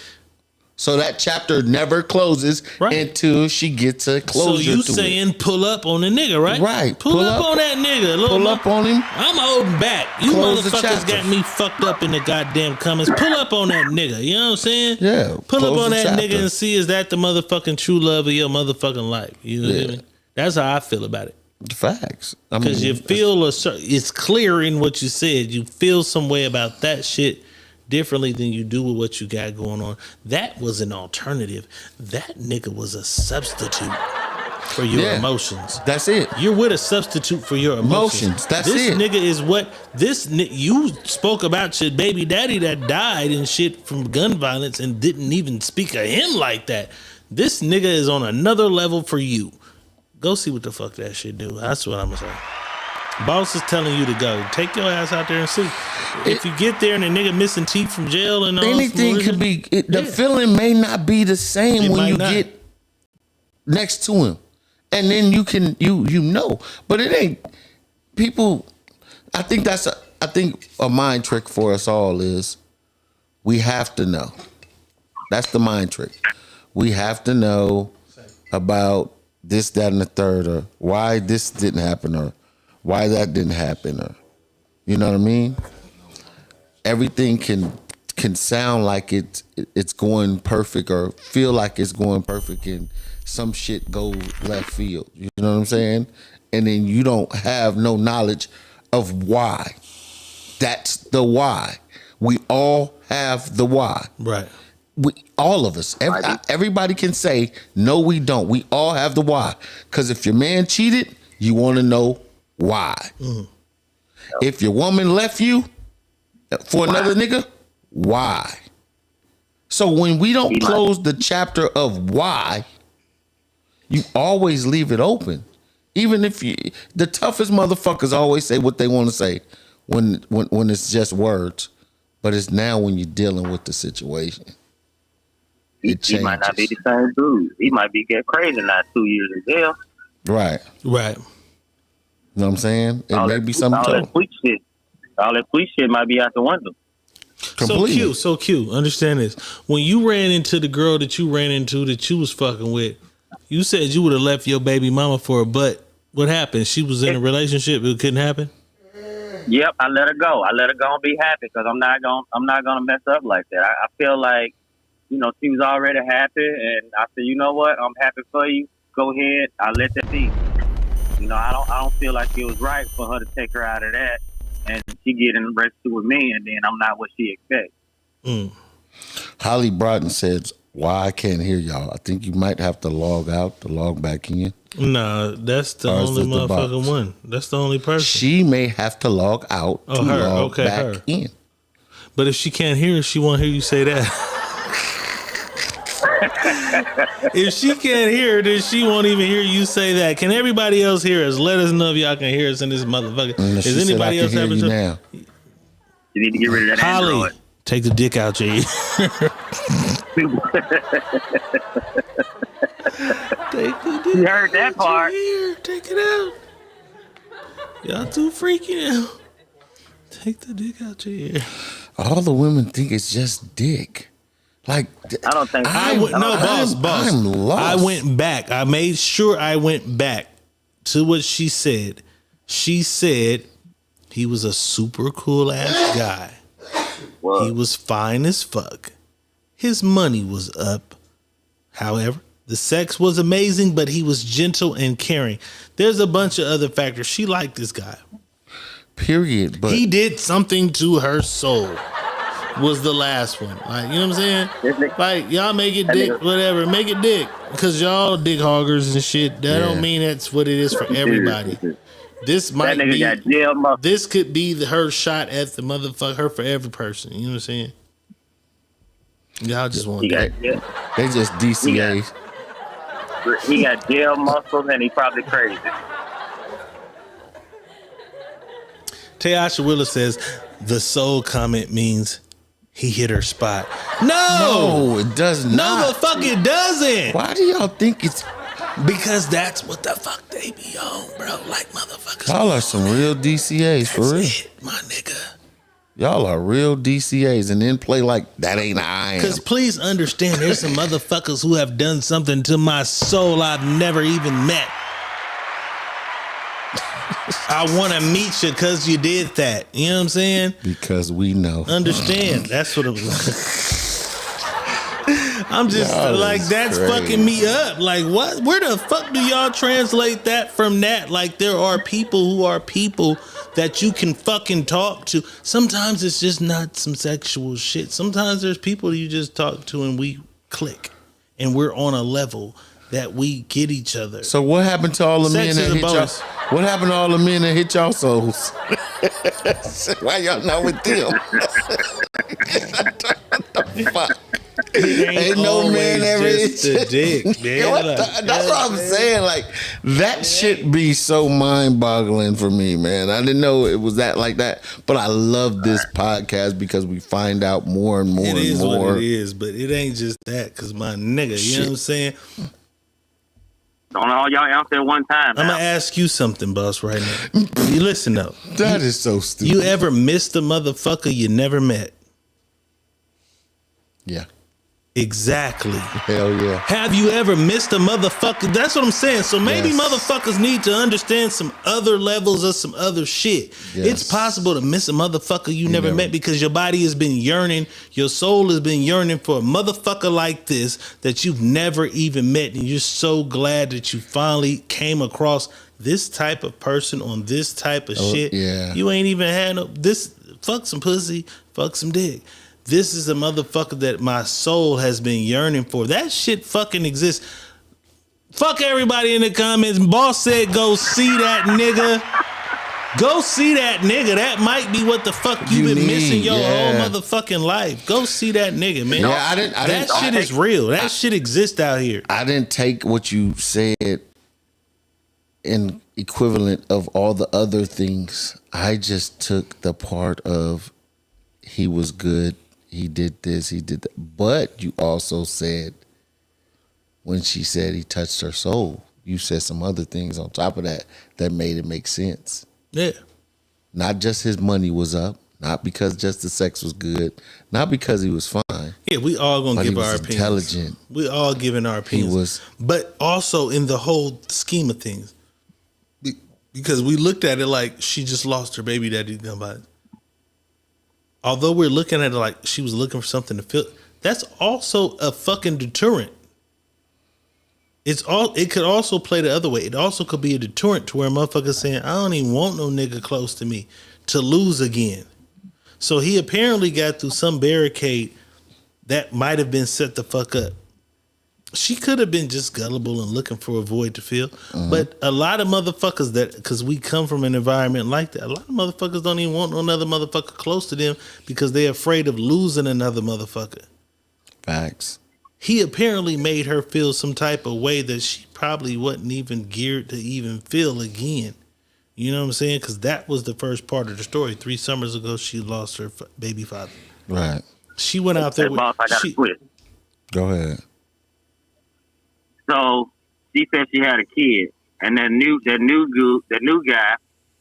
Speaker 3: So that chapter never closes until she gets a closure.
Speaker 2: So you saying pull up on the nigga, right?
Speaker 3: Right.
Speaker 2: Pull up on that nigga.
Speaker 3: Pull up on him.
Speaker 2: I'm holding back. You motherfuckers got me fucked up in the goddamn comments. Pull up on that nigga. You know what I'm saying?
Speaker 3: Yeah.
Speaker 2: Pull up on that nigga and see, is that the motherfucking true love of your motherfucking life? You know what I mean? That's how I feel about it.
Speaker 3: Facts.
Speaker 2: Because you feel it's clear in what you said. You feel some way about that shit differently than you do with what you got going on. That was an alternative. That nigga was a substitute for your emotions.
Speaker 3: That's it.
Speaker 2: You're with a substitute for your emotions.
Speaker 3: That's
Speaker 2: this
Speaker 3: it.
Speaker 2: This nigga is what you spoke about your baby daddy that died and shit from gun violence and didn't even speak of him like that. This nigga is on another level for you. Go see what the fuck that shit do. That's what I'm gonna say. Boss is telling you to go. Take your ass out there and see. If you get there and the nigga missing teeth from jail and all,
Speaker 3: anything could be. The feeling may not be the same when you get next to him, and then you can you know. But it ain't people. I think a mind trick for us all is we have to know. That's the mind trick. We have to know about this, that, and the third, or why this didn't happen, or why that didn't happen, or you know what I mean? Everything can sound like it's going perfect or feel like it's going perfect, and some shit go left field. You know what I'm saying? And then you don't have no knowledge of why. That's the why. We all have the why.
Speaker 2: Right.
Speaker 3: All of us. Everybody can say, no, we don't. We all have the why. Because if your man cheated, you want to know why. Mm. If your woman left you for another nigga, why? So when we don't close the chapter of why, you always leave it open. Even if the toughest motherfuckers always say what they want to say when it's just words, but it's now when you're dealing with the situation.
Speaker 9: He might not be the same dude. He might be get crazy now, 2 years in jail.
Speaker 3: Right.
Speaker 2: Right.
Speaker 3: You know what I'm saying? It may be something
Speaker 9: all that sweet shit might be out the window.
Speaker 3: Completely.
Speaker 2: So cute. Understand this. When you ran into the girl that you ran into that you was fucking with, you said you would have left your baby mama for her, but what happened? She was in a relationship. It couldn't happen?
Speaker 9: Yep, I let her go. I let her go and be happy because I'm not gonna mess up like that. I feel like, you know, she was already happy, and I said, you know what? I'm happy for you. Go ahead. I'll let that be. You know, I don't feel like it was right for her to take her out of that, and she get in register with me, and then I'm not what she expects.
Speaker 2: Mm.
Speaker 3: Holly Broughton says, "Why I can't hear y'all? I think you might have to log out to log back in."
Speaker 2: Nah, that's the only motherfucking one. That's the only person.
Speaker 3: She may have to log out to log back in.
Speaker 2: But if she can't hear, she won't hear you say that. If she can't hear, then she won't even hear you say that. Can everybody else hear us? Let us know if y'all can hear us in this motherfucker. Is anybody else having
Speaker 3: you now?
Speaker 9: You need to get rid of that
Speaker 2: Holly,
Speaker 9: Android.
Speaker 2: take the dick out your ear. Take the dick
Speaker 9: you heard that part.
Speaker 2: Take it out. Y'all too freaky now. Take the dick out your ear.
Speaker 3: All the women think it's just dick. Like,
Speaker 9: I don't think
Speaker 2: boss.
Speaker 3: I'm lost.
Speaker 2: I went back. I made sure I went back to what she said. She said he was a super cool ass guy.
Speaker 9: Whoa.
Speaker 2: He was fine as fuck. His money was up. However, the sex was amazing, but he was gentle and caring. There's a bunch of other factors. She liked this guy.
Speaker 3: Period. But
Speaker 2: he did something to her soul. Was the last one. Like, you know what I'm saying? Like, y'all make it dick, whatever. Make it dick. Because y'all dick hoggers and shit. That don't mean that's what it is for everybody. This might be, this could be her shot at the motherfucker, her for every person. You know what I'm saying? Y'all just want that.
Speaker 3: They just DCA.
Speaker 9: He got jail muscles and he probably crazy.
Speaker 2: Tayasha Willis says, the soul comment means he hit her spot. No,
Speaker 3: it does not.
Speaker 2: No, the fuck it doesn't.
Speaker 3: Why do y'all think it's?
Speaker 2: Because that's what the fuck they be on, bro. Like motherfuckers.
Speaker 3: Y'all are some real DCAs for real.
Speaker 2: My nigga.
Speaker 3: Y'all are real DCAs and then play like that ain't I am.
Speaker 2: Because please understand, there's some motherfuckers who have done something to my soul I've never even met. I want to meet you because you did that. You know what I'm saying?
Speaker 3: Because we know.
Speaker 2: Understand. That's what it was. I'm just
Speaker 3: Y'all
Speaker 2: like,
Speaker 3: is
Speaker 2: that's
Speaker 3: crazy.
Speaker 2: fucking me up. Like, what? Where the fuck do y'all translate that from that? Like, there are people who are people that you can fucking talk to. Sometimes it's just not some sexual shit. Sometimes there's people you just talk to and we click. And we're on a level that we get each other.
Speaker 3: So what happened to all the men that hit y'all? What happened to all the men that hit y'all souls? Why y'all not with them? What the fuck? Ain't no man ever
Speaker 2: just a dick, man.
Speaker 3: That's what I'm saying. Like, that shit be so mind-boggling for me, man. I didn't know it was that like that, but I love this podcast because we find out more and more
Speaker 2: It
Speaker 3: and
Speaker 2: is
Speaker 3: more.
Speaker 2: what it is, but it ain't just that. Cause my nigga, you know what I'm saying?
Speaker 9: Don't all y'all answer at one time.
Speaker 2: I'm gonna ask you something, boss, right now. You listen though.
Speaker 3: That is so stupid.
Speaker 2: You ever missed a motherfucker you never met?
Speaker 3: Yeah.
Speaker 2: Exactly.
Speaker 3: Hell yeah.
Speaker 2: Have you ever missed a motherfucker? That's what I'm saying. So maybe motherfuckers need to understand some other levels of some other shit.
Speaker 3: Yes.
Speaker 2: It's possible to miss a motherfucker you never met because your body has been yearning, your soul has been yearning for a motherfucker like this that you've never even met. And you're so glad that you finally came across this type of person on this type of shit.
Speaker 3: Yeah.
Speaker 2: You ain't even had no this. Fuck some pussy, fuck some dick. This is a motherfucker that my soul has been yearning for. That shit fucking exists. Fuck everybody in the comments. Boss said go see that nigga. Go see that nigga. That might be what the fuck you've been missing your whole motherfucking life. Go see that nigga, man.
Speaker 3: Yeah,
Speaker 2: that shit is real. That shit exists out here.
Speaker 3: I didn't take what you said in equivalent of all the other things. I just took the part of he was good. He did this, he did that. But you also said, when she said he touched her soul, you said some other things on top of that that made it make sense.
Speaker 2: Yeah.
Speaker 3: Not just his money was up, not because just the sex was good, not because he was fine.
Speaker 2: Yeah, we all gonna give our opinions.
Speaker 3: Intelligent.
Speaker 2: We all giving our opinions. But also in the whole scheme of things, because we looked at it like she just lost her baby daddy. Although we're looking at it like she was looking for something to feel, that's also a fucking deterrent. It could also play the other way. It also could be a deterrent to where a motherfucker's saying, I don't even want no nigga close to me to lose again. So he apparently got through some barricade that might have been set the fuck up. She could have been just gullible and looking for a void to fill. But a lot of motherfuckers because we come from an environment like that, a lot of motherfuckers don't even want no another motherfucker close to them because they're afraid of losing another motherfucker.
Speaker 3: Facts.
Speaker 2: He apparently made her feel some type of way that she probably wasn't even geared to even feel again. You know what I'm saying? Because that was the first part of the story. 3 summers ago, she lost her baby father.
Speaker 3: Right.
Speaker 2: She went out there with...
Speaker 9: Boss, I got a twist.
Speaker 3: Go ahead.
Speaker 9: So she said she had a kid, and that new guy,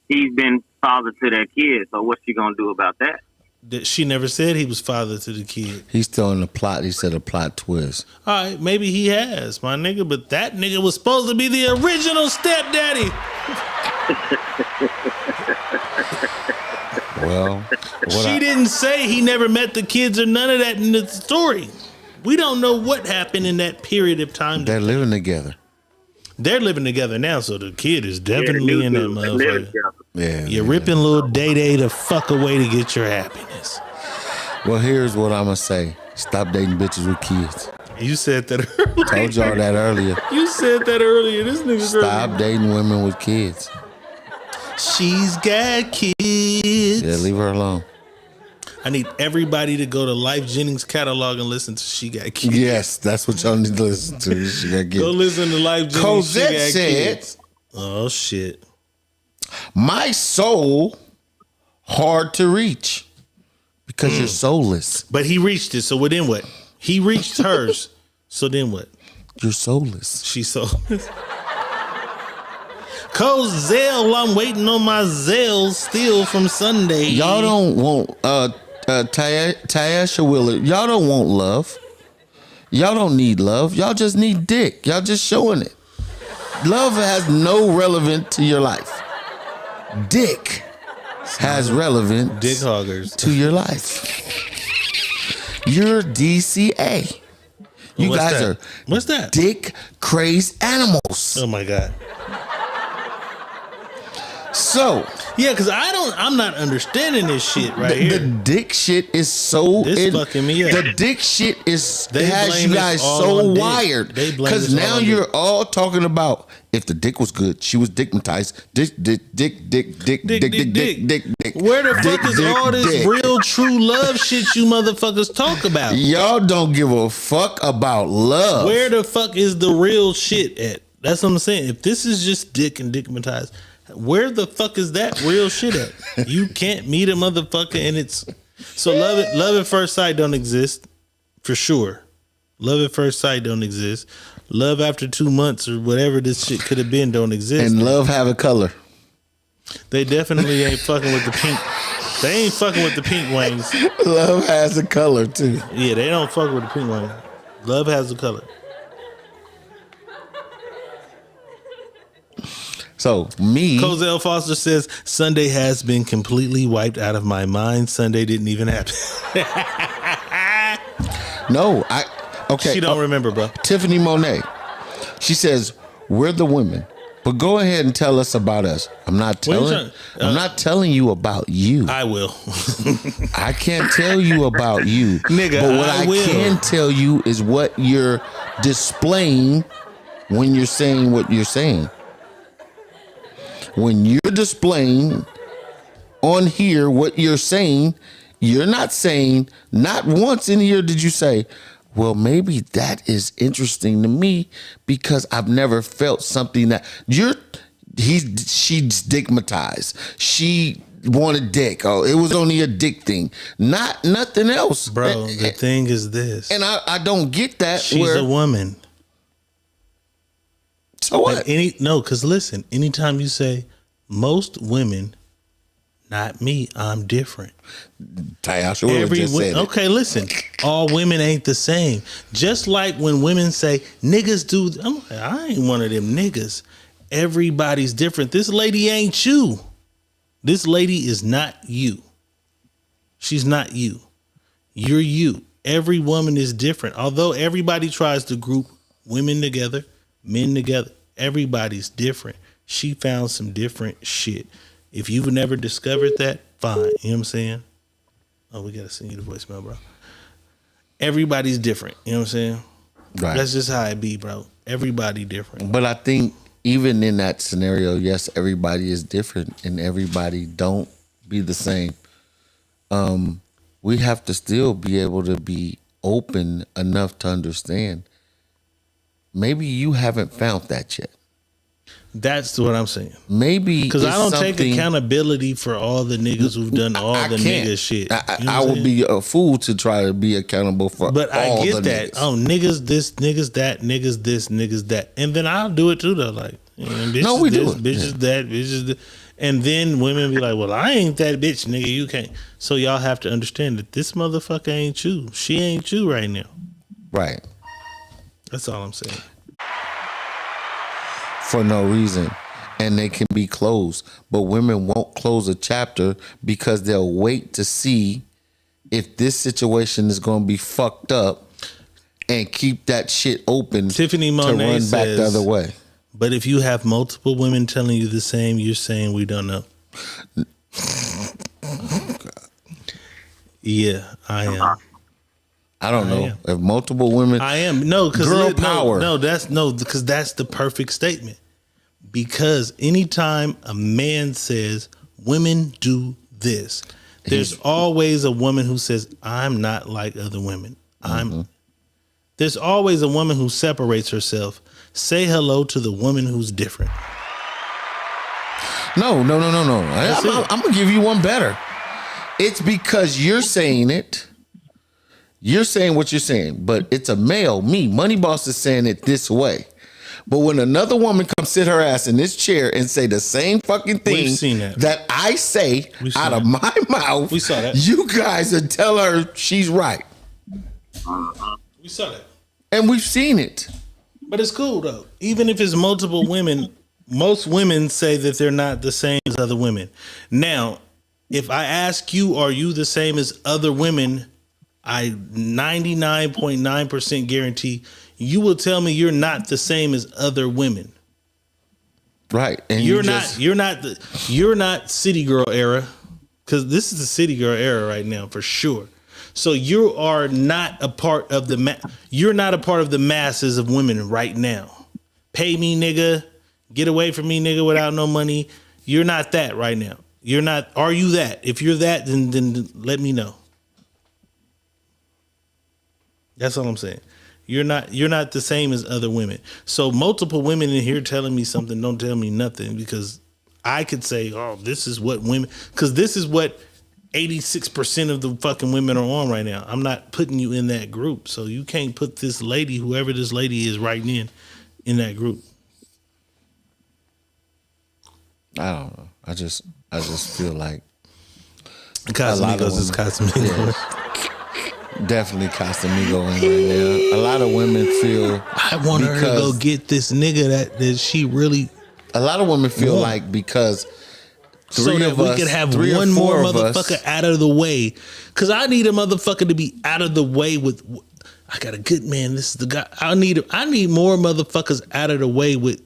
Speaker 9: he's been father to that kid. So what's she gonna do about that?
Speaker 2: She never said he was father to the kid.
Speaker 3: He's still in the plot. He said a plot twist.
Speaker 2: All right, maybe he has, my nigga, but that nigga was supposed to be the original stepdaddy.
Speaker 3: Well,
Speaker 2: she didn't say he never met the kids or none of that in the story. We don't know what happened in that period of time.
Speaker 3: They're living together.
Speaker 2: They're living together now, so the kid is definitely in that motherfucker.
Speaker 3: Yeah,
Speaker 2: You're ripping little Day-Day the fuck away to get your happiness.
Speaker 3: Well, here's what I'm going to say. Stop dating bitches with kids.
Speaker 2: You said that earlier.
Speaker 3: Told y'all that earlier.
Speaker 2: You said that earlier. This nigga's
Speaker 3: Stop dating women with kids.
Speaker 2: She's got kids.
Speaker 3: Yeah, leave her alone.
Speaker 2: I need everybody to go to Life Jennings catalog and listen to She Got Kids.
Speaker 3: Yes, that's what y'all need to listen to. She Got Kids.
Speaker 2: Go listen to Life Jennings.
Speaker 3: Cosette
Speaker 2: She Got
Speaker 3: said,
Speaker 2: Kids. Oh, shit.
Speaker 3: My soul hard to reach because you're soulless.
Speaker 2: But he reached it, so then what? He reached hers, so then what?
Speaker 3: You're soulless.
Speaker 2: She's soulless. Coach Zell, I'm waiting on my Zell still from Sunday.
Speaker 3: Y'all don't want Tyasha Willard. Y'all don't want love. Y'all don't need love. Y'all just need dick. Y'all just showing it. Love has no relevance to your life. Dick has relevance
Speaker 2: dick hoggers
Speaker 3: to your life. You're DCA. You
Speaker 2: What's
Speaker 3: guys
Speaker 2: that?
Speaker 3: are
Speaker 2: What's that?
Speaker 3: Dick crazed animals.
Speaker 2: Oh my God.
Speaker 3: So
Speaker 2: yeah, because I'm not understanding this shit right here.
Speaker 3: The dick shit is so
Speaker 2: fucking me up.
Speaker 3: The dick shit has
Speaker 2: blame
Speaker 3: you guys
Speaker 2: this all
Speaker 3: so
Speaker 2: on dick.
Speaker 3: wired.
Speaker 2: They blame
Speaker 3: Because
Speaker 2: this all
Speaker 3: now
Speaker 2: on
Speaker 3: you're
Speaker 2: dick.
Speaker 3: all talking about if the dick was good, she was dickmatized. Dick.
Speaker 2: Where the fuck is all this
Speaker 3: dick.
Speaker 2: real true love shit you motherfuckers talk about?
Speaker 3: Y'all don't give a fuck about love.
Speaker 2: Where the fuck is the real shit at? That's what I'm saying. If this is just dick and dickmatized, where the fuck is that real shit at? You can't meet a motherfucker and it's so love at first sight don't exist for sure. Love at first sight don't exist. Love after 2 months or whatever this shit could have been don't exist.
Speaker 3: And love have a color.
Speaker 2: They definitely ain't fucking with the pink. They ain't fucking with the pink wings.
Speaker 3: Love has a color too.
Speaker 2: Yeah, they don't fuck with the pink wings. Love has a color.
Speaker 3: So me,
Speaker 2: Cozell Foster says Sunday has been completely wiped out of my mind. Sunday didn't even happen.
Speaker 3: No, okay.
Speaker 2: She don't remember, bro.
Speaker 3: Tiffany Monet. She says we're the women, but go ahead and tell us about us. I'm not telling. I'm not telling you about you.
Speaker 2: I will.
Speaker 3: I can't tell you about you,
Speaker 2: nigga.
Speaker 3: But what I
Speaker 2: will.
Speaker 3: can tell you is what you're displaying when you're saying what you're saying. When you're displaying on here what you're saying, you're not saying, not once in here did you say, well, maybe that is interesting to me because I've never felt something that she's stigmatized. She wanted dick. Oh, it was only a dick thing. Nothing else.
Speaker 2: Bro, the thing is this.
Speaker 3: And I don't get that.
Speaker 2: She's a woman.
Speaker 3: So what?
Speaker 2: Because listen, anytime you say most women, not me, I'm different.
Speaker 3: Tyasha Willard just said it.
Speaker 2: Okay, listen, all women ain't the same. Just like when women say niggas do, I'm like, I ain't one of them niggas. Everybody's different. This lady ain't you. This lady is not you. She's not you. You're you. Every woman is different. Although everybody tries to group women together, men together, everybody's different. She found some different shit. If you've never discovered that, fine. You know what I'm saying? Oh, we gotta send you the voicemail, bro. Everybody's different. You know what I'm saying?
Speaker 3: Right.
Speaker 2: That's just how it be, bro. Everybody different.
Speaker 3: But I think even in that scenario, yes, everybody is different and everybody don't be the same. We have to still be able to be open enough to understand. Maybe you haven't found that yet.
Speaker 2: That's what I'm saying.
Speaker 3: Maybe
Speaker 2: because I don't take accountability for all the niggas who've done all the nigga shit.
Speaker 3: I would be a fool to try to be accountable for
Speaker 2: but
Speaker 3: all
Speaker 2: I get
Speaker 3: the
Speaker 2: that.
Speaker 3: niggas.
Speaker 2: Oh, niggas this, niggas that, niggas this, niggas that. And then I'll do it too though. Like, bitches
Speaker 3: No, we
Speaker 2: this,
Speaker 3: do it.
Speaker 2: bitches that, bitches that. And then women be like, well, I ain't that bitch, nigga. You can't. So y'all have to understand that this motherfucker ain't you. She ain't you right now.
Speaker 3: Right.
Speaker 2: That's all I'm saying.
Speaker 3: For no reason. And they can be closed. But women won't close a chapter because they'll wait to see if this situation is going to be fucked up and keep that shit open.
Speaker 2: Tiffany
Speaker 3: to
Speaker 2: Monet
Speaker 3: run back the
Speaker 2: says,
Speaker 3: other way.
Speaker 2: But if you have multiple women telling you the same, you're saying we don't know. Yeah, I am.
Speaker 3: I don't know if multiple women.
Speaker 2: I am because
Speaker 3: girl power.
Speaker 2: Because that's the perfect statement. Because anytime a man says women do this, there's always a woman who says I'm not like other women. There's always a woman who separates herself. Say hello to the woman who's different.
Speaker 3: No. I'm gonna give you one better. It's because you're saying it. You're saying what you're saying, but it's a male. Me, Money Boss is saying it this way. But when another woman comes sit her ass in this chair and say the same fucking thing that I say out of my mouth,
Speaker 2: we saw that.
Speaker 3: You guys would tell her she's right.
Speaker 2: We saw that.
Speaker 3: And we've seen it.
Speaker 2: But it's cool though. Even if it's multiple women, most women say that they're not the same as other women. Now, if I ask you, are you the same as other women? I 99.9% guarantee you will tell me you're not the same as other women.
Speaker 3: Right. And
Speaker 2: you're not city girl era, because this is the city girl era right now for sure. So you are not a part of you're not a part of the masses of women right now. Pay me, nigga. Get away from me, nigga, without no money. You're not that right now. You're not. Are you that? If you're that, then let me know. That's all I'm saying. You're not the same as other women. So multiple women in here telling me something don't tell me nothing, because I could say, oh, this is what women, because this is what 86% of the fucking women are on right now. I'm not putting you in that group. So you can't put this lady, whoever this lady is writing in that group.
Speaker 3: I don't know. I just feel like
Speaker 2: Casamigos is Casamigos.
Speaker 3: Yeah. Definitely Casamigo in right now. A lot of women feel
Speaker 2: I want her to go get this nigga that she really.
Speaker 3: A lot of women feel like because
Speaker 2: so that we could have one more motherfucker out of the way. Because I need a motherfucker to be out of the way with. I got a good man. This is the guy. I need more motherfuckers out of the way with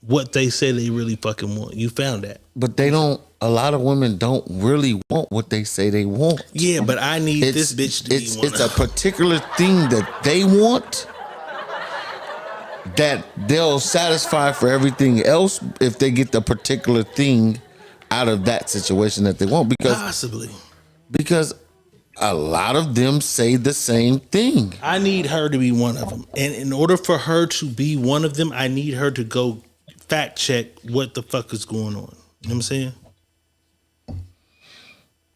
Speaker 2: what they say they really fucking want. You found that.
Speaker 3: But they don't. A lot of women don't really want what they say they want.
Speaker 2: Yeah, but I need this bitch to be one.
Speaker 3: It's a particular thing that they want that they'll satisfy for everything else if they get the particular thing out of that situation that they want. Because a lot of them say the same thing.
Speaker 2: I need her to be one of them. And in order for her to be one of them, I need her to go fact check what the fuck is going on. You know what I'm saying?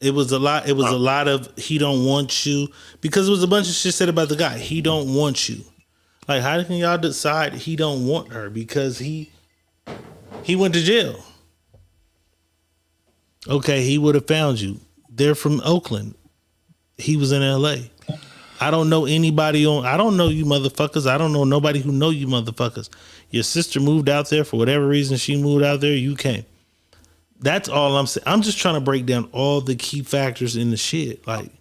Speaker 2: It was a lot of he don't want you, because it was a bunch of shit said about the guy. He don't want you. Like, how can y'all decide he don't want her? Because he went to jail. Okay, he would have found you. They're from Oakland. He was in LA. I don't know anybody I don't know you motherfuckers. I don't know nobody who know you motherfuckers. Your sister moved out there for whatever reason. She moved out there. You came. That's all I'm saying. I'm just trying to break down all the key factors in the shit. Like,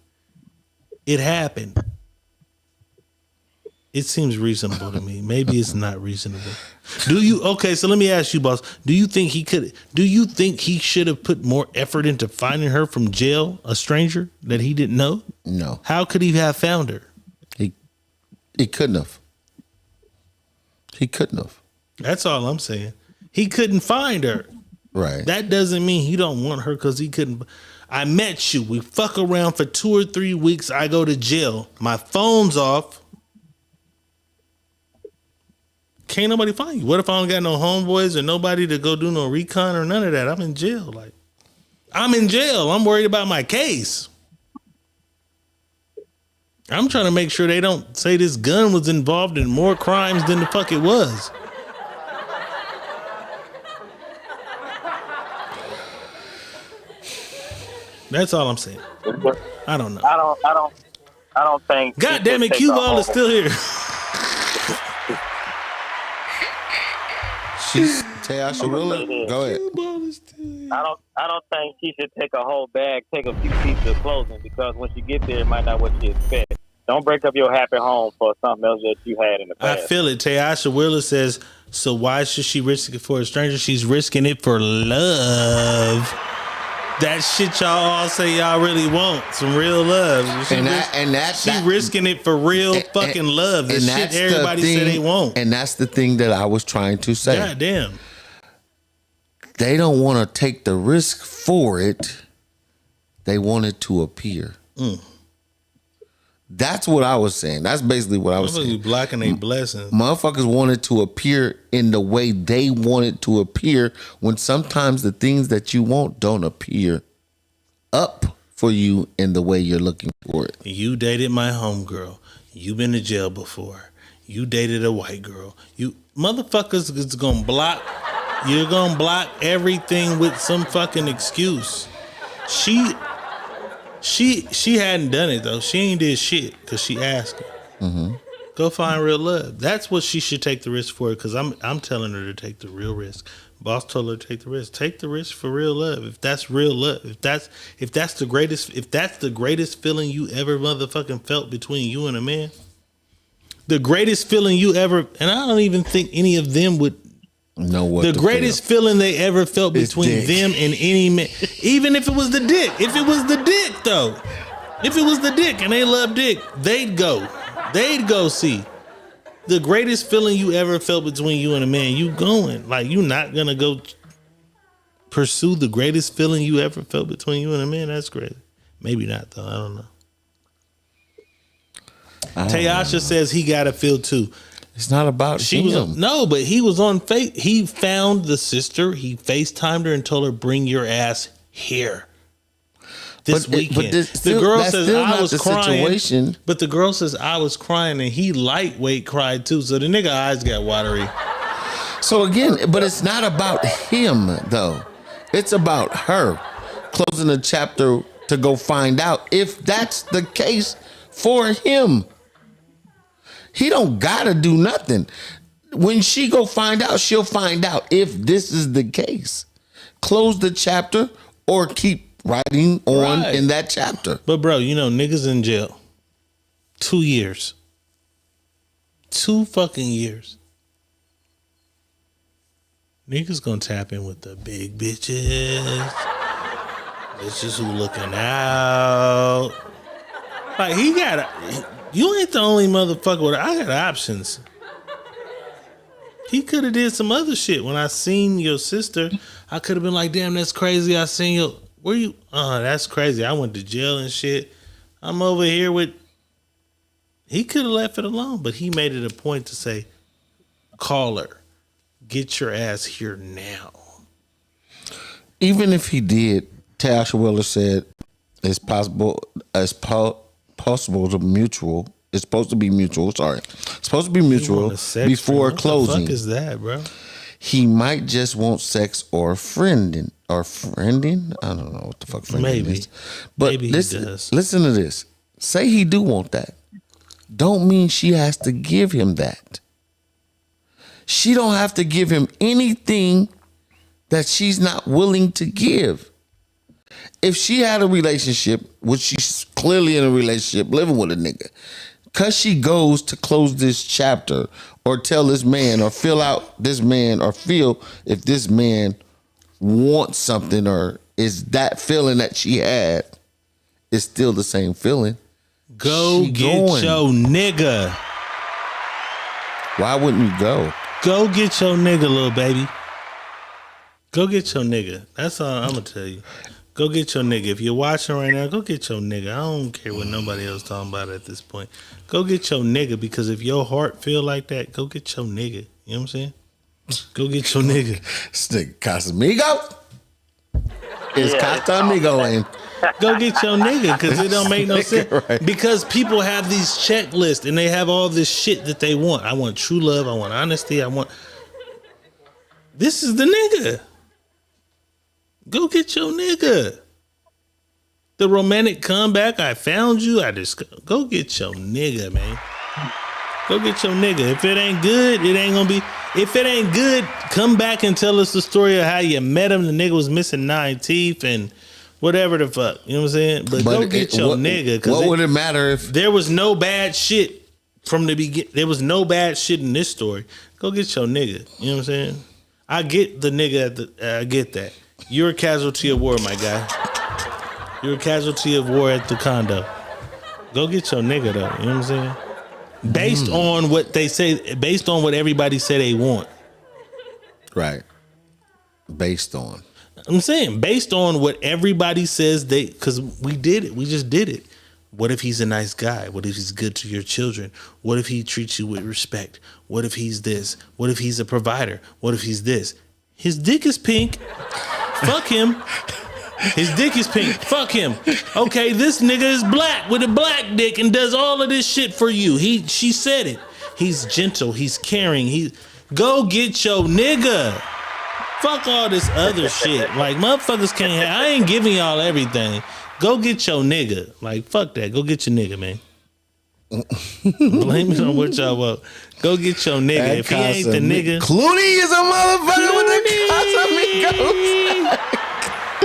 Speaker 2: it happened. It seems reasonable to me. Maybe it's not reasonable. Okay, so let me ask you, boss. Do you think he should have put more effort into finding her from jail, a stranger that he didn't know?
Speaker 3: No.
Speaker 2: How could he have found her?
Speaker 3: He couldn't have. He couldn't have.
Speaker 2: That's all I'm saying. He couldn't find her.
Speaker 3: Right.
Speaker 2: That doesn't mean he don't want her because he couldn't. I met you. We fuck around for 2 or 3 weeks. I go to jail. My phone's off. Can't nobody find you. What if I don't got no homeboys or nobody to go do no recon or none of that? I'm in jail. Like, I'm in jail. I'm worried about my case. I'm trying to make sure they don't say this gun was involved in more crimes than the fuck it was. That's all I'm saying. I don't know.
Speaker 9: I don't think.
Speaker 2: God damn it, Cue Ball is still here.
Speaker 3: Tayasha Willer, go ahead.
Speaker 9: I don't think she should take a whole bag, take a few pieces of clothing, because when she get there, it might not what she expect. Don't break up your happy home for something else that you had in the past.
Speaker 2: I feel it. Tayasha Willer says, so why should she risk it for a stranger? She's risking it for love. That shit y'all all say y'all really want, some real love. She risking it for real fucking love. The shit everybody say they want.
Speaker 3: And that's the thing that I was trying to say.
Speaker 2: God damn.
Speaker 3: They don't want to take the risk for it. They want it to appear. That's what I was saying. That's basically what I was saying.
Speaker 2: Blocking a blessing.
Speaker 3: Motherfuckers want it to appear in the way they want it to appear, when sometimes the things that you want don't appear up for you in the way you're looking for it.
Speaker 2: You dated my homegirl. You been to jail before. You dated a white girl. You motherfuckers is gonna block. You're gonna block everything with some fucking excuse. She hadn't done it though. She ain't did shit because she asked her.
Speaker 3: Mm-hmm.
Speaker 2: Go find real love. That's what she should take the risk for. Because I'm telling her to take the real risk. Boss told her to take the risk. Take the risk for real love. If that's real love. If that's the greatest feeling you ever motherfucking felt between you and a man. The greatest feeling you ever, and I don't even think any of them would
Speaker 3: know what
Speaker 2: the greatest feeling they ever felt between them and any man, even if it was the dick. If it was the dick, though, if it was the dick and they love dick, they'd go see the greatest feeling you ever felt between you and a man. You going like you not gonna go pursue the greatest feeling you ever felt between you and a man? That's crazy. Maybe not though. I don't know. Tayasha says he got a feel too.
Speaker 3: It's not about him.
Speaker 2: But he was on he found the sister. He FaceTimed her and told her, "Bring your ass here this weekend." The girl says I was crying. But the girl says I was crying, and he lightweight cried too. So the nigga eyes got watery.
Speaker 3: So again, but it's not about him though. It's about her closing the chapter to go find out if that's the case for him. He don't gotta do nothing. When she go find out, she'll find out if this is the case. Close the chapter or keep writing on in that chapter.
Speaker 2: But bro, you know niggas in jail 2 years. 2 fucking years. Niggas gonna tap in with the big bitches. Bitches who looking out. Like you ain't the only motherfucker with I got options. He could have did some other shit. When I seen your sister, I could have been like, damn, that's crazy. I seen you. Where you? That's crazy. I went to jail and shit. I'm over here with. He could have left it alone, but he made it a point to say, call her. Get your ass here now.
Speaker 3: Even if he did, Tasha Willer said it's possible to mutual. It's supposed to be mutual. Sorry, it's supposed to be mutual before closing.
Speaker 2: What the fuck is that, bro?
Speaker 3: He might just want sex or friending. I don't know what the fuck friending is. But
Speaker 2: maybe
Speaker 3: listen,
Speaker 2: he does.
Speaker 3: Listen to this. Say he do want that. Don't mean she has to give him that. She don't have to give him anything that she's not willing to give. If she had a relationship, which she's clearly in a relationship, living with a nigga, because she goes to close this chapter or tell this man or fill out this man or feel if this man wants something or is that feeling that she had is still the same feeling.
Speaker 2: Go get your nigga.
Speaker 3: Why wouldn't you go?
Speaker 2: Go get your nigga, little baby. Go get your nigga. That's all I'm gonna tell you. Go get your nigga. If you're watching right now, go get your nigga. I don't care what nobody else talking about at this point. Go get your nigga, because if your heart feel like that, go get your nigga. You know what I'm saying? Go get your nigga.
Speaker 3: Stick Casamigo. It's Casamigo in.
Speaker 2: Go get your nigga, because it don't make no sense. Right. Because people have these checklists and they have all this shit that they want. I want true love. I want honesty. This is the nigga. Go get your nigga. The romantic comeback. I found you. Go get your nigga, man. Go get your nigga. If it ain't good, it ain't gonna be. If it ain't good, come back and tell us the story of how you met him. The nigga was missing 9 teeth and whatever the fuck. You know what I'm saying? But go get your nigga.
Speaker 3: What would it matter if
Speaker 2: there was no bad shit from the beginning? There was no bad shit in this story. Go get your nigga. You know what I'm saying? I get the nigga I get that. You're a casualty of war, my guy. You're a casualty of war at the condo. Go get your nigga, though. You know what I'm saying? Based on what they say, based on what everybody say they want.
Speaker 3: Right. Based on.
Speaker 2: I'm saying, based on what everybody says because we did it. We just did it. What if he's a nice guy? What if he's good to your children? What if he treats you with respect? What if he's this? What if he's a provider? What if he's this? His dick is pink. Fuck him. His dick is pink. Fuck him. Okay, this nigga is black with a black dick and does all of this shit for you. She said it. He's gentle. He's caring. Go get your nigga. Fuck all this other shit. Like, motherfuckers can't have. I ain't giving y'all everything. Go get your nigga. Like, fuck that. Go get your nigga, man. Blame it on what y'all want. Go get your nigga.
Speaker 3: That
Speaker 2: if he ain't the nigga.
Speaker 3: Clooney is a motherfucker with the Casamigos.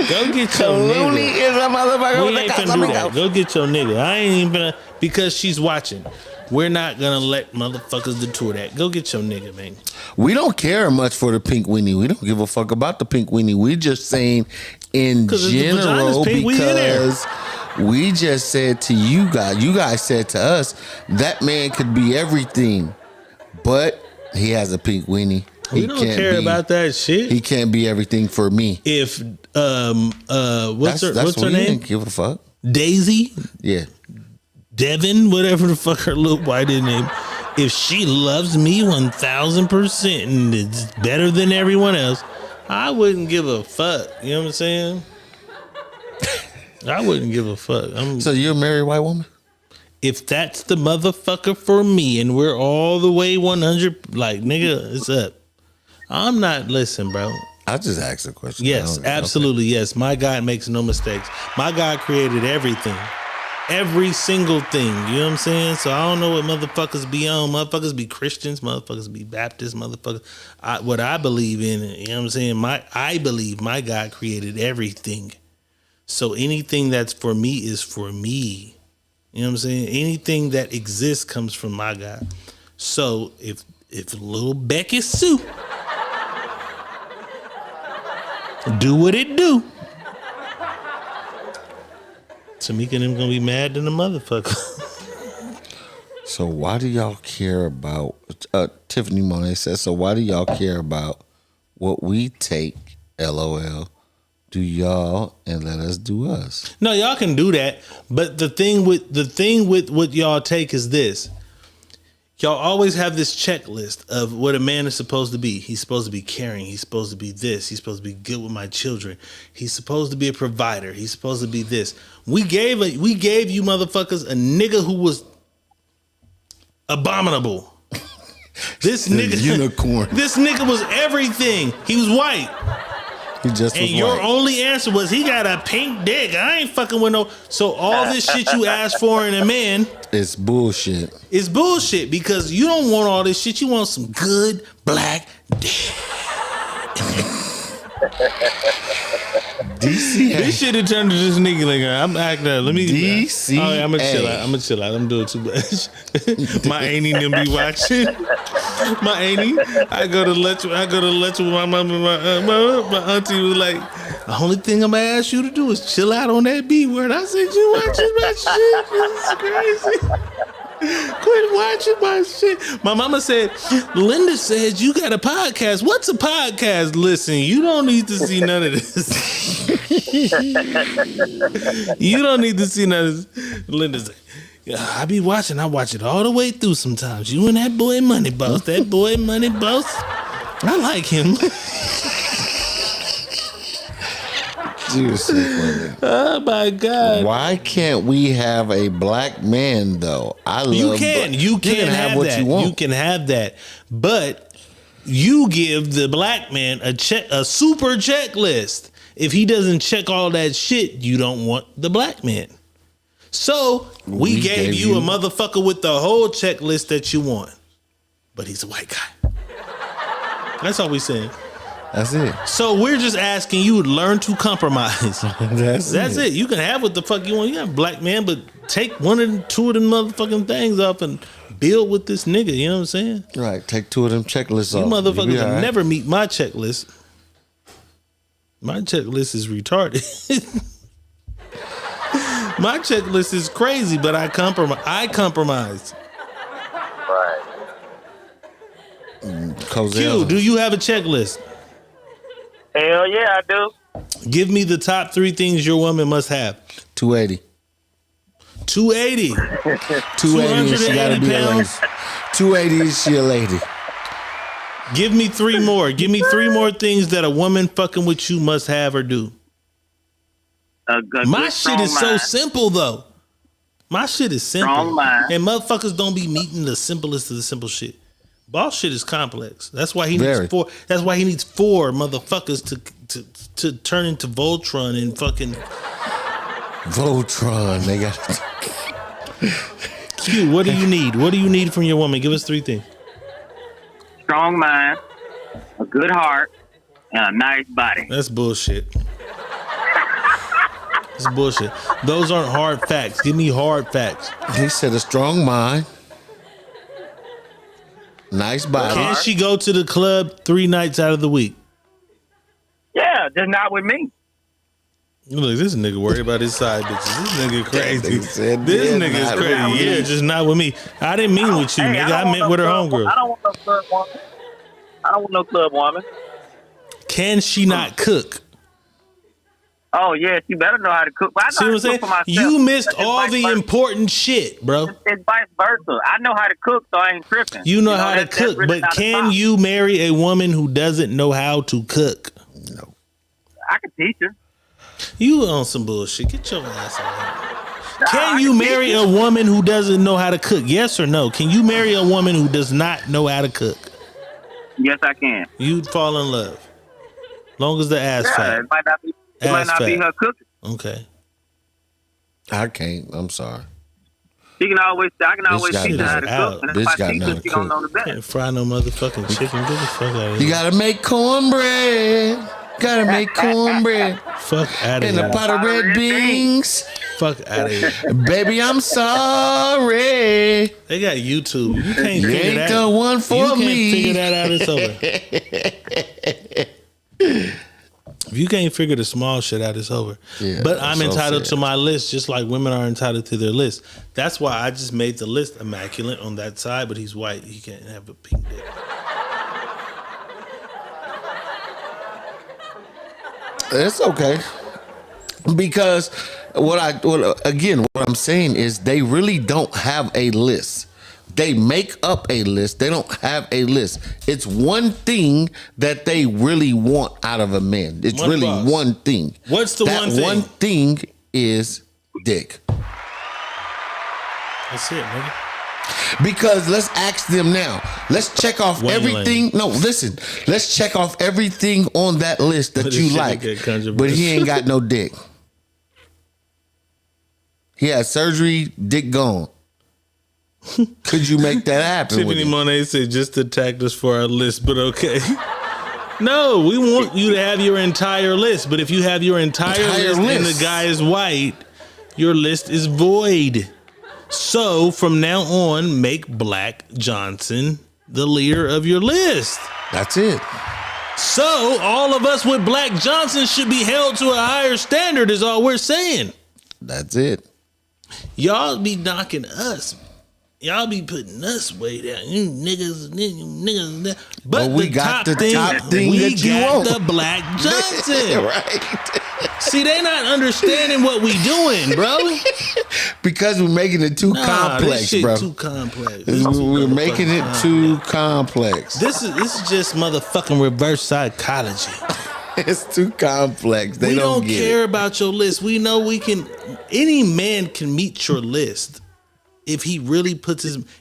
Speaker 2: Go get your nigga.
Speaker 3: Clooney is a motherfucker with the
Speaker 2: ain't finna do that.
Speaker 3: Casamigos.
Speaker 2: Go get your nigga. I ain't even gonna, because she's watching. We're not gonna let motherfuckers detour that. Go get your nigga, man.
Speaker 3: We don't care much for the pink weenie. We don't give a fuck about the pink weenie. We just saying in general because we just said to you guys said to us, that man could be everything, but he has a pink weenie.
Speaker 2: We don't care about that shit.
Speaker 3: He can't be everything for me.
Speaker 2: If what's her name?
Speaker 3: Give a fuck.
Speaker 2: Daisy?
Speaker 3: Yeah.
Speaker 2: Devin, whatever the fuck her little white name. If she loves me 1,000% and it's better than everyone else, I wouldn't give a fuck. You know what I'm saying? I wouldn't give a fuck.
Speaker 3: So you're a married white woman?
Speaker 2: If that's the motherfucker for me and we're all the way 100, like, nigga, it's up. I'm not, listen, bro.
Speaker 3: I just asked a question.
Speaker 2: Yes, absolutely, yes. My God makes no mistakes. My God created everything. Every single thing. You know what I'm saying? So I don't know what motherfuckers be on. Motherfuckers be Christians. Motherfuckers be Baptists. Motherfuckers. What I believe in, you know what I'm saying? I believe my God created everything. So anything that's for me is for me. You know what I'm saying? Anything that exists comes from my God. So if little Becky Sue do what it do, Tamika and them gonna be mad than a motherfucker.
Speaker 3: So why do y'all care about, Tiffany Monet says, so why do y'all care about what we take, LOL, do y'all and let us do us?
Speaker 2: No, y'all can do that. But the thing with what y'all take is this. Y'all always have this checklist of what a man is supposed to be. He's supposed to be caring. He's supposed to be this. He's supposed to be good with my children. He's supposed to be a provider. He's supposed to be this. We gave you motherfuckers a nigga who was abominable. This nigga
Speaker 3: unicorn.
Speaker 2: This nigga was everything. He was white.
Speaker 3: He just
Speaker 2: and
Speaker 3: was
Speaker 2: your
Speaker 3: white.
Speaker 2: only answer was he got a pink dick. I ain't fucking with no. So all this shit you asked for in a man,
Speaker 3: it's bullshit.
Speaker 2: It's bullshit because you don't want all this shit. You want some good black dick.
Speaker 3: DC.
Speaker 2: This shit had turned to this nigga like I'm acting out. Let me
Speaker 3: DC.
Speaker 2: Oh, yeah, I'm gonna chill out. I'm doing too much. My auntie them be watching. My auntie. I go to lunch with my mom and my auntie was like, the only thing I'm gonna ask you to do is chill out on that B word. I said, you watching my shit? This is crazy. Quit watching my shit. My mama said, Linda said you got a podcast. What's a podcast? Listen, you don't need to see none of this. You don't need to see none of this. Linda said, I be watching. I watch it all the way through sometimes. You and that boy Money Boss. That boy Money Boss. I like him. Oh my God!
Speaker 3: Why can't we have a black man though?
Speaker 2: You can have what you want. You can have that, but you give the black man a super checklist. If he doesn't check all that shit, you don't want the black man. So we gave you a motherfucker with the whole checklist that you want, but he's a white guy. That's all we saying.
Speaker 3: That's it.
Speaker 2: So we're just asking you to learn to compromise. That's it. You can have what the fuck you want. You have a black man, but take two of them motherfucking things off and build with this nigga. You know what I'm saying?
Speaker 3: Right. Take two of them checklists off.
Speaker 2: You motherfuckers will never meet my checklist. My checklist is retarded. My checklist is crazy, but I compromise.
Speaker 9: Right.
Speaker 2: Q, do you have a checklist?
Speaker 9: Hell yeah, I do.
Speaker 2: Give me the top 3 things your woman must have.
Speaker 3: 280.
Speaker 2: 280.
Speaker 3: 280. She gotta be a lady. 280. She a lady.
Speaker 2: Give me 3 more. Give me 3 more things that a woman fucking with you must have or do. My shit is so simple though. My shit is simple.
Speaker 9: Strong mind.
Speaker 2: And motherfuckers don't be meeting the simplest of the simple shit. Boss shit is complex. That's why he needs four. That's why he needs four motherfuckers to turn into Voltron and fucking
Speaker 3: Voltron. They got
Speaker 2: Q. What do you need? What do you need from your woman? Give us 3 things.
Speaker 9: Strong mind, a good heart, and a nice body.
Speaker 2: That's bullshit. That's bullshit. Those aren't hard facts. Give me hard facts.
Speaker 3: He said a strong mind. Nice body.
Speaker 2: Can she go to the club 3 nights out of the week?
Speaker 9: Yeah, just not with me.
Speaker 2: Look, this nigga worried about his side bitches. This nigga crazy.
Speaker 3: Said,
Speaker 2: this nigga is crazy. Yeah, just not with me. I didn't mean with you, nigga. I meant with her homegirl.
Speaker 9: I don't want no club woman. I don't want no club woman.
Speaker 2: Can she not cook?
Speaker 9: Oh yeah, she better know how to cook. But I know
Speaker 2: See
Speaker 9: how
Speaker 2: what
Speaker 9: to
Speaker 2: I'm
Speaker 9: cook
Speaker 2: saying?
Speaker 9: for myself.
Speaker 2: You missed
Speaker 9: It's
Speaker 2: all
Speaker 9: vice
Speaker 2: the
Speaker 9: versa.
Speaker 2: important shit, bro.
Speaker 9: It's vice versa. I know how to cook, so I ain't tripping.
Speaker 2: You know how to
Speaker 9: that's
Speaker 2: cook,
Speaker 9: really
Speaker 2: but
Speaker 9: not a
Speaker 2: can
Speaker 9: problem.
Speaker 2: you marry a woman who doesn't know how to cook?
Speaker 3: No.
Speaker 9: I can teach her.
Speaker 2: You on some bullshit. Get your ass out of here. Can you marry a woman who doesn't know how to cook? Yes or no? Can you marry a woman who does not know how to cook?
Speaker 9: Yes, I can.
Speaker 2: You'd fall in love. Long as the ass
Speaker 9: Yeah,
Speaker 2: fat.
Speaker 9: it might not be. It might
Speaker 2: Ass
Speaker 9: not be
Speaker 2: fat.
Speaker 9: her cooking.
Speaker 2: Okay.
Speaker 3: I can't. I'm sorry.
Speaker 9: I can always
Speaker 3: got
Speaker 9: teach her how to
Speaker 2: out.
Speaker 9: cook. And
Speaker 3: Bitch
Speaker 9: if I
Speaker 3: got
Speaker 9: teach
Speaker 3: nothing
Speaker 9: her,
Speaker 3: to
Speaker 9: she gonna
Speaker 3: cook.
Speaker 9: know the best.
Speaker 2: Can't fry no motherfucking chicken. Get the fuck out of
Speaker 3: You
Speaker 2: here.
Speaker 3: gotta make cornbread. Gotta make cornbread.
Speaker 2: Fuck out of
Speaker 3: And
Speaker 2: here.
Speaker 3: a pot of red beans.
Speaker 2: Fuck out of here.
Speaker 3: Baby, I'm sorry.
Speaker 2: They got YouTube. You can't
Speaker 3: You
Speaker 2: figure
Speaker 3: ain't
Speaker 2: that.
Speaker 3: the one for
Speaker 2: you can't
Speaker 3: me.
Speaker 2: figure that out. It's over. If you can't figure the small shit out, it's over.
Speaker 3: Yeah,
Speaker 2: but I'm
Speaker 3: so
Speaker 2: entitled
Speaker 3: sad.
Speaker 2: to my list, just like women are entitled to their list. That's why I just made the list immaculate on that side. But he's white; he can't have a pink dick.
Speaker 3: It's okay. Because what I'm saying is they really don't have a list. They make up a list. They don't have a list. It's one thing that they really want out of a man. It's
Speaker 2: One
Speaker 3: really
Speaker 2: boss.
Speaker 3: one thing.
Speaker 2: What's the
Speaker 3: that
Speaker 2: one thing?
Speaker 3: one thing is dick.
Speaker 2: That's it, nigga.
Speaker 3: Because let's ask them now. Let's check off
Speaker 2: Wayne
Speaker 3: everything.
Speaker 2: Lane.
Speaker 3: No, listen. Let's check off everything on that list that
Speaker 2: But
Speaker 3: you
Speaker 2: this shit
Speaker 3: like.
Speaker 2: get controversial.
Speaker 3: But he ain't got no dick. He had surgery, dick gone. Could you make that happen? with
Speaker 2: Tiffany
Speaker 3: him?
Speaker 2: Monet said just attacked us for our list, but okay. No, we want you to have your entire list. But if you have your entire list and the guy is white, your list is void. So from now on, make Black Johnson the leader of your list.
Speaker 3: That's it.
Speaker 2: So all of us with Black Johnson should be held to a higher standard is all we're saying.
Speaker 3: That's it.
Speaker 2: Y'all be knocking us. Y'all be putting us way down. You niggas. But
Speaker 3: we
Speaker 2: the
Speaker 3: got
Speaker 2: top
Speaker 3: the top thing
Speaker 2: we
Speaker 3: that you
Speaker 2: got
Speaker 3: want.
Speaker 2: the Black Johnson.
Speaker 3: Right.
Speaker 2: See, they not understanding what we doing, bro.
Speaker 3: Because we're making it too
Speaker 2: This
Speaker 3: complex,
Speaker 2: shit
Speaker 3: bro.
Speaker 2: too complex. This
Speaker 3: We're
Speaker 2: too
Speaker 3: making it
Speaker 2: motherfucking
Speaker 3: too complex.
Speaker 2: This is just motherfucking reverse psychology.
Speaker 3: It's too complex. They
Speaker 2: We don't
Speaker 3: get
Speaker 2: care
Speaker 3: it.
Speaker 2: about your list. We know we can. Any man can meet your list if he really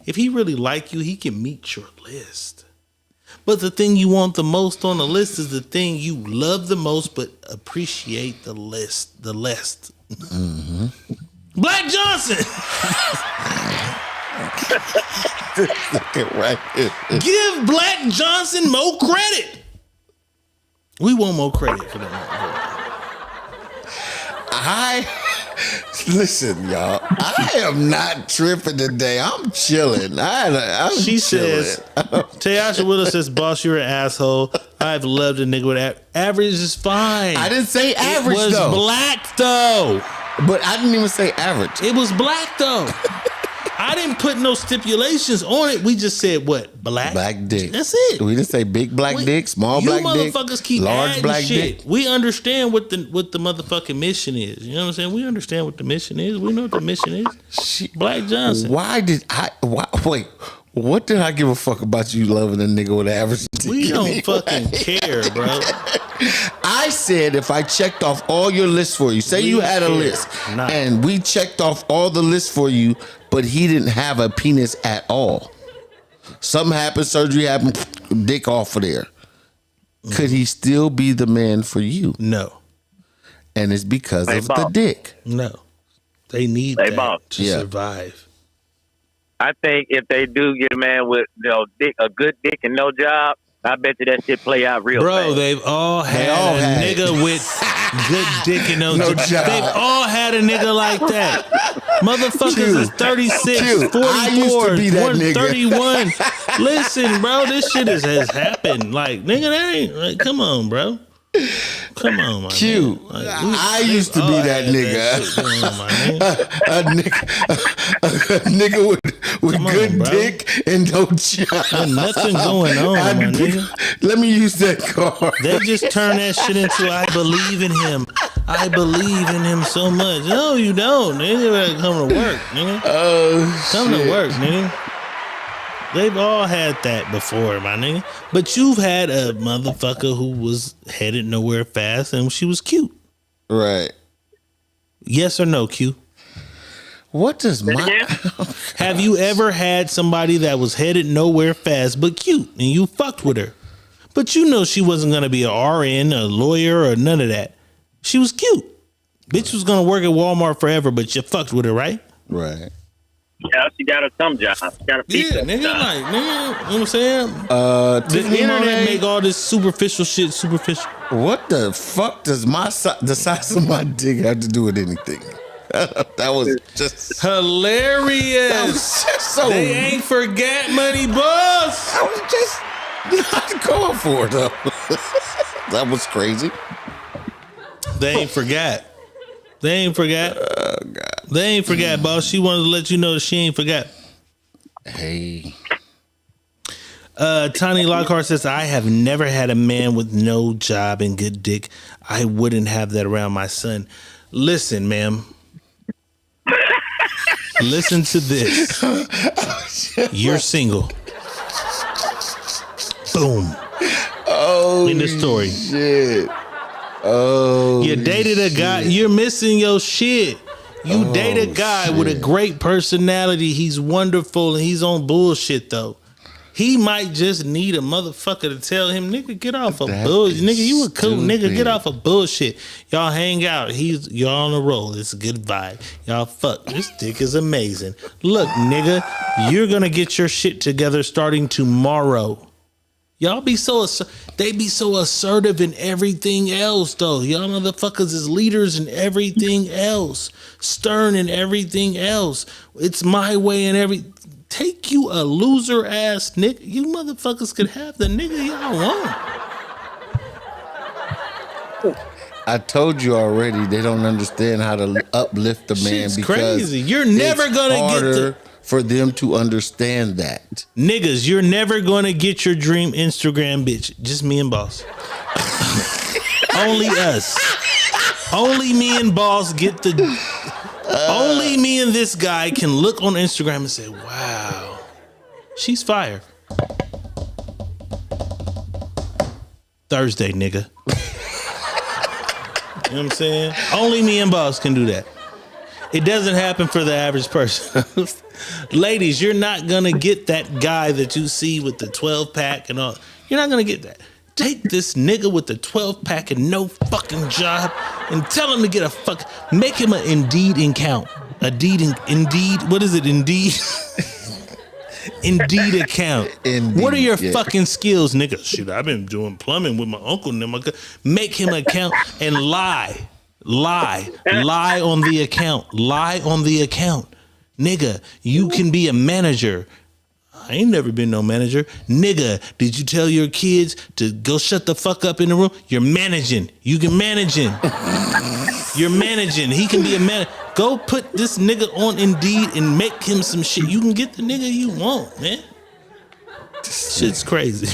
Speaker 2: if he really like you, he can meet your list. But the thing you want the most on the list is the thing you love the most, but appreciate the list.
Speaker 3: Mm-hmm.
Speaker 2: Black Johnson.
Speaker 3: Right.
Speaker 2: Give Black Johnson more credit. We want more credit for that.
Speaker 3: Listen, y'all. I am not tripping today. I'm chilling. I'm
Speaker 2: She
Speaker 3: chilling.
Speaker 2: says, Tayasha Willis says, boss, you're an asshole. I've loved a nigga with average is fine.
Speaker 3: I didn't say average,
Speaker 2: It was
Speaker 3: though.
Speaker 2: black, though.
Speaker 3: But I didn't even say average.
Speaker 2: It was black, though. I didn't put no stipulations on it. We just said what? Black?
Speaker 3: Black dick.
Speaker 2: That's it.
Speaker 3: We didn't say big black dick, small black dick,
Speaker 2: You motherfuckers keep
Speaker 3: large
Speaker 2: adding
Speaker 3: black
Speaker 2: shit.
Speaker 3: dick.
Speaker 2: We understand what the motherfucking mission is. You know what I'm saying? We understand what the mission is. We know what the mission is. Black Johnson.
Speaker 3: Why? What did I give a fuck about you loving a nigga with an average dick?
Speaker 2: We don't
Speaker 3: anyway?
Speaker 2: fucking care, bro.
Speaker 3: I said if I checked off all your lists for you, say you had a list, and we checked off all the lists for you, but he didn't have a penis at all. Something happened, surgery happened, dick off of there. Could he still be the man for you?
Speaker 2: No.
Speaker 3: And it's because of the dick.
Speaker 2: No. They need that to survive.
Speaker 9: I think if they do get a man with a good dick and no job, I bet you that shit play out real fast.
Speaker 2: They've all had a nigga with good dick and no job. They've all had a nigga like that. Motherfuckers is 36, 44,
Speaker 3: I used to be that
Speaker 2: 131. Listen, bro, this shit has happened. Like, nigga, that ain't like, come on, bro. Come on, man.
Speaker 3: Q.
Speaker 2: Like,
Speaker 3: I used to be that nigga. A nigga with good dick and no job.
Speaker 2: There's nothing going on, my nigga.
Speaker 3: Let me use that card.
Speaker 2: They just turn that shit into I believe in him. I believe in him so much. No, you don't. Nigga better come to work, nigga. Come to work, nigga. They've all had that before, my nigga. But you've had a motherfucker who was headed nowhere fast and she was cute.
Speaker 3: Right.
Speaker 2: Yes or no, Q?
Speaker 3: What does my...
Speaker 2: Have you ever had somebody that was headed nowhere fast but cute and you fucked with her? But you know she wasn't going to be an RN, a lawyer, or none of that. She was cute. Bitch was going to work at Walmart forever, but you fucked with her, right?
Speaker 3: Right.
Speaker 9: Yeah, she got her some job. She got a piece of
Speaker 2: nigga,
Speaker 9: job.
Speaker 2: like, nigga, you know what I'm saying? The internet make all this superficial shit superficial.
Speaker 3: What the fuck does the size of my dick have to do with anything? That was just
Speaker 2: hilarious.
Speaker 3: That was just so...
Speaker 2: They ain't forget money, boss.
Speaker 3: I was just not going for it, though. That was crazy.
Speaker 2: They ain't forgot. They ain't forgot.
Speaker 3: Oh, God.
Speaker 2: They ain't forgot, boss. She wanted to let you know that she ain't forgot.
Speaker 3: Hey.
Speaker 2: Tony Lockhart says, I have never had a man with no job and good dick. I wouldn't have that around my son. Listen, ma'am. Listen to this. You're single. Boom.
Speaker 3: Oh,
Speaker 2: in the story.
Speaker 3: Shit. Oh,
Speaker 2: you dated a guy. You're missing your shit. You date a guy with a great personality. He's wonderful and he's on bullshit though. He might just need a motherfucker to tell him, nigga, get off of bullshit. Nigga, you a cool nigga. Get off of bullshit. Y'all hang out. Y'all on a roll. It's a good vibe. Y'all fuck. This dick is amazing. Look, nigga, you're gonna get your shit together starting tomorrow. Y'all be they be so assertive in everything else, though. Y'all motherfuckers is leaders in everything else. Stern in everything else. It's my way and take you a loser ass nigga. You motherfuckers could have the nigga y'all want.
Speaker 3: I told you already, they don't understand how to uplift the man.
Speaker 2: Shit's
Speaker 3: because
Speaker 2: crazy. You're never gonna get
Speaker 3: for them to understand that.
Speaker 2: Niggas, you're never gonna get your dream Instagram bitch. Just me and Boss. Only us. Only me and Boss get the... only me and this guy can look on Instagram and say, wow, she's fire. Thursday, nigga. You know what I'm saying? Only me and Boss can do that. It doesn't happen for the average person. Ladies, you're not going to get that guy that you see with the 12-pack and all. You're not going to get that. Take this nigga with the 12-pack and no fucking job and tell him to get make him an Indeed account. Indeed, what is it, Indeed? Indeed account. Indeed, what are your fucking skills, nigga? Shit, I've been doing plumbing with my uncle and them. Make him an account and lie on the account. Lie on the account. Nigga, you can be a manager. I ain't never been no manager. Nigga, did you tell your kids to go shut the fuck up in the room? You're managing. You can manage him. You're managing. He can be a manager. Go put this nigga on Indeed and make him some shit. You can get the nigga you want, man. Shit's crazy.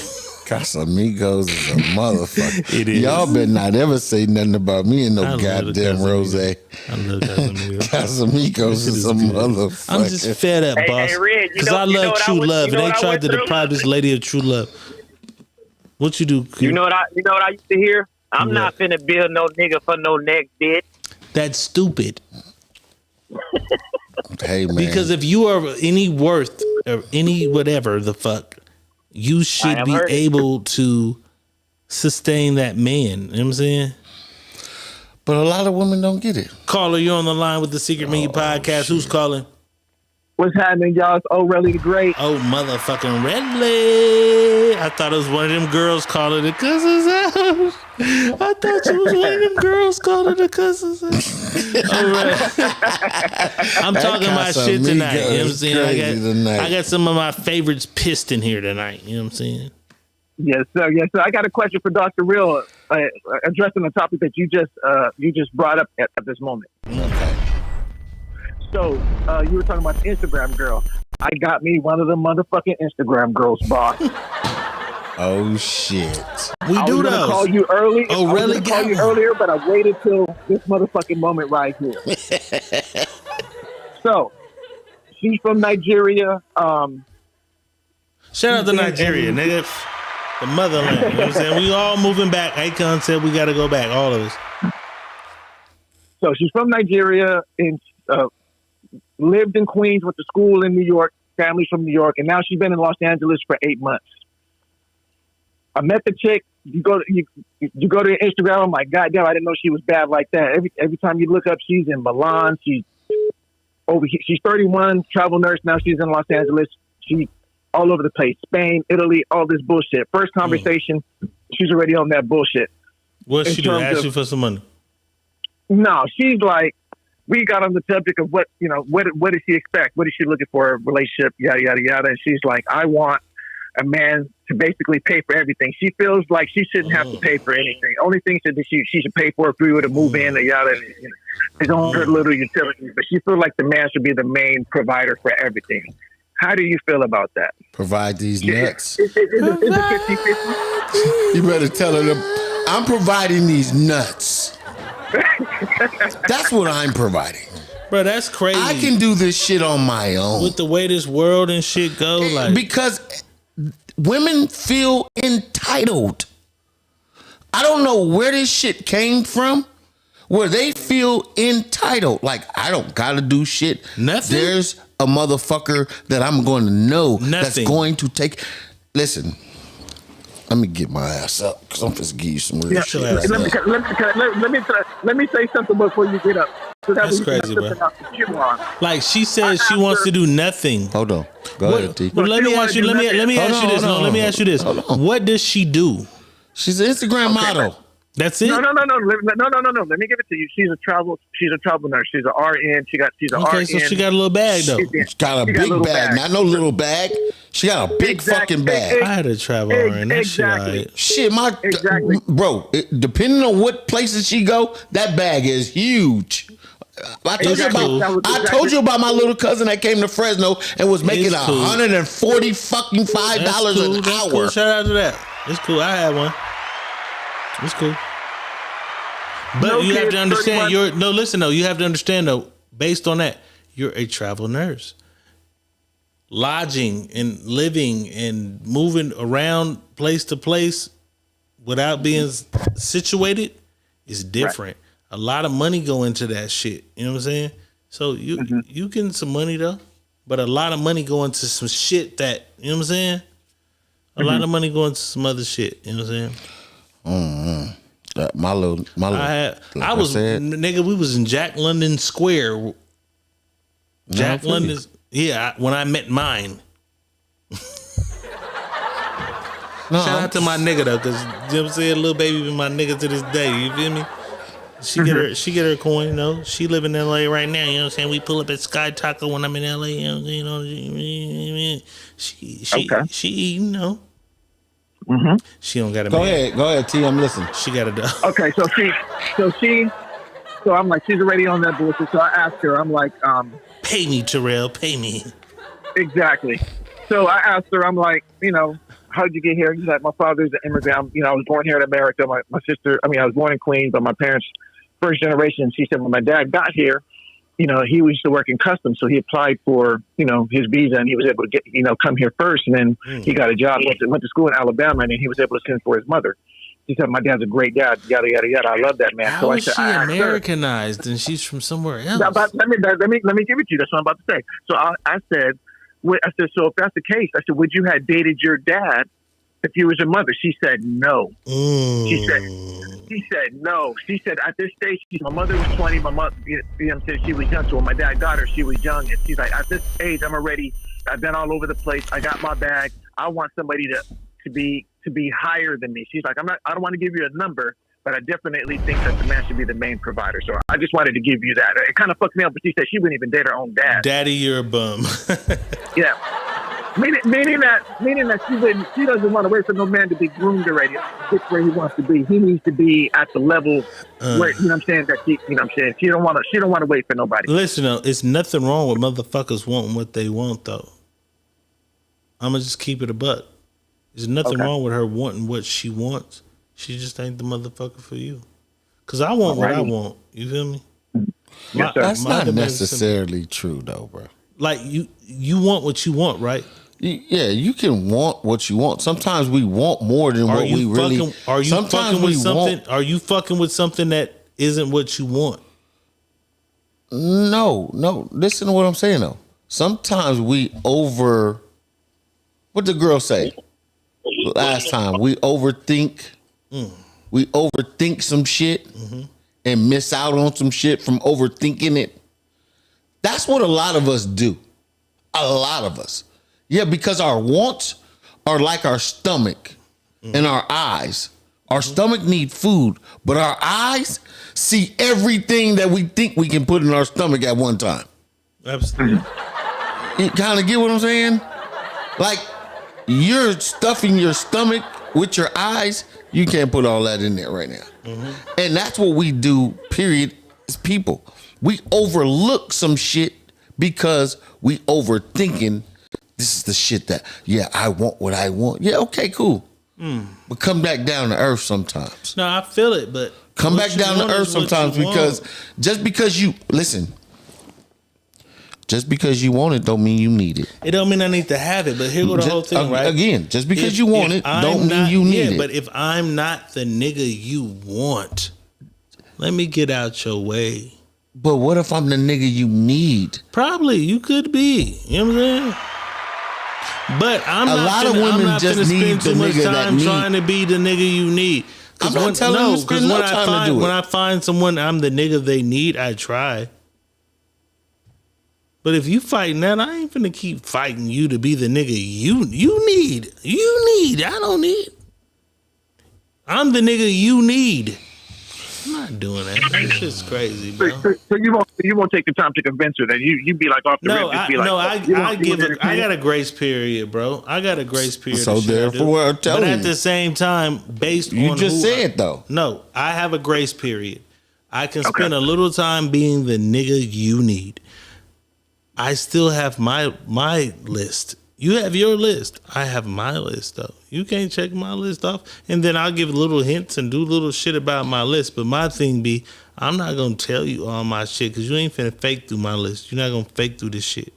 Speaker 3: Casamigos is a motherfucker.
Speaker 2: It is.
Speaker 3: Y'all better not ever say nothing about me in no
Speaker 2: I love the
Speaker 3: goddamn rose.
Speaker 2: I love Casamigos.
Speaker 3: Casamigos is a motherfucker.
Speaker 2: I'm just fed up, boss.
Speaker 9: Hey, Red,
Speaker 2: Because I love true love, and they tried to deprive this lady of true love. What you do, Q?
Speaker 9: You know what I used to hear? I'm not finna build no nigga for no next bitch.
Speaker 2: That's stupid.
Speaker 3: Hey, man.
Speaker 2: Because if you are any worth or any whatever the fuck, you should be able to sustain that man. You know what I'm saying?
Speaker 3: But a lot of women don't get it.
Speaker 2: Caller, you're on the line with the Secret Menu Podcast. Shit. Who's calling?
Speaker 10: What's happening, y'all? It's O'Reilly the Great.
Speaker 2: Oh, motherfucking Redley. I thought it was one of them girls calling the cousins house. I thought you was one of them girls calling the cousins house. All right. I'm talking my shit tonight. You know what I'm saying? I got some of my favorites pissed in here tonight. You know what I'm saying?
Speaker 10: Yes, sir. Yes, sir. I got a question for Dr. Real, addressing the topic that you just brought up at this moment.
Speaker 3: Okay.
Speaker 10: So, you were talking about the Instagram girl. I got me one of the motherfucking Instagram girls, boss.
Speaker 3: Oh, shit.
Speaker 2: We do those.
Speaker 10: I was going to call you early.
Speaker 2: Oh, really?
Speaker 10: Call you earlier, but I waited till this motherfucking moment right here. So, she's from Nigeria.
Speaker 2: Shout out to Nigeria, nigga. The motherland. You know what I'm saying? We all moving back. Akon said we got to go back, all of us.
Speaker 10: So, she's from Nigeria and lived in Queens, went to school in New York, family's from New York, and now she's been in Los Angeles for 8 months. I met the chick. You go to Instagram. I'm like, God damn, I didn't know she was bad like that. Every time you look up, she's in Milan. She's over here. She's 31, travel nurse. Now she's in Los Angeles. She's all over the place. Spain, Italy, all this bullshit. First conversation, she's already on that bullshit.
Speaker 2: What's she doing? Ask you for some money?
Speaker 10: No, she's like, we got on the subject of what does she expect? What is she looking for? A relationship, yada, yada, yada. And she's like, I want a man to basically pay for everything. She feels like she shouldn't have to pay for anything. Only thing that she should pay for if we were to move in, yada, his own her little utilities. But she feels like the man should be the main provider for everything. How do you feel about that?
Speaker 3: Provide these nuts.
Speaker 10: Is it 50-50?
Speaker 3: You better tell her I'm providing these nuts. That's what I'm providing.
Speaker 2: Bro, that's crazy.
Speaker 3: I can do this shit on my own.
Speaker 2: With the way this world and shit go, like,
Speaker 3: because women feel entitled. I don't know where this shit came from, where they feel entitled. Like, I don't gotta do shit.
Speaker 2: Nothing.
Speaker 3: There's a motherfucker that I'm going to know that's going to take. Listen, let me get my ass up because I'm supposed to give you some real shit. Right
Speaker 10: let me say something before you get up. So
Speaker 2: that's crazy, bro. Like, she says she wants to do nothing.
Speaker 3: Hold on. Go ahead, T.
Speaker 2: Well, let me ask you this. What does she do?
Speaker 3: She's an Instagram model.
Speaker 2: That's it?
Speaker 10: No. Let me give it to you. She's a travel nurse. She's an RN. She's an RN.
Speaker 2: Okay, so she got a little bag though.
Speaker 3: She's got a big bag. Not no little bag. She got a big fucking bag.
Speaker 2: I had a travel RN. That shit,
Speaker 3: bro. Depending on what places she go, that bag is huge. I told you about my little cousin that came to Fresno and was making $145 an hour.
Speaker 2: Cool. Shout out to that. It's cool. I had one. It's cool. But you have to understand, you have to understand though, based on that, you're a travel nurse. Lodging and living and moving around place to place without being situated is different. Right. A lot of money go into that shit. You know what I'm saying? So you getting some money though, but a lot of money go into some shit that, you know what I'm saying? A lot of money go into some other shit. You know what I'm saying?
Speaker 3: My little.
Speaker 2: Nigga, we was in Jack London Square. Jack London, when I met mine. Shout out to my nigga though, because you know what I'm saying, little baby been my nigga to this day. You feel me? She get her coin, you know. She live in LA right now, you know what I'm saying? We pull up at Sky Taco when I'm in LA, you know. She you know. She don't got a man.
Speaker 3: Go ahead, T. I'm listening.
Speaker 2: She got a dog.
Speaker 10: Okay, so I'm like, she's already on that bullshit. So I asked her, I'm like,
Speaker 2: pay me, Terrell, pay me.
Speaker 10: Exactly. So I asked her, I'm like, how'd you get here? He's like, my father's an immigrant. I was born here in America. My sister, I was born in Queens, but my parents, first generation. She said when my dad got here, he used to work in customs, so he applied for, his visa, and he was able to get, come here first, and then he got a job, went to school in Alabama, and then he was able to send for his mother. He said, my dad's a great dad, yada, yada, yada. I love that man.
Speaker 2: How is she Americanized and she's from somewhere else?
Speaker 10: Let me give it to you. That's what I'm about to say. So I said, so if that's the case, I said, would you have dated your dad if you was your mother? She said no. She said no. She said at this stage, my mother was 20. My mother, she was young. So when my dad got her, she was young. And she's like, at this age, I've been all over the place. I got my bag. I want somebody to be higher than me. She's like, I don't want to give you a number, but I definitely think that the man should be the main provider. So I just wanted to give you that. It kind of fucked me up, but she said she wouldn't even date her own dad.
Speaker 2: Daddy, you're a bum.
Speaker 10: Yeah. Meaning that she doesn't want to wait for no man to be groomed already. Get where he wants to be. He needs to be at the level where, that she don't want to wait for nobody.
Speaker 2: Listen, though, it's nothing wrong with motherfuckers wanting what they want, though. I'm going to just keep it a buck. There's nothing wrong with her wanting what she wants. She just ain't the motherfucker for you. Because I want what I want. You feel me?
Speaker 3: That's not necessarily true, though, bro.
Speaker 2: Like, you want what you want, right?
Speaker 3: Yeah, you can want what you want. Sometimes we want more than what we really.
Speaker 2: Are you fucking with something? Are you fucking with something that isn't what you want?
Speaker 3: No. Listen to what I'm saying though. Sometimes we what the girl say? Last time we overthink. We overthink some shit and miss out on some shit from overthinking it. That's what a lot of us do. A lot of us. Yeah, because our wants are like our stomach and our eyes. Our stomach need food, but our eyes see everything that we think we can put in our stomach at one time.
Speaker 2: Absolutely.
Speaker 3: You kind of get what I'm saying? Like, you're stuffing your stomach with your eyes. You can't put all that in there right now. And that's what we do, period, as people. We overlook some shit because we overthinking. This is the shit that, I want what I want. Yeah, okay, cool. But come back down to earth sometimes.
Speaker 2: No, I feel it, but
Speaker 3: come back down to earth sometimes because just because you want it don't mean you need it.
Speaker 2: It don't mean I need to have it, but here go the whole thing, right?
Speaker 3: Again, just because you want it don't mean you need it.
Speaker 2: But if I'm not the nigga you want, let me get out your way.
Speaker 3: But what if I'm the nigga you need?
Speaker 2: Probably, you could be. You know what I'm saying? But I'm
Speaker 3: a
Speaker 2: not
Speaker 3: lot
Speaker 2: finna,
Speaker 3: of women
Speaker 2: I'm not
Speaker 3: just
Speaker 2: finna
Speaker 3: need
Speaker 2: spend too
Speaker 3: the
Speaker 2: much
Speaker 3: nigga that
Speaker 2: time
Speaker 3: need.
Speaker 2: trying to be the nigga you need.
Speaker 3: I'm not telling you to spend no time to do it.
Speaker 2: When I find someone I'm the nigga they need, I try. But if you fighting that, I ain't finna keep fighting you to be the nigga you need. You need. I don't need. I'm the nigga you need. I'm not doing that. That's just crazy, bro.
Speaker 10: So you won't take the time to convince her. Then you be like off the rip.
Speaker 2: I got a grace period, bro. I got a grace period.
Speaker 3: So therefore, I'm telling you.
Speaker 2: But at the same time, based on
Speaker 3: you just said though.
Speaker 2: No, I have a grace period. I can spend a little time being the nigga you need. I still have my list. You have your list. I have my list, though. You can't check my list off. And then I'll give little hints and do little shit about my list. But my thing be, I'm not going to tell you all my shit because you ain't finna fake through my list. You're not going to fake through this shit.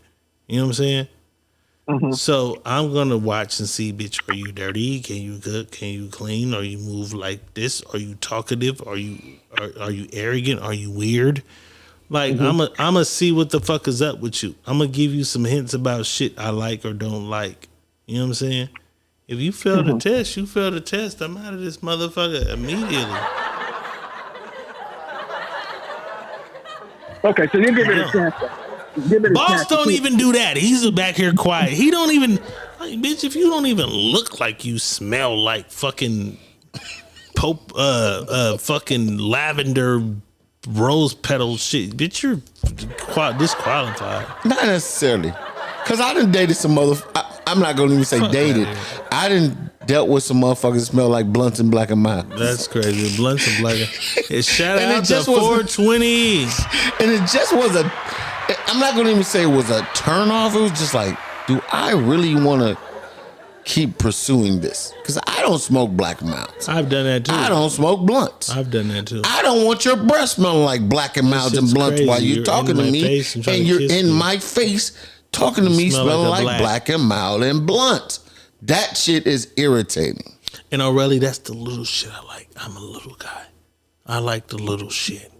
Speaker 2: You know what I'm saying? So I'm going to watch and see, bitch, are you dirty? Can you cook? Can you clean? Are you move like this? Are you talkative? Are you arrogant? Are you weird? Like, I'ma see what the fuck is up with you. I'm gonna give you some hints about shit I like or don't like. You know what I'm saying? If you fail the test, you fail the test. I'm out of this motherfucker immediately.
Speaker 10: Okay, so you give it a chance.
Speaker 2: Boss don't even do that. He's back here quiet. He don't even, like, bitch, if you don't even look like you smell like fucking fucking lavender rose petal shit, bitch, you're disqualified.
Speaker 3: Not necessarily, because I done dated some I'm not gonna even say dated. I done dealt with some motherfuckers that smell like blunts and black and mild.
Speaker 2: That's crazy. Blunts and black. Shout out to 420.
Speaker 3: And it just was I'm not gonna even say it was a turn off. It was just like, do I really want to keep pursuing this? Because I don't smoke Black and Milds.
Speaker 2: I've done that too.
Speaker 3: I don't smoke blunts.
Speaker 2: I've done that too.
Speaker 3: I don't want your breath smelling like Black and Milds and blunts
Speaker 2: crazy.
Speaker 3: while you're talking to me, and you're in my face talking to me smelling like Black and Mild and blunts. That shit is irritating.
Speaker 2: And O'Reilly, that's the little shit I like. I'm a little guy. I like the little shit.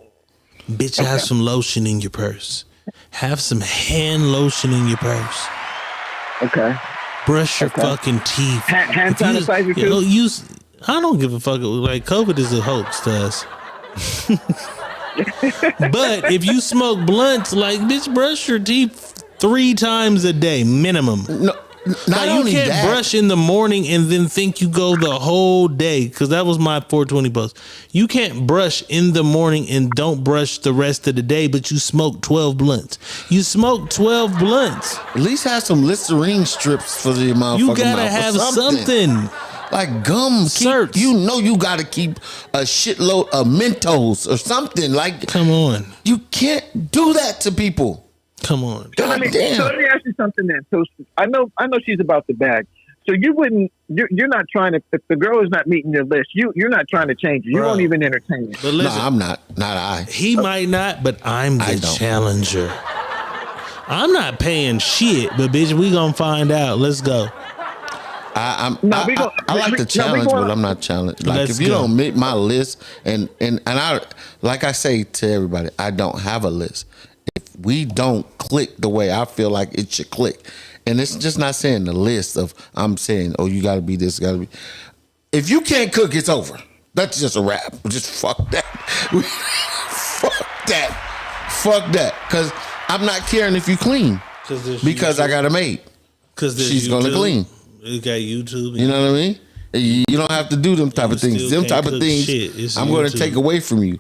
Speaker 2: Bitch, have some lotion in your purse. Have some hand lotion in your purse.
Speaker 10: Okay.
Speaker 2: Brush your fucking teeth.
Speaker 10: Hand sanitizer too?
Speaker 2: I don't give a fuck. Like, COVID is a hoax to us. But if you smoke blunts, like, bitch, brush your teeth 3 times a day, minimum.
Speaker 3: No. Not
Speaker 2: like, you can't brush in the morning and then think you go the whole day, because that was my 420 post. You can't brush in the morning and don't brush the rest of the day, but you smoke 12 blunts. You smoke 12 blunts.
Speaker 3: At least have some Listerine strips for the motherfucking
Speaker 2: You gotta
Speaker 3: mouth
Speaker 2: have
Speaker 3: or
Speaker 2: something.
Speaker 3: Like gum. You know you gotta keep a shitload of Mentos or something. Like,
Speaker 2: come on.
Speaker 3: You can't do that to people.
Speaker 2: Come on.
Speaker 10: So let me ask you something then. So I know she's about the bag. So you wouldn't. You're not trying to. If the girl is not meeting your list, you're not trying to change it. You won't even entertain it.
Speaker 2: But listen,
Speaker 3: no, I'm not. Not I.
Speaker 2: He might not, but I'm the challenger. I'm not paying shit, but bitch, we gonna find out. Let's go.
Speaker 3: I like the challenge, but I'm not challenged. Like, if you don't make my list, and I, like I say to everybody, I don't have a list. If we don't click the way I feel like it should click, and it's just not saying the list of, I'm saying, oh, you got to be this, got to be. If you can't cook, it's over. That's just a wrap. Just fuck that. Fuck that. Because I'm not caring if you clean. Because I got a maid.
Speaker 2: Because
Speaker 3: she's going to clean.
Speaker 2: You got YouTube.
Speaker 3: You know what I mean? You don't have to do them type of things. Them type of things I'm going to take away from you.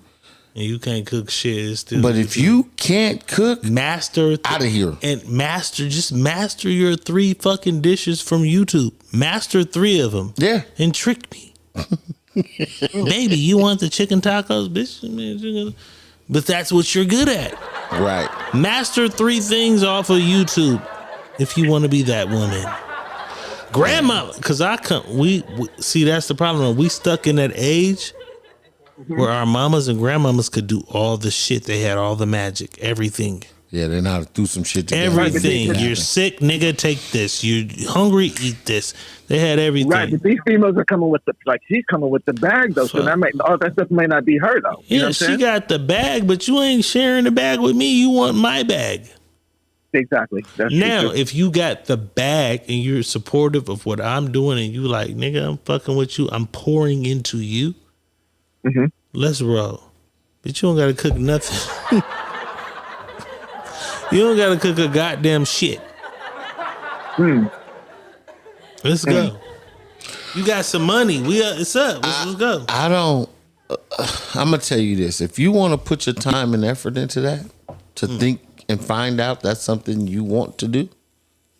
Speaker 2: And you can't cook shit. It's still
Speaker 3: but if you can't cook,
Speaker 2: master
Speaker 3: out of here.
Speaker 2: And just master your 3 fucking dishes from YouTube. Master 3 of them.
Speaker 3: Yeah.
Speaker 2: And trick me. Baby, you want the chicken tacos, bitch? But that's what you're good at.
Speaker 3: Right.
Speaker 2: Master 3 things off of YouTube if you want to be that woman. Grandma, because we see, that's the problem. We stuck in that age where our mamas and grandmamas could do all the shit. They had all the magic, everything.
Speaker 3: Yeah, they know how to do some shit together.
Speaker 2: Everything. You're sick, nigga, take this. You're hungry, eat this. They had everything.
Speaker 10: Right, but these females are coming with she's coming with the bag though. So all that stuff may not be her though. You know what I'm saying?
Speaker 2: She got the bag, but you ain't sharing the bag with me. You want my bag.
Speaker 10: Exactly. That's
Speaker 2: now,
Speaker 10: true.
Speaker 2: if you got the bag and you're supportive of what I'm doing, and you like, nigga, I'm fucking with you, I'm pouring into you.
Speaker 10: Mm-hmm.
Speaker 2: Let's roll. But you don't gotta cook nothing. You don't gotta cook a goddamn shit. Let's go. You got some money. It's up. Let's go.
Speaker 3: I don't. I'm gonna tell you this: if you want to put your time and effort into that, to think and find out that's something you want to do,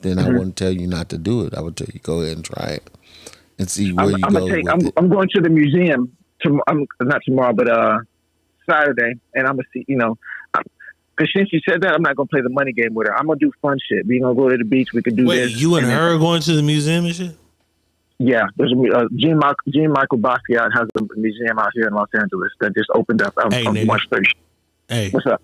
Speaker 3: then I wouldn't tell you not to do it. I would tell you go ahead and try it and see where you go with it.
Speaker 10: I'm going to the museum. Not tomorrow, but Saturday, and I'm gonna see. Because since you said that, I'm not gonna play the money game with her. I'm gonna do fun shit. We gonna go to the beach. We could do this.
Speaker 2: Wait, you and her are going to the museum and shit?
Speaker 10: Yeah, there's a Jean Michael Basquiat has a museum out here in Los Angeles that just opened up on March 30th.
Speaker 2: Hey,
Speaker 10: what's up?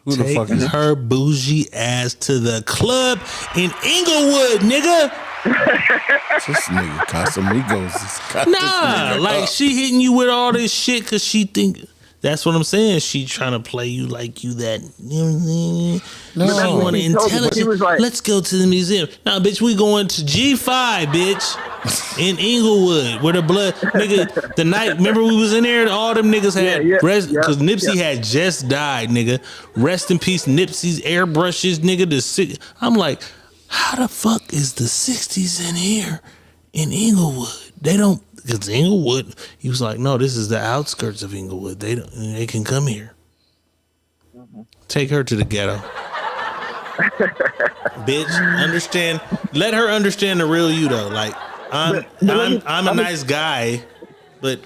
Speaker 3: Who the fuck is
Speaker 2: her bougie ass to the club in Inglewood, nigga?
Speaker 3: This nigga Casamigos.
Speaker 2: Nah, like she hitting you with all this shit because she think. That's what I'm saying. She trying to play you like you that. You know what I mean?
Speaker 3: No,
Speaker 2: she want to intelligent. Let's go to the museum. Nah, bitch, we going to G5, bitch, in Inglewood, where the blood, nigga. The night, remember we was in there. All them niggas had because Nipsey had just died, nigga. Rest in peace, Nipsey's airbrushes, nigga. I'm like, how the fuck is the 60s in here in Inglewood? They don't. Because Inglewood, he was like, no, this is the outskirts of Inglewood. They can come here. Take her to the ghetto. Bitch, understand. Let her understand the real you though. Like I'm a nice guy, but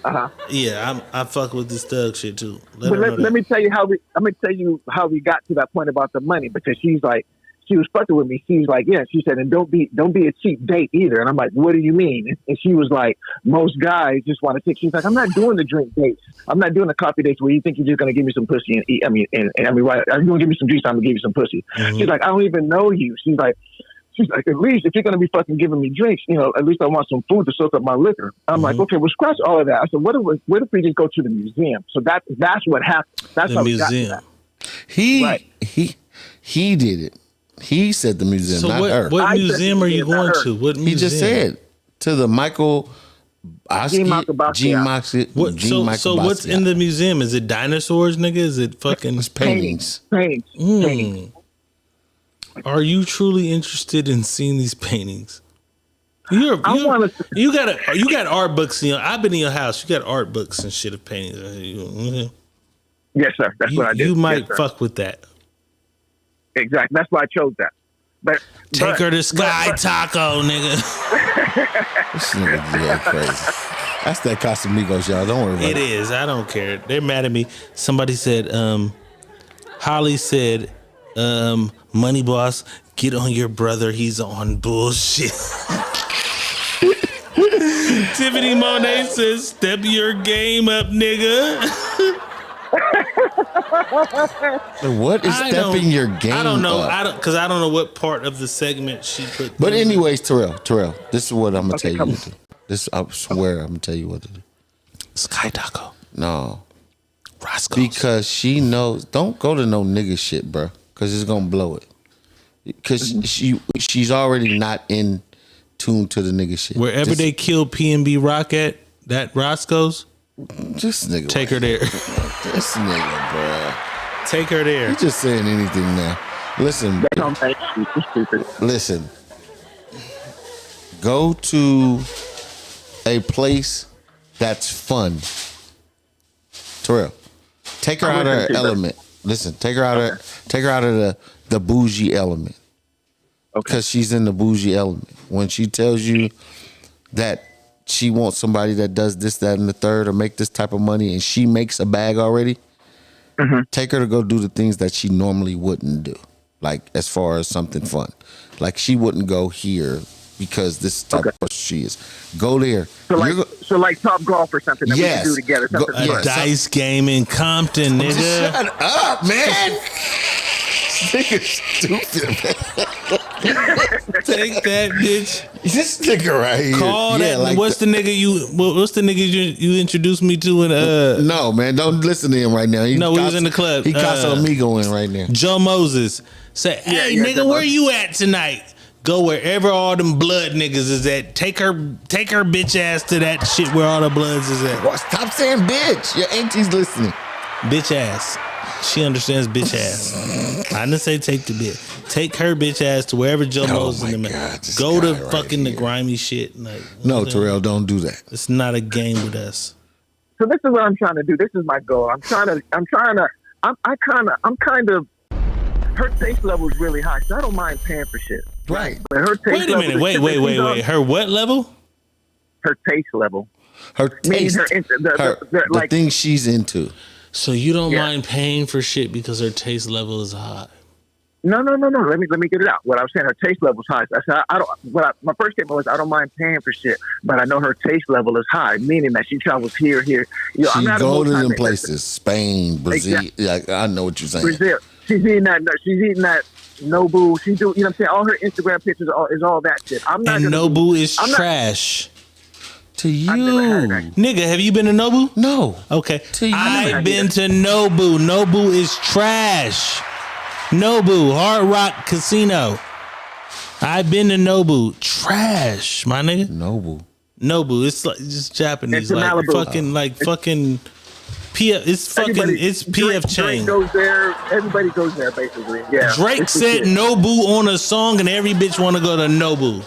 Speaker 2: yeah, I fuck with this thug shit too.
Speaker 10: Let me tell you how we got to that point about the money, because she she was fucking with me. She's like, yeah. She said, and don't be a cheap date either. And I'm like, what do you mean? And she was like, most guys just want to take. She's like, I'm not doing the drink dates. I'm not doing the coffee dates where you think you're just gonna give me some pussy and eat. Right? I'm gonna give me some juice. I'm gonna give you some pussy. Mm-hmm. She's like, I don't even know you. She's like, at least if you're gonna be fucking giving me drinks, at least I want some food to soak up my liquor. I'm like, okay, well, scratch all of that. I said, what if we just go to the museum? So that's what happened. That's how we got to that.
Speaker 3: He did it. He said the museum,
Speaker 2: so
Speaker 3: not her.
Speaker 2: What museum are you going to? What museum?
Speaker 3: He just said to the Michael Basquiat.
Speaker 2: So what's in the museum? Is it dinosaurs, nigga? Is it fucking
Speaker 3: paintings?
Speaker 10: Paintings.
Speaker 2: Are you truly interested in seeing these paintings? You got art books. I've been in your house. You got art books and shit of paintings.
Speaker 10: Yes, sir. That's what I did.
Speaker 2: You might fuck with that.
Speaker 10: Exactly. That's why I chose that. But
Speaker 2: take her to Sky Taco, nigga.
Speaker 3: This nigga crazy. That's that Casamigos, y'all. Don't worry about it.
Speaker 2: It is. I don't care. They're mad at me. Somebody said, Holly said, Money Boss, get on your brother. He's on bullshit. Tiffany Monet says, step your game up, nigga.
Speaker 3: What is stepping your game up?
Speaker 2: I don't know. Because I don't know what part of the segment she put.
Speaker 3: But anyways, Terrell, this is what I'm going to tell you what to do. I swear I'm going to tell you what to do.
Speaker 2: Sky Taco.
Speaker 3: No.
Speaker 2: Roscoe's.
Speaker 3: Because she knows, don't go to no nigga shit, bro. Because it's going to blow it. Because she's already not in tune to the nigga shit.
Speaker 2: Wherever they kill PNB Rock at, that Roscoe's,
Speaker 3: this nigga.
Speaker 2: Take her there.
Speaker 3: This nigga, bro.
Speaker 2: Take her there.
Speaker 3: You're just saying anything now. Listen. Listen. Go to a place that's fun. Terrell, take her out of her element. Listen, take her out of the bougie element. Okay. Because she's in the bougie element. When she tells you that she wants somebody that does this, that, and the third, or make this type of money, and she makes a bag already, take her to go do the things that she normally wouldn't do. Like, as far as something fun. Like, she wouldn't go here because this type of person she is. Go there.
Speaker 10: So like Top Golf or something that we can do together.
Speaker 2: A dice game in Compton, nigga.
Speaker 3: Shut up, man. Nigga stupid, man.
Speaker 2: Take that, bitch.
Speaker 3: This nigga right here.
Speaker 2: Call that. Like what's the nigga you introduced me to?
Speaker 3: No, man, don't listen to him right now.
Speaker 2: We was in the club.
Speaker 3: He Casamigos in right now.
Speaker 2: Joe Moses say, "Hey, nigga, where you at tonight? Go wherever all them blood niggas is at. Take her bitch ass to that shit where all the bloods is at."
Speaker 3: Stop saying bitch. Your auntie's listening.
Speaker 2: Bitch ass. She understands bitch ass. I didn't say take the bitch. Take her bitch ass to wherever Joe Moses in the man. Go to fucking the grimy shit. Like,
Speaker 3: no, Terrell, don't do that.
Speaker 2: It's not a game with us.
Speaker 10: So this is what I'm trying to do. This is my goal. I'm kind of. Her taste level is really high, so I don't mind paying for shit.
Speaker 3: Right.
Speaker 10: But her taste
Speaker 2: Wait a minute. Wait. Her what level?
Speaker 10: Her taste level.
Speaker 3: Her taste. The thing she's into.
Speaker 2: So you don't mind paying for shit because her taste level is high?
Speaker 10: No. Let me get it out. What I'm saying, her taste level is high. I said my first statement was I don't mind paying for shit, but I know her taste level is high, meaning that she travels here. You know,
Speaker 3: she go to them places, Spain, Brazil. Exactly. Like, I know what you're saying.
Speaker 10: Brazil. She's eating that Nobu. She do. You know what I'm saying? All her Instagram pictures is all that shit.
Speaker 2: Nobu is trash.
Speaker 3: To you,
Speaker 2: nigga, have you been to Nobu?
Speaker 3: No.
Speaker 2: Okay.
Speaker 3: To you.
Speaker 2: I've been to Nobu. Nobu is trash. Nobu, Hard Rock Casino. I've been to Nobu. Trash, my nigga. Nobu. It's like just Japanese.
Speaker 10: It's
Speaker 2: like
Speaker 10: Malibu.
Speaker 2: fucking PF. It's PF Chang.
Speaker 10: Drake goes there. Everybody goes there, basically. Yeah.
Speaker 2: Drake said Nobu on a song, and every bitch want to go to Nobu.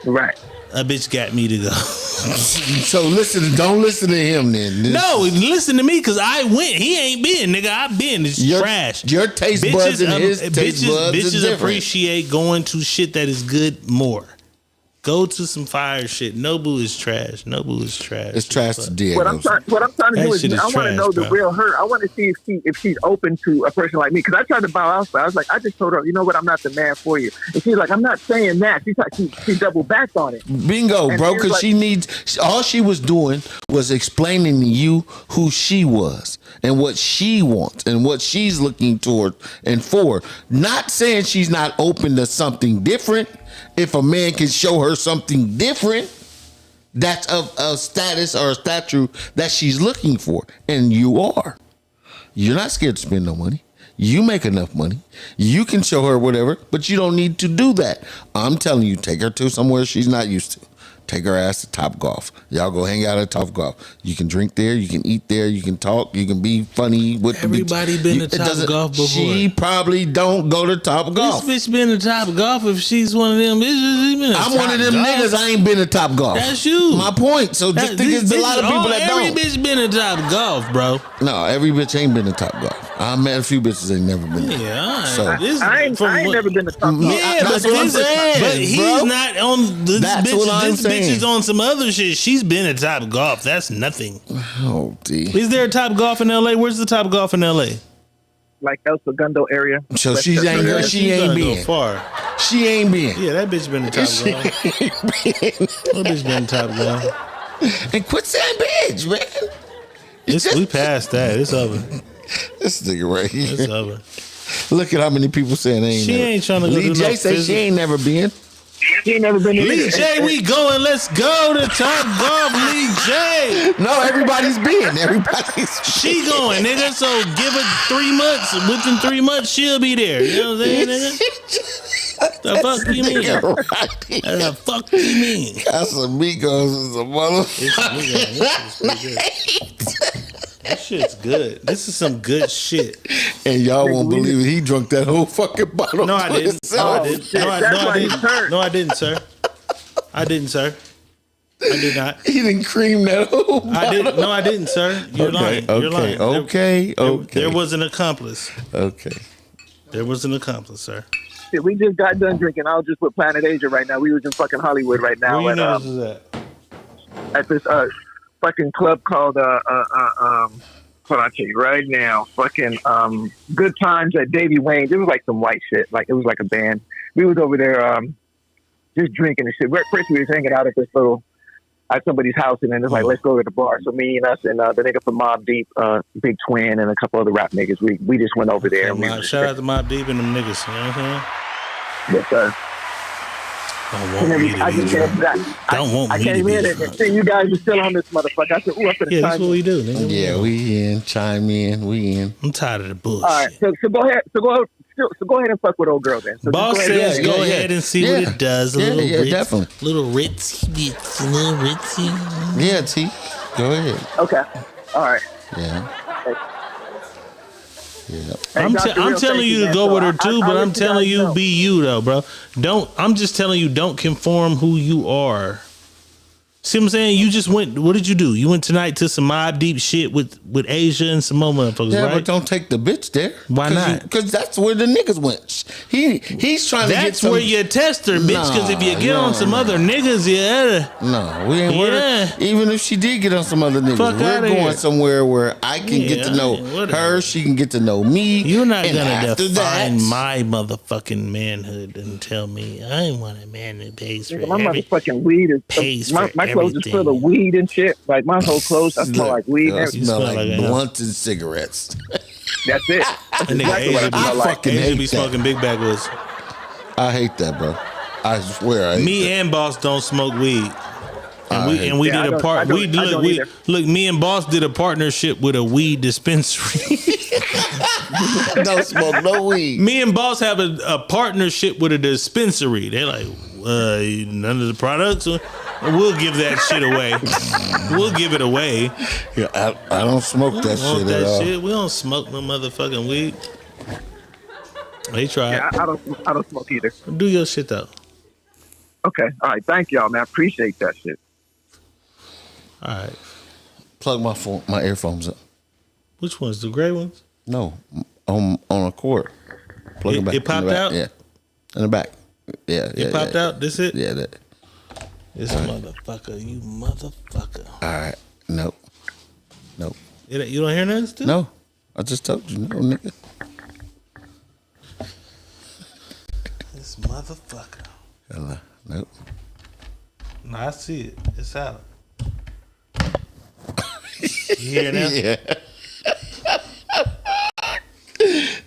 Speaker 10: Right.
Speaker 2: A bitch got me to go.
Speaker 3: So don't listen to him then.
Speaker 2: No, listen to me because I went. He ain't been, nigga. I've been. It's trash.
Speaker 3: Your taste buds and his taste buds
Speaker 2: bitches
Speaker 3: are different.
Speaker 2: appreciate going to shit that is good more. Go to some fire shit. Nobu is trash.
Speaker 3: It's trash to Diego.
Speaker 10: What I'm trying to do is, I want to
Speaker 2: trash,
Speaker 10: know the
Speaker 2: bro.
Speaker 10: real her. I want to see if she's open to a person like me. Because I tried to bow out, but I was like, I just told her, you know what, I'm not the man for you. And she's like, I'm not saying that. She doubled back on it.
Speaker 3: Bingo,
Speaker 10: And
Speaker 3: bro.
Speaker 10: she was
Speaker 3: Because
Speaker 10: like-
Speaker 3: she needs. All she was doing was explaining to you who she was and what she wants and what she's looking toward and for. Not saying she's not open to something different. If a man can show her something different, that's of a status or a stature that she's looking for. And you are. You're not scared to spend no money. You make enough money. You can show her whatever, but you don't need to do that. I'm telling you, take her to somewhere she's not used to. Take her ass to Top Golf. Y'all go hang out at Top Golf. You can drink there. You can eat there. You can talk. You can be funny with
Speaker 2: Everybody
Speaker 3: the bitch.
Speaker 2: been to Top Golf before.
Speaker 3: She probably don't go to Top Golf.
Speaker 2: This bitch been to Top Golf if she's one of them bitches. She been to
Speaker 3: I'm
Speaker 2: Top
Speaker 3: one of them
Speaker 2: Golf.
Speaker 3: niggas. I ain't been to Top Golf.
Speaker 2: That's you.
Speaker 3: My point. So just think it's a lot of people that don't.
Speaker 2: Every bitch been to Top Golf, bro.
Speaker 3: No, every bitch ain't been to Top Golf. I met a few bitches that ain't never been there.
Speaker 2: Yeah, all right.
Speaker 3: So
Speaker 10: I ain't never been to Top Golf.
Speaker 2: Yeah,
Speaker 3: That's
Speaker 2: but
Speaker 3: what I'm saying,
Speaker 2: but he's
Speaker 3: bro.
Speaker 2: not on this
Speaker 3: That's what I'm
Speaker 2: bitch. This bitch
Speaker 3: saying.
Speaker 2: is on some other shit. She's been at Top Golf. That's nothing.
Speaker 3: Oh, D.
Speaker 2: Is there a Top Golf in LA? Where's the Top Golf in LA?
Speaker 10: Like El Segundo area.
Speaker 3: So she ain't been.
Speaker 2: Far.
Speaker 3: She ain't been.
Speaker 2: Yeah, that bitch been to Top Golf. That bitch been to Top Golf.
Speaker 3: And quit saying bitch, man.
Speaker 2: We passed that. It's over.
Speaker 3: This nigga right here.
Speaker 2: It's over.
Speaker 3: Look at how many people saying they ain't
Speaker 2: She
Speaker 3: never.
Speaker 2: ain't trying to go
Speaker 3: Lee
Speaker 2: do
Speaker 3: J
Speaker 2: no
Speaker 3: say she
Speaker 2: physical.
Speaker 3: ain't never been.
Speaker 10: She ain't never been there.
Speaker 2: Lee J, we going. Let's go to Top Golf, Lee J.
Speaker 3: No, everybody's been.
Speaker 2: She going, nigga. So give her 3 months. Within 3 months, she'll be there. You know what I'm saying, nigga? The fuck you mean?
Speaker 3: Right.
Speaker 2: The fuck you mean?
Speaker 3: Casamigos is a
Speaker 2: That shit's good. This is some good shit.
Speaker 3: And y'all won't believe it. He drunk that whole fucking bottle.
Speaker 2: No, I didn't. No, I didn't. No, I didn't. No, I didn't, sir. I didn't, sir. I did not.
Speaker 3: He didn't cream that whole bottle.
Speaker 2: I didn't. No, I didn't, sir. You're lying. You're lying.
Speaker 3: Okay.
Speaker 2: There was an accomplice.
Speaker 3: Okay.
Speaker 2: There was an accomplice, sir.
Speaker 10: Shit, we just got done drinking. I was just with Planet Asia right now. We was in fucking Hollywood right now.
Speaker 2: Where you
Speaker 10: at,
Speaker 2: niggas is at?
Speaker 10: At this fucking club called what I tell you right now, fucking Good Times at Davy Wayne's. It was like some white shit. Like it was like a band. We was over there just drinking and shit. First we was hanging out at somebody's house, and then it's like, let's go to the bar. So me and us and the nigga from Mobb Deep, Big Twin, and a couple other rap niggas, we just went over there. And
Speaker 2: Shout out to Mobb Deep and them niggas. You know what I'm saying?
Speaker 10: Yes, sir.
Speaker 2: Don't want me to
Speaker 10: I
Speaker 2: be
Speaker 10: just
Speaker 2: drunk.
Speaker 10: can't.
Speaker 2: Don't want
Speaker 10: I
Speaker 2: me to
Speaker 10: came
Speaker 2: be
Speaker 10: in
Speaker 2: drunk.
Speaker 10: and see you guys are still on this motherfucker. I said, ooh, I'm finna
Speaker 2: Yeah,
Speaker 10: chime
Speaker 2: that's what
Speaker 10: in.
Speaker 2: we do, nigga.
Speaker 3: Yeah, we in. Chime in. We in.
Speaker 2: I'm tired of the bullshit.
Speaker 10: All right, so go ahead. So go ahead and fuck with old girl then. So
Speaker 2: Boss
Speaker 10: just go ahead
Speaker 2: says
Speaker 10: and-
Speaker 2: go ahead and see what it does. A little ritz,
Speaker 3: definitely.
Speaker 2: Little ritzy, a little ritzy.
Speaker 3: Yeah, T. Go ahead.
Speaker 10: Okay. All right.
Speaker 3: Yeah. Yeah.
Speaker 2: I'm telling you to go with her too, but I'm telling you be you though, bro. I'm just telling you don't conform who you are. See what I'm saying? You just went. What did you do? You went tonight to some Mobb Deep shit with Asia and some more motherfuckers,
Speaker 3: Yeah,
Speaker 2: right?
Speaker 3: but don't take the bitch there.
Speaker 2: Why not?
Speaker 3: Because that's where the niggas went. He's trying to get
Speaker 2: That's
Speaker 3: some.
Speaker 2: where you test her, bitch. Because if you get on some other niggas, yeah.
Speaker 3: No, we ain't worried. Even if she did get on some other niggas,
Speaker 2: Fuck
Speaker 3: we're
Speaker 2: outta
Speaker 3: going
Speaker 2: here.
Speaker 3: somewhere where I can get to know her. She can get to know me.
Speaker 2: You're not
Speaker 3: and
Speaker 2: gonna
Speaker 3: after
Speaker 2: define
Speaker 3: that,
Speaker 2: my motherfucking manhood and tell me I want a man who pays for
Speaker 10: My
Speaker 2: every,
Speaker 10: motherfucking weed
Speaker 2: pays
Speaker 10: is my
Speaker 2: for
Speaker 10: clothes is full of
Speaker 2: everything.
Speaker 10: weed and shit. Like my whole clothes, I smell like weed.
Speaker 3: I
Speaker 10: And
Speaker 3: smell like
Speaker 2: like a-
Speaker 3: blunts and cigarettes.
Speaker 10: That's it. That's
Speaker 2: And nigga
Speaker 10: exactly what
Speaker 2: Asia
Speaker 10: I
Speaker 2: be,
Speaker 10: smell like.
Speaker 3: fucking
Speaker 2: Asia
Speaker 3: hate
Speaker 2: be
Speaker 3: that.
Speaker 2: smoking big backwoods.
Speaker 3: I hate that, bro. I swear, I hate
Speaker 2: Me
Speaker 3: that.
Speaker 2: and Boss don't smoke weed. And we
Speaker 3: hate
Speaker 10: that.
Speaker 2: did a part.
Speaker 10: I don't either.
Speaker 2: Look. Me and Boss did a partnership with a weed dispensary.
Speaker 3: Don't smoke no weed.
Speaker 2: Me and Boss have a partnership with a dispensary. They're like, none of the products. We'll give that shit away. We'll give it away.
Speaker 3: Yeah, I don't smoke
Speaker 2: We
Speaker 3: that
Speaker 2: don't want
Speaker 3: shit
Speaker 2: that
Speaker 3: at all.
Speaker 2: shit. We don't smoke no motherfucking weed. They try.
Speaker 10: Yeah, I don't smoke either.
Speaker 2: Do your shit though.
Speaker 10: Okay. All right. Thank y'all, man. I appreciate that shit.
Speaker 2: All right.
Speaker 3: Plug my earphones up.
Speaker 2: Which ones? The gray ones?
Speaker 3: No, on a cord. Plug
Speaker 2: It-
Speaker 3: them back.
Speaker 2: it popped
Speaker 3: in the back.
Speaker 2: out?
Speaker 3: Yeah, in the back. Yeah,
Speaker 2: It popped out. This it?
Speaker 3: Yeah, that.
Speaker 2: This motherfucker, you motherfucker.
Speaker 3: All right. Nope.
Speaker 2: You don't hear nothing still?
Speaker 3: No. I just told you, no, nigga.
Speaker 2: This motherfucker.
Speaker 3: Hello. Nope.
Speaker 2: No, I see it. It's out. You hear now?
Speaker 3: Yeah.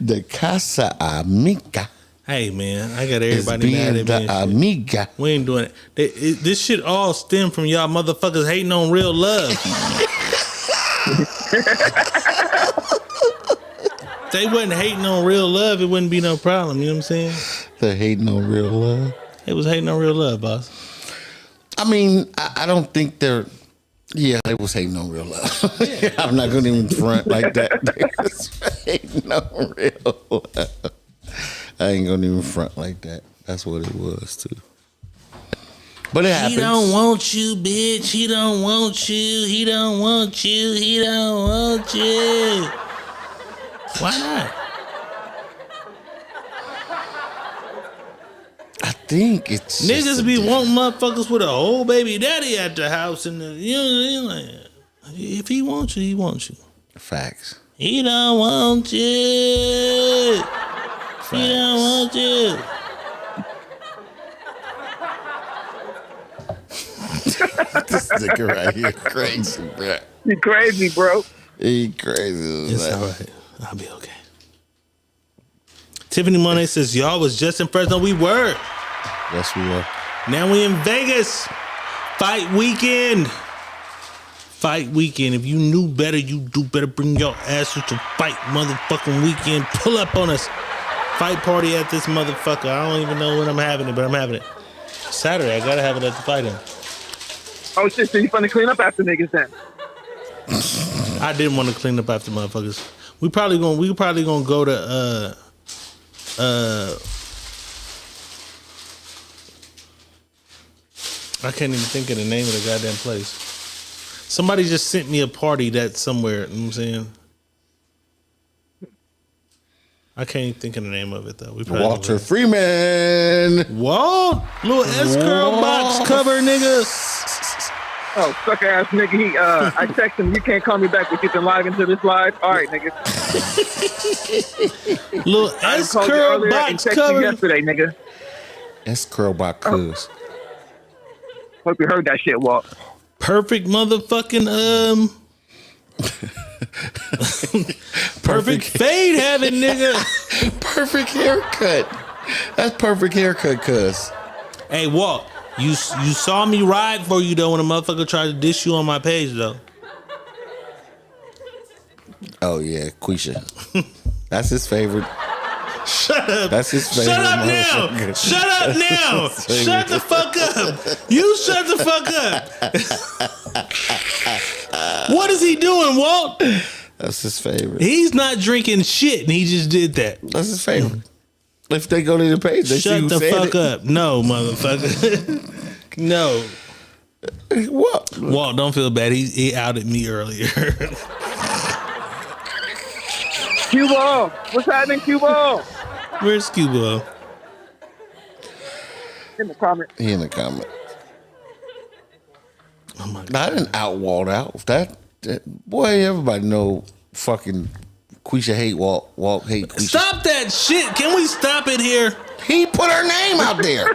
Speaker 3: The Casa Amiga.
Speaker 2: Hey, man, I got everybody mad at me.
Speaker 3: The Amiga.
Speaker 2: We ain't doing it. This shit all stem from y'all motherfuckers hating on real love. If they wasn't hating on real love, it wouldn't be no problem. You know what I'm saying?
Speaker 3: They're hating on real love.
Speaker 2: It was hating on real love, boss.
Speaker 3: I mean, I don't think they're. Yeah, they was hating on real love. Yeah. I'm not gonna even front like that. They was hating on real love. I ain't gonna even front like that. That's what it was too. But it happens.
Speaker 2: He don't want you, bitch. He don't want you. He don't want you. He don't want you. Why not?
Speaker 3: I think it's
Speaker 2: niggas be wanting motherfuckers with a whole baby daddy at the house, and if he wants you, he wants you.
Speaker 3: Facts.
Speaker 2: He don't want you.
Speaker 3: Facts.
Speaker 2: He don't want you.
Speaker 3: This nigga right here crazy, bro.
Speaker 10: You crazy, bro.
Speaker 3: He crazy.
Speaker 2: It's all right. I'll be okay. Tiffany Monet says, y'all was just in Fresno. We were.
Speaker 3: Yes, we were.
Speaker 2: Now we in Vegas. Fight weekend. Fight weekend. If you knew better, you do better. Bring your asses to fight motherfucking weekend. Pull up on us. Fight party at this motherfucker. I don't even know when I'm having it, but I'm having it. Saturday. I gotta have it at the fight in.
Speaker 10: Oh shit, so you finna clean up after niggas then?
Speaker 2: I didn't want to clean up after motherfuckers. We probably gonna go to I can't even think of the name of the goddamn place. Somebody just sent me a party that's somewhere, you know what I'm saying? I can't even think of the name of it though.
Speaker 3: Walter Freeman.
Speaker 2: Walt, little S-curl box cover, nigga.
Speaker 10: Oh, sucker ass nigga. He I text him, you can't call me back, but you can log into this live. All right, nigga.
Speaker 2: Little S-curl box cover.
Speaker 10: Yesterday, nigga.
Speaker 3: S-curl box cuz.
Speaker 10: Hope you heard that shit, Walt.
Speaker 2: Perfect motherfucking perfect fade having, nigga.
Speaker 3: Perfect haircut. That's perfect haircut, cuz.
Speaker 2: Hey, Walt, you saw me ride for you though when a motherfucker tried to dish you on my page though.
Speaker 3: Oh yeah, Quisha. That's his favorite.
Speaker 2: Shut up.
Speaker 3: That's his favorite.
Speaker 2: Shut up now. Shut up now. Shut the fuck up. You shut the fuck up. What is he doing, Walt?
Speaker 3: That's his favorite.
Speaker 2: He's not drinking shit and he just did that.
Speaker 3: That's his favorite. If they go to the page, they see who
Speaker 2: shut the
Speaker 3: said
Speaker 2: fuck
Speaker 3: it.
Speaker 2: up. No, motherfucker. No.
Speaker 3: What?
Speaker 2: Walt, don't feel bad. He outed me earlier.
Speaker 10: Cuba, what's happening, Cuba?
Speaker 2: Where's Cuba?
Speaker 10: In the comment.
Speaker 3: He in the comment.
Speaker 2: Oh my God.
Speaker 3: I didn't out Walt out. That boy, everybody know fucking Quisha hate Walt. Walt hate Quisha.
Speaker 2: Stop that shit. Can we stop it here?
Speaker 3: He put her name out there.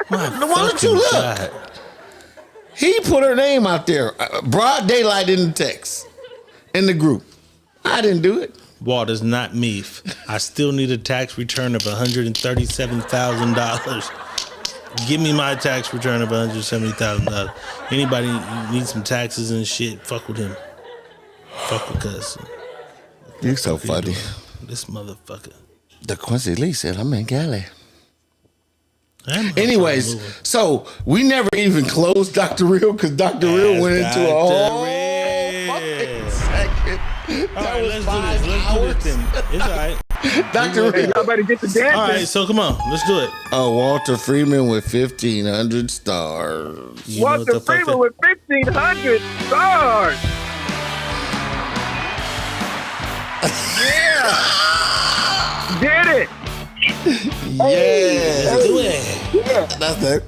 Speaker 3: Why don't you look?
Speaker 2: God.
Speaker 3: He put her name out there. Broad daylight in the text. In the group. I didn't do it.
Speaker 2: Walt is not me. I still need a tax return of $137,000. Give me my tax return of $170,000. Anybody needs some taxes and shit, fuck with him. Fuck with us.
Speaker 3: You're so funny.
Speaker 2: This motherfucker.
Speaker 3: The Quincy Lee said, I'm in Cali. Anyways, so we never even closed Dr. Real because Dr. Real went into a whole fucking second.
Speaker 2: All right, let's do this. Let's do this then. It's all right.
Speaker 3: Dr. Real.
Speaker 10: Y'all better get the dancing.
Speaker 2: All right, so come on. Let's do it.
Speaker 3: Walter Freeman with 1,500 stars.
Speaker 10: Walter Freeman with 1,500 stars. Yeah. Did it.
Speaker 2: Let's do it.
Speaker 10: Yeah.
Speaker 3: That's that.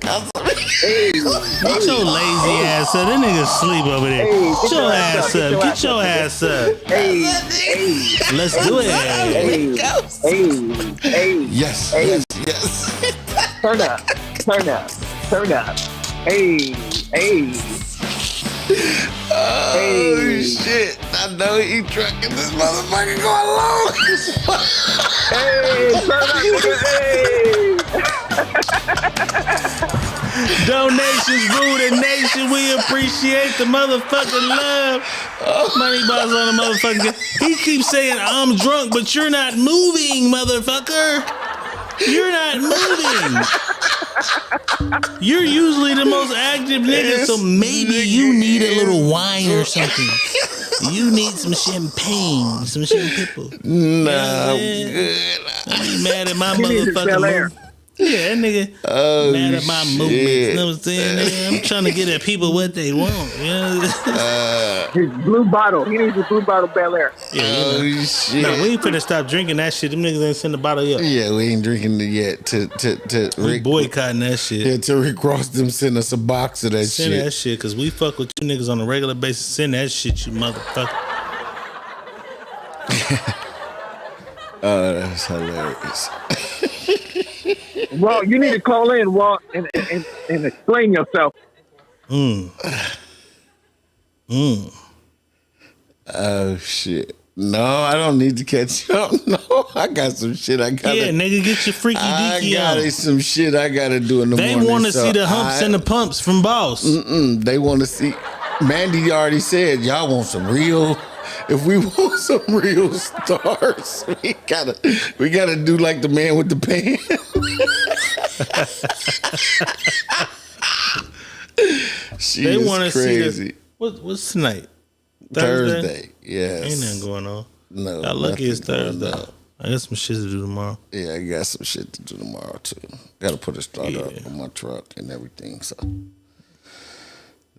Speaker 2: Get your lazy ass up. That nigga sleep over there. Get your ass up. Get your ass up. Let's do it.
Speaker 3: Yes.
Speaker 10: Turn up.
Speaker 3: Oh shit! I know he trucking this motherfucker going along.
Speaker 10: Turn up, nigga.
Speaker 2: Donations rule the nation. We appreciate the motherfucking love. Money Boss on the motherfucker. He keeps saying I'm drunk, but you're not moving, motherfucker. You're not moving. You're usually the most active nigga, so maybe you need a little wine or something. You need some champagne, some champagne.
Speaker 3: Nah, I'm good.
Speaker 2: I'm mad at my motherfucking move. Yeah, that nigga mad at my movements. You know what I'm saying? Nigga, I'm trying to get at people what they want. You know?
Speaker 10: His blue bottle. He needs a blue bottle Bel Air.
Speaker 2: Yeah,
Speaker 3: shit.
Speaker 2: No, we ain't finna stop drinking that shit. Them niggas ain't send the bottle yet.
Speaker 3: Yeah, we ain't drinking it yet.
Speaker 2: We boycotting that shit.
Speaker 3: Yeah, till Rick Ross them send us a box of that shit.
Speaker 2: Send that shit, because we fuck with you niggas on a regular basis. Send that shit, you motherfucker.
Speaker 3: Oh, that's hilarious.
Speaker 10: Well, you need to call in, Walt, and explain yourself.
Speaker 3: Oh shit. No, I don't need to catch up. No, I got some shit I got.
Speaker 2: Yeah, nigga, get your freaky deaky on.
Speaker 3: I got some shit I gotta do in the morning.
Speaker 2: They want to see the humps and the pumps from Boss.
Speaker 3: They want to see. Mandy already said y'all want some real. If we want some real stars, we gotta do like the man with the pan.
Speaker 2: They want to
Speaker 3: crazy.
Speaker 2: see what's tonight?
Speaker 3: Thursday. Yes.
Speaker 2: Ain't nothing going on.
Speaker 3: No.
Speaker 2: Got lucky it's Thursday. I got some shit to do tomorrow.
Speaker 3: Yeah, I got some shit to do tomorrow too. Got to put a start up on my truck and everything. So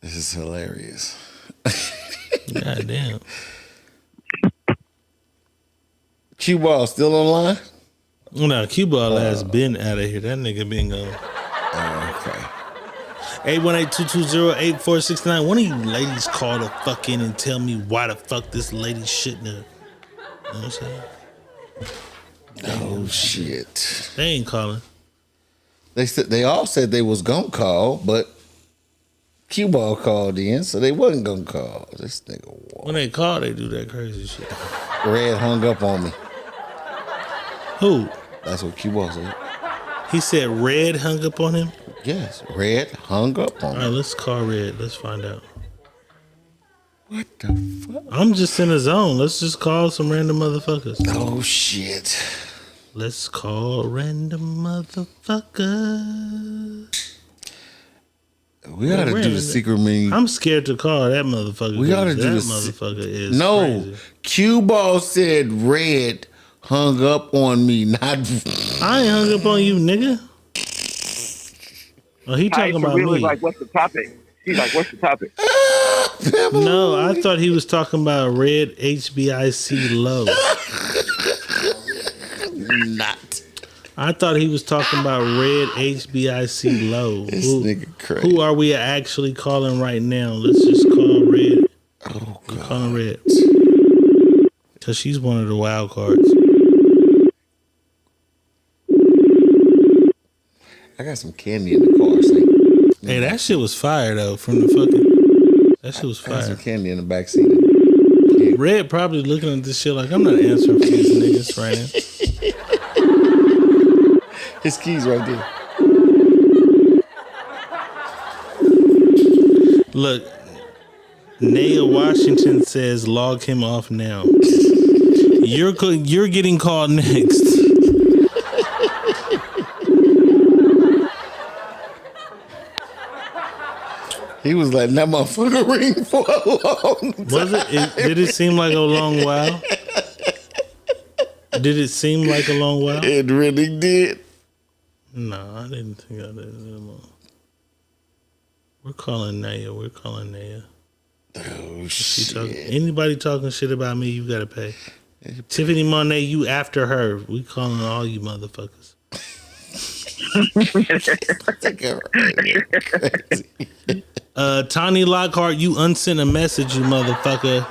Speaker 3: this is hilarious.
Speaker 2: God damn.
Speaker 3: Q Ball still online?
Speaker 2: No, Q Ball has been out of here. That nigga been gone.
Speaker 3: Okay.
Speaker 2: 818-220-8469. One of you ladies call the fuck in and tell me why the fuck this lady shouldn't have. You know what I'm saying?
Speaker 3: Oh shit.
Speaker 2: They ain't calling.
Speaker 3: They all said they was gonna call, but Q Ball called in, so they wasn't gonna call. This nigga.
Speaker 2: When they call, they do that crazy shit.
Speaker 3: Red hung up on me.
Speaker 2: Who?
Speaker 3: That's what Q Ball said.
Speaker 2: He said Red hung up on him?
Speaker 3: Yes, Red hung up on me.
Speaker 2: All right, let's call Red. Let's find out.
Speaker 3: What the fuck?
Speaker 2: I'm just in a zone. Let's just call some random motherfuckers.
Speaker 3: Oh shit.
Speaker 2: Let's call random motherfuckers.
Speaker 3: We gotta do the secret meeting.
Speaker 2: I'm scared to call that motherfucker.
Speaker 3: We gotta do
Speaker 2: that
Speaker 3: this.
Speaker 2: motherfucker is
Speaker 3: no.
Speaker 2: crazy.
Speaker 3: Q Ball said Red hung up on me. Not.
Speaker 2: I ain't hung up on you, nigga. Oh, he talking about me.
Speaker 10: Like, what's the topic? He's like, what's the topic?
Speaker 2: No, I thought he was talking about Red HBIC low.
Speaker 3: Not.
Speaker 2: I thought he was talking about Red HBIC low.
Speaker 3: This nigga crazy.
Speaker 2: Who are we actually calling right now? Let's just call Red.
Speaker 3: Oh God.
Speaker 2: Calling Red. Cause she's one of the wild cards.
Speaker 3: I got some candy in the car.
Speaker 2: Hey, that shit was fire though. From the fucking, that shit was fire.
Speaker 3: I got some candy in the backseat.
Speaker 2: Red probably looking at this shit like I'm not answering for these niggas right now.
Speaker 3: His keys right there.
Speaker 2: Look, Naya Washington says log him off now. You're getting called next.
Speaker 3: He was letting that motherfucker ring for a long time.
Speaker 2: Was it? Did it seem like a long while? Did it seem like a long while?
Speaker 3: It really did.
Speaker 2: No, I didn't think I did that long. We're calling Naya.
Speaker 3: Oh, shit.
Speaker 2: Anybody talking shit about me, you gotta pay. Tiffany Monet, you after her. We calling all you motherfuckers. Tawny Lockhart, you unsent a message, you motherfucker.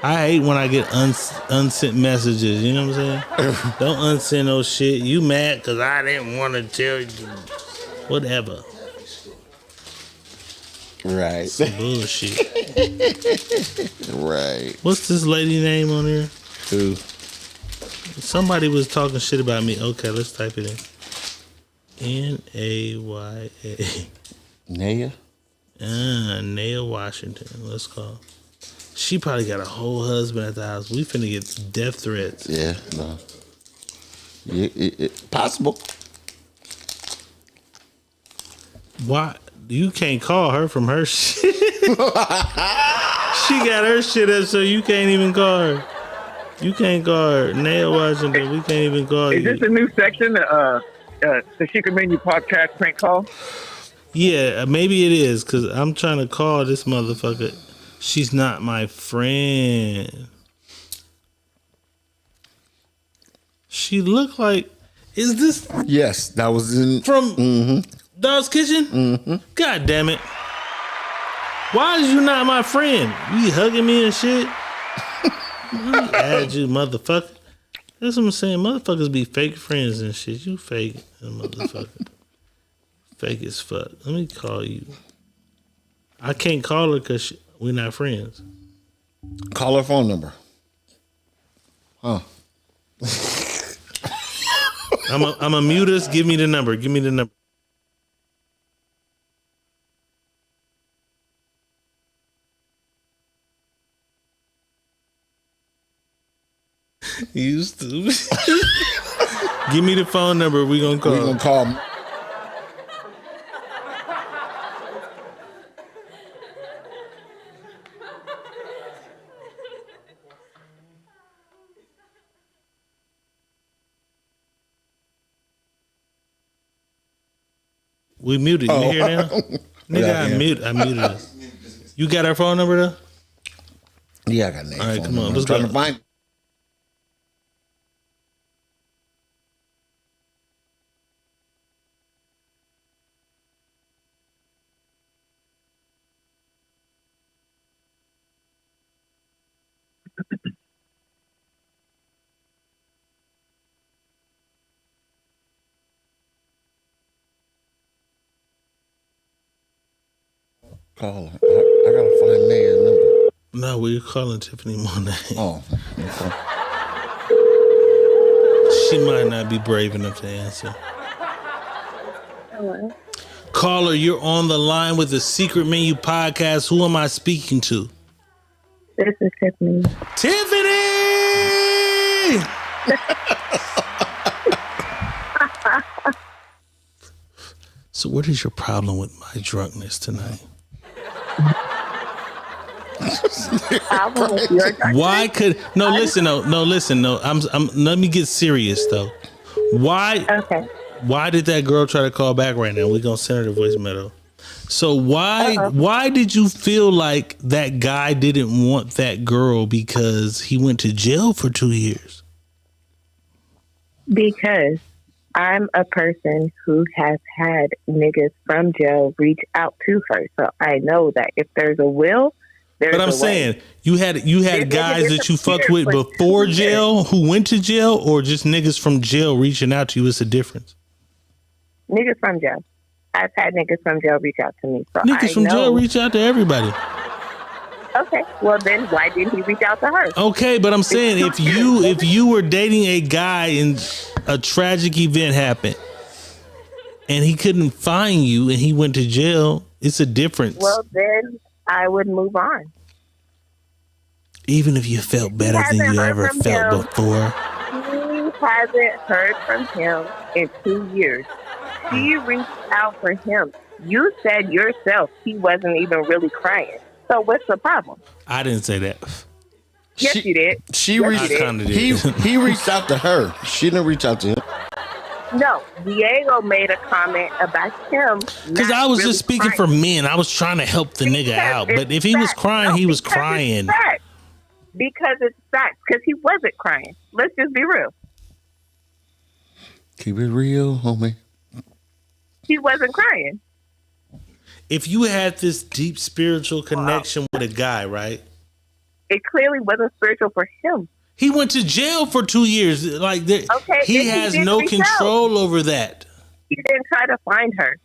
Speaker 2: I hate when I get unsent messages. You know what I'm saying? Don't unsend no shit. You mad because I didn't want to tell you. Whatever.
Speaker 3: Right.
Speaker 2: Some bullshit.
Speaker 3: Right.
Speaker 2: What's this lady name on here?
Speaker 3: Who?
Speaker 2: Somebody was talking shit about me. Okay, let's type it in. Naya.
Speaker 3: Naya?
Speaker 2: Naya Washington. Let's call. She probably got a whole husband at the house. We finna get death threats.
Speaker 3: Yeah, no. Possible.
Speaker 2: Why? You can't call her from her shit. She got her shit up, so you can't even call her. You can't call her. Naya Washington, we can't even call you.
Speaker 10: Is this a new section? The Secret Menu Podcast prank call?
Speaker 2: Yeah, maybe it is, because I'm trying to call this motherfucker. She's not my friend. She looked like... Is this...
Speaker 3: Yes, that was in...
Speaker 2: From Dog's Kitchen?
Speaker 3: Mm-hmm.
Speaker 2: God damn it. Why is you not my friend? You hugging me and shit? I add you, motherfucker. That's what I'm saying. Motherfuckers be fake friends and shit. You fake, motherfucker. Fake as fuck. Let me call you. I can't call her because we're not friends.
Speaker 3: Call her phone number. Huh.
Speaker 2: I'm a mute us. Give me the number. Give me the number. You stupid. Give me the phone number. We gonna call.
Speaker 3: We gonna call.
Speaker 2: We muted. You hear now? Nigga, I muted us. You got our phone number though?
Speaker 3: Yeah, I got an.
Speaker 2: All right, come on.
Speaker 3: I'm
Speaker 2: Let's
Speaker 3: trying
Speaker 2: go.
Speaker 3: to find. Call her. I gotta find Naya's number.
Speaker 2: No, we're calling Tiffany Monet.
Speaker 3: Oh, okay.
Speaker 2: She might not be brave enough to answer.
Speaker 12: Hello.
Speaker 2: Caller, you're on the line with the Secret Menu Podcast. Who am I speaking to?
Speaker 12: This is Tiffany.
Speaker 2: Tiffany! So what is your problem with my drunkenness tonight? Why could listen. I'm let me get serious though. Why did that girl try to call back right now? We're gonna send her the voicemail. So why did you feel like that guy didn't want that girl because he went to jail for 2 years?
Speaker 12: Because I'm a person who has had niggas from jail reach out to her. So I know that if there's a will, there's a way.
Speaker 2: But I'm saying you had guys that you fucked with before jail who went to jail, or just niggas from jail reaching out to you. It's a difference.
Speaker 12: Niggas from jail. I've had niggas from jail reach out to me. So
Speaker 2: Niggas from jail reach out to everybody.
Speaker 12: Okay, well then why didn't he reach out to her?
Speaker 2: Okay, but I'm saying if you were dating a guy and a tragic event happened and he couldn't find you and he went to jail, it's a difference.
Speaker 12: Well, then I would move on.
Speaker 2: Even if you felt better than you ever felt before.
Speaker 12: He hasn't heard from him in 2 years. She reached out for him. You said yourself he wasn't even really crying. So what's the problem?
Speaker 2: I didn't say that.
Speaker 12: Yes, you did.
Speaker 3: She reached. He reached out to her. She didn't reach out to him.
Speaker 12: No, Diego made a comment about him.
Speaker 2: Because I was just speaking for men. I was trying to help the nigga out. But if he was crying, he was crying.
Speaker 12: Because it's facts. Because he wasn't crying. Let's just be real.
Speaker 3: Keep it real, homie.
Speaker 12: he wasn't crying.
Speaker 2: If you had this deep spiritual connection with a guy, right?
Speaker 12: It clearly wasn't spiritual for him.
Speaker 2: He went to jail for 2 years. Like he has no control over that.
Speaker 12: He didn't try to find her.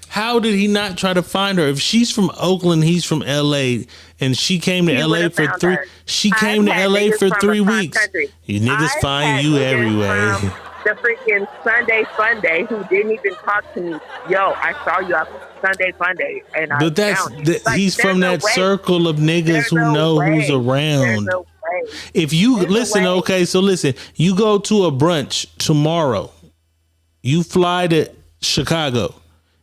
Speaker 2: How did he not try to find her? If she's from Oakland, he's from LA, and she came to LA for three. She came to LA for 3 weeks. You niggas find you everywhere.
Speaker 12: The freaking Sunday Funday who didn't even talk to me. Yo, I saw you on Sunday Funday, and I found you.
Speaker 2: He's from that circle of niggas who know who's around. If you listen, okay, so listen, you go to a brunch tomorrow. You fly to Chicago.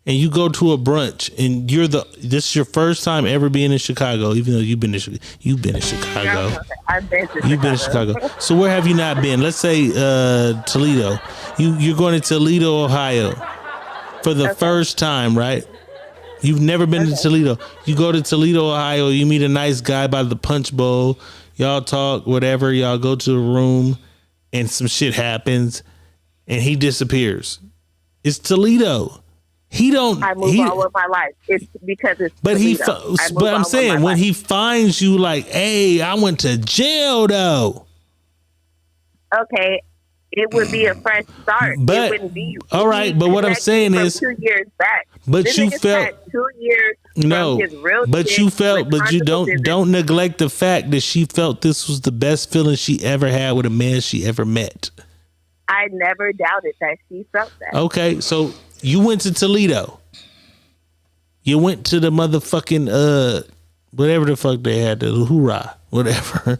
Speaker 2: And you go to a brunch, and this is your first time ever being in Chicago, even though you've been in Chicago.
Speaker 12: I've been to Chicago.
Speaker 2: You've been in Chicago. So where have you not been? Let's say Toledo. You're going to Toledo, Ohio, for the first time, right? You've never been to Toledo. You go to Toledo, Ohio. You meet a nice guy by the Punch Bowl. Y'all talk, whatever. Y'all go to a room, and some shit happens, and he disappears. It's Toledo.
Speaker 12: I move all of my life. It's because it's.
Speaker 2: But I'm saying when he finds you, like, hey, I went to jail though.
Speaker 12: Okay, it would be a fresh start.
Speaker 2: But
Speaker 12: it wouldn't be.
Speaker 2: All right, but what I'm saying is,
Speaker 12: 2 years back.
Speaker 2: But
Speaker 12: this
Speaker 2: you
Speaker 12: nigga
Speaker 2: felt
Speaker 12: spent 2 years.
Speaker 2: No,
Speaker 12: from his real
Speaker 2: but
Speaker 12: shit
Speaker 2: you felt,
Speaker 12: with
Speaker 2: but you
Speaker 12: hundreds of
Speaker 2: don't neglect the fact that she felt this was the best feeling she ever had with a man she ever met.
Speaker 12: I never doubted that she felt that.
Speaker 2: Okay, so you went to Toledo. You went to the motherfucking whatever the fuck they had, the hoorah, whatever.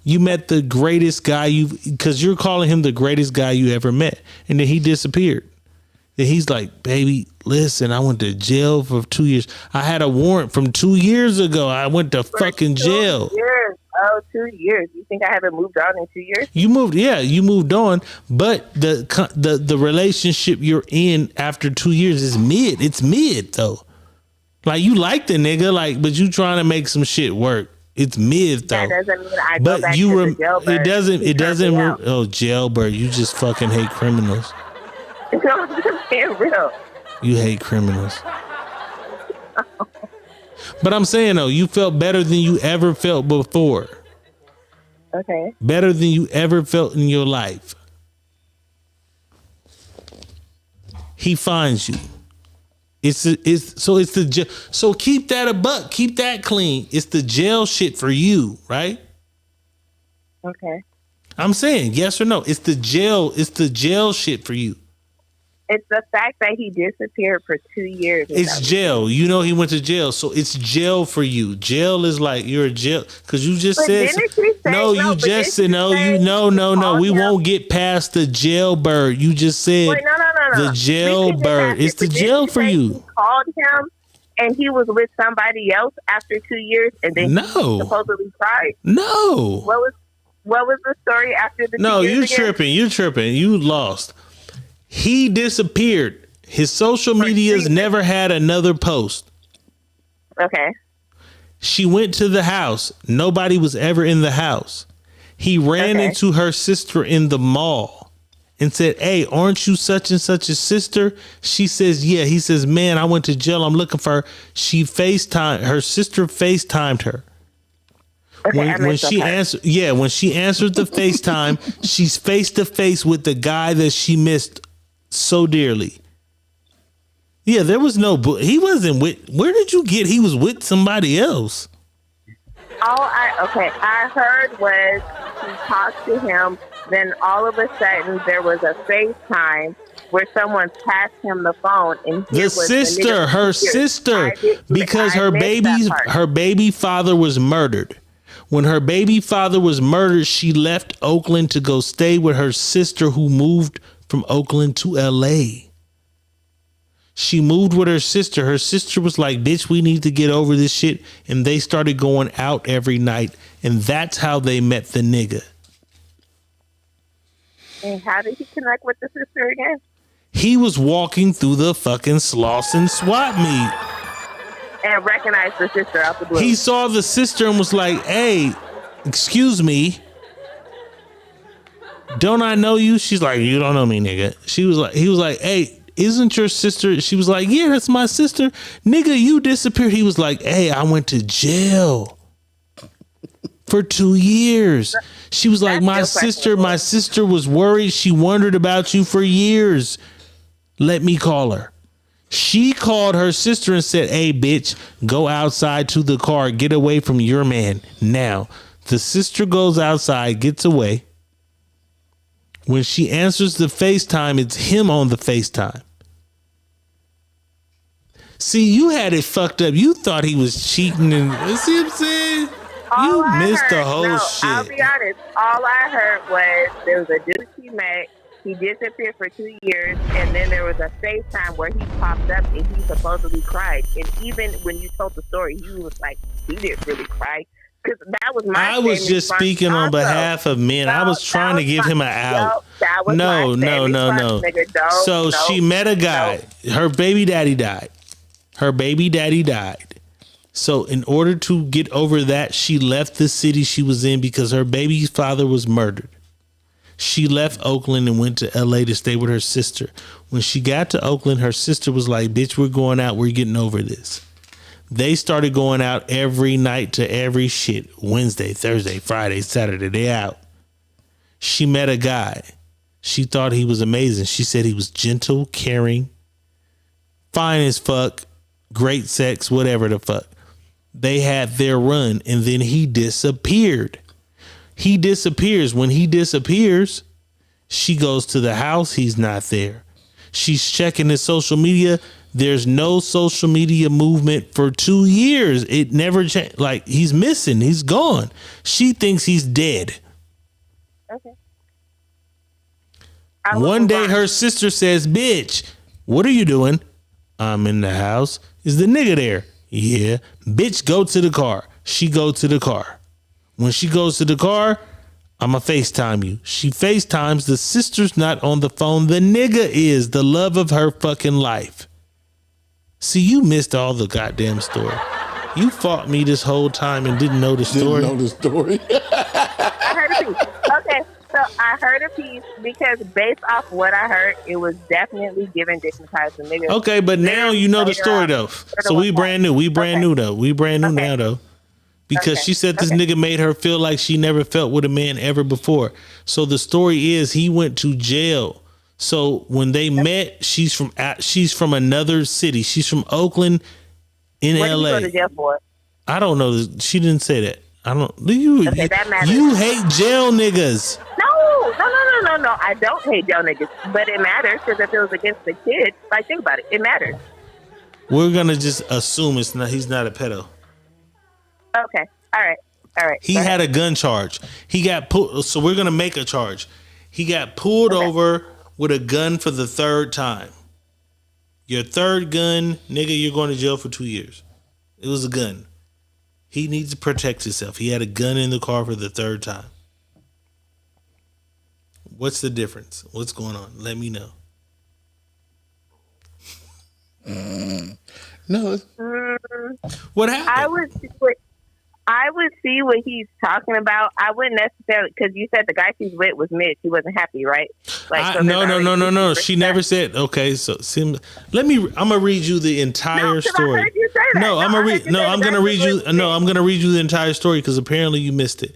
Speaker 2: You met the greatest guy because you're calling him the greatest guy you ever met, and then he disappeared. And he's like, baby, listen, I went to jail for 2 years. I had a warrant from 2 years ago. I went to fucking jail.
Speaker 12: 2 years. Oh, 2 years. You think I haven't moved on in 2 years?
Speaker 2: You moved on, but the relationship you're in after 2 years is mid. It's mid though. Like you like the nigga, like, but you trying to make some shit work. It's mid though.
Speaker 12: That doesn't mean I go back to the jailbird.
Speaker 2: It doesn't. Oh, jailbird, you just fucking hate criminals.
Speaker 12: No, I'm just being real.
Speaker 2: You hate criminals. But I'm saying though, you felt better than you ever felt before.
Speaker 12: Okay.
Speaker 2: Better than you ever felt in your life. He finds you. So keep that a buck. Keep that clean. It's the jail shit for you, right?
Speaker 12: Okay.
Speaker 2: I'm saying yes or no. It's the jail shit for you.
Speaker 12: It's the fact that he disappeared for 2 years.
Speaker 2: It's jail. You know he went to jail, so it's jail for you. Jail is like you're a jail because you just said no. You just said no. We won't get past the jailbird. You just said the jailbird. It's the jail for you.
Speaker 12: He called him and he was with somebody else after 2 years, and then he supposedly cried.
Speaker 2: No.
Speaker 12: What was the story after the?
Speaker 2: No,
Speaker 12: 2 years
Speaker 2: you're tripping. You lost. He disappeared. His social media's never had another post.
Speaker 12: Okay.
Speaker 2: She went to the house. Nobody was ever in the house. He ran into her sister in the mall and said, hey, aren't you such and such a sister? She says, yeah. He says, man, I went to jail. I'm looking for her. Her sister FaceTimed her.
Speaker 12: Okay,
Speaker 2: when she answered the FaceTime, she's face to face with the guy that she missed so dearly. Yeah, there was he wasn't with. Where did you get? He was with somebody else.
Speaker 12: I heard was she talked to him. Then all of a sudden there was a FaceTime where someone passed him the phone, and
Speaker 2: her sister, because her baby father was murdered. When her baby father was murdered, she left Oakland to go stay with her sister who moved from Oakland to LA. She moved with her sister. Her sister was like, bitch, we need to get over this shit. And they started going out every night. And that's how they met the nigga.
Speaker 12: And how did he connect with the sister again?
Speaker 2: He was walking through the fucking Slauson swap meet.
Speaker 12: And recognized the sister out the blue.
Speaker 2: He saw the sister and was like, hey, excuse me. Don't I know you? She's like, you don't know me, nigga. He was like, hey, isn't your sister? She was like, yeah, that's my sister. Nigga, you disappeared. He was like, hey, I went to jail for 2 years. She was like, my sister was worried. She wondered about you for years. Let me call her. She called her sister and said, hey, bitch, go outside to the car. Get away from your man now. The sister goes outside, gets away. When she answers the FaceTime, it's him on the FaceTime. See, you had it fucked up. You thought he was cheating. And see what I'm saying? You missed the whole shit.
Speaker 12: I'll be honest. All I heard was there was a dude she met. He disappeared for 2 years, and then there was a FaceTime where he popped up and he supposedly cried. And even when you told the story, he was like, he didn't really cry. Because that was my
Speaker 2: I was just speaking on behalf of men. I was trying to give him an out. No. So she met a guy. Her baby daddy died. So in order to get over that, she left the city she was in because her baby's father was murdered. She left Oakland and went to LA to stay with her sister. When she got to Oakland, her sister was like, bitch, we're going out. We're getting over this. They started going out every night to every shit. Wednesday, Thursday, Friday, Saturday, they out. She met a guy. She thought he was amazing. She said he was gentle, caring, fine as fuck, great sex, whatever the fuck. They had their run and then he disappeared. He disappears. When he disappears, she goes to the house. He's not there. She's checking his social media. There's no social media movement for 2 years. It never changed. Like, he's missing. He's gone. She thinks he's dead.
Speaker 12: Okay.
Speaker 2: One day her sister says, bitch, what are you doing? I'm in the house. Is the nigga there? Yeah. Bitch, go to the car. She go to the car. When she goes to the car, I'ma FaceTime you. She FaceTimes. The sister's not on the phone. The nigga is the love of her fucking life. See, you missed all the goddamn story. You fought me this whole time and didn't know the story.
Speaker 3: Didn't know the story.
Speaker 12: I heard a piece. Okay, so I heard a piece because based off what I heard, it was definitely giving dignitized to niggas.
Speaker 2: Okay, but now you know the story though. So we brand new. We brand new though. We brand new now though. Because she said this nigga made her feel like she never felt with a man ever before. So the story is he went to jail. So when they met, she's from another city. She's from Oakland in LA.
Speaker 12: What did you go to jail for?
Speaker 2: I don't know. She didn't say that. I don't. You
Speaker 12: that matters.
Speaker 2: You hate jail niggas.
Speaker 12: No. I don't hate jail niggas, but it matters because if it was against the kid, like think about it, it matters.
Speaker 2: We're gonna just assume it's not. He's not a pedo.
Speaker 12: Okay. All right.
Speaker 2: He had a gun charge. He got pulled. So we're gonna make a charge. He got pulled over with a gun for the third time. Your third gun, nigga, you're going to jail for 2 years. It was a gun. He needs to protect himself. He had a gun in the car for the third time. What's the difference? What's going on? Let me know.
Speaker 3: No.
Speaker 2: What happened?
Speaker 12: I would see what he's talking about. I wouldn't necessarily, because you said the guy she's with was Mitch. She wasn't happy, right? Like,
Speaker 2: no. She never said. Okay, so let me. I'm gonna read you the entire story. I heard you say that. I'm gonna read you. No, I'm gonna read you the entire story because apparently you missed it,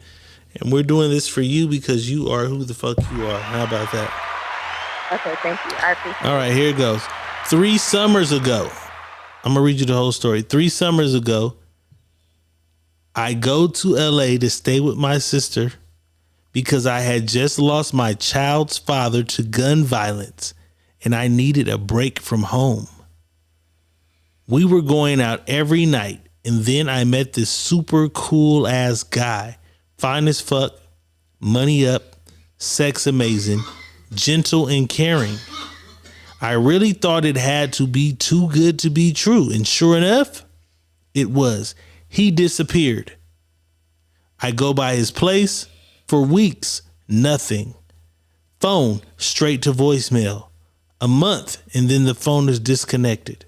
Speaker 2: and we're doing this for you because you are who the fuck you are. How about that?
Speaker 12: Okay, thank you. I appreciate it.
Speaker 2: All right, here it goes. 3 summers ago, I'm gonna read you the whole story. 3 summers ago, I go to LA to stay with my sister because I had just lost my child's father to gun violence and I needed a break from home. We were going out every night and then I met this super cool ass guy, fine as fuck, money up, sex amazing, gentle and caring. I really thought it had to be too good to be true, and sure enough, it was. He disappeared. I go by his place for weeks, nothing. Phone straight to voicemail. A month and then the phone is disconnected.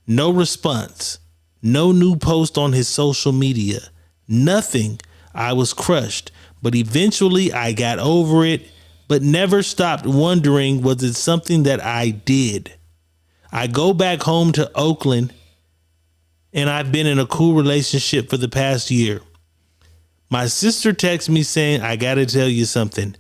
Speaker 2: No response. No new post on his social media. Nothing. I was crushed, but eventually I got over it, but never stopped wondering, was it something that I did? I go back home to Oakland, and I've been in a cool relationship for the past year. My sister texts me saying, I gotta tell you something.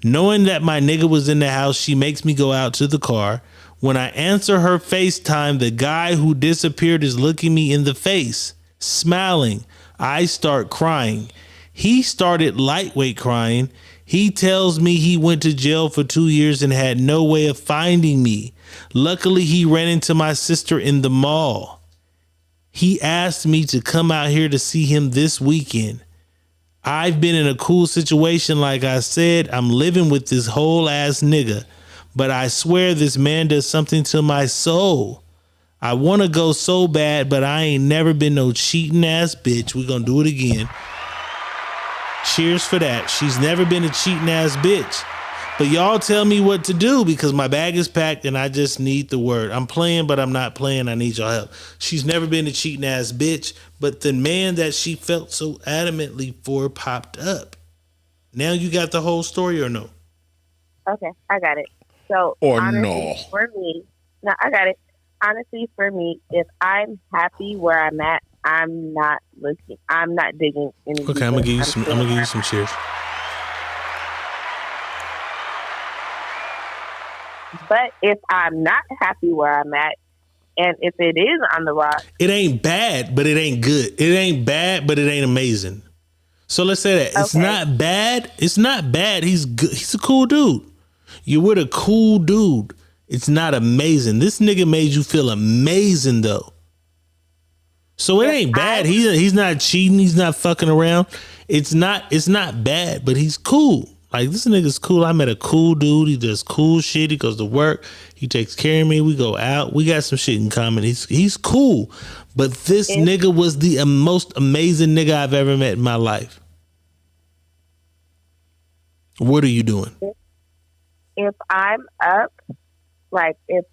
Speaker 2: Knowing that my nigga was in the house, she makes me go out to the car. When I answer her FaceTime, the guy who disappeared is looking me in the face, smiling. I start crying. He started lightweight crying. He tells me he went to jail for 2 years and had no way of finding me. Luckily, he ran into my sister in the mall. He asked me to come out here to see him this weekend. I've been in a cool situation, like I said. I'm living with this whole ass nigga, but I swear this man does something to my soul. I want to go so bad, but I ain't never been no cheating ass bitch. We're gonna do it again. Cheers for that. She's never been a cheating ass bitch. But y'all tell me what to do, because my bag is packed and I just need the word. I'm playing, but I'm not playing. I need y'all help. She's never been a cheating ass bitch, but the man that she felt so adamantly for popped up. Now you got the whole story, or no?
Speaker 12: Okay, I got it. So,
Speaker 3: Or
Speaker 12: honestly,
Speaker 3: no.
Speaker 12: for me, no, I got it. Honestly, for me, if I'm happy where I'm at, I'm not looking. I'm not digging any.
Speaker 2: Okay, I'm gonna give you some. I'm gonna give you some cheers.
Speaker 12: But if I'm not happy where I'm at, and if it is on the rock,
Speaker 2: It ain't bad, but it ain't good. It ain't bad, but it ain't amazing. So let's say that it's not bad. It's not bad. He's good. He's a cool dude. You're with a cool dude. It's not amazing. This nigga made you feel amazing though. So it ain't bad. He's not cheating. He's not fucking around. It's not bad, but he's cool. Like, this nigga's cool. I met a cool dude. He does cool shit. He goes to work. He takes care of me. We go out. We got some shit in common. He's cool. But this nigga was the most amazing nigga I've ever met in my life. What are you doing?
Speaker 12: if I'm up, like if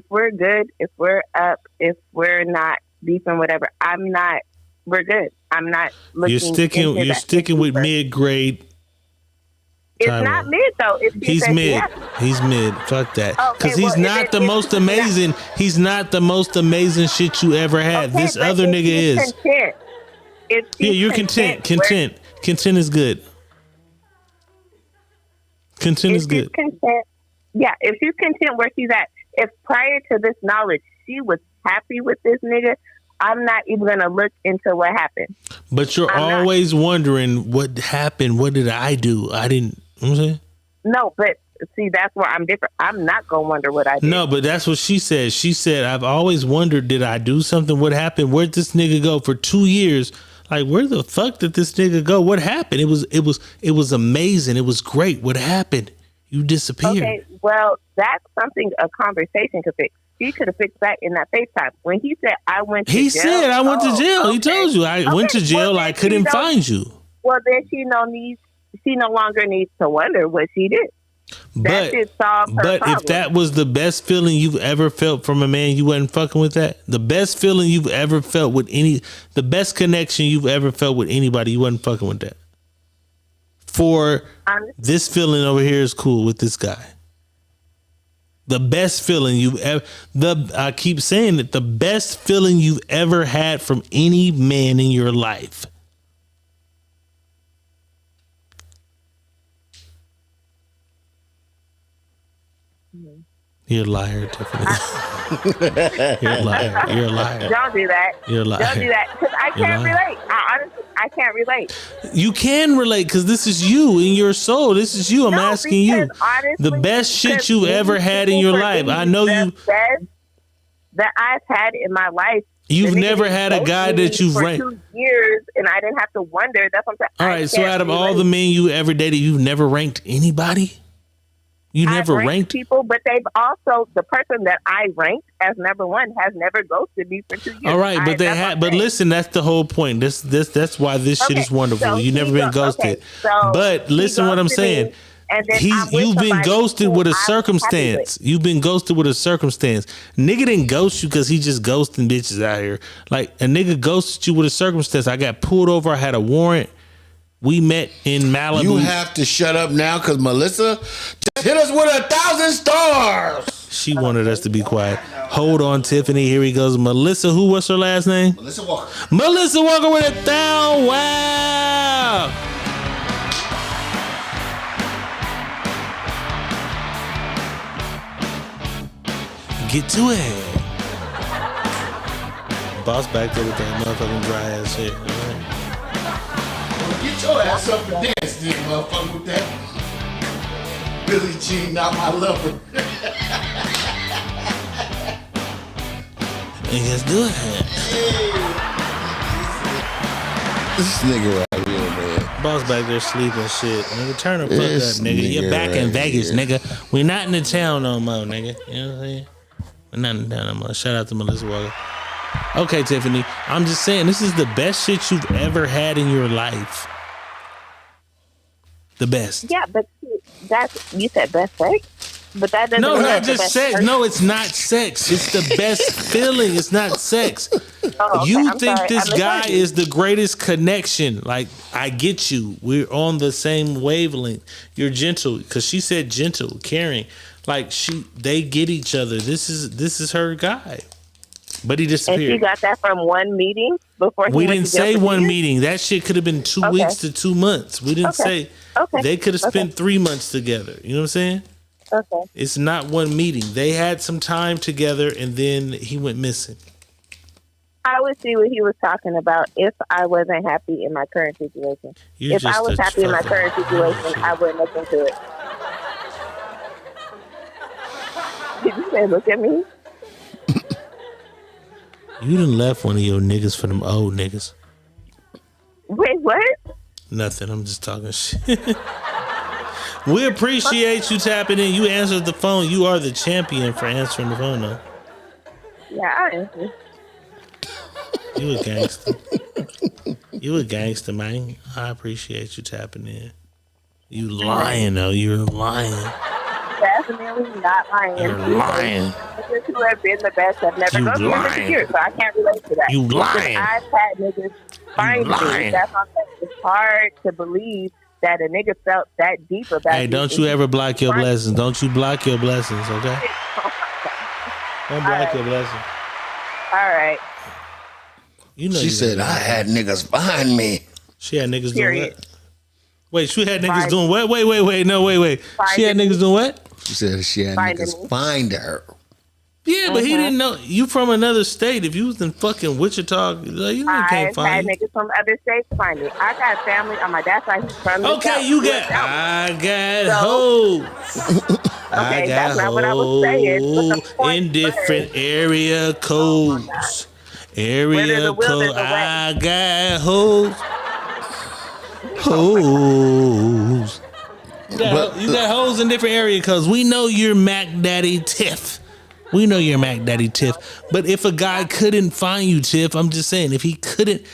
Speaker 12: we're good, if we're up, if we're not beefing, whatever, we're good. I'm not looking.
Speaker 2: You're sticking with mid grade.
Speaker 12: It's not mid though.
Speaker 2: He's mid.
Speaker 12: Yeah.
Speaker 2: He's mid. Fuck that. Because
Speaker 12: Okay,
Speaker 2: he's not the most amazing. He's not the most amazing shit you ever had.
Speaker 12: Okay,
Speaker 2: this other nigga is.
Speaker 12: Content.
Speaker 2: Yeah, you're content. Content is good. Content is good.
Speaker 12: Content. Yeah, if she's content where she's at. If prior to this knowledge she was happy with this nigga, I'm not even gonna look into what happened.
Speaker 2: But you're always wondering what happened. What did I do? I didn't. You know what I'm saying?
Speaker 12: No, but see, that's where I'm different. I'm not gonna wonder what I did.
Speaker 2: No, but that's what she said. She said, I've always wondered, did I do something? What happened? Where'd this nigga go for 2 years? Like, where the fuck did this nigga go? What happened? It was amazing. It was great. What happened? You disappeared.
Speaker 12: Okay, well, that's something a conversation could fix. She could have fixed that in that FaceTime. When he said, I went to jail.
Speaker 2: He said, I went to jail. Okay. He told you, I went to jail. Well, I couldn't find you.
Speaker 12: Well, then she no longer needs to wonder what she did.
Speaker 2: But if that was the best feeling you've ever felt from a man, you wasn't fucking with that. The best feeling you've ever felt with the best connection you've ever felt with anybody, you wasn't fucking with that. For this feeling over here is cool with this guy. The best feeling you've ever, I keep saying it, the best feeling you've ever had from any man in your life. You're a liar, Tiffany. You're a liar. You're a liar.
Speaker 12: Don't do that.
Speaker 2: You're a liar.
Speaker 12: Don't do that. Because I can't relate. I can't relate.
Speaker 2: You can relate because this is you in your soul. This is you. I'm asking you. Honestly, the best shit you ever had in your life. I know you.
Speaker 12: Best that I've had in my life.
Speaker 2: You've never had a guy that you've ranked.
Speaker 12: For 2 years, and I didn't have to wonder. That's what I'm saying.
Speaker 2: All right. So out of all the men you ever dated, you've never ranked anybody? You never ranked
Speaker 12: people, but they've also, the person that I ranked as number one has never ghosted me for 2 years.
Speaker 2: All right, but but listen, that's the whole point. That's why this shit is wonderful. So you've never been ghosted. Okay, so but listen what I'm saying. You've been ghosted with a circumstance. You've been ghosted with a circumstance. Nigga didn't ghost you because he just ghosting bitches out here. Like, a nigga ghosted you with a circumstance. I got pulled over. I had a warrant. We met in Malibu.
Speaker 3: You have to shut up now because Melissa Hit us with 1,000 stars.
Speaker 2: She wanted us to be quiet. Hold on, Tiffany. Here he goes. Melissa, who? What's her last name?
Speaker 3: Melissa Walker.
Speaker 2: Melissa Walker with 1,000. Wow. Get to it. Boss back there with that motherfucking dry ass shit. All right.
Speaker 3: Get your ass up and dance, then, motherfucker, with that. Billie Jean, not my lover.
Speaker 2: Let's do it.
Speaker 3: This nigga right here, man.
Speaker 2: Boss back there sleeping shit. Nigga, turn the fuck
Speaker 3: This
Speaker 2: up, nigga. You're
Speaker 3: nigga
Speaker 2: back in
Speaker 3: right
Speaker 2: Vegas,
Speaker 3: here.
Speaker 2: nigga. We're not in the town no more, nigga. You know what I'm saying? We're not in the town no more. Shout out to Melissa Walker. Okay, Tiffany. I'm just saying, this is the best shit you've ever had in your life. The best.
Speaker 12: Yeah, but that's, you said best sex? But that doesn't
Speaker 2: No,
Speaker 12: mean
Speaker 2: not
Speaker 12: that's the
Speaker 2: just
Speaker 12: best
Speaker 2: sex.
Speaker 12: person.
Speaker 2: No, it's not sex. It's the best feeling. It's not sex.
Speaker 12: Oh, okay.
Speaker 2: You
Speaker 12: I'm
Speaker 2: think
Speaker 12: sorry.
Speaker 2: this
Speaker 12: I
Speaker 2: guy
Speaker 12: misheard you.
Speaker 2: is the greatest connection. Like, I get you. We're on the same wavelength. You're gentle. Because she said gentle, caring. Like, they get each other. This is her guy. But he
Speaker 12: And
Speaker 2: disappeared.
Speaker 12: she got that from one meeting before he
Speaker 2: We
Speaker 12: went
Speaker 2: didn't
Speaker 12: to jail
Speaker 2: say
Speaker 12: for
Speaker 2: one
Speaker 12: years?
Speaker 2: meeting. That shit could have been 2
Speaker 12: Okay.
Speaker 2: weeks to 2 months. We didn't
Speaker 12: Okay.
Speaker 2: say
Speaker 12: Okay.
Speaker 2: they could have spent
Speaker 12: Okay.
Speaker 2: 3 months together. You know what I'm saying?
Speaker 12: Okay.
Speaker 2: It's not one meeting. They had some time together and then he went missing.
Speaker 12: I would see what he was talking about if I wasn't happy in my current situation.
Speaker 2: You're
Speaker 12: If I
Speaker 2: just
Speaker 12: was
Speaker 2: a
Speaker 12: happy in my
Speaker 2: fucking
Speaker 12: current situation, I wouldn't look into it. Did you say look at me?
Speaker 2: You done left one of your niggas for them old niggas.
Speaker 12: Wait, what?
Speaker 2: Nothing. I'm just talking shit. We appreciate you tapping in. You answered the phone. You are the champion for answering the phone, though.
Speaker 12: Yeah, I answer.
Speaker 2: You a gangster. You a gangster, man. I appreciate you tapping in. You lying, though. You're lying.
Speaker 12: Definitely not lying.
Speaker 2: You're lying.
Speaker 12: Niggas who have been the best have never
Speaker 2: You
Speaker 12: gone through
Speaker 2: lying.
Speaker 12: this year, so I can't relate to that.
Speaker 2: You
Speaker 12: Because
Speaker 2: lying.
Speaker 12: I've had niggas find me.
Speaker 2: lying.
Speaker 12: That's what I'm saying. It's hard to believe that a nigga felt that deep about
Speaker 2: Hey, don't you ever block your blessings. Don't you block your blessings, okay? Don't block your blessings.
Speaker 12: All right.
Speaker 2: You know
Speaker 3: She
Speaker 2: you
Speaker 3: said,
Speaker 2: got
Speaker 3: I had niggas find me.
Speaker 2: She had niggas doing
Speaker 12: Period.
Speaker 2: what? Wait, she had niggas
Speaker 12: Find-
Speaker 2: doing what? Wait. No, wait. She had
Speaker 12: Finding
Speaker 2: niggas doing what?
Speaker 3: She said she had
Speaker 12: Finding
Speaker 3: niggas
Speaker 12: me.
Speaker 3: find her.
Speaker 2: Yeah, but he didn't know. You from another state. If you was in fucking Wichita, like, you can't
Speaker 12: I've had
Speaker 2: find you.
Speaker 12: niggas from other states find me. I got family on my dad's side. He's from the
Speaker 2: Okay,
Speaker 12: South.
Speaker 2: you
Speaker 12: He's
Speaker 2: got.
Speaker 12: South.
Speaker 2: I got
Speaker 12: So-
Speaker 2: hoes. I
Speaker 12: Okay,
Speaker 2: got
Speaker 12: that's not what I was saying. But the
Speaker 2: hoes
Speaker 12: point
Speaker 2: in different area codes.
Speaker 12: Where
Speaker 2: Area
Speaker 12: there's a will,
Speaker 2: code.
Speaker 12: there's a way.
Speaker 2: I got hoes. Hoes. You got hoes in different area codes. We know you're Mac Daddy Tiff. We know you're Mac Daddy Tiff. But if a guy couldn't find you, Tiff, I'm just saying, if he couldn't,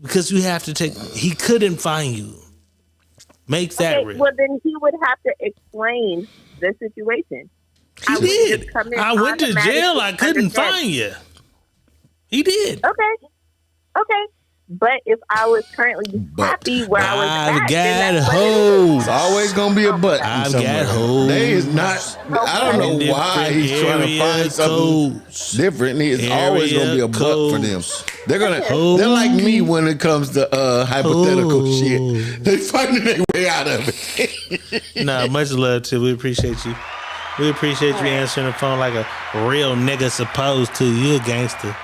Speaker 2: because you have to he couldn't find you. Make that
Speaker 12: Okay,
Speaker 2: real.
Speaker 12: well then he would have to explain the situation.
Speaker 2: He
Speaker 12: I would
Speaker 2: did.
Speaker 12: just come in
Speaker 2: I went to jail. I couldn't
Speaker 12: automatically
Speaker 2: find you. He did.
Speaker 12: Okay. But if I was currently happy where I was
Speaker 2: I've
Speaker 12: at,
Speaker 2: got
Speaker 12: then that's what it is.
Speaker 2: hoes.
Speaker 3: It's always gonna be a but.
Speaker 2: I've
Speaker 3: somewhere.
Speaker 2: got hoes.
Speaker 3: They is not. I don't know
Speaker 2: In
Speaker 3: why
Speaker 2: different
Speaker 3: he's trying to
Speaker 2: area
Speaker 3: find something
Speaker 2: codes.
Speaker 3: different. It's always gonna be a
Speaker 2: Area
Speaker 3: but for them.
Speaker 2: codes.
Speaker 3: They're They're like me when it comes to hypothetical shit. They finding their way out of it.
Speaker 2: Nah, much love to. We appreciate you. We appreciate you answering the phone like a real nigga supposed to. You a gangster.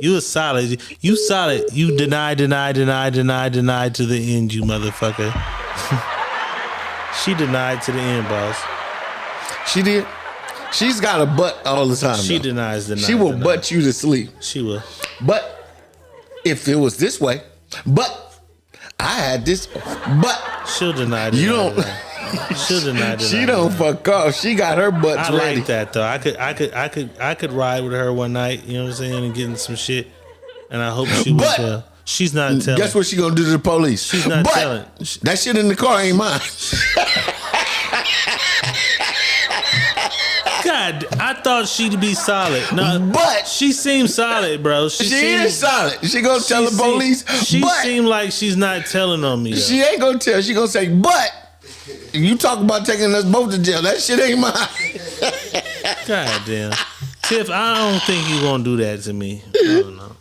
Speaker 2: You a solid. You solid. You deny to the end, you motherfucker. She denied to the end, boss.
Speaker 3: She did. She's got a butt all the time.
Speaker 2: She
Speaker 3: though.
Speaker 2: denies.
Speaker 3: She will butt you to sleep.
Speaker 2: She will.
Speaker 3: But if it was this way, but I had this, but
Speaker 2: she'll deny.
Speaker 3: You don't.
Speaker 2: She'll deny.
Speaker 3: She don't fuck off. She got her butts
Speaker 2: I
Speaker 3: ready.
Speaker 2: like that though. I could ride with her one night. You know what I'm saying, and getting some shit. And I hope she would tell. She's not telling.
Speaker 3: Guess what she gonna do to the police?
Speaker 2: She's not telling.
Speaker 3: That shit in the car ain't mine.
Speaker 2: God, I thought she'd be solid. No,
Speaker 3: but
Speaker 2: she seems solid, bro.
Speaker 3: She is solid. She gonna tell the police.
Speaker 2: She
Speaker 3: but
Speaker 2: seemed like she's not telling on me.
Speaker 3: she ain't gonna tell. She gonna say, but You talk about taking us both to jail. That shit ain't mine.
Speaker 2: God damn. Tiff, I don't think you gonna do that to me. I don't know.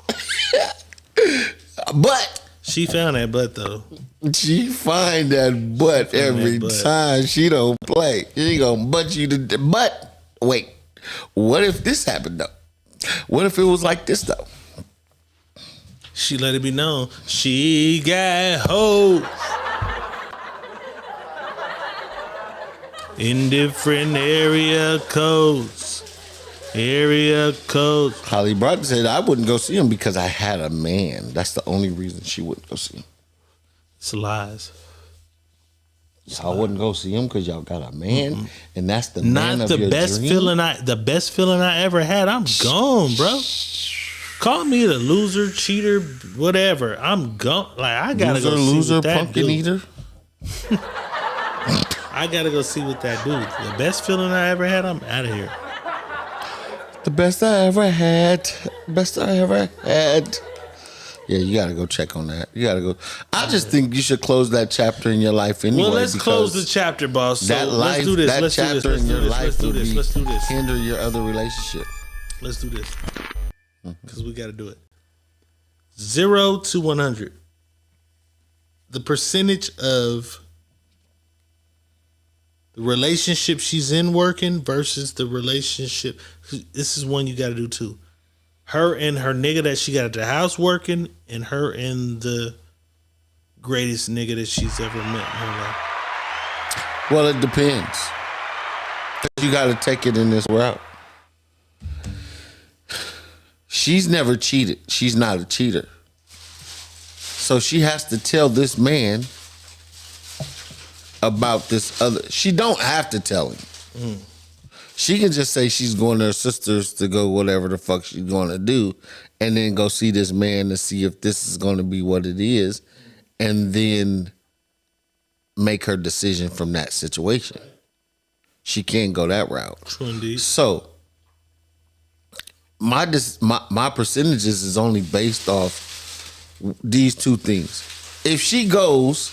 Speaker 3: But
Speaker 2: she found that butt though.
Speaker 3: She find that butt every time. She don't play. She gonna butt you to. But wait, what if this happened though? What if it was like this though?
Speaker 2: She let it be known she got hoes in different area codes.
Speaker 3: Holly Broughton said I wouldn't go see him because I had a man. That's the only reason she wouldn't go see him.
Speaker 2: It's lies.
Speaker 3: So I wouldn't go see him because y'all got a man, and that's the man
Speaker 2: Not
Speaker 3: of
Speaker 2: the
Speaker 3: your
Speaker 2: best
Speaker 3: dream?
Speaker 2: feeling. The best feeling I ever had. I'm gone, bro. Call me the loser, cheater, whatever. I'm gone. Like I gotta go see what that
Speaker 3: pumpkin
Speaker 2: dude.
Speaker 3: eater.
Speaker 2: I gotta go see what that dude. The best feeling I ever had. I'm out of here.
Speaker 3: The best I ever had. Best I ever had. Yeah, you gotta go check on that. You gotta go. I just think you should close that chapter in your life anyway.
Speaker 2: Well, let's close the chapter, boss. So
Speaker 3: That life,
Speaker 2: let's do this.
Speaker 3: that
Speaker 2: Let's do
Speaker 3: chapter
Speaker 2: this. Let's
Speaker 3: in
Speaker 2: do
Speaker 3: your
Speaker 2: this.
Speaker 3: life
Speaker 2: Let's do
Speaker 3: would
Speaker 2: this.
Speaker 3: be
Speaker 2: Let's do this.
Speaker 3: hinder your other relationship.
Speaker 2: Let's do this. Because we got to do it. 0 to 100. The percentage of the relationship she's in working versus the relationship. This is one you got to do too. Her and her nigga that she got at the house working, and her and the greatest nigga that she's ever met in her life.
Speaker 3: Well, it depends. You got to take it in this route. She's never cheated. She's not a cheater. So she has to tell this man about this other. She don't have to tell him. She can just say she's going to her sister's to go whatever the fuck she's going to do, and then go see this man to see if this is going to be what it is, and then make her decision from that situation. She can't go that route.
Speaker 2: True indeed.
Speaker 3: So my percentages is only based off these two things. If she goes,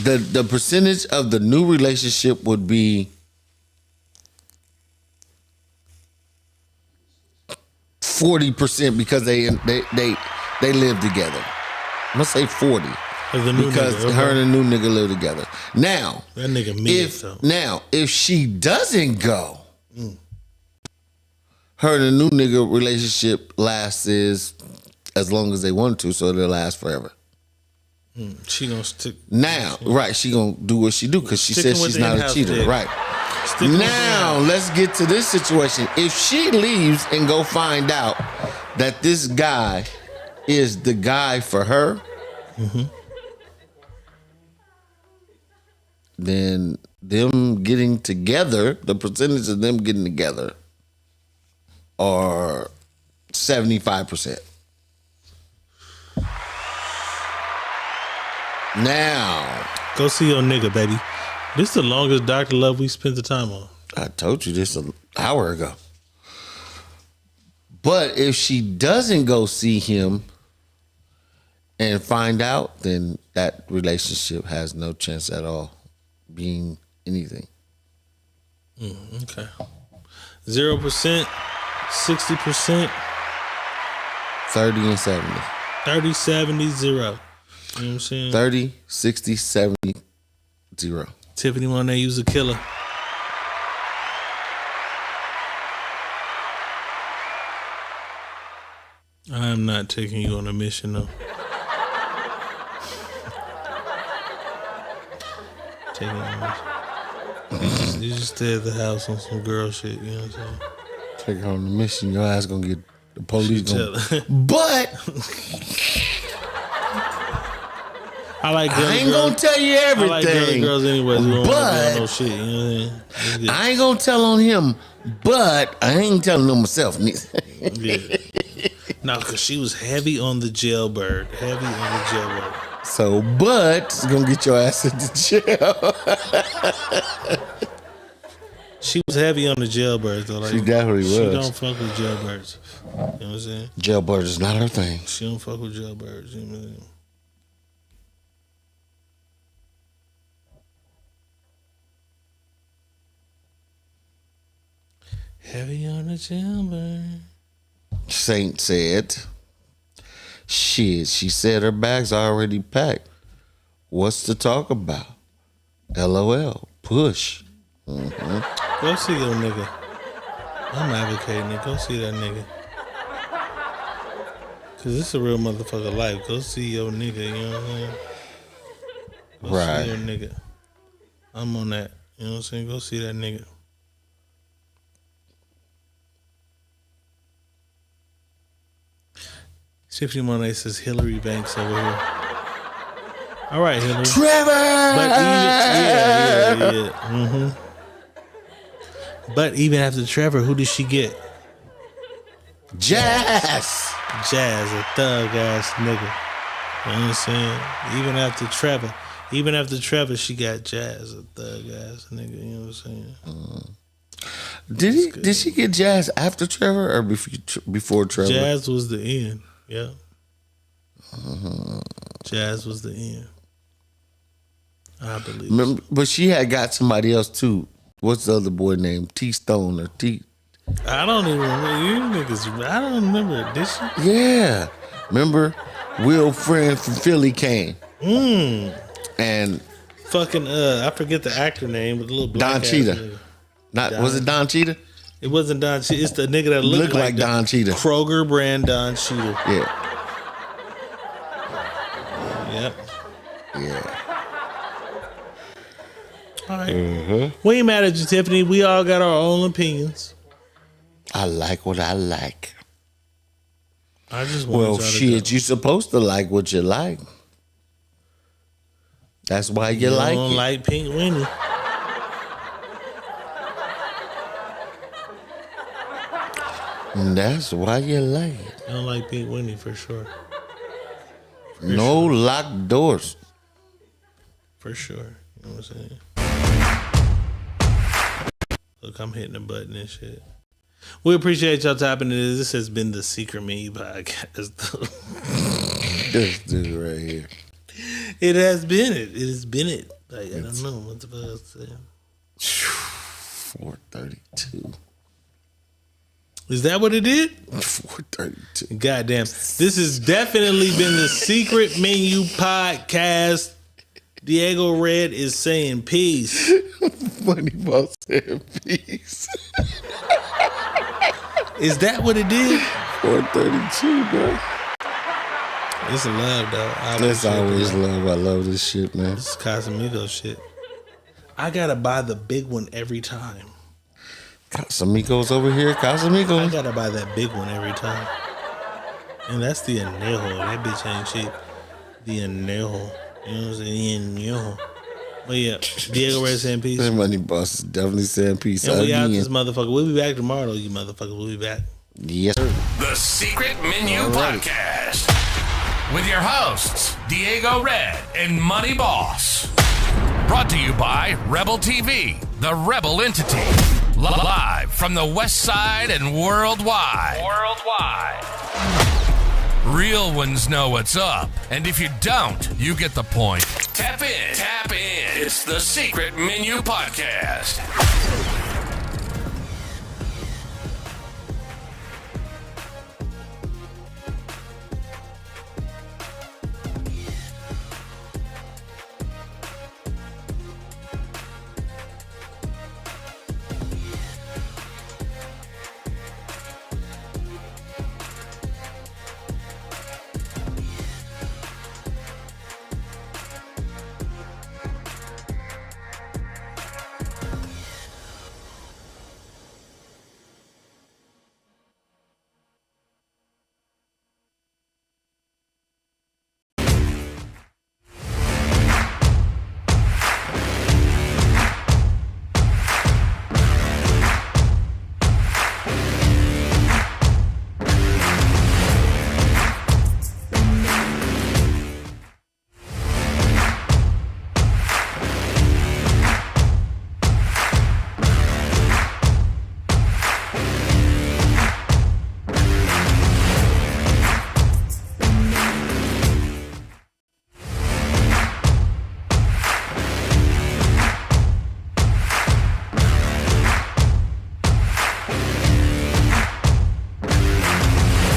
Speaker 3: the percentage of the new relationship would be 40% because they live together. I'm gonna say 40 because
Speaker 2: nigga, okay.
Speaker 3: her and the new nigga live together. Now,
Speaker 2: that nigga mean
Speaker 3: if she doesn't go, her and the new nigga relationship lasts as long as they want to, so it'll last forever.
Speaker 2: She gonna stick
Speaker 3: now, right? She gonna do what she do because she says she's not a cheater, right?
Speaker 2: Sticking
Speaker 3: Now let's get to this situation. If she leaves and go find out that this guy is the guy for her, then them getting together, the percentage of them getting together are 75%. Now,
Speaker 2: go see your nigga, baby. This is the longest Dr. Love we spent the time on.
Speaker 3: I told you this an hour ago. But if she doesn't go see him and find out, then that relationship has no chance at all being anything.
Speaker 2: Okay. 0%, 60%,
Speaker 3: 30 and 70.
Speaker 2: 30, 70, 0. You know what I'm saying?
Speaker 3: 30, 60, 70, 0.
Speaker 2: Tiffany one they use a killer. I am not taking you on a mission though. Taking you on a mission. You just stay at the house on some girl shit, you know what I'm saying?
Speaker 3: Take her on the mission, your ass gonna get the police gonna, but I ain't gonna tell you everything.
Speaker 2: I like girls anyways.
Speaker 3: But
Speaker 2: no shit, you know what I mean?
Speaker 3: I ain't gonna tell on him, but I ain't telling on myself.
Speaker 2: Yeah. No, because she was heavy on the jailbird.
Speaker 3: So, but it's gonna get your ass into jail.
Speaker 2: She was heavy on the jailbirds though. Like,
Speaker 3: She definitely was.
Speaker 2: She don't fuck with jailbirds. You know what I'm saying?
Speaker 3: Jailbird is not her thing.
Speaker 2: She don't fuck with jailbirds. You know what I mean? Heavy on the chamber.
Speaker 3: Saint said, shit, she said her bag's already packed. What's to talk about? LOL. Push. Mm-hmm.
Speaker 2: Go see your nigga. I'm advocating it. Go see that nigga. Cause it's a real motherfucker life. Go see your nigga, you know what I'm saying? Go
Speaker 3: Right.
Speaker 2: see your nigga. I'm on that. You know what I'm saying? Go see that nigga. Tiffany Monet says Hillary Banks over here. All right, Hillary.
Speaker 3: Trevor!
Speaker 2: But yeah. Mm-hmm. But even after Trevor, who did she get?
Speaker 3: Jazz.
Speaker 2: Jazz, a thug ass nigga. You know what I'm saying? Even after Trevor, she got Jazz, a thug ass nigga. You know what I'm saying?
Speaker 3: Did she get Jazz after Trevor or before Trevor?
Speaker 2: Jazz was the end. Yeah. Jazz was the end. I believe.
Speaker 3: Remember, but she had got somebody else too. What's the other boy named? T Stone or T?
Speaker 2: I don't even remember. You niggas, I don't remember it. Did she?
Speaker 3: Yeah. Remember, Will Friend from Philly came. And
Speaker 2: fucking I forget the actor name, but the little black
Speaker 3: Don Cheetah.
Speaker 2: Nigga.
Speaker 3: Was it Don Cheetah?
Speaker 2: It wasn't Don Cheetah. It's the nigga that looked like
Speaker 3: Don Cheetah.
Speaker 2: Kroger brand Don Cheetah.
Speaker 3: Yeah.
Speaker 2: Yep.
Speaker 3: Yeah.
Speaker 2: All right. We ain't mad at you, Tiffany. We all got our own opinions.
Speaker 3: I like what I like.
Speaker 2: I just want
Speaker 3: well, shit, you supposed to like what you like. That's why you like
Speaker 2: don't
Speaker 3: it.
Speaker 2: like Pink Winnie.
Speaker 3: And that's why you like it.
Speaker 2: I don't like Pink Winnie for sure.
Speaker 3: No locked doors.
Speaker 2: For sure. You know what I'm saying? Look, I'm hitting the button and shit. We appreciate y'all tapping in. This has been the Secret Menu Podcast.
Speaker 3: This dude right here.
Speaker 2: It has been it. It has been it. Like, I don't know what the fuck else to say.
Speaker 3: 4:32.
Speaker 2: Is that what it did?
Speaker 3: 4:32.
Speaker 2: Goddamn. This has definitely been the Secret Menu Podcast. Diego Red is saying peace.
Speaker 3: Funny Boss saying peace.
Speaker 2: Is that what it did?
Speaker 3: 4:32, bro.
Speaker 2: It's a love, though.
Speaker 3: That's always love. I love this shit, man.
Speaker 2: This is Casamigos shit. I gotta buy the big one every time.
Speaker 3: Casamigos over here, Casamigos.
Speaker 2: I gotta buy that big one every time. And that's the anejo. That bitch ain't cheap. The anejo. You know what I'm saying? The anejo. But yeah, Diego Red saying peace.
Speaker 3: That Money Boss is definitely saying peace.
Speaker 2: And we out
Speaker 3: again.
Speaker 2: this motherfucker. We'll be back tomorrow, though, you motherfuckers. We'll be back.
Speaker 3: Yes, sir.
Speaker 13: The Secret Menu Podcast with your hosts, Diego Red and Money Boss. Brought to you by Rebel TV, the Rebel entity. Live from the West Side and worldwide. Real ones know what's up. And if you don't, you get the point. Tap in. It's the Secret Menu Podcast.